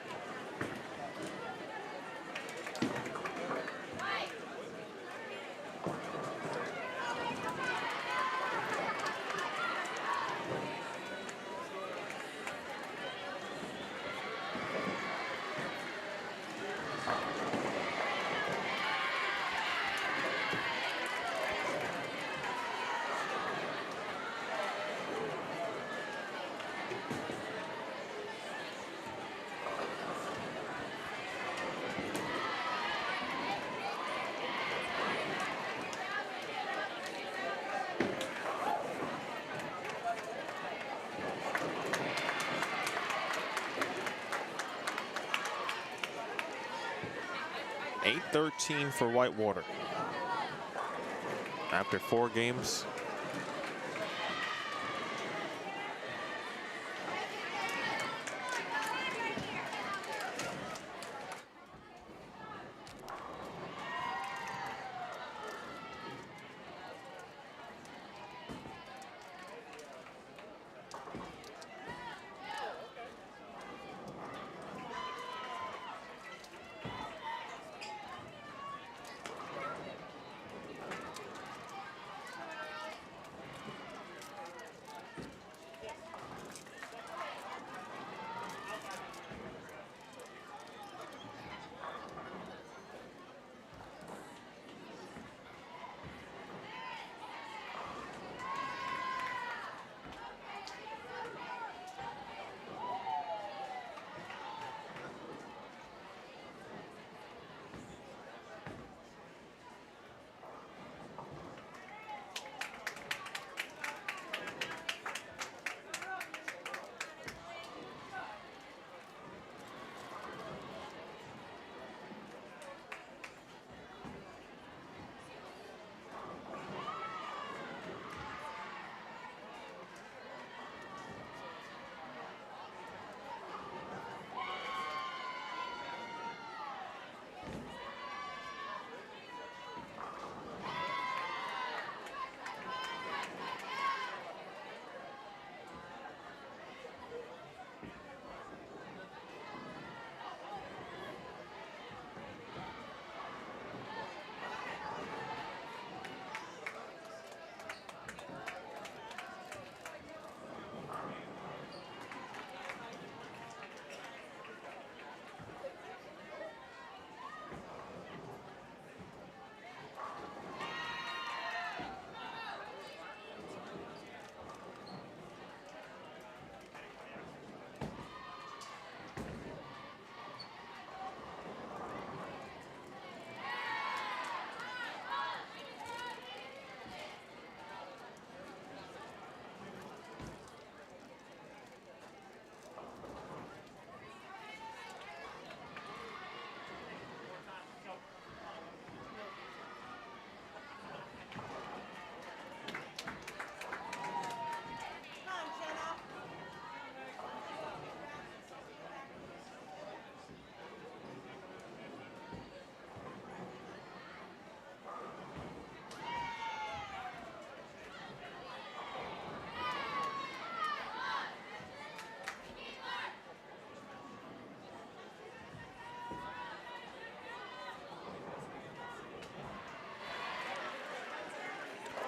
Speaker 4: .813 for Whitewater after 4 games.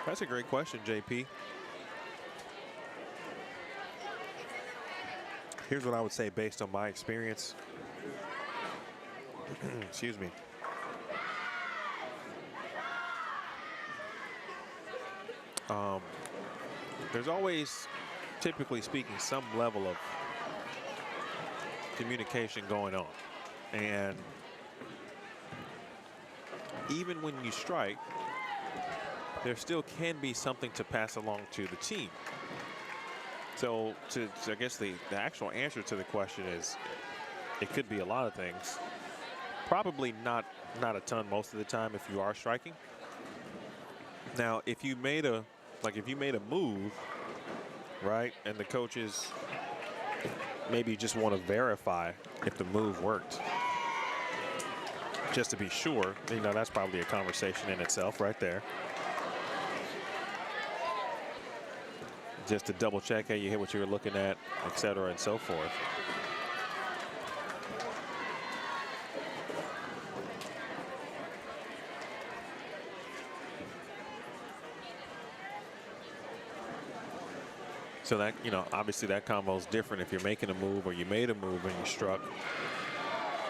Speaker 4: That's a great question, JP. Here's what I would say based on my experience. Excuse me. There's always, typically speaking, some level of communication going on. And even when you strike, there still can be something to pass along to the team. So I guess the actual answer to the question is it could be a lot of things. Probably not a ton most of the time if you are striking. Now, if you made a move, right, and the coaches maybe just want to verify if the move worked, just to be sure, you know, that's probably a conversation in itself right there. Just to double check, hey, you hit what you were looking at, et cetera, and so forth. So that, you know, obviously that combo is different if you're making a move or you made a move and you struck,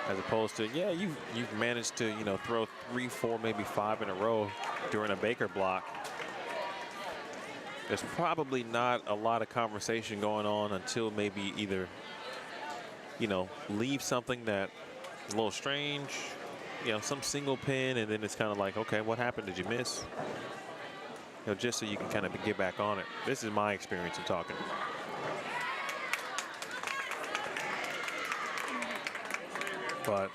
Speaker 4: as opposed to, yeah, you've managed to, you know, throw 3, 4, maybe 5 in a row during a Baker block. There's probably not a lot of conversation going on until maybe either, you know, leave something that is a little strange, you know, some single pin, and then it's kind of like, okay, what happened? Did you miss? You know, just so you can kind of get back on it. This is my experience in talking. But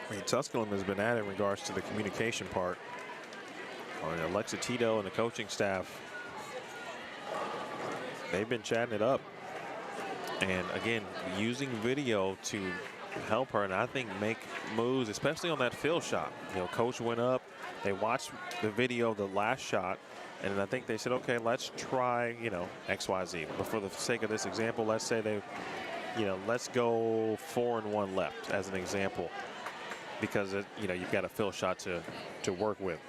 Speaker 4: I mean, Tusculum has been at it in regards to the communication part. Alexa Tito and the coaching staff, they've been chatting it up. And again, using video to help her, and I think make moves, especially on that fill shot. You know, coach went up, they watched the video of the last shot, and I think they said, okay, let's try, you know, XYZ. But for the sake of this example, let's say they, you know, let's go 4 and 1 left as an example, because it, you know, you've got a fill shot to work with.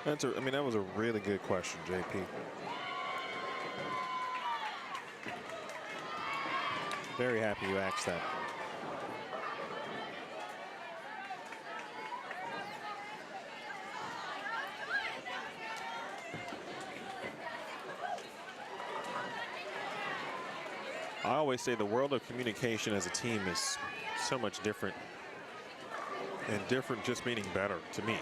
Speaker 4: I mean, that was a really good question, JP. Very happy you asked that. I always say the world of communication as a team is so much different, and different just meaning better to me.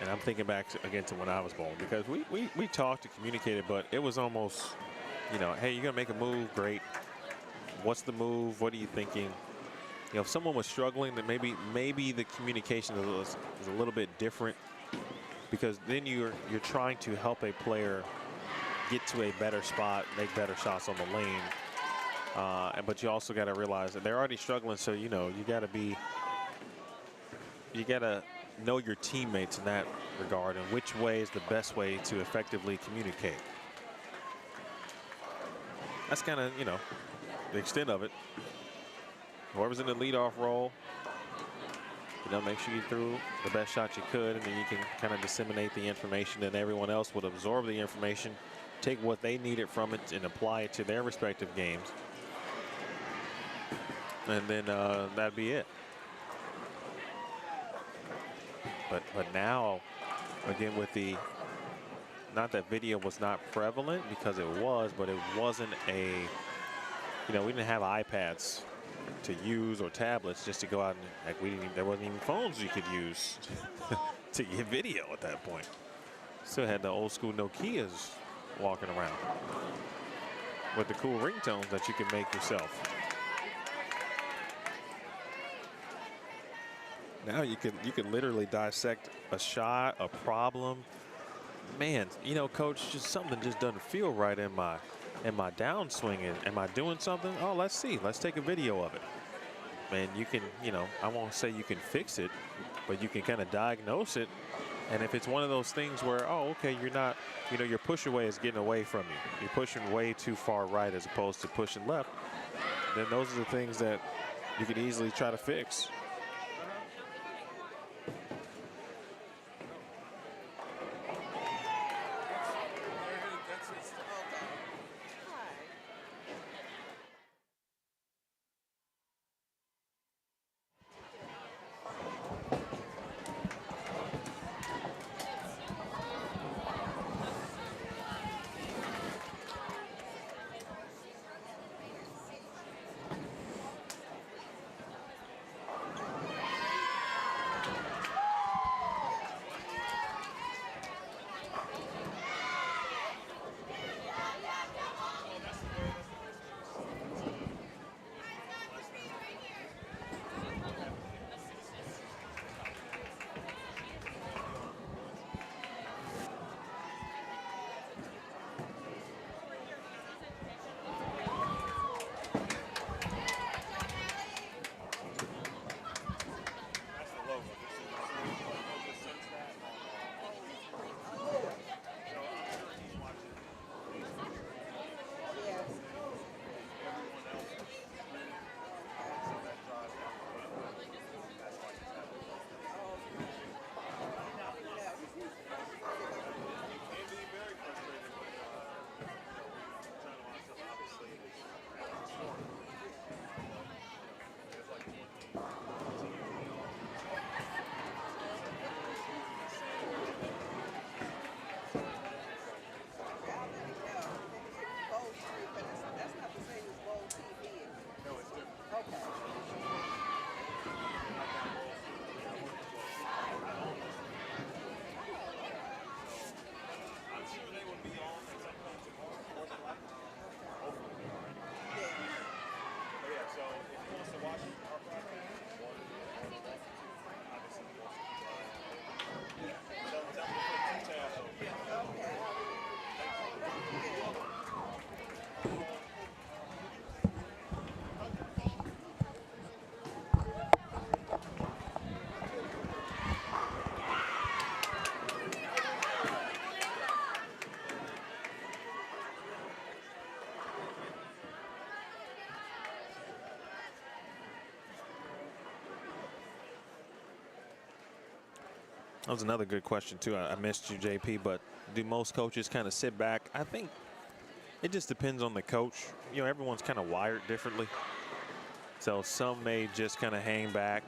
Speaker 4: And I'm thinking back again to when I was bowling, because we talked and communicated, but it was almost, you know, hey, you're gonna make a move, great. What's the move? What are you thinking? You know, if someone was struggling, then maybe the communication is a little bit different, because then you're trying to help a player get to a better spot, make better shots on the lane. But you also got to realize that they're already struggling. So, you know, you got to know your teammates in that regard and which way is the best way to effectively communicate. That's kind of, you know, the extent of it. Whoever's in the leadoff role, you know, make sure you threw the best shot you could, and then you can kind of disseminate the information, and everyone else would absorb the information, take what they needed from it, and apply it to their respective games. And then that'd be it. But now, again, with the, not that video was not prevalent, because it was, but it wasn't a, you know, we didn't have iPads to use or tablets just to go out and, like, we didn't even, there wasn't even phones you could use to get video at that point. Still had the old school Nokias walking around with the cool ringtones that you can make yourself. Now you can literally dissect a shot, a problem. Man, you know, coach, just something just doesn't feel right in my downswing. Am I doing something? Oh, let's see. Let's take a video of it. And you can, you know, I won't say you can fix it, but you can kind of diagnose it. And if it's one of those things where, oh, okay, you're not, you know, your push away is getting away from you. You're pushing way too far right as opposed to pushing left. Then those are the things that you can easily try to fix. That was another good question, too. I missed you, JP, but do most coaches kind of sit back? I think it just depends on the coach. You know, everyone's kind of wired differently. So some may just kind of hang back.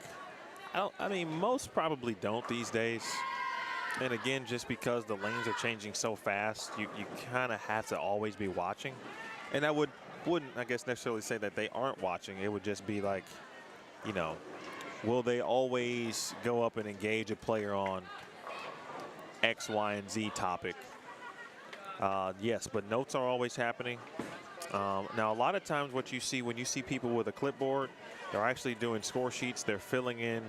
Speaker 4: I mean, most probably don't these days. And again, just because the lanes are changing so fast, you kind of have to always be watching. And I wouldn't, I guess, necessarily say that they aren't watching. It would just be like, you know, will they always go up and engage a player on X, Y, and Z topic? Yes, but notes are always happening. Now, a lot of times what you see when you see people with a clipboard, they're actually doing score sheets. They're filling in.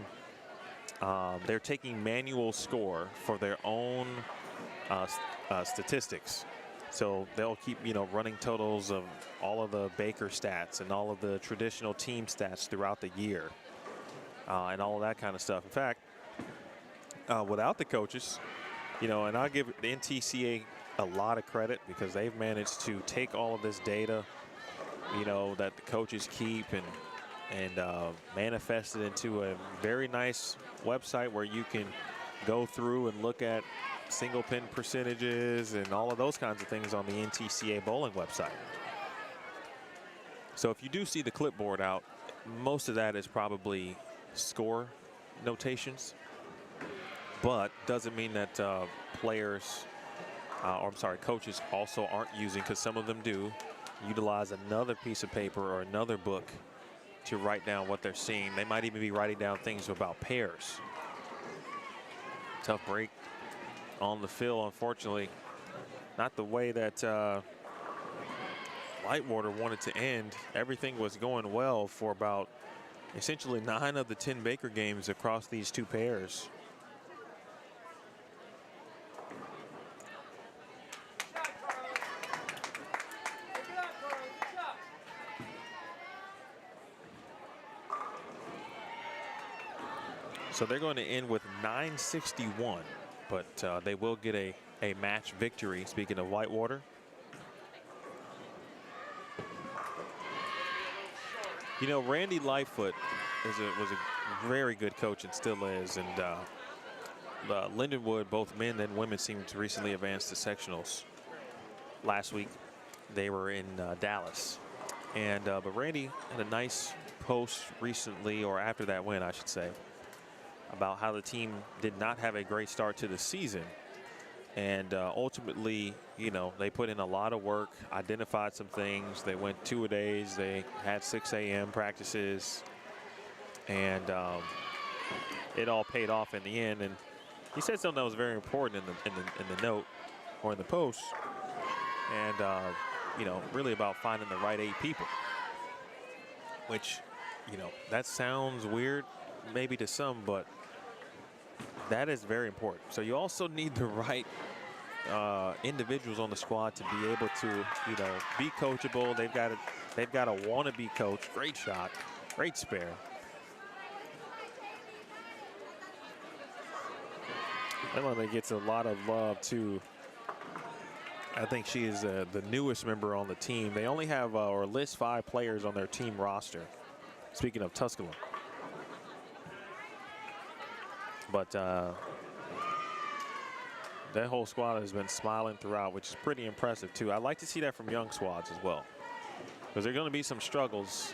Speaker 4: They're taking manual score for their own statistics. So they'll keep, running totals of all of the Baker stats and all of the traditional team stats throughout the year, and all of that kind of stuff. In fact, without the coaches, and I'll give the NTCA a lot of credit because they've managed to take all of this data, that the coaches keep and manifest it into a very nice website where you can go through and look at single pin percentages and all of those kinds of things on the NTCA bowling website. So if you do see the clipboard out, most of that is probably score notations, but doesn't mean that coaches also aren't using, because some of them do utilize another piece of paper or another book to write down what they're seeing. They might even be writing down things about pairs. Tough break on the fill, unfortunately. Not the way that Whitewater wanted to end. Everything was going well for about essentially 9 of the 10 Baker games across these two pairs. So they're going to end with 961, but they will get a match victory. Speaking of Whitewater. Randy Lightfoot was a very good coach and still is. And Lindenwood, both men and women, seem to recently advance to sectionals. Last week, they were in Dallas. And but Randy had a nice post recently, or after that win, I should say, about how the team did not have a great start to the season. And ultimately, they put in a lot of work, identified some things. They went 2-a-days. They had 6 a.m. practices. And it all paid off in the end. And he said something that was very important in the note or in the post. And, really about finding the right 8 people. Which, that sounds weird maybe to some, but that is very important. So you also need the right individuals on the squad to be able to, be coachable. They've got to want to be coached. Great shot, great spare. Emma gets a lot of love too. I think she is the newest member on the team. They only have or list 5 players on their team roster. Speaking of Tusculum. But that whole squad has been smiling throughout, which is pretty impressive too. I like to see that from young squads as well, because there are going to be some struggles,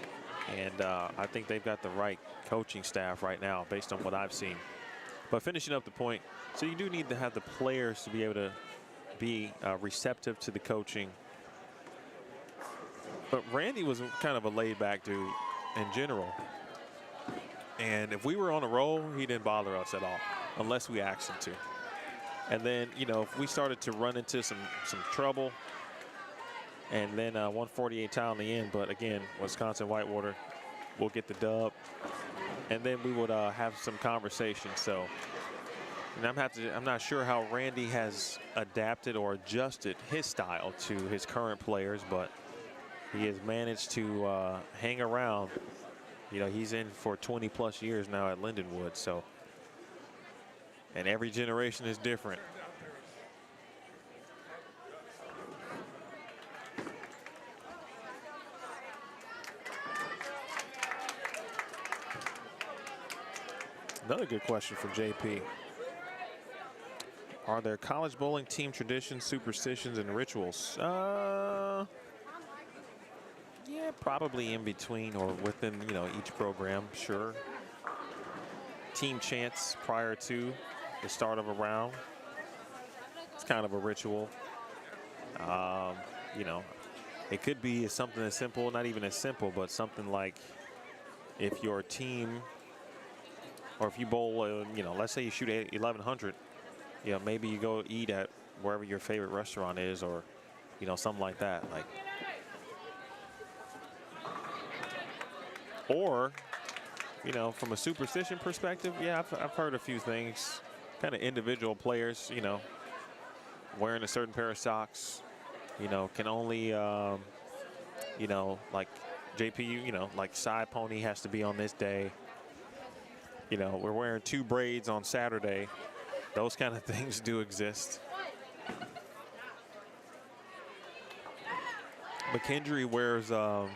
Speaker 4: and I think they've got the right coaching staff right now based on what I've seen. But finishing up the point, so you do need to have the players to be able to be receptive to the coaching. But Randy was kind of a laid-back dude in general. And if we were on a roll, he didn't bother us at all, unless we asked him to. And then, if we started to run into some trouble, and then 148 tie on the end, but again, Wisconsin-Whitewater will get the dub, and then we would have some conversation. So, and I'm not sure how Randy has adapted or adjusted his style to his current players, but he has managed to hang around. He's in for 20+ years now at Lindenwood, so, and every generation is different. Another good question from JP. Are there college bowling team traditions, superstitions, and rituals? Yeah, probably in between or within, each program, sure. Team chants prior to the start of a round. It's kind of a ritual. It could be something as simple, not even as simple, but something like if your team, or if you bowl, let's say you shoot 1100, maybe you go eat at wherever your favorite restaurant is, or, something like that. Or, from a superstition perspective, yeah, I've heard a few things. Kind of individual players, wearing a certain pair of socks can only, like JPU, like side pony has to be on this day. We're wearing 2 braids on Saturday. Those kind of things do exist. McKendree wears, well,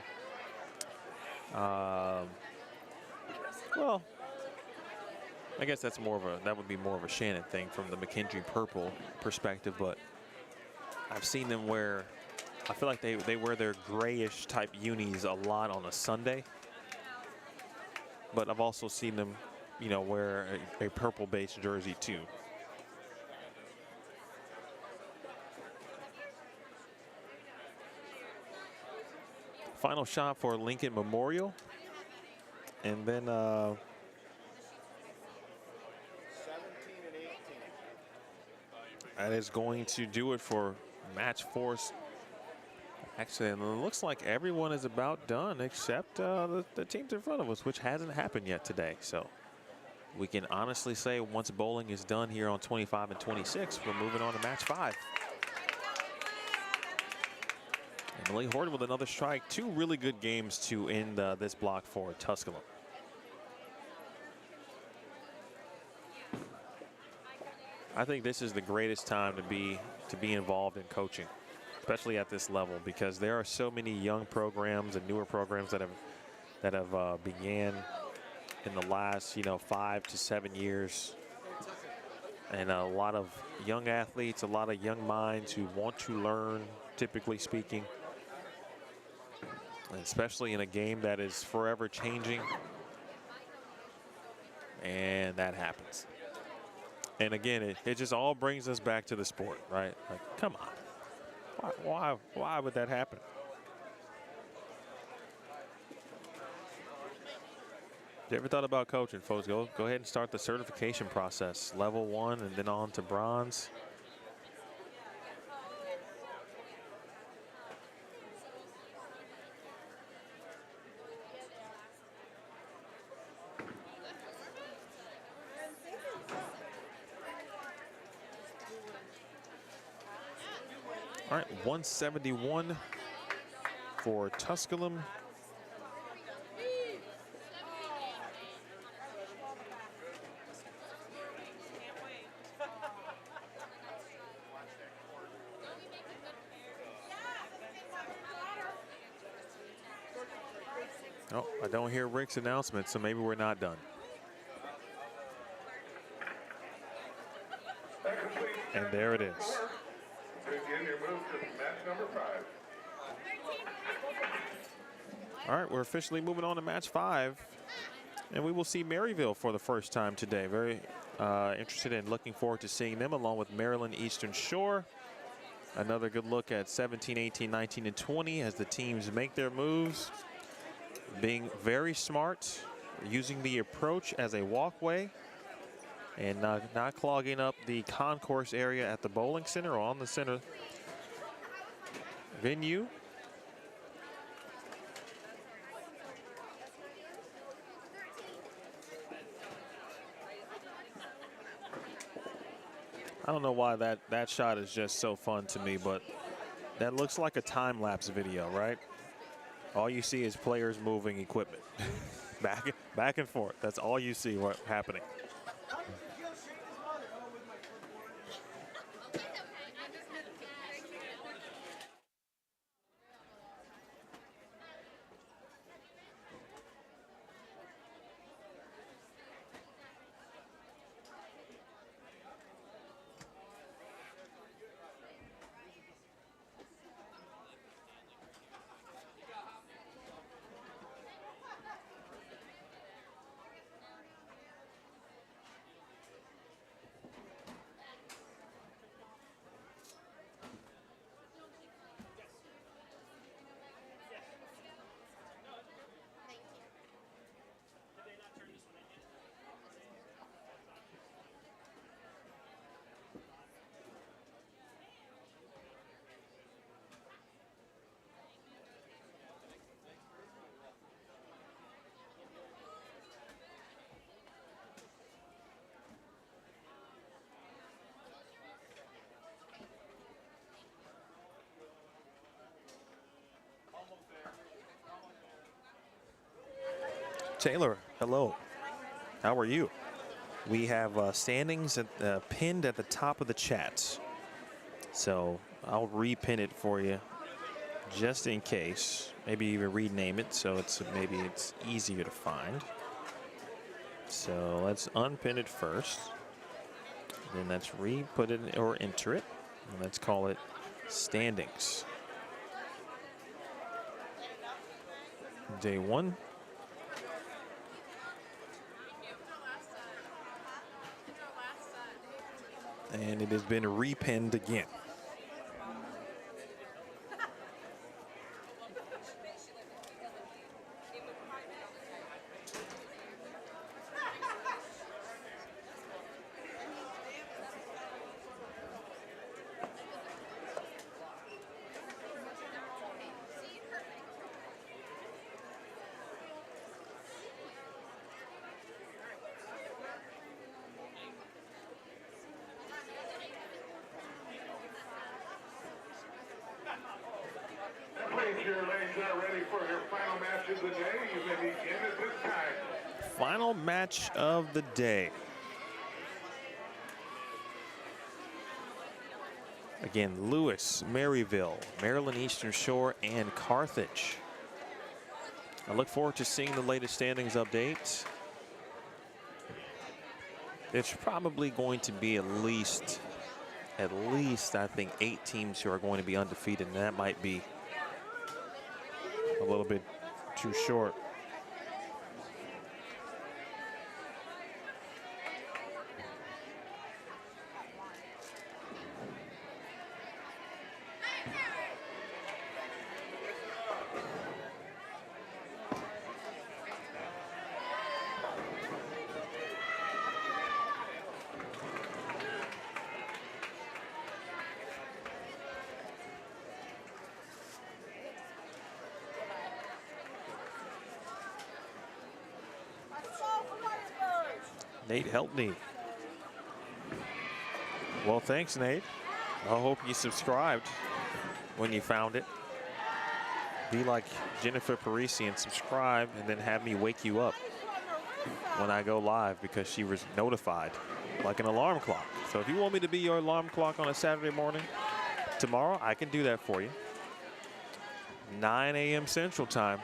Speaker 4: I guess that would be more of a Shannon thing from the McKendree purple perspective, but I've seen them wear, I feel like they wear their grayish type unis a lot on a Sunday. But I've also seen them, wear a purple based jersey too. Final shot for Lincoln Memorial. And then
Speaker 11: 17 and 18.
Speaker 4: that is going to do it for match 4. Actually, it looks like everyone is about done except the teams in front of us, which hasn't happened yet today. So we can honestly say once bowling is done here on 25 and 26, we're moving on to match 5. Emily Horton with another strike. 2 really good games to end this block for Tusculum. I think this is the greatest time to be involved in coaching, especially at this level, because there are so many young programs and newer programs that have began in the last 5 to 7 years, and a lot of young athletes, a lot of young minds who want to learn, typically speaking, and especially in a game that is forever changing, and that happens. And again, it just all brings us back to the sport, right? Like, come on. Why would that happen? If you ever thought about coaching, folks, go ahead and start the certification process. Level 1 and then on to bronze. All right, 171 for Tusculum. Oh, I don't hear Rick's announcement, so maybe we're not done. And there it is.
Speaker 1: Begin your move to match number 5.
Speaker 4: All right, we're officially moving on to match 5. And we will see Maryville for the first time today. Very interested and looking forward to seeing them along with Maryland Eastern Shore. Another good look at 17, 18, 19, and 20 as the teams make their moves. Being very smart, using the approach as a walkway, and not clogging up the concourse area at the bowling center or on the center venue. I don't know why that shot is just so fun to me, but that looks like a time-lapse video, right? All you see is players moving equipment back and forth. That's all you see happening. Taylor, hello. How are you? We have standings pinned at the top of the chat. So I'll repin it for you just in case. Maybe even rename it so maybe it's easier to find. So let's unpin it first. Then let's re-put it or enter it. And let's call it standings. Day 1. And it has been repinned again.
Speaker 1: Please, your lanes are ready for your final match of the day. You may begin at this time.
Speaker 4: Final match of the day. Again, Lewis, Maryville, Maryland Eastern Shore, and Carthage. I look forward to seeing the latest standings update. There's probably going to be at least I think 8 teams who are going to be undefeated, and that might be a little bit too short. Nate helped me. Well, thanks, Nate. I hope you subscribed when you found it. Be like Jennifer Parisi and subscribe, and then have me wake you up when I go live, because she was notified like an alarm clock. So if you want me to be your alarm clock on a Saturday morning tomorrow, I can do that for you. 9 a.m. Central Time.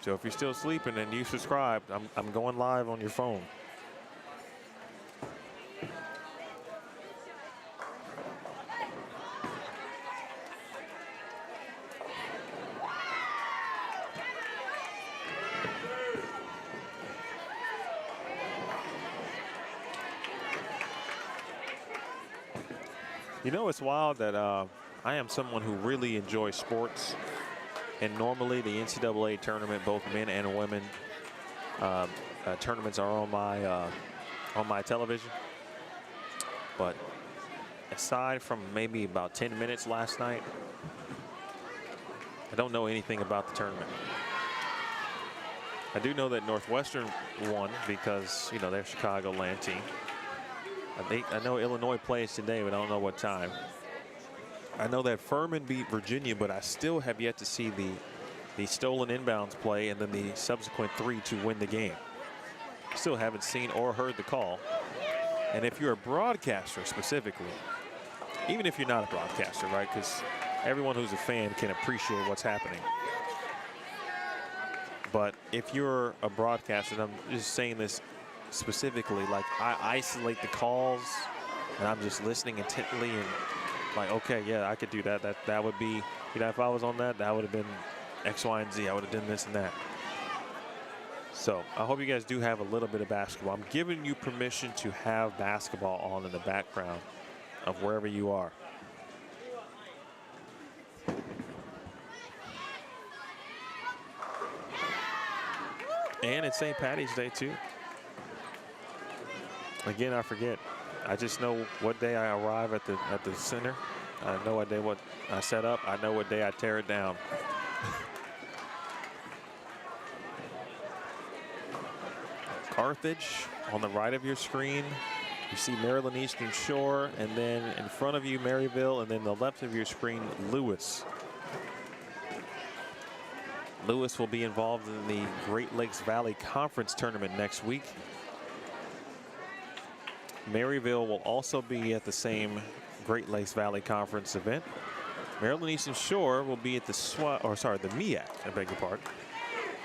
Speaker 4: So if you're still sleeping and you subscribed, I'm going live on your phone. You know, it's wild that I am someone who really enjoys sports, and normally the NCAA tournament, both men and women tournaments, are on my television. But aside from maybe about 10 minutes last night, I don't know anything about the tournament. I do know that Northwestern won because, you know, they're Chicagoland team. I know Illinois plays today, but I don't know what time. I know that Furman beat Virginia, but I still have yet to see the stolen inbounds play and then the subsequent 3 to win the game. Still haven't seen or heard the call. And if you're a broadcaster specifically, even if you're not a broadcaster, right, because everyone who's a fan can appreciate what's happening. But if you're a broadcaster, and I'm just saying this specifically, like, I isolate the calls and I'm just listening intently and like, okay, yeah, I could do that. That would be, you know, if I was on that would have been X, Y, and Z. I would have done this and that. So I hope you guys do have a little bit of basketball. I'm giving you permission to have basketball on in the background of wherever you are. And it's St. Patty's Day too. Again, I forget. I just know what day I arrive at the center. I know what day what I set up. I know what day I tear it down. Carthage on the right of your screen. You see Maryland Eastern Shore, and then in front of you Maryville, and then the left of your screen Lewis. Lewis will be involved in the Great Lakes Valley Conference Tournament next week. Maryville will also be at the same Great Lakes Valley Conference event. Maryland Eastern Shore will be at the MEAC, I beg your pardon.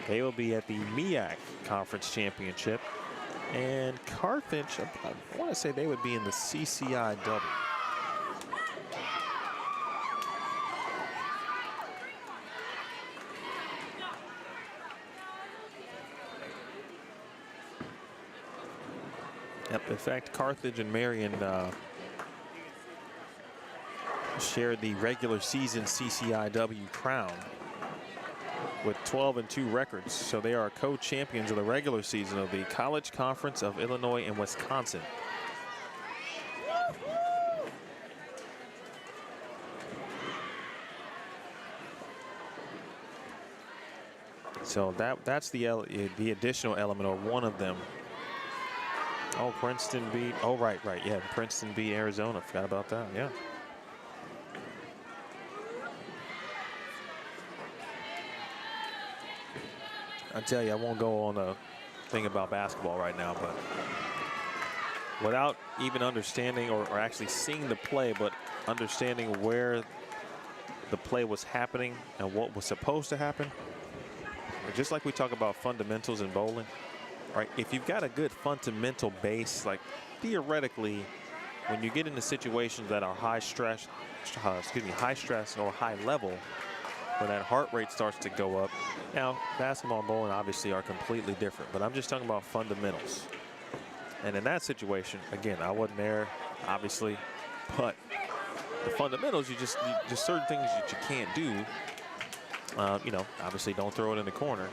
Speaker 4: They will be at the MEAC Conference Championship. And Carthage, I want to say they would be in the CCIW. Yep, in fact, Carthage and Marian shared the regular season CCIW crown with 12-2 records. So they are co-champions of the regular season of the College Conference of Illinois and Wisconsin. So that's the additional element, or one of them. Oh, Princeton beat, oh, right, yeah, Princeton beat Arizona, forgot about that, yeah. I tell you, I won't go on a thing about basketball right now, but without even understanding or actually seeing the play, but understanding where the play was happening and what was supposed to happen, just like we talk about fundamentals in bowling, right? If you've got a good fundamental base, like theoretically, when you get into situations that are high stress or high level, where that heart rate starts to go up. Now, basketball and bowling obviously are completely different, but I'm just talking about fundamentals. And in that situation, again, I wasn't there, obviously, but the fundamentals, just certain things that you can't do. You know, obviously don't throw it in the corner.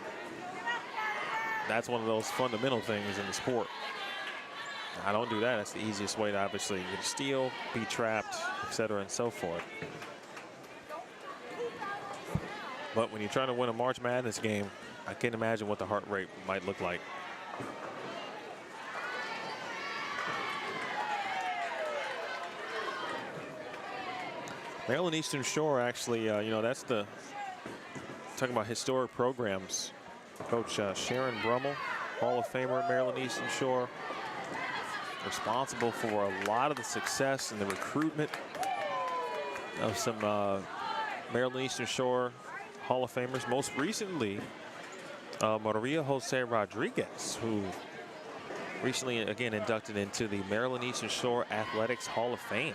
Speaker 4: That's one of those fundamental things in the sport. I don't do that. That's the easiest way to obviously steal, be trapped, etc. and so forth. But when you're trying to win a March Madness game, I can't imagine what the heart rate might look like. Maryland Eastern Shore, actually, you know, that's the talking about historic programs. Coach Sharon Brummel, Hall of Famer at Maryland Eastern Shore, responsible for a lot of the success and the recruitment of some Maryland Eastern Shore Hall of Famers. Most recently, Maria Jose Rodriguez, who recently again inducted into the Maryland Eastern Shore Athletics Hall of Fame.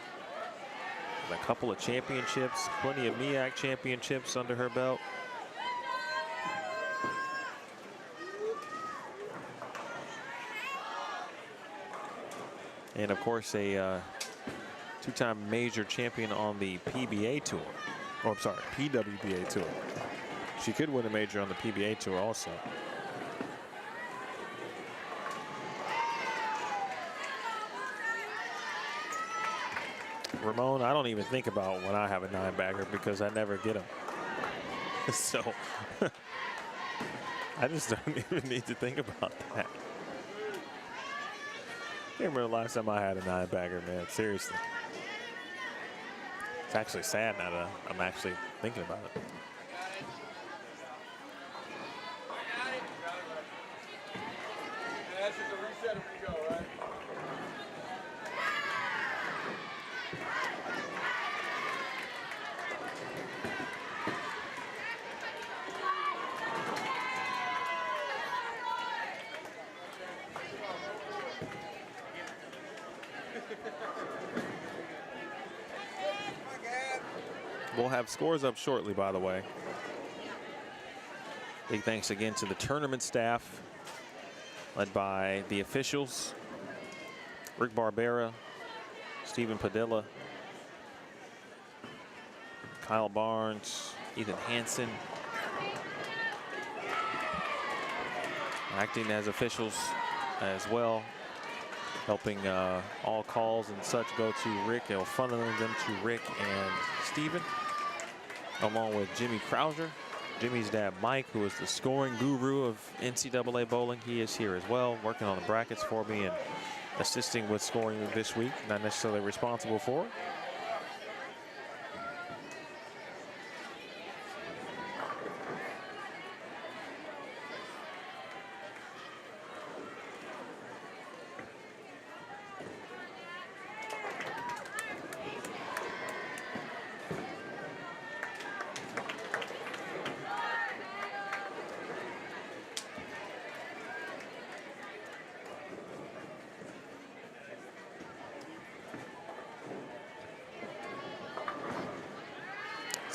Speaker 4: A couple of championships, plenty of MEAC championships under her belt. And of course, a two-time major champion on the PBA tour. Oh, I'm sorry, PWBA tour. She could win a major on the PBA tour also. Ramon, I don't even think about when I have a 9-bagger because I never get them. So I just don't even need to think about that. I can't remember the last time I had a 9-bagger, man. Seriously. It's actually sad now that I'm actually thinking about it.
Speaker 8: That's just a reset if we go, right?
Speaker 4: We'll have scores up shortly, by the way. Big thanks again to the tournament staff, led by the officials, Rick Barbera, Stephen Padilla, Kyle Barnes, Ethan Hansen, acting as officials as well, helping all calls and such go to Rick, or funneling them to Rick and Stephen, along with Jimmy Krauser. Jimmy's dad, Mike, who is the scoring guru of NCAA bowling. He is here as well, working on the brackets for me and assisting with scoring this week, not necessarily responsible for it.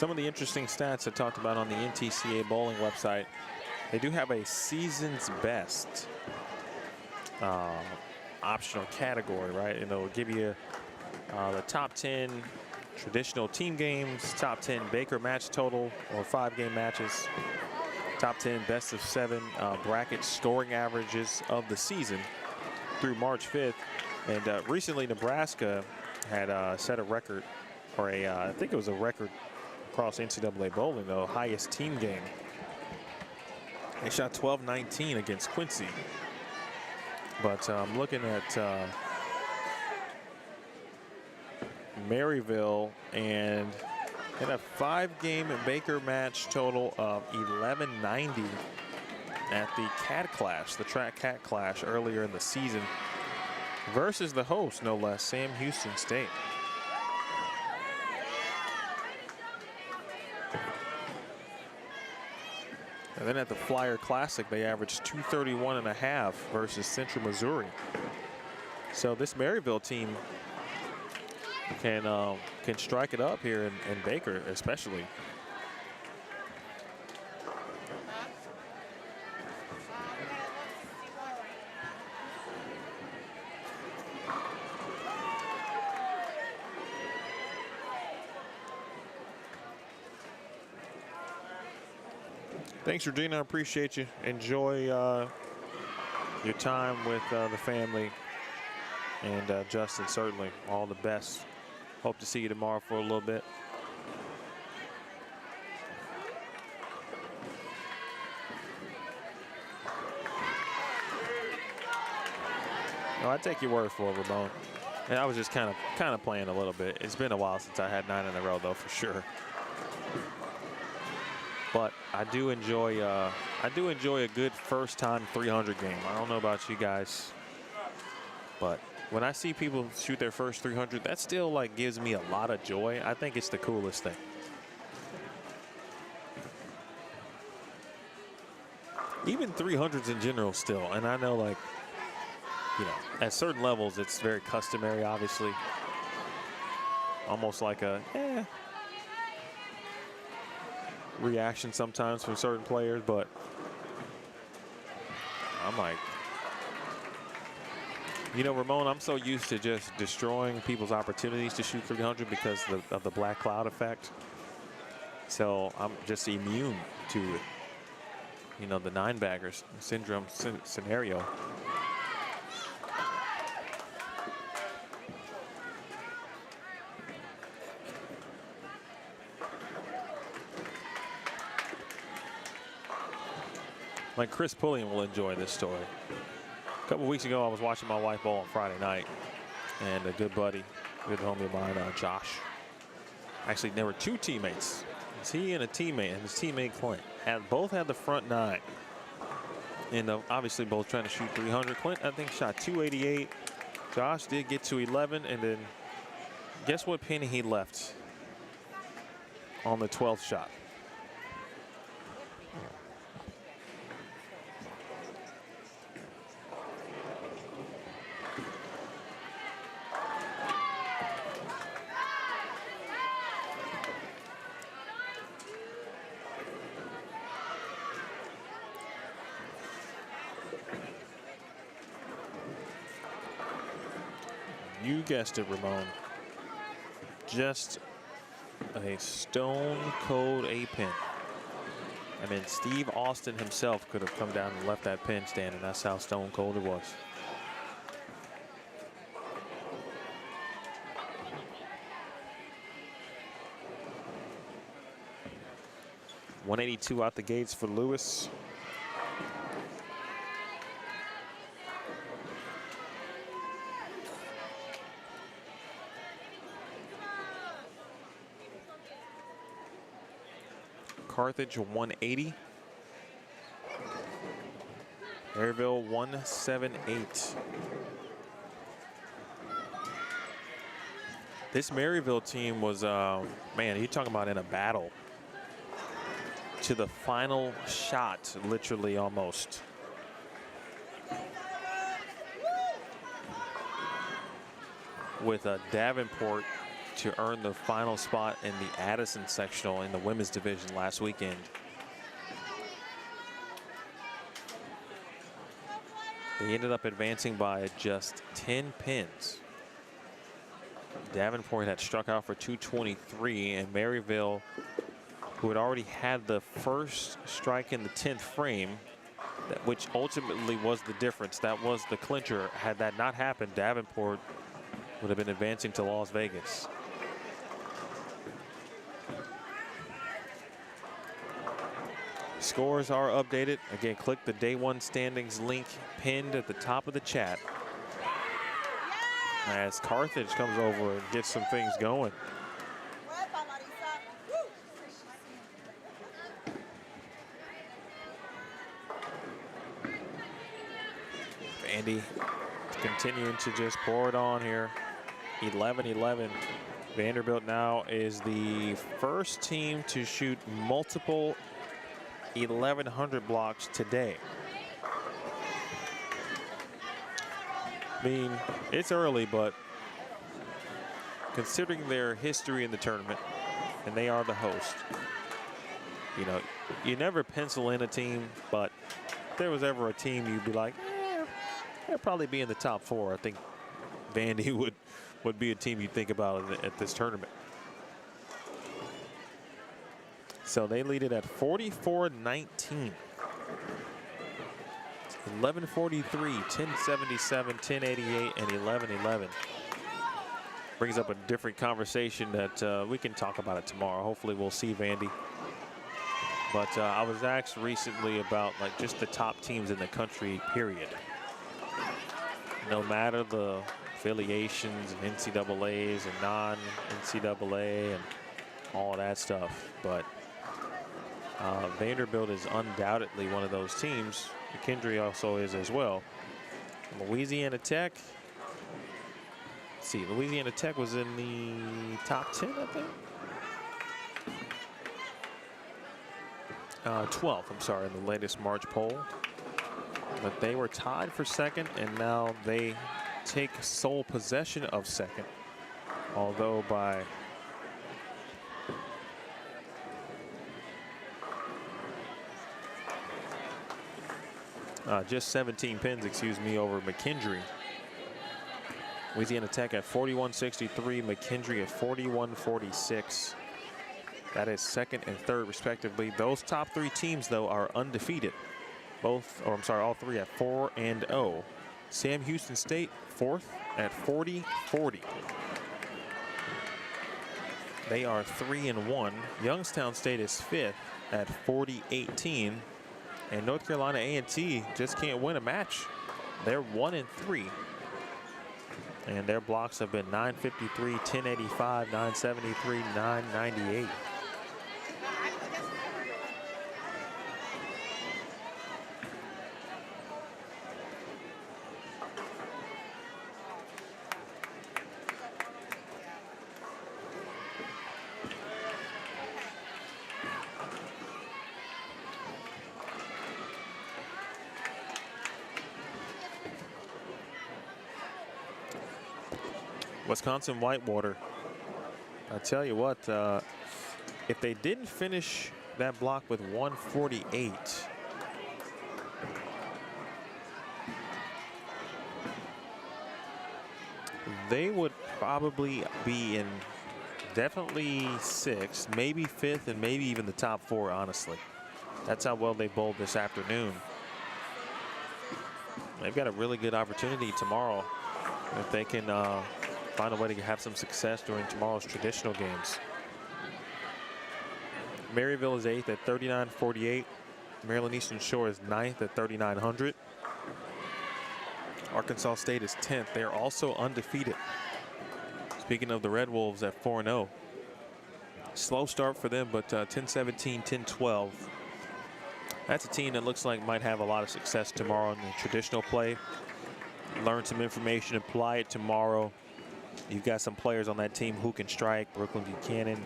Speaker 4: some of the interesting stats I talked about on the NTCA bowling website, they do have a season's best optional category, right? And it'll give you the top 10 traditional team games, top 10 Baker match total or 5-game matches, top 10 best of 7 bracket scoring averages of the season through March 5th. And recently Nebraska had set a record, or I think it was a record across NCAA bowling, the highest team game. They shot 12-19 against Quincy. But I'm looking at Maryville, and in a 5-game Baker match total of 1190 at the Cat Clash, the track Cat Clash earlier in the season, versus the host, no less, Sam Houston State. And then at the Flyer Classic, they averaged 231.5 versus Central Missouri. So this Maryville team can strike it up here in Baker, especially. Thanks, Regina. I appreciate you. Enjoy your time with the family. And Justin, certainly all the best. Hope to see you tomorrow for a little bit. No, I take your word for it, Ramon. And I was just kind of playing a little bit. It's been a while since I had 9 in a row, though, for sure. But I do enjoy a good first-time 300 game. I don't know about you guys, but when I see people shoot their first 300, that still like gives me a lot of joy. I think it's the coolest thing. Even 300s in general still, and I know, like, you know, at certain levels it's very customary, obviously. Almost like a reaction sometimes from certain players, but I'm like, you know, Ramon, I'm so used to just destroying people's opportunities to shoot 300 because of the black cloud effect. So I'm just immune to it. You know, the 9-baggers syndrome scenario. Like Chris Pulliam will enjoy this story. A couple weeks ago, I was watching my wife bowl on Friday night, and a good buddy, good homie of mine, Josh. Actually, there were 2 teammates. It's he and a teammate, and his teammate Clint both had the front 9, and obviously both trying to shoot 300. Clint, I think, shot 288. Josh did get to 11, and then guess what penny he left on the 12th shot? You guessed it, Ramon. Just a stone cold 8-pin. I mean, Steve Austin himself could have come down and left that pin stand, and that's how stone cold it was. .182 out the gates for Lewis. Carthage 180. Maryville 178. This Maryville team was, man, you're talking about in a battle to the final shot, literally almost. With Davenport to earn the final spot in the Addison sectional in the women's division last weekend. They ended up advancing by just 10 pins. Davenport had struck out for 223, and Maryville, who had already had the first strike in the 10th frame, which ultimately was the difference. That was the clincher. Had that not happened, Davenport would have been advancing to Las Vegas. Scores are updated. Again, click the day one standings link pinned at the top of the chat as Carthage comes over and gets some things going. Vandy continuing to just pour it on here. 11-11. Vanderbilt now is the first team to shoot multiple 1,100 blocks today. I mean, it's early, but considering their history in the tournament, and they are the host, you know, you never pencil in a team, but if there was ever a team you'd be like, they'll probably be in the top 4. I think Vandy would be a team you'd think about at this tournament. So they lead it at 44-19. 11:43, 10:77, 10:88, and 11:11. Brings up a different conversation that we can talk about it tomorrow. Hopefully we'll see Vandy. But I was asked recently about like just the top teams in the country, period. No matter the affiliations and NCAAs and non-NCAA and all that stuff. But Vanderbilt is undoubtedly one of those teams. McKendree also is as well. Louisiana Tech. Let's see, Louisiana Tech was in the top 10, I think. 12th, I'm sorry, in the latest March poll. But they were tied for second, and now they take sole possession of second. Although by just 17 pins, excuse me, over McKendree. Louisiana Tech at 41-63, McKendree at 41-46. That is second and third, respectively. Those top 3 teams, though, are undefeated. Both, or I'm sorry, all 3 at 4-0. Sam Houston State, 4th at 40-40. They are 3-1. Youngstown State is 5th at 40-18. And North Carolina A&T just can't win a match. They're 1-3. And their blocks have been 953, 1085, 973, 998. Wisconsin-Whitewater. I tell you what, if they didn't finish that block with 148, they would probably be in definitely 6th, maybe 5th, and maybe even the top 4, honestly. That's how well they bowled this afternoon. They've got a really good opportunity tomorrow if they can find a way to have some success during tomorrow's traditional games. Maryville is 8th at 39-48. Maryland Eastern Shore is 9th at 3,900. Arkansas State is 10th. They're also undefeated. Speaking of the Red Wolves at 4-0. Slow start for them, but 10-17, 10-12. That's a team that looks like might have a lot of success tomorrow in the traditional play. Learn some information, apply it tomorrow. You've got some players on that team who can strike. Brooklyn Buchanan.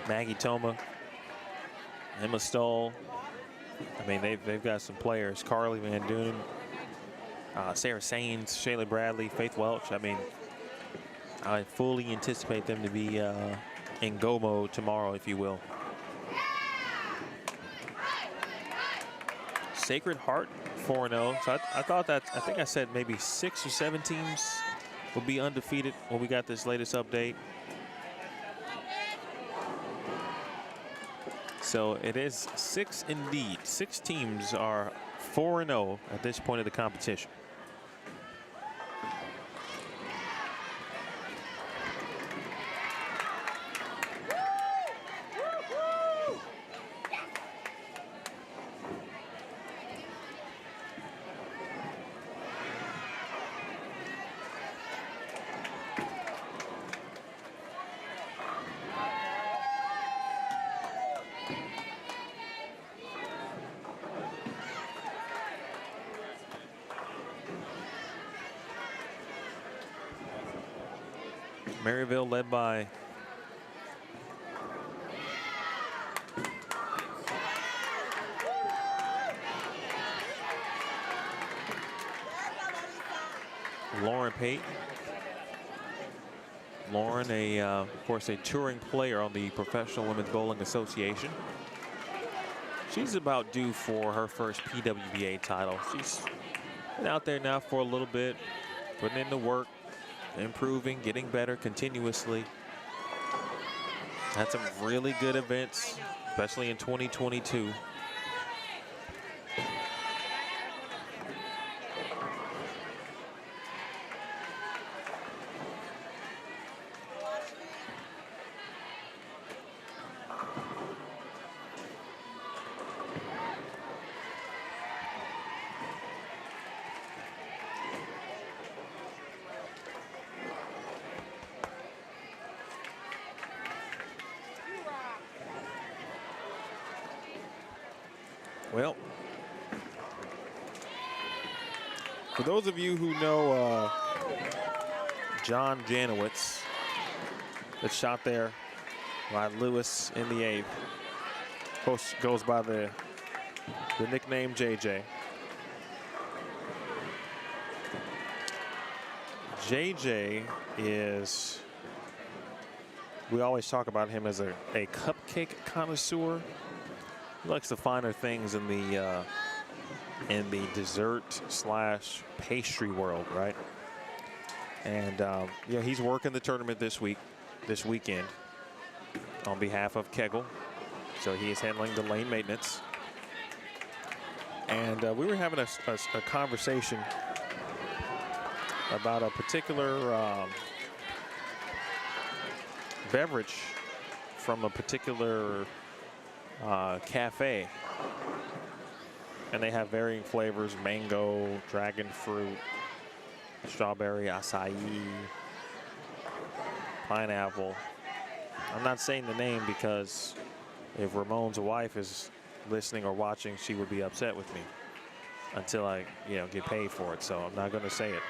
Speaker 4: Maggie Toma, Emma Stoll. I mean, they've got some players. Carly Van Dunen, Sarah Sains, Shayla Bradley, Faith Welch. I mean, I fully anticipate them to be in go mode tomorrow, if you will. Sacred Heart 4-0. So I thought that, I think I said maybe 6 or 7 teams will be undefeated when we got this latest update. So it is 6 indeed. 6 teams are 4-0 at this point of the competition. Maryville led by Lauren Pate. Lauren, of course, a touring player on the Professional Women's Bowling Association. She's about due for her first PWBA title. She's been out there now for a little bit, putting in the work, improving, getting better continuously. Had some really good events, especially in 2022. Well, for those of you who know John Janowitz, that shot there by Lewis in the 8th, coach goes by the nickname JJ. JJ is, we always talk about him as a cupcake connoisseur. He likes the finer things in the dessert / pastry world, right? And yeah, he's working the tournament this weekend on behalf of Kegel. So he is handling the lane maintenance. And we were having a conversation about a particular beverage from a particular cafe, and they have varying flavors: mango, dragon fruit, strawberry, acai, pineapple. I'm not saying the name because if Ramon's wife is listening or watching, she would be upset with me until I, get paid for it. So I'm not going to say it.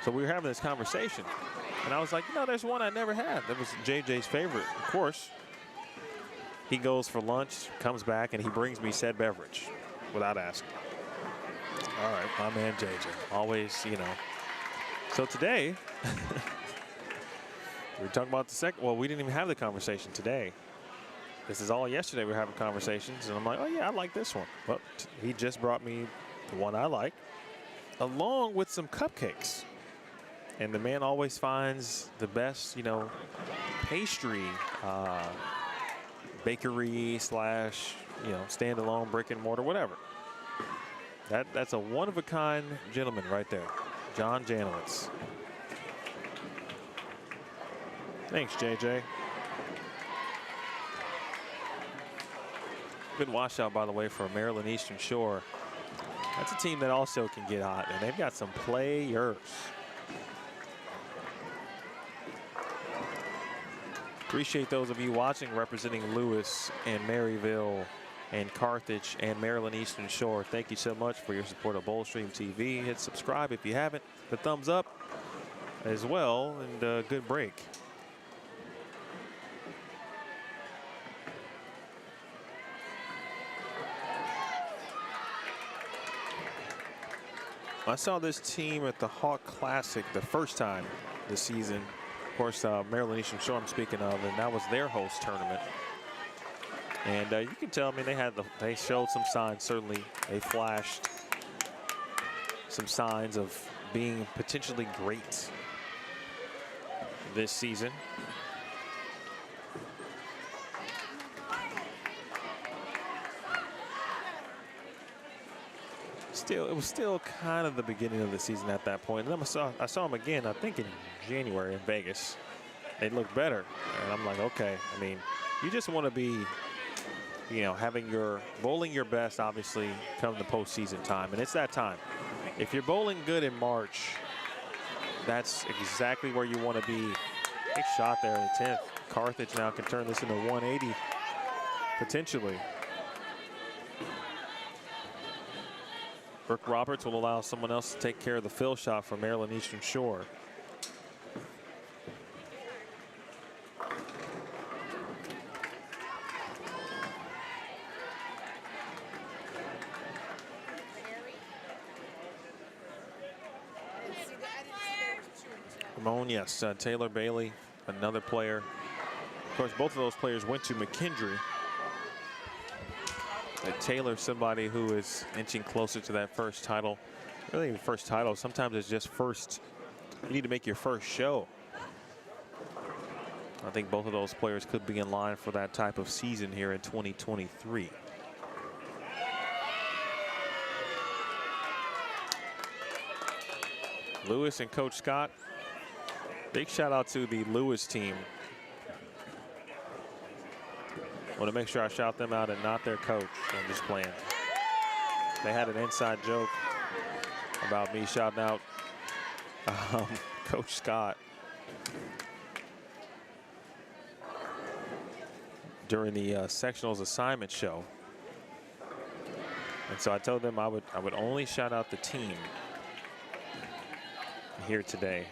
Speaker 4: So we were having this conversation, and I was like, there's one I never had. That was JJ's favorite, of course. He goes for lunch, comes back, and he brings me said beverage without asking. All right, my man JJ, always, So today, we were talking about the second. Well, we didn't even have the conversation today. This is all yesterday. We were having conversations, and I'm like, oh yeah, I like this one. Well, he just brought me the one I like, along with some cupcakes. And the man always finds the best, pastry, bakery / standalone brick and mortar, whatever. That's a one-of-a-kind gentleman right there, John Janowitz. Thanks, JJ. Good washout, by the way, for Maryland Eastern Shore. That's a team that also can get hot, and they've got some players. Appreciate those of you watching, representing Lewis and Maryville and Carthage and Maryland Eastern Shore. Thank you so much for your support of Boldstream TV. Hit subscribe if you haven't. The thumbs up as well, and good break. I saw this team at the Hawk Classic the first time this season. Of course, Maryland Eastern Shore I'm speaking of, and that was their host tournament. And you can tell, I mean, they showed some signs, certainly. They flashed some signs of being potentially great this season. It was still kind of the beginning of the season at that point. And then I saw them again, I think in January in Vegas. They looked better. And I'm like, okay, I mean, you just want to be, you know, bowling your best, obviously, come the postseason time. And it's that time. If you're bowling good in March, that's exactly where you want to be. Big shot there in the 10th. Carthage now can turn this into 180, potentially. Brooke Roberts will allow someone else to take care of the fill shot for Maryland Eastern Shore. Ramon, yes, Taylor Bailey, another player. Of course, both of those players went to McKendree. Taylor, somebody who is inching closer to that first title. Really, even first title. Sometimes it's just first. You need to make your first show. I think both of those players could be in line for that type of season here in 2023. Lewis and Coach Scott. Big shout out to the Lewis team. Want to make sure I shout them out and not their coach. I'm just playing. They had an inside joke about me shouting out Coach Scott during the sectionals assignment show. And so I told them I would only shout out the team here today.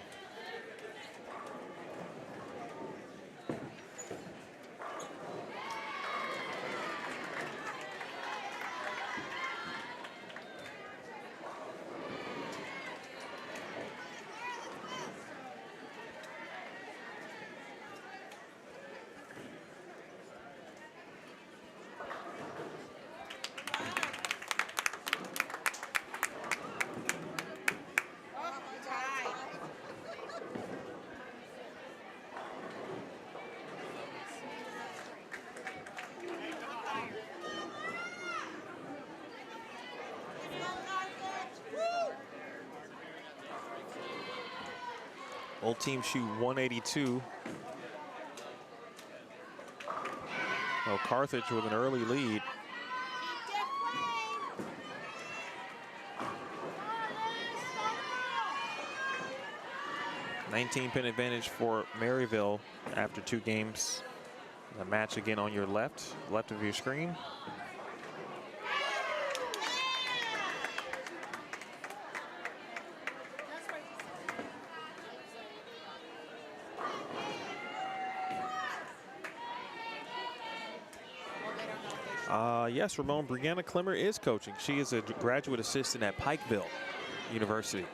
Speaker 4: Old team shoot 182. Well, Carthage with an early lead. $19-pin advantage for Maryville after 2 games. The match again on your left of your screen. Yes, Ramon Brianna Clemmer is coaching. She is a graduate assistant at Pikeville University.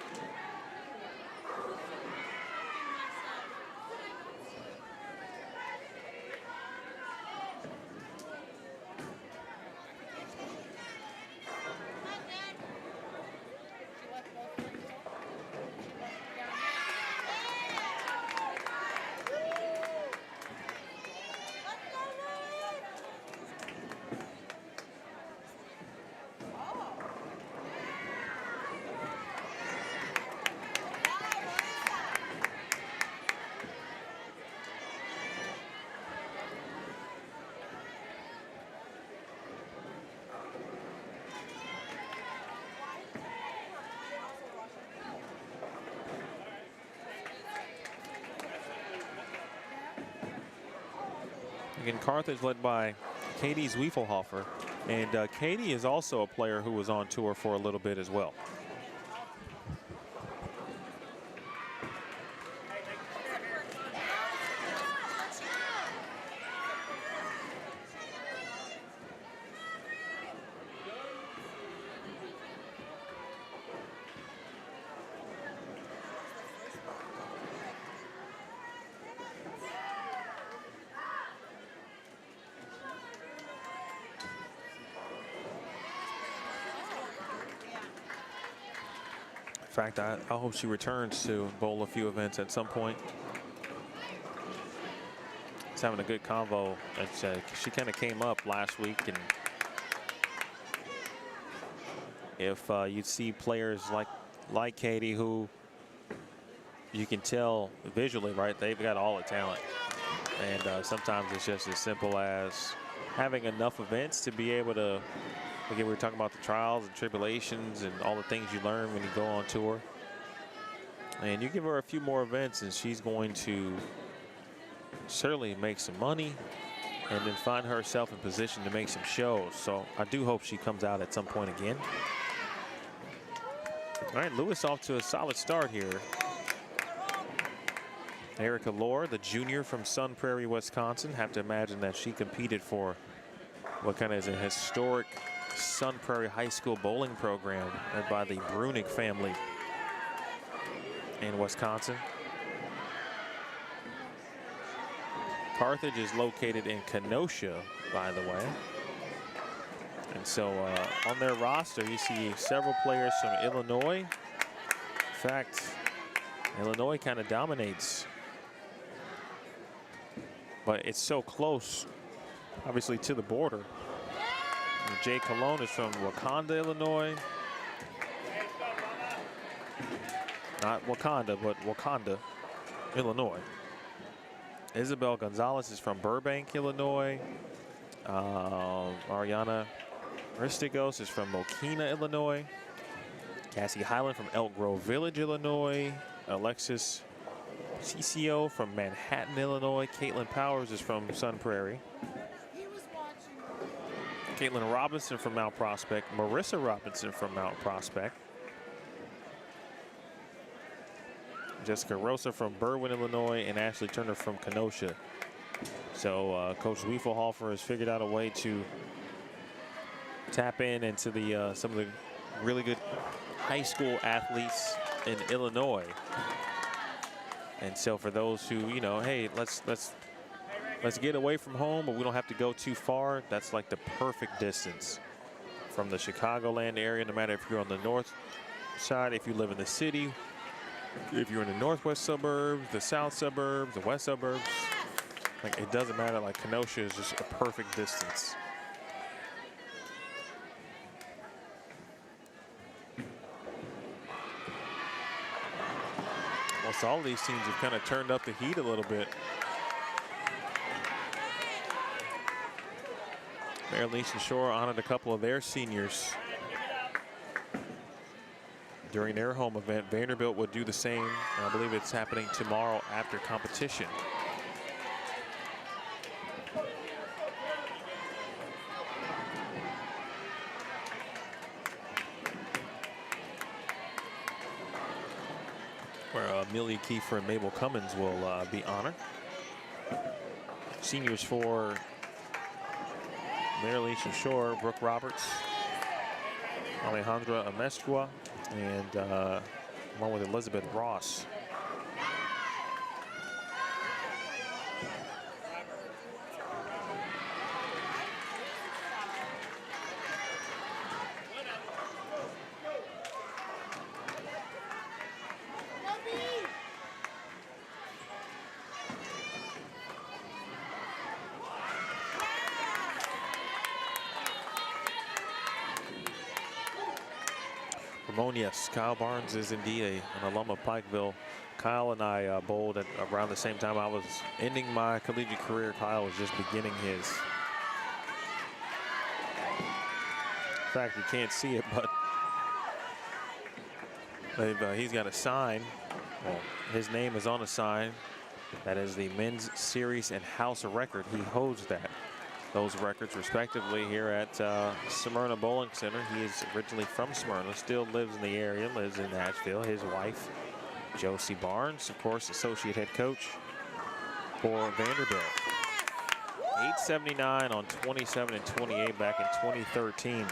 Speaker 4: Again, Carthage led by Katie Zwiefelhofer. And Katie is also a player who was on tour for a little bit as well. In fact, I hope she returns to bowl a few events at some point. It's having a good convo. She kind of came up last week, and if you see players like Katie, who you can tell visually, right, they've got all the talent, and sometimes it's just as simple as having enough events to be able to. Again, we were talking about the trials and tribulations and all the things you learn when you go on tour. And you give her a few more events and she's going to certainly make some money and then find herself in position to make some shows. So I do hope she comes out at some point again. All right, Lewis off to a solid start here. Erica Lohr, the junior from Sun Prairie, Wisconsin. Have to imagine that she competed for what kind of is a historic Sun Prairie High School bowling program led by the Brunig family in Wisconsin. Carthage is located in Kenosha, by the way. And so on their roster, you see several players from Illinois. In fact, Illinois kind of dominates. But it's so close, obviously, to the border. Jay Colon is from Wakanda, Illinois. Not Wakanda, but Wakanda, Illinois. Isabel Gonzalez is from Burbank, Illinois. Mariana Ristigos is from Mokina, Illinois. Cassie Highland from Elk Grove Village, Illinois. Alexis CCO from Manhattan, Illinois. Caitlin Powers is from Sun Prairie. Caitlin Robinson from Mount Prospect. Marissa Robinson from Mount Prospect. Jessica Rosa from Berwyn, Illinois, and Ashley Turner from Kenosha. So Coach Wiefelhofer has figured out a way to tap into the some of the really good high school athletes in Illinois. And so for those who, you know, hey, let's get away from home, but we don't have to go too far. That's like the perfect distance from the Chicagoland area, no matter if you're on the north side, if you live in the city, if you're in the northwest suburbs, the south suburbs, the west suburbs. Like, it doesn't matter. Like, Kenosha is just a perfect distance. Well, so all of these teams have kind of turned up the heat a little bit. Maryland Shore honored a couple of their seniors during their home event. Vanderbilt would do the same, and I believe it's happening tomorrow after competition. Where Amelia Kiefer and Mabel Cummins will be honored. Seniors for Maryland Shore, Brooke Roberts, Alejandra Amestua, and along with Elizabeth Ross. Yes, Kyle Barnes is indeed an alum of Pikeville. Kyle and I bowled at around the same time. I was ending my collegiate career. Kyle was just beginning his. In fact, you can't see it, but he's got a sign. Well, his name is on a sign. That is the men's series and house record. He holds those records respectively here at Smyrna Bowling Center. He is originally from Smyrna, still lives in the area, lives in Nashville. His wife, Josie Barnes, of course, associate head coach for Vanderbilt. 879 on 27 and 28 back in 2013.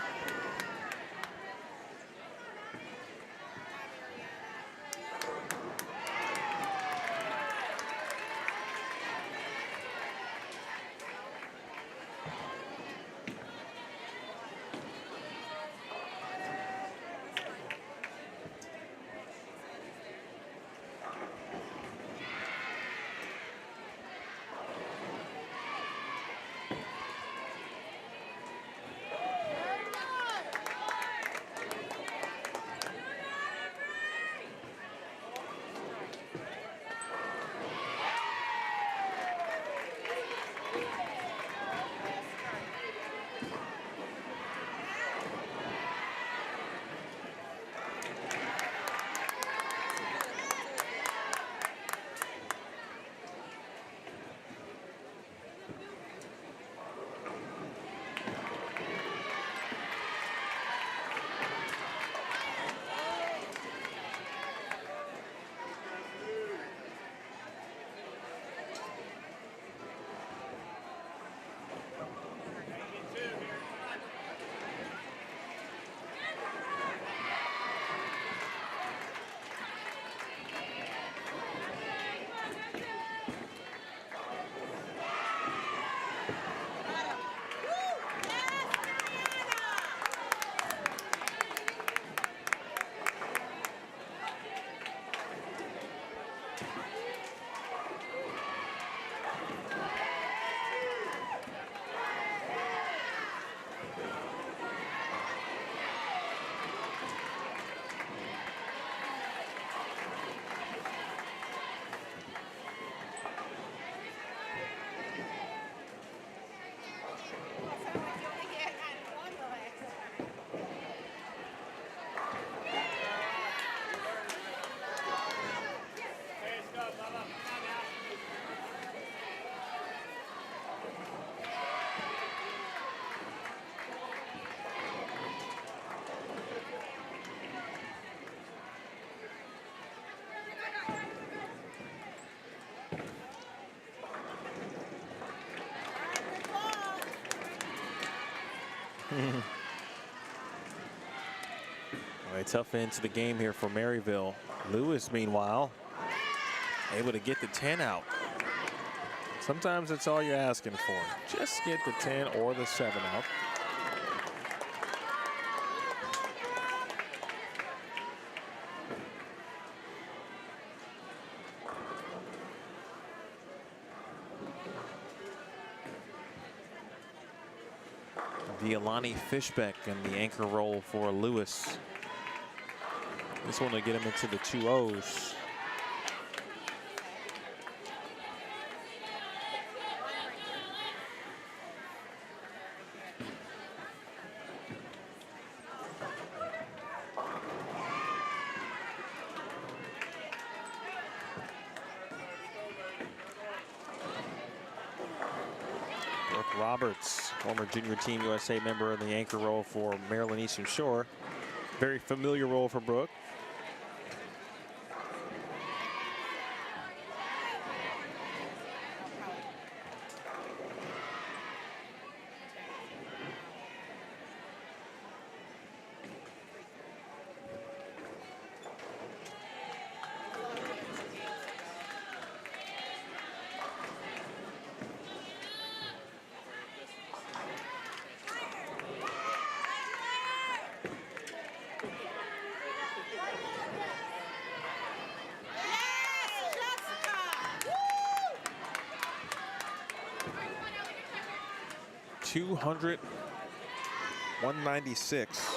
Speaker 4: All right, tough end to the game here for Maryville. Lewis, meanwhile, able to get the 10 out. Sometimes that's all you're asking for. Just get the 10 or the 7 out. Violani Fishbeck and the anchor roll for Lewis. This one to get him into the 2-0s. Roberts, former junior team USA member in the anchor role for Maryland Eastern Shore. Very familiar role for Brooke. .200, 196.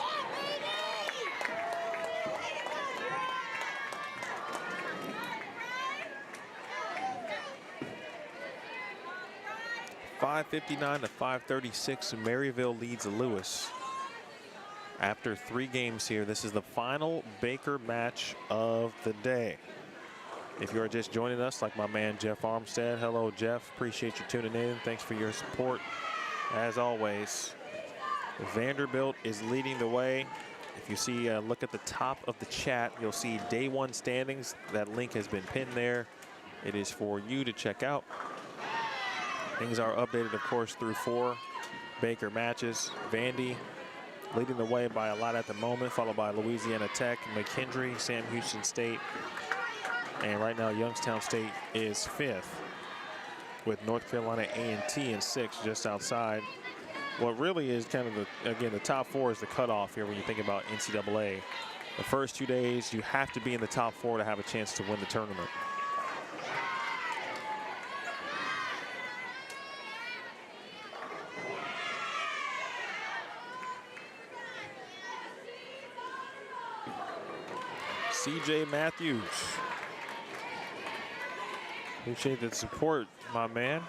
Speaker 4: .559 to 536. Maryville leads Lewis. After 3 games here, this is the final Baker match of the day. If you are just joining us, like my man Jeff Armstead, hello Jeff, appreciate you tuning in. Thanks for your support. As always, Vanderbilt is leading the way. If you see, look at the top of the chat, you'll see day 1 standings. That link has been pinned there. It is for you to check out. Things are updated, of course, through 4 Baker matches. Vandy leading the way by a lot at the moment, followed by Louisiana Tech, McKendree, Sam Houston State, and right now Youngstown State is 5th. With North Carolina A&T in 6th, just outside. What really is kind of the top 4 is the cutoff here when you think about NCAA. The first 2 days, you have to be in the top 4 to have a chance to win the tournament. CJ Matthews. Appreciate the support, my man.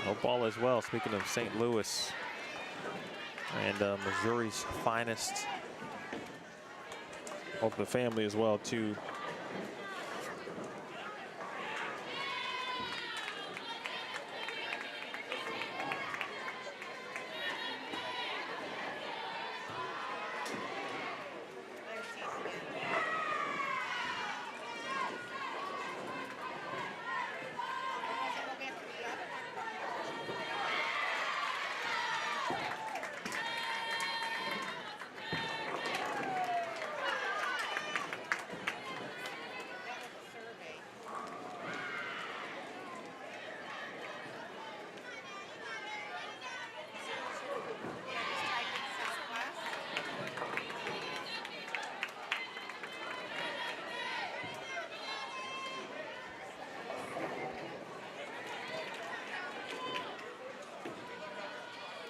Speaker 4: Hope all is well. Speaking of St. Louis and Missouri's finest. Hope the family as well, too.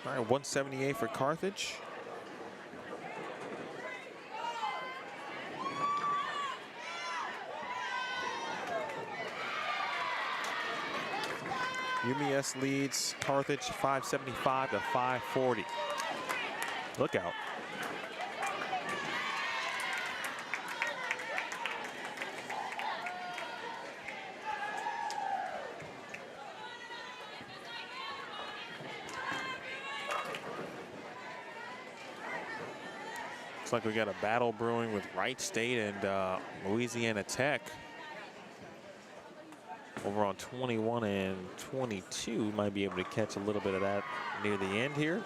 Speaker 4: All right, 178 for Carthage. UMS leads Carthage 575 to 540. Look out. Looks like we got a battle brewing with Wright State and Louisiana Tech. Over on 21 and 22, might be able to catch a little bit of that near the end here.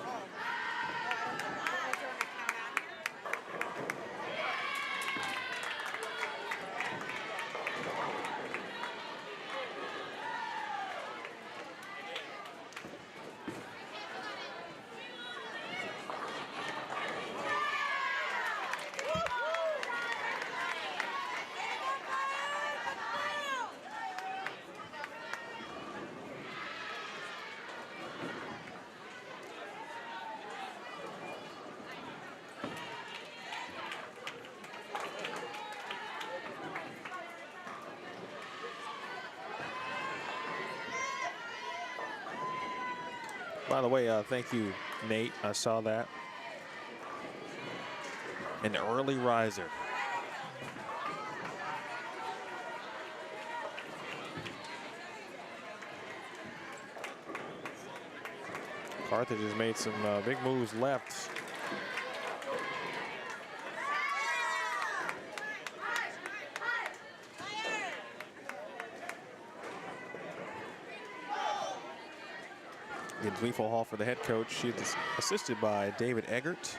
Speaker 4: By the way, thank you, Nate. I saw that. An early riser. Carthage has made some big moves left. In Gleeful Hall for the head coach. She's assisted by David Eggert.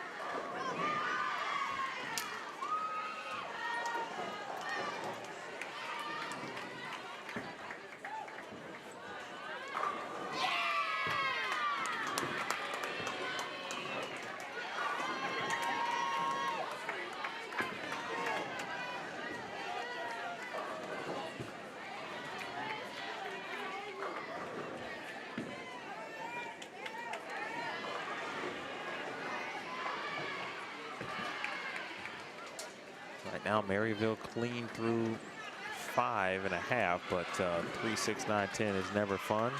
Speaker 4: Now Maryville clean through 5.5, but 3, 6, 9, 10 is never fun.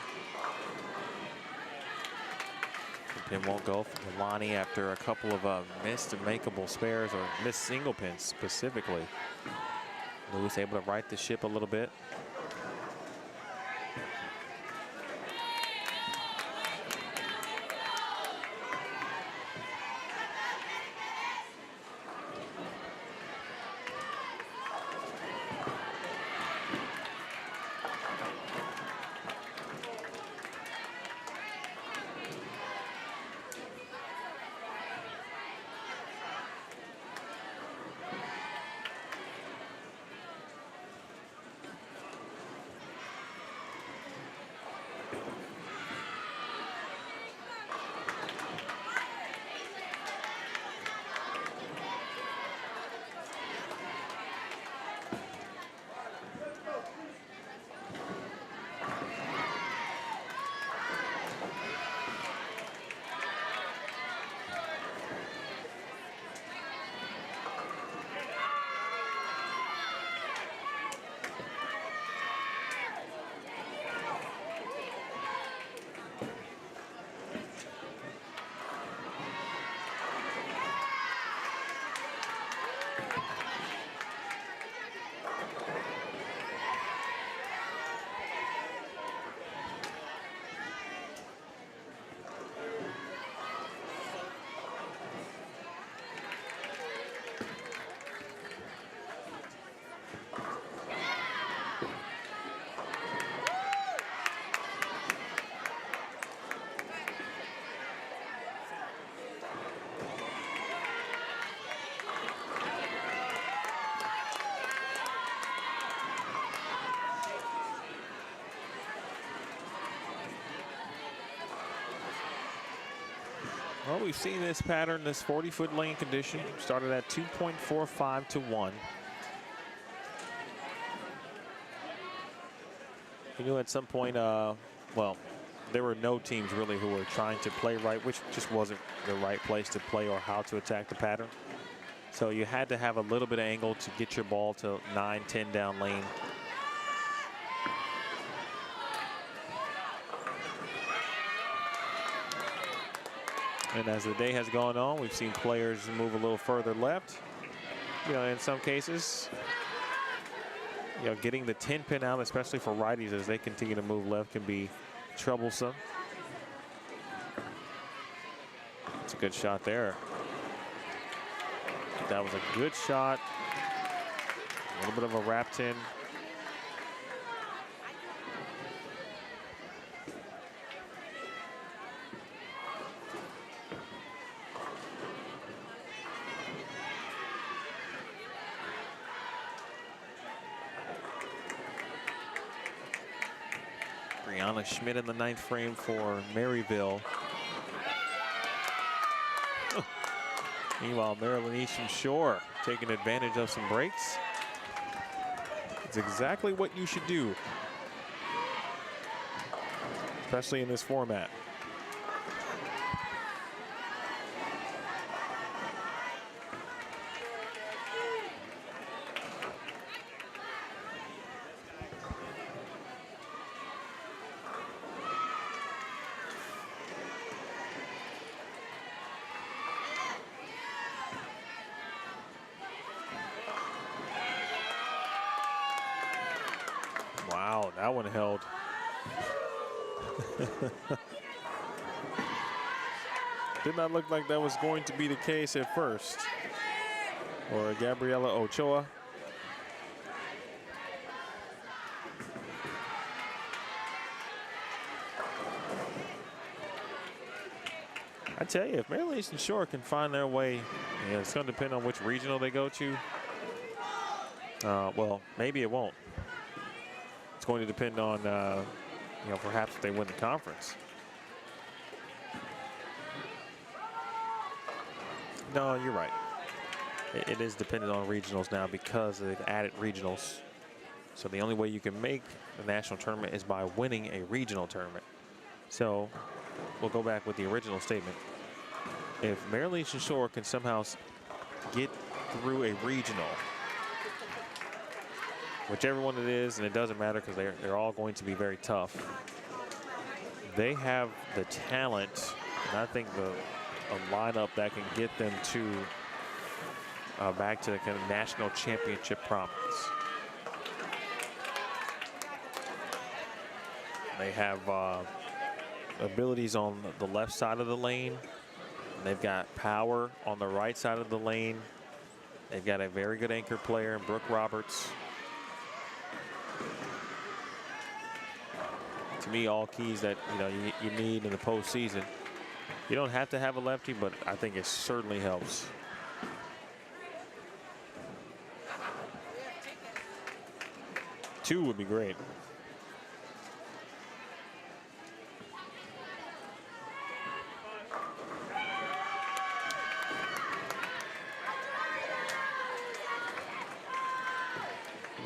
Speaker 4: The pin won't go for Lonnie after a couple of missed makeable spares, or missed single pins specifically. Lewis able to right the ship a little bit. Well, we've seen this pattern, this 40-foot lane condition, started at 2.45 to 1. You knew at some point, well, there were no teams really who were trying to play right, which just wasn't the right place to play or how to attack the pattern. So you had to have a little bit of angle to get your ball to 9, 10 down lane. And as the day has gone on, we've seen players move a little further left. You know, in some cases, you know, getting the 10 pin out, especially for righties as they continue to move left, can be troublesome. It's a good shot there. That was a good shot. A little bit of a wrapped in. Schmidt in the 9th frame for Maryville. Meanwhile, Maryland Eastern Shore taking advantage of some breaks. It's exactly what you should do, especially in this format. one held. Did not look like that was going to be the case at first. Or Gabriela Ochoa. I tell you, if Maryland Eastern Shore can find their way, it's going to depend on which regional they go to. Well, maybe it won't. It's going to depend on, perhaps if they win the conference. No, you're right. It is dependent on regionals now because they've added regionals. So the only way you can make the national tournament is by winning a regional tournament. So we'll go back with the original statement. If Maryland Eastern Shore can somehow get through a regional, whichever one it is, and it doesn't matter because they're all going to be very tough. They have the talent, and I think a lineup that can get them to back to the kind of national championship promise. They have abilities on the left side of the lane. They've got power on the right side of the lane. They've got a very good anchor player in Brooke Roberts. To me, all keys that you need in the postseason. You don't have to have a lefty, but I think it certainly helps. Two would be great.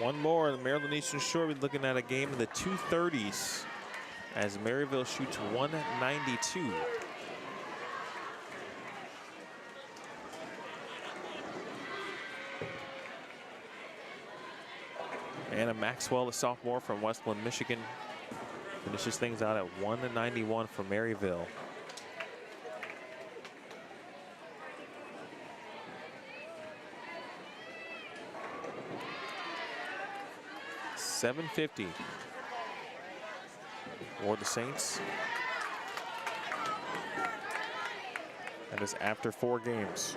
Speaker 4: One more, the Maryland Eastern Shore will be looking at a game in the 230s as Maryville shoots 192. Anna Maxwell, a sophomore from Westland, Michigan, finishes things out at 191 for Maryville. $750 for the Saints. That is after 4 games.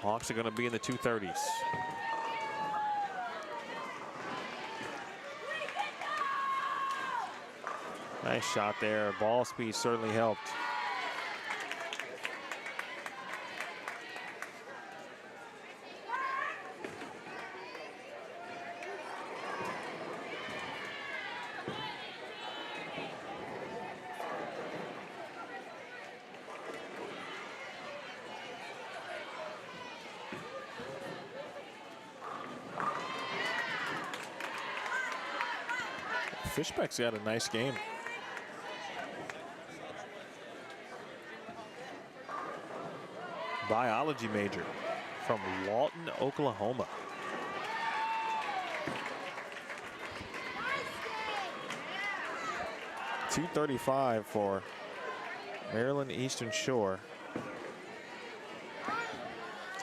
Speaker 4: Hawks are going to be in the 230s. Nice shot there. Ball speed certainly helped. Fishbeck's got a nice game. Biology major from Lawton, Oklahoma. $235 for Maryland Eastern Shore.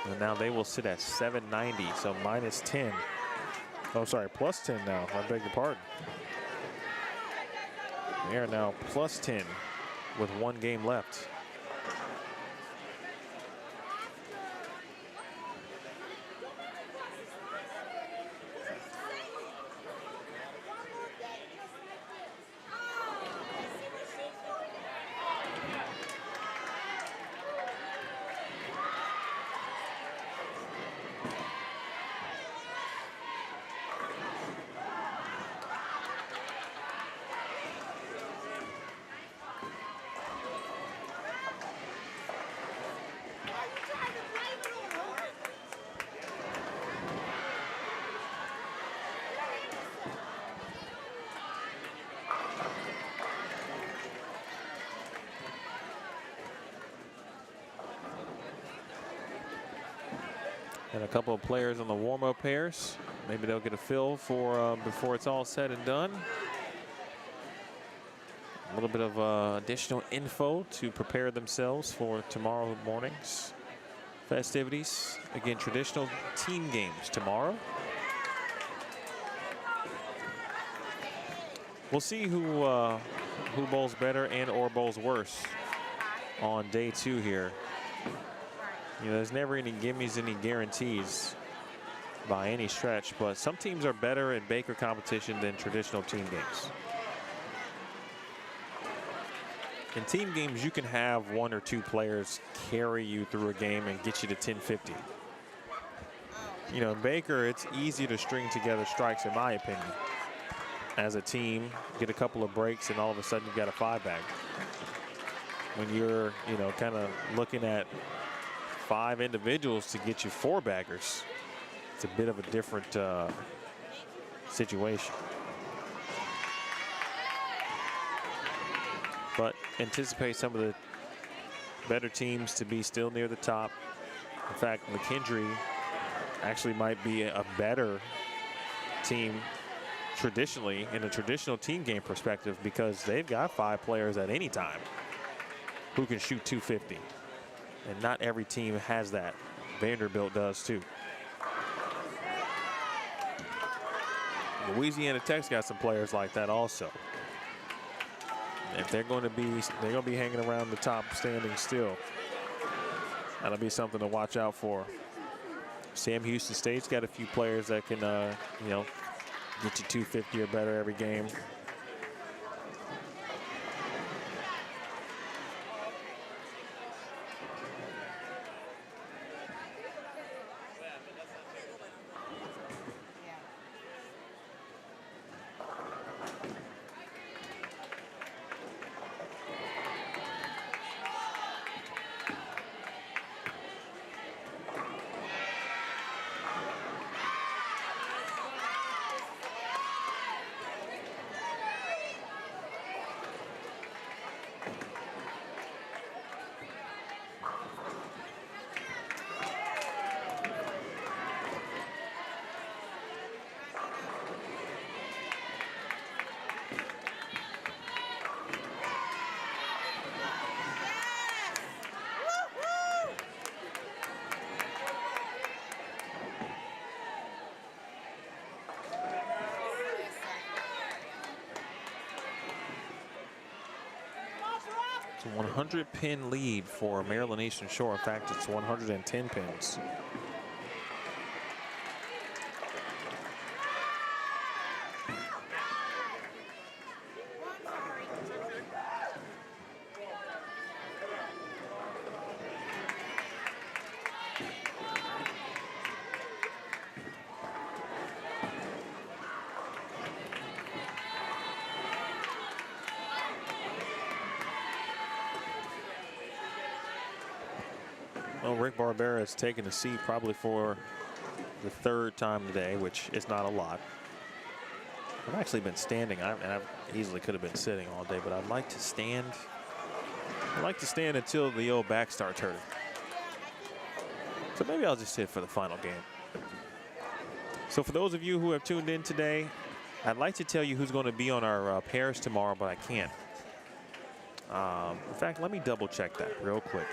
Speaker 4: And now they will sit at 790, so minus 10. Oh, sorry, plus 10 now. I beg your pardon. They are now plus 10 with 1 game left. And a couple of players on the warm-up pairs. Maybe they'll get a fill for before it's all said and done. A little bit of additional info to prepare themselves for tomorrow morning's festivities. Again, traditional team games tomorrow. We'll see who bowls better and or bowls worse on day 2 here. You know, there's never any gimmies, any guarantees by any stretch, but some teams are better at Baker competition than traditional team games. In team games, you can have 1 or 2 players carry you through a game and get you to 1050. You know, in Baker, it's easy to string together strikes, in my opinion. As a team, get a couple of breaks, and all of a sudden you've got a 5-bag. When you're, you know, kind of looking at 5 individuals to get you 4-baggers, it's a bit of a different situation. But anticipate some of the better teams to be still near the top. In fact, McKendree actually might be a better team traditionally in a traditional team game perspective, because they've got 5 players at any time who can shoot 250. And not every team has that. Vanderbilt does too. Louisiana Tech's got some players like that also. If they're going to be hanging around the top standing still, that'll be something to watch out for. Sam Houston State's got a few players that can, you know, get you 250 or better every game. It's a 100 pin lead for Maryland Eastern Shore. In fact, it's 110 pins. Well, Rick Barbera has taken a seat probably for the 3rd time today, which is not a lot. I've actually been standing, and I easily could have been sitting all day, but I'd like to stand. I'd like to stand until the old back starts hurting. So maybe I'll just sit for the final game. So for those of you who have tuned in today, I'd like to tell you who's going to be on our pairs tomorrow, but I can't. In fact, let me double check that real quick.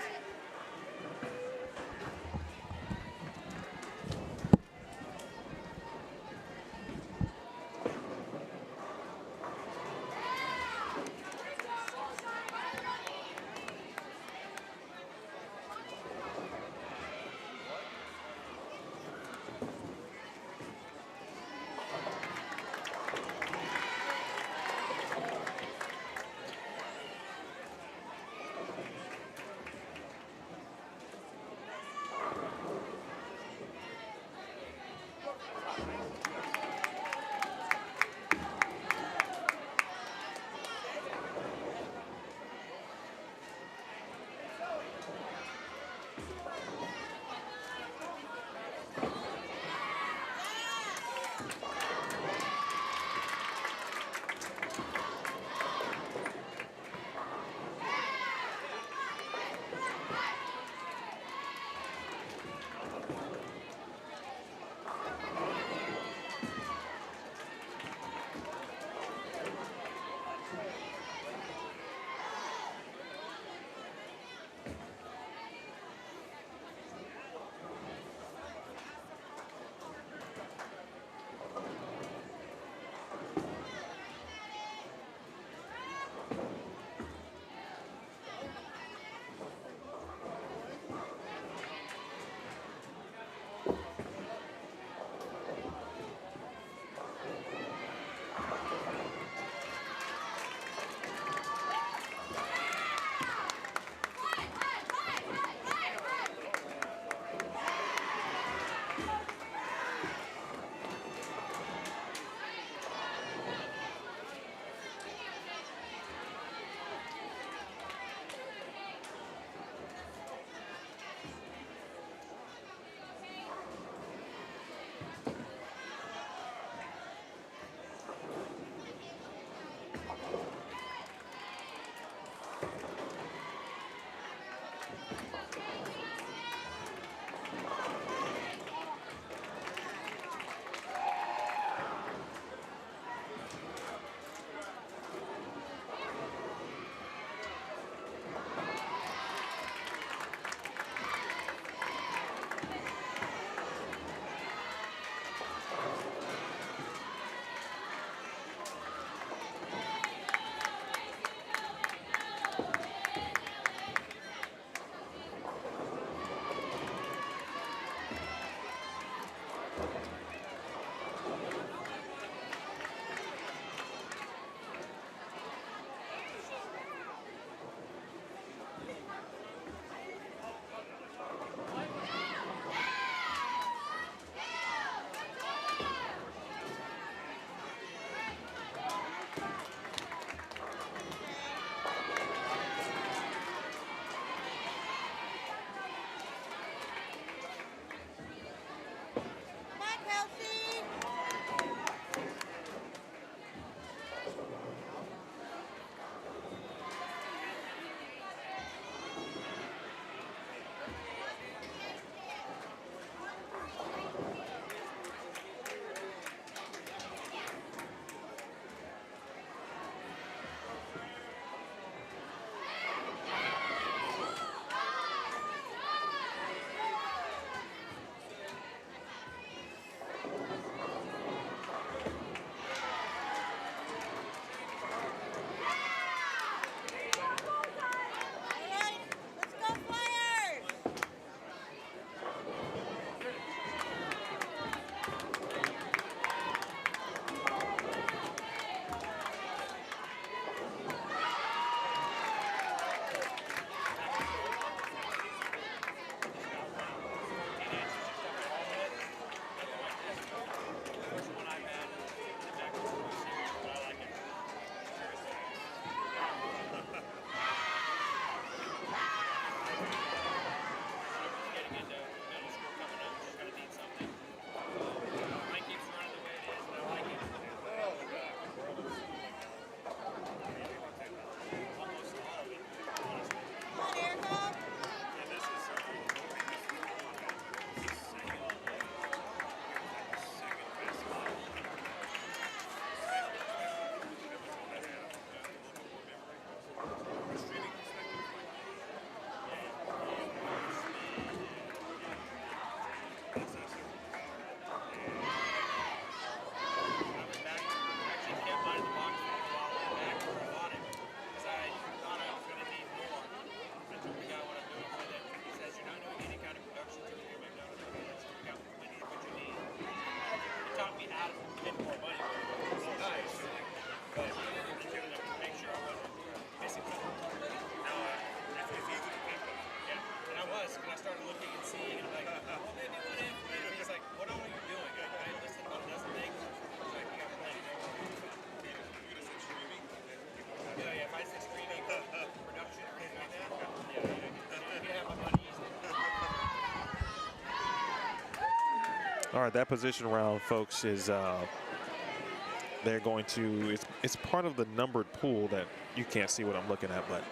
Speaker 4: All right, that position round, folks, is they're going to, it's part of the numbered pool that you can't see what I'm looking at, but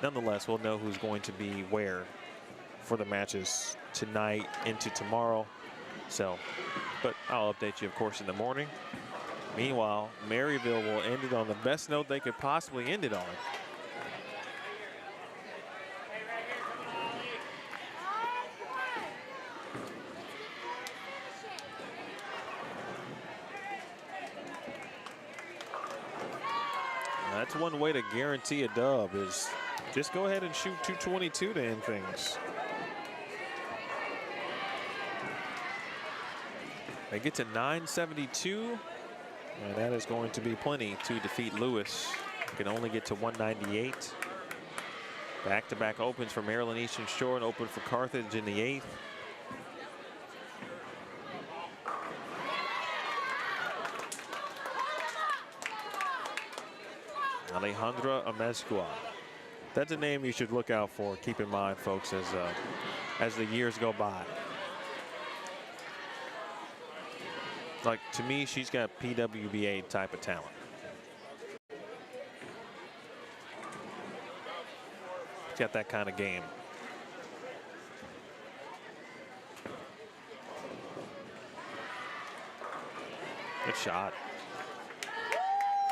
Speaker 4: nonetheless, we'll know who's going to be where for the matches tonight into tomorrow. So, but I'll update you, of course, in the morning. Meanwhile, Maryville will end it on the best note they could possibly end it on. That's one way to guarantee a dub, is just go ahead and shoot 222 to end things. They get to 972, and that is going to be plenty to defeat Lewis. Can only get to 198. Back-to-back opens for Maryland Eastern Shore and open for Carthage in the 8th. Alejandra Amezcua. That's a name you should look out for. Keep in mind, folks, as the years go by. Like, to me, she's got PWBA type of talent. She's got that kind of game. Good shot.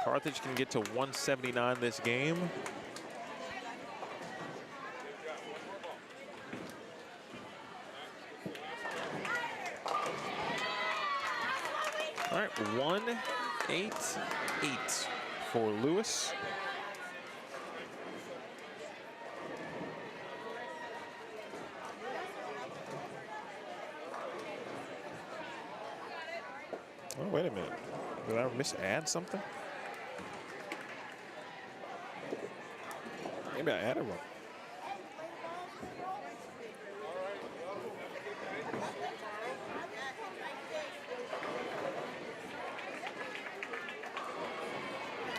Speaker 4: Carthage can get to 179 this game. All right, 188 for Lewis. Oh, wait a minute. Did I misadd something? Maybe I added one.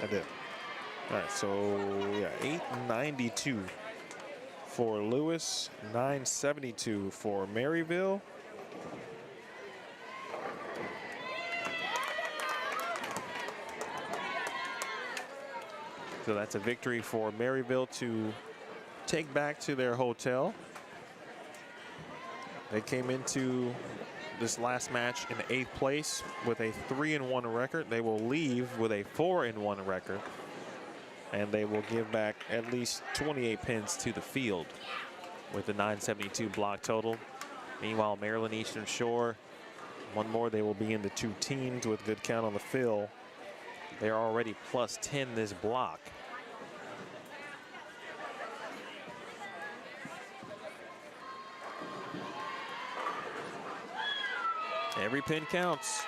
Speaker 4: I did. All right, so yeah, 892 for Lewis, 972 for Maryville. So that's a victory for Maryville to take back to their hotel. They came into this last match in 8th place with a 3-1 record. They will leave with a 4-1 record, and they will give back at least 28 pins to the field with the 972 block total. Meanwhile, Maryland Eastern Shore, one more, they will be in the 2 teams with good count on the fill. They're already plus 10 this block. Every pin counts.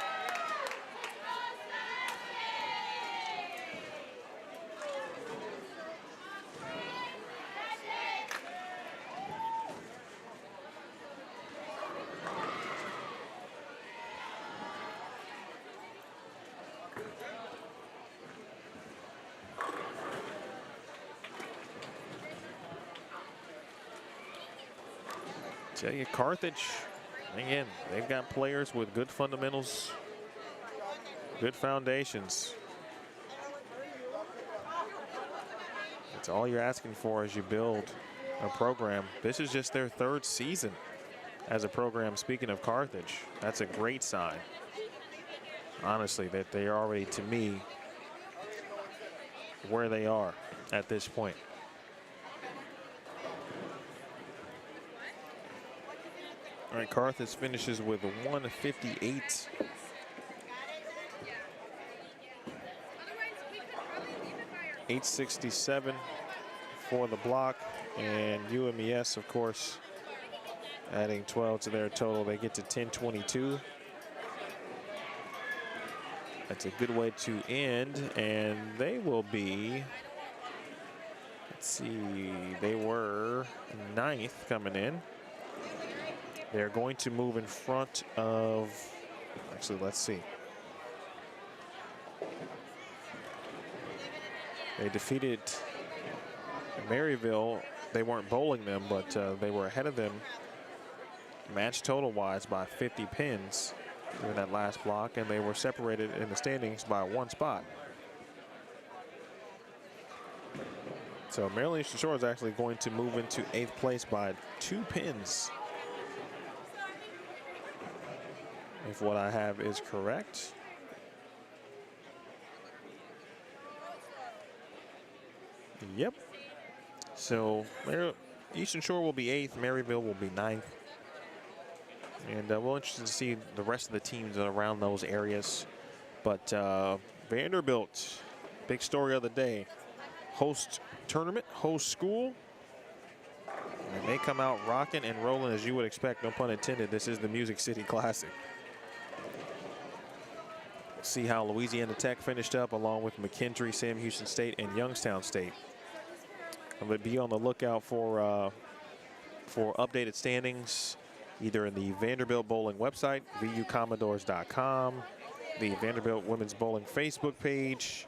Speaker 4: Tell you, Carthage, again, they've got players with good fundamentals, good foundations. That's all you're asking for as you build a program. This is just their 3rd season as a program. Speaking of Carthage, that's a great sign. Honestly, that they are already, to me, where they are at this point. All right, Carthage finishes with a 158. $867 for the block, and UMES, of course, adding 12 to their total. They get to 1022. That's a good way to end, and they will be, let's see, they were 9th coming in. They're going to move in front of, actually, let's see. They defeated Maryville. They weren't bowling them, but they were ahead of them match total wise by 50 pins. during that last block, and they were separated in the standings by 1 spot. So Maryland Eastern Shore is actually going to move into 8th place by 2 pins, if what I have is correct. Yep. So Eastern Shore will be 8th, Maryville will be 9th. And we're interested to see the rest of the teams around those areas. But Vanderbilt, big story of the day. Host tournament, host school. And they come out rocking and rolling as you would expect, no pun intended. This is the Music City Classic. See how Louisiana Tech finished up along with McKendree, Sam Houston State, and Youngstown State. But be on the lookout for updated standings, either in the Vanderbilt Bowling website, vucommodores.com, the Vanderbilt Women's Bowling Facebook page,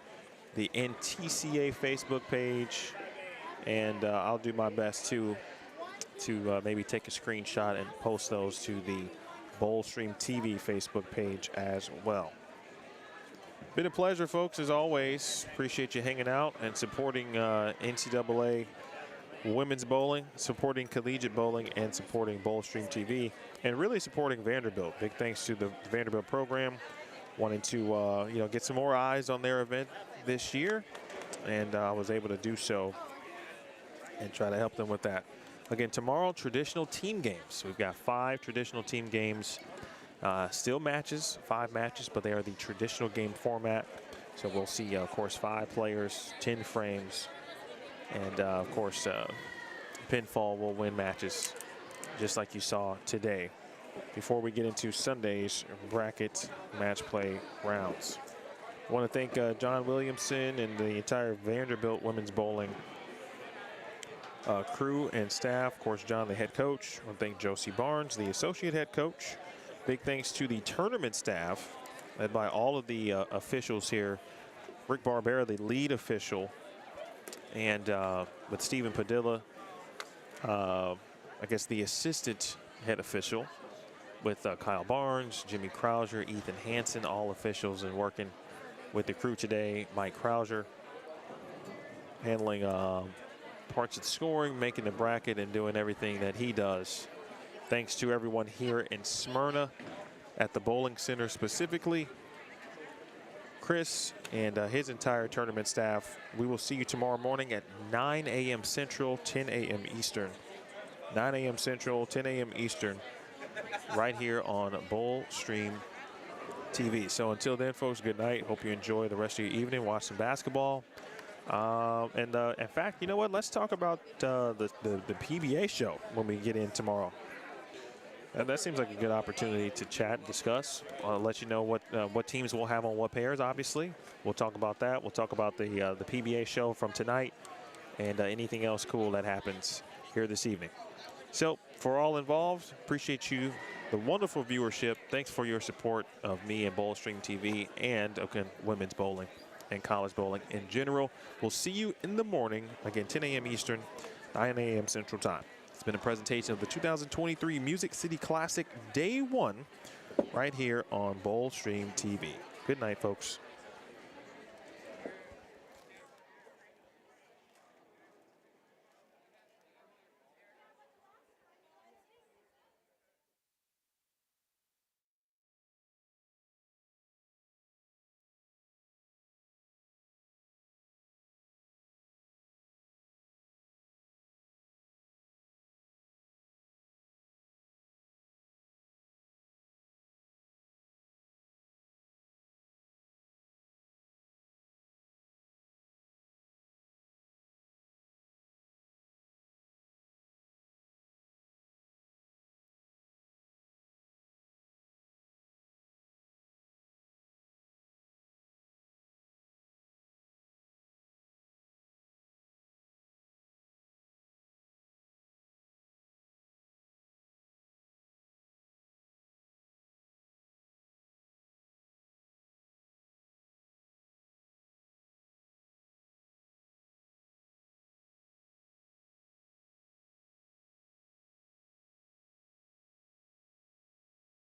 Speaker 4: the NTCA Facebook page, and I'll do my best to maybe take a screenshot and post those to the Bowlstream TV Facebook page as well. Been a pleasure, folks, as always. Appreciate you hanging out and supporting NCAA women's bowling, supporting collegiate bowling, and supporting Bowlstream TV, and really supporting Vanderbilt. Big thanks to the Vanderbilt program, wanting to get some more eyes on their event this year, and I was able to do so and try to help them with that. Again, tomorrow, traditional team games. We've got 5 traditional team games. Still matches, 5 matches, but they are the traditional game format. So we'll see, of course, 5 players, 10 frames, and of course, pinfall will win matches, just like you saw today. Before we get into Sunday's bracket match play rounds, I want to thank John Williamson and the entire Vanderbilt women's bowling crew and staff. Of course, John, the head coach. I want to thank Josie Barnes, the associate head coach. Big thanks to the tournament staff, led by all of the officials here. Rick Barbera, the lead official, and with Stephen Padilla, I guess the assistant head official, with Kyle Barnes, Jimmy Krauser, Ethan Hansen, all officials, and working with the crew today. Mike Krauser handling parts of the scoring, making the bracket, and doing everything that he does. Thanks to everyone here in Smyrna at the bowling center specifically. Chris and his entire tournament staff. We will see you tomorrow morning at 9 a.m. Central, 10 a.m. Eastern. 9 a.m. Central, 10 a.m. Eastern, right here on Bowlstream TV. So until then, folks, good night. Hope you enjoy the rest of your evening. Watch some basketball. In fact, you know what? Let's talk about the PBA show when we get in tomorrow. And that seems like a good opportunity to chat and discuss. I'll let you know what teams we'll have on what pairs, obviously. We'll talk about that. We'll talk about the PBA show from tonight and anything else cool that happens here this evening. So for all involved, appreciate you, the wonderful viewership. Thanks for your support of me and Bowlstream TV and, again, women's bowling and college bowling in general. We'll see you in the morning, again, 10 a.m. Eastern, 9 a.m. Central Time. It's been a presentation of the 2023 Music City Classic Day 1 right here on Bowlstream TV. Good night, folks.